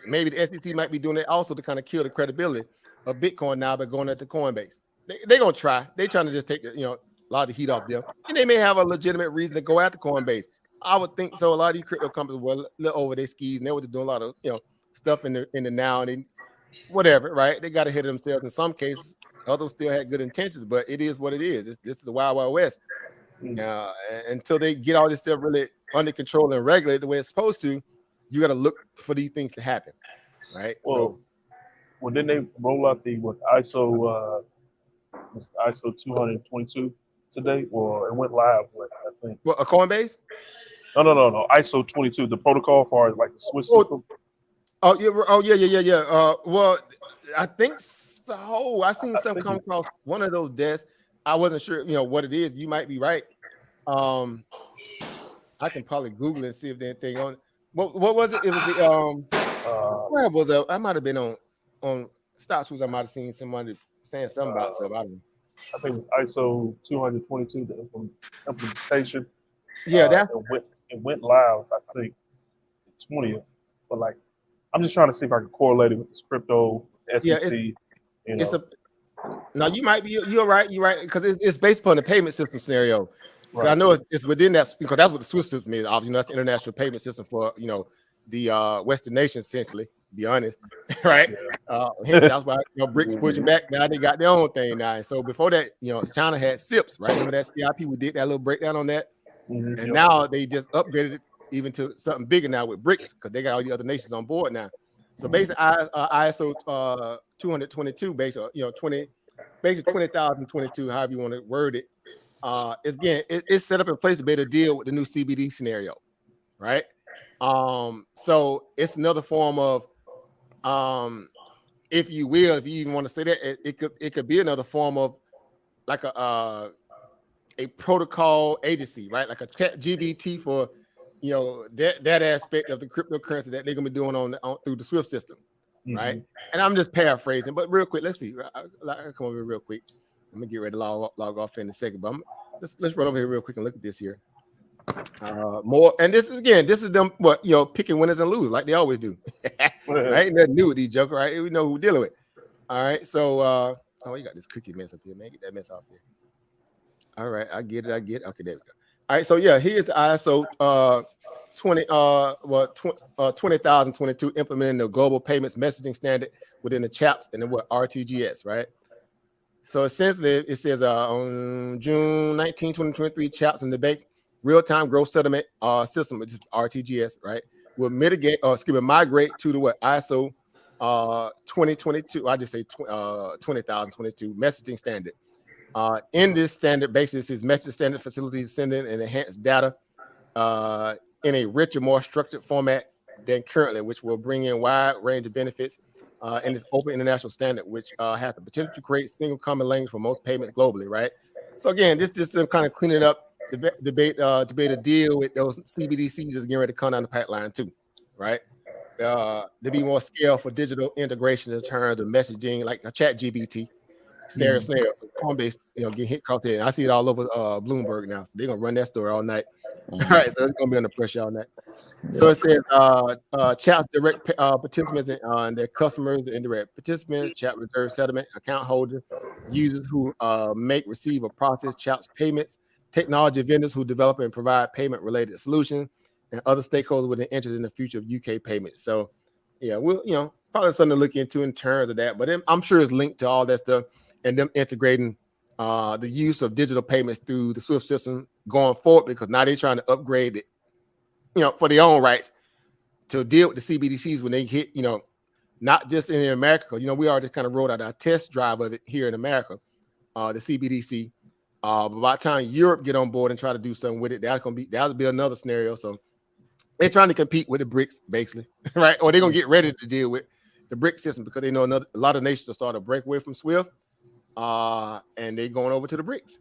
maybe the SEC might be doing it also to kind of kill the credibility of Bitcoin now by going at the Coinbase. They're going to try. They're trying to just take a lot of the heat off them. And they may have a legitimate reason to go after Coinbase. I would think so. A lot of these crypto companies were a little over their skis, and they were just doing a lot of stuff in the now and whatever, right? They got ahead of themselves in some cases. Others still had good intentions, but it is what it is. This is the Wild Wild West. Until they get all this stuff really under control and regulated the way it's supposed to, you got to look for these things to happen, right? Well, didn't they roll out the ISO 222 today? Well, it went live. I think. What, a Coinbase? No. ISO 22, the protocol for like the Swiss system. Oh yeah. Well, I think so. I seen some come across one of those desks. I wasn't sure, what it is. You might be right. I can probably Google it and see if there's anything on it. What was it? It was the where was it? I might have been on Stocks News. I might have seen somebody saying something about stuff. I don't know. I think it was ISO 222, the implementation. Yeah, it went live, I think, the 20th. But I'm just trying to see if I can correlate it with this crypto SEC. Now you might be you're right because it's based upon the payment system scenario. Right. I know it's within that, because that's what the Swiss system is. Obviously, that's the international payment system for the Western nations, essentially. To be honest, right? That's why BRICS pushing back. Now they got their own thing now. So before that, China had SIPs, right? Remember that CIP? We did that little breakdown on that, and now they just upgraded it even to something bigger now with BRICS, because they got all the other nations on board now. So basically, ISO 222, basically 20,022, however you want to word it. It's set up in place to be able to deal with the new CBD scenario, right? So it's another form of, if you will, if you even want to say that, it could be another form of like a protocol agency, right? Like a ChatGPT for that aspect of the cryptocurrency that they're gonna be doing on through the Swift system, right? And I'm just paraphrasing, but real quick, let's see. I'll come over here real quick. I'm gonna get ready to log off in a second, but let's run over here real quick and look at this here. More, and this is them picking winners and losers like they always do. Right? Ain't nothing new with these jokers, right? We know who we're dealing with. All right, so you got this cookie mess up here, man. Get that mess off here. All right, I get it. Okay, there we go. All right, so yeah, here's the ISO 20,022 implementing the global payments messaging standard within the CHAPS and then RTGS, right? So essentially, it says on June 19, 2023, CHAPS and the bank real-time gross settlement system, which is RTGS, right, will migrate to the ISO 2022. I just say 20,022 messaging standard. In this standard, basically, this is message standard facilities sending and enhanced data in a richer, more structured format than currently, which will bring in a wide range of benefits. And this open international standard, which has the potential to create single common language for most payments globally, right? So again, this just to kind of clean it up, debate to deal with those CBDCs is getting ready to come down the pipeline too, right? To be more scale for digital integration in terms of messaging, like a ChatGPT. Scenario. So Coinbase, get hit across the head. I see it all over Bloomberg now. So they're gonna run that story all night. All right, so it's gonna be under pressure all night. So it says chat's direct participants and their customers, the indirect participants, chat reserve settlement, account holders, users who make, receive, or process chat's payments, technology vendors who develop and provide payment-related solutions, and other stakeholders with an interest in the future of UK payments. So, yeah, we'll probably something to look into in terms of that. But I'm sure it's linked to all that stuff and them integrating the use of digital payments through the SWIFT system going forward, because now they're trying to upgrade it, for their own rights to deal with the CBDCs when they hit, not just in America. We already kind of rolled out our test drive of it here in America, the CBDC. But by the time Europe get on board and try to do something with it, that'll be another scenario. So they're trying to compete with the BRICS, basically, right? Or they're gonna get ready to deal with the BRICS system because they know a lot of nations are starting to break away from SWIFT, and they're going over to the BRICS.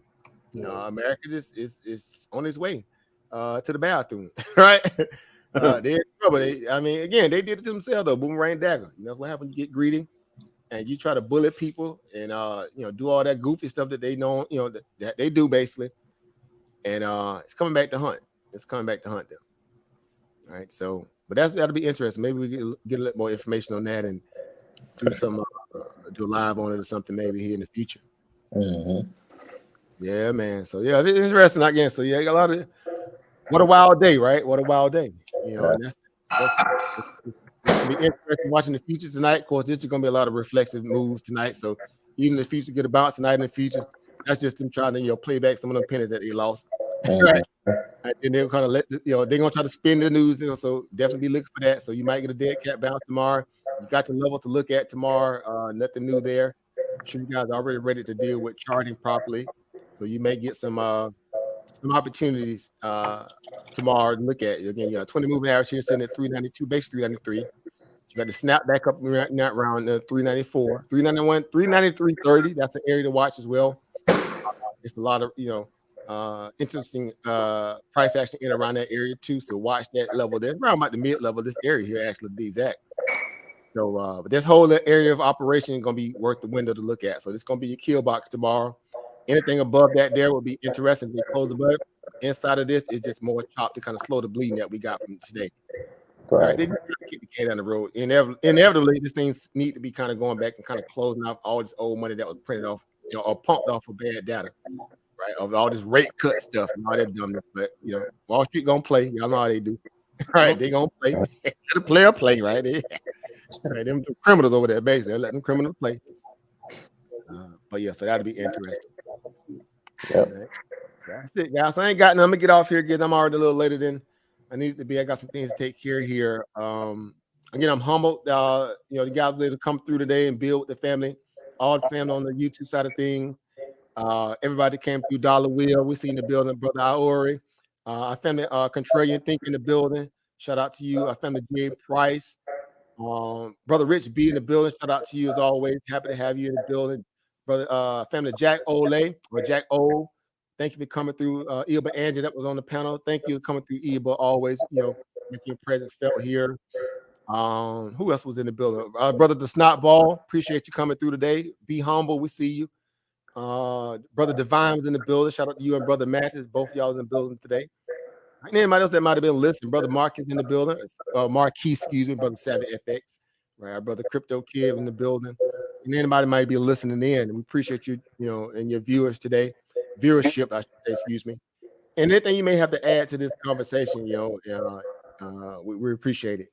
America is on its way to the bathroom, right? They're in trouble. Again, they did it to themselves though. Boomerang dagger. That's what happens. You get greedy, and you try to bully people, and do all that goofy stuff that they know, that they do basically, and it's coming back to hunt. It's coming back to hunt them. All right. So, but that'll be interesting. Maybe we get a little more information on that and do some do a live on it or something maybe here in the future. Mm-hmm. Yeah, man. So yeah, it's interesting again. So yeah, you got a lot of what a wild day, right? What a wild day. And that's it's gonna be interesting watching the futures tonight. Of course, this is gonna be a lot of reflexive moves tonight. So even if the futures get a bounce tonight in the futures, that's just them trying to play back some of them pennies that they lost. Right. And they'll kind of they're gonna try to spin the news. So definitely be looking for that. So you might get a dead cat bounce tomorrow. You got your level to look at tomorrow. Nothing new there. I'm sure you guys are already ready to deal with charting properly. So you may get some opportunities tomorrow to look at. Again, you got 20 moving average here sitting at 392, base 393. You got to snap back up around 394, 391, 393.30. That's an area to watch as well. It's a lot of interesting price action in around that area too. So watch that level there, around about the mid level. This area here actually to be exact. So, but this whole area of operation is going to be worth the window to look at. So this is going to be your kill box tomorrow. Anything above that there will be interesting. They close above. Inside of this is just more chop to kind of slow the bleeding that we got from today. All right, they just kick the can down the road. Inevitably, these things need to be kind of going back and kind of closing off all this old money that was printed off, or pumped off for bad data, right? Of all this rate cut stuff and all that dumbness. But Wall Street gonna play. Y'all know how they do. All right, they gonna play. Let the player play, right? Right, them criminals over there, basically. Let them criminals play. But yeah, so that'll be interesting. Yep. Right. That's it, guys. So I ain't got nothing. I'm gonna get off here because I'm already a little later than I need to be. I got some things to take care of here. Again, I'm humbled. The guys were able to come through today and build with the family, all the family on the YouTube side of things. Everybody came through Dollar Wheel. We seen the building, Brother Iori. Our family Contrarian Think in the building. Shout out to you. Our family Jay Price. Brother Rich B in the building. Shout out to you as always. Happy to have you in the building. Brother family Jack Ole or Jack O. Thank you for coming through. Ilba Angie that was on the panel. Thank you for coming through, Ilba. Always, making your presence felt here. Who else was in the building? Brother the Snot Ball. Appreciate you coming through today. Be humble. We see you. Brother Divine was in the building. Shout out to you and Brother Mathis. Both of y'all was in the building today. Anybody else that might have been listening? Brother Mark is in the building. Marquis, excuse me. Brother Savvy FX. Right. Our brother Crypto Kid in the building. And anybody might be listening in. We appreciate you, and your viewers today. Viewership, I should say, excuse me. And anything you may have to add to this conversation, we appreciate it.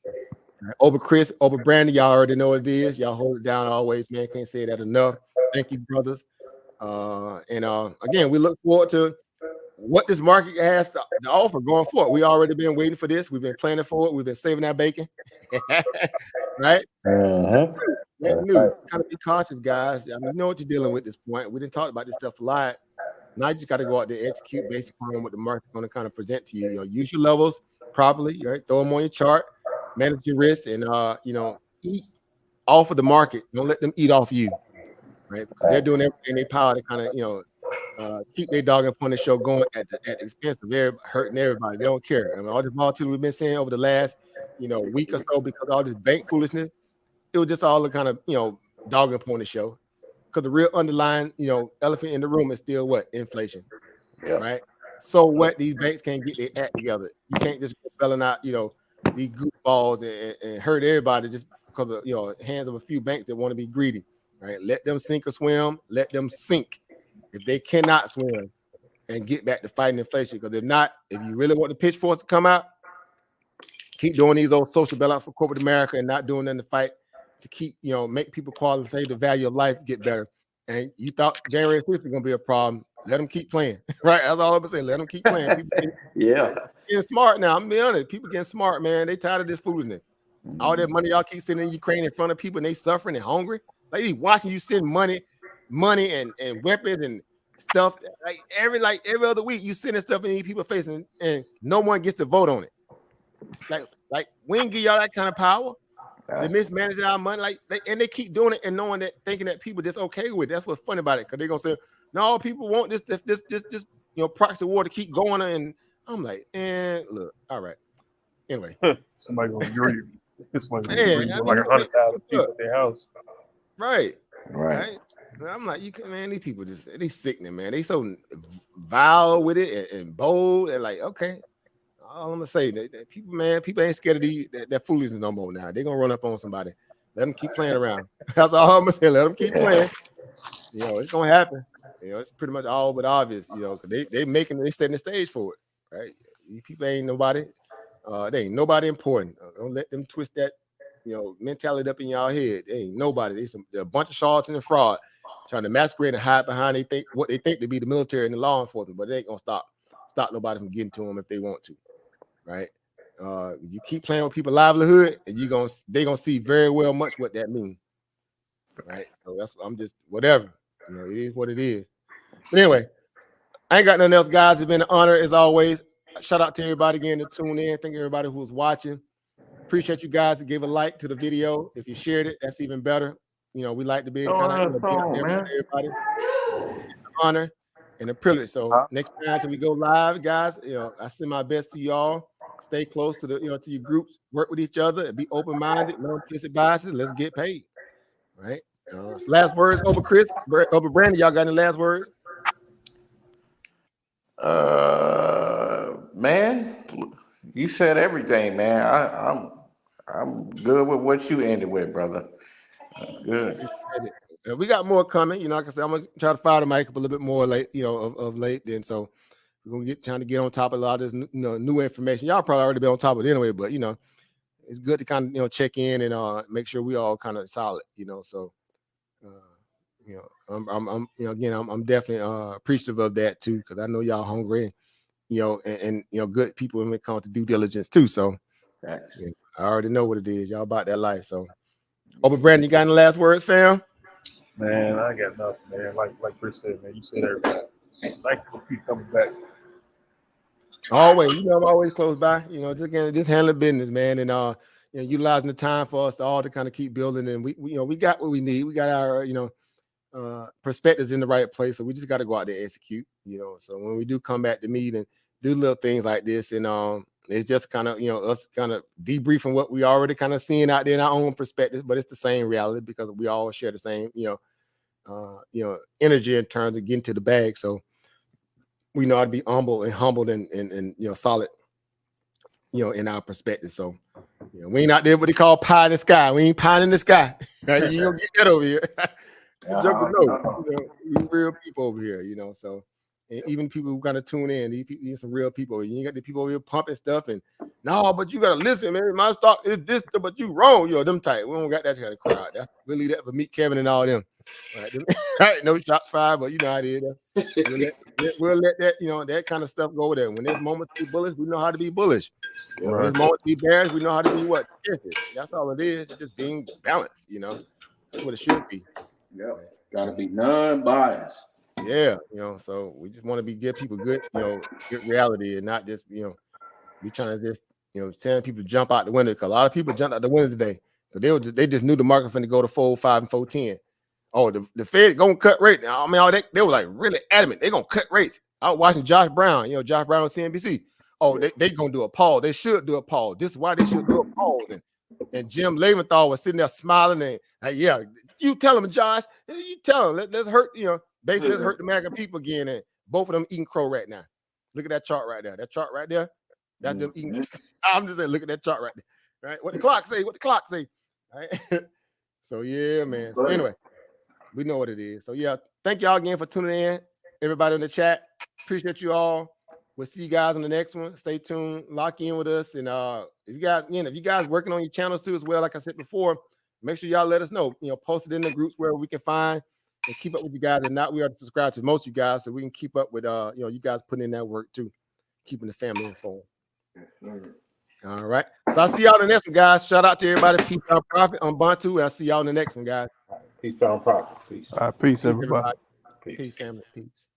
Over Chris, over Brandon, y'all already know what it is. Y'all hold it down always, man. Can't say that enough. Thank you, brothers. Again, we look forward to what this market has to offer going forward. We already been waiting for this. We've been planning for it. We've been saving our bacon, right? New. Kind of be cautious, guys. I mean, you know what you're dealing with at this point. We didn't talk about this stuff a lot. Now you just got to go out there and execute based upon what the market's going to kind of present to you. Use your levels properly, right? Throw them on your chart, manage your risk, and eat off of the market. Don't let them eat off you, right? Because they're doing everything in their power to kind of keep their dog up on the show going at the expense of hurting everybody. They don't care. I mean, all this volatility we've been seeing over the last week or so because of all this bank foolishness, it was just all the kind of dog up on the show. Because the real underlying, elephant in the room is still what? Inflation, right? So what? These banks can't get their act together. You can't just go belling out, these goofballs and hurt everybody just because of hands of a few banks that want to be greedy. Right? Let them sink or swim. Let them sink if they cannot swim, and get back to fighting inflation. Because if not, if you really want the pitchforks to come out, keep doing these old social bailouts for corporate America and not doing them to fight to keep, make people qualify the value of life get better. And you thought January 6th was going to be a problem. Let them keep playing, right? That's all I'm going to say. Let them keep playing. People getting smart now. I'm going to be honest. People getting smart, man. They tired of this foolishness. All that money y'all keep sending in Ukraine in front of people and they suffering and hungry. Like they watching you send money and weapons and stuff. Like every other week you sending stuff in these people's faces and no one gets to vote on it. Like we ain't give y'all that kind of power. They mismanage our money, they keep doing it and knowing that, thinking that people just okay with it. That's what's funny about it, because they're gonna say, no, people want this proxy war to keep going. And I'm like, look, all right. Anyway, somebody gonna agree. Somebody gonna agree with like 100,000 people at their house. Right. And I'm like, these people they sickening, man. They so vile with it and bold and like, okay. All I'm gonna say, that people ain't scared of that foolishness no more now. They're gonna run up on somebody. Let them keep playing around. That's all I'm gonna say. Let them keep playing. It's gonna happen. It's pretty much all but obvious. Cause they setting the stage for it, right? These people ain't nobody. They ain't nobody important. Don't let them twist that, mentality up in y'all head. They ain't nobody. They're a bunch of charlatans and fraud trying to masquerade and hide behind what they think to be the military and the law enforcement, but they ain't gonna stop nobody from getting to them if they want to. Right, you keep playing with people's livelihood, and they gonna see very well much what that means. Right, so that's I'm just whatever. It is what it is. But anyway, I ain't got nothing else, guys. It's been an honor as always. Shout out to everybody again to tune in. Thank you everybody who was watching. Appreciate you guys to give a like to the video. If you shared it, that's even better. We like to be kind of everybody. It's an honor and a privilege. So next time till we go live, guys, I send my best to y'all. Stay close to to your groups, work with each other, and be open-minded, no implicit biases. Let's get paid. Right? So last words over Chris, over Brandon. Y'all got any last words? Man, you said everything, man. I'm good with what you ended with, brother. Good. We got more coming. Like I said, I'm gonna try to fire the mic up a little bit more late, of late. Then so we're gonna trying to get on top of a lot of this, new information. Y'all probably already been on top of it anyway, but it's good to kind of check in and make sure we all kind of solid. So I'm I'm definitely appreciative of that too, because I know y'all hungry, and good people when it comes to due diligence too. So I already know what it is. Y'all about that life. So, Brandon, you got any last words, fam? Man, I ain't got nothing, man. Like Chris said, man, you said everything. Thank you for keep coming back. Always, I'm always close by. Just handling business, man, and utilizing the time for us all to kind of keep building. And we got what we need. We got our perspectives in the right place, so we just got to go out there and execute. So when we do come back to meet and do little things like this, and it's just kind of us kind of debriefing what we already kind of seeing out there in our own perspectives, but it's the same reality because we all share the same energy in terms of getting to the bag. So we know how to be humbled and solid, in our perspective. So we ain't out there what they call pie in the sky. We ain't pie in the sky. Right? You don't get that over here. We real people over here, so. And even people who kind of tune in, these some real people. You got the people over here pumping stuff, and no, but you gotta listen, man. My stock is this, but you wrong. Them type. We don't got that kind of crowd. That's really that for Meet Kevin and all them. Right? No shots fired, but you know how it is. We'll let that that kind of stuff go over there. When there's moments to be bullish, we know how to be bullish. When there's moments to be bearish, we know how to be what? That's all it is. It's just being balanced. That's what it should be. Yeah, it's got to be non-biased. Yeah, so we just want to give people good, good reality, and not just, be trying to just, telling people to jump out the window, because a lot of people jumped out the window today because they just knew the market finna go to 4.05 and 4.10. Oh, the Fed gonna cut rates. I mean, they were like really adamant they gonna cut rates. I was watching Josh Brown, Josh Brown on CNBC. Oh, they gonna do a pause. They should do a pause. This is why they should do a pause. And Jim Leventhal was sitting there smiling and like, yeah, you tell him, Josh. You tell him. Let's hurt, basically let's hurt the American people again. And both of them eating crow right now. Look at that chart right there. That chart right there. That's them eating. I'm just saying, look at that chart right there. Right? What the clock say? What the clock say? All right. So yeah, man. So anyway, we know what it is. So yeah, thank y'all again for tuning in. Everybody in the chat, appreciate you all. We'll see you guys on the next one. Stay tuned, lock in with us, and if you guys working on your channels too as well, like I said before, make sure y'all let us know. Post it in the groups where we can find and keep up with you guys. And not we are to subscribe to most of you guys, so we can keep up with you guys putting in that work too, keeping the family informed. All right. So I'll see y'all in the next one, guys. Shout out to everybody. Peace out, Prophet on Bantu. And I'll see y'all in the next one, guys. Peace out, Prophet. Peace. All right, peace, everybody. Peace, family. Peace.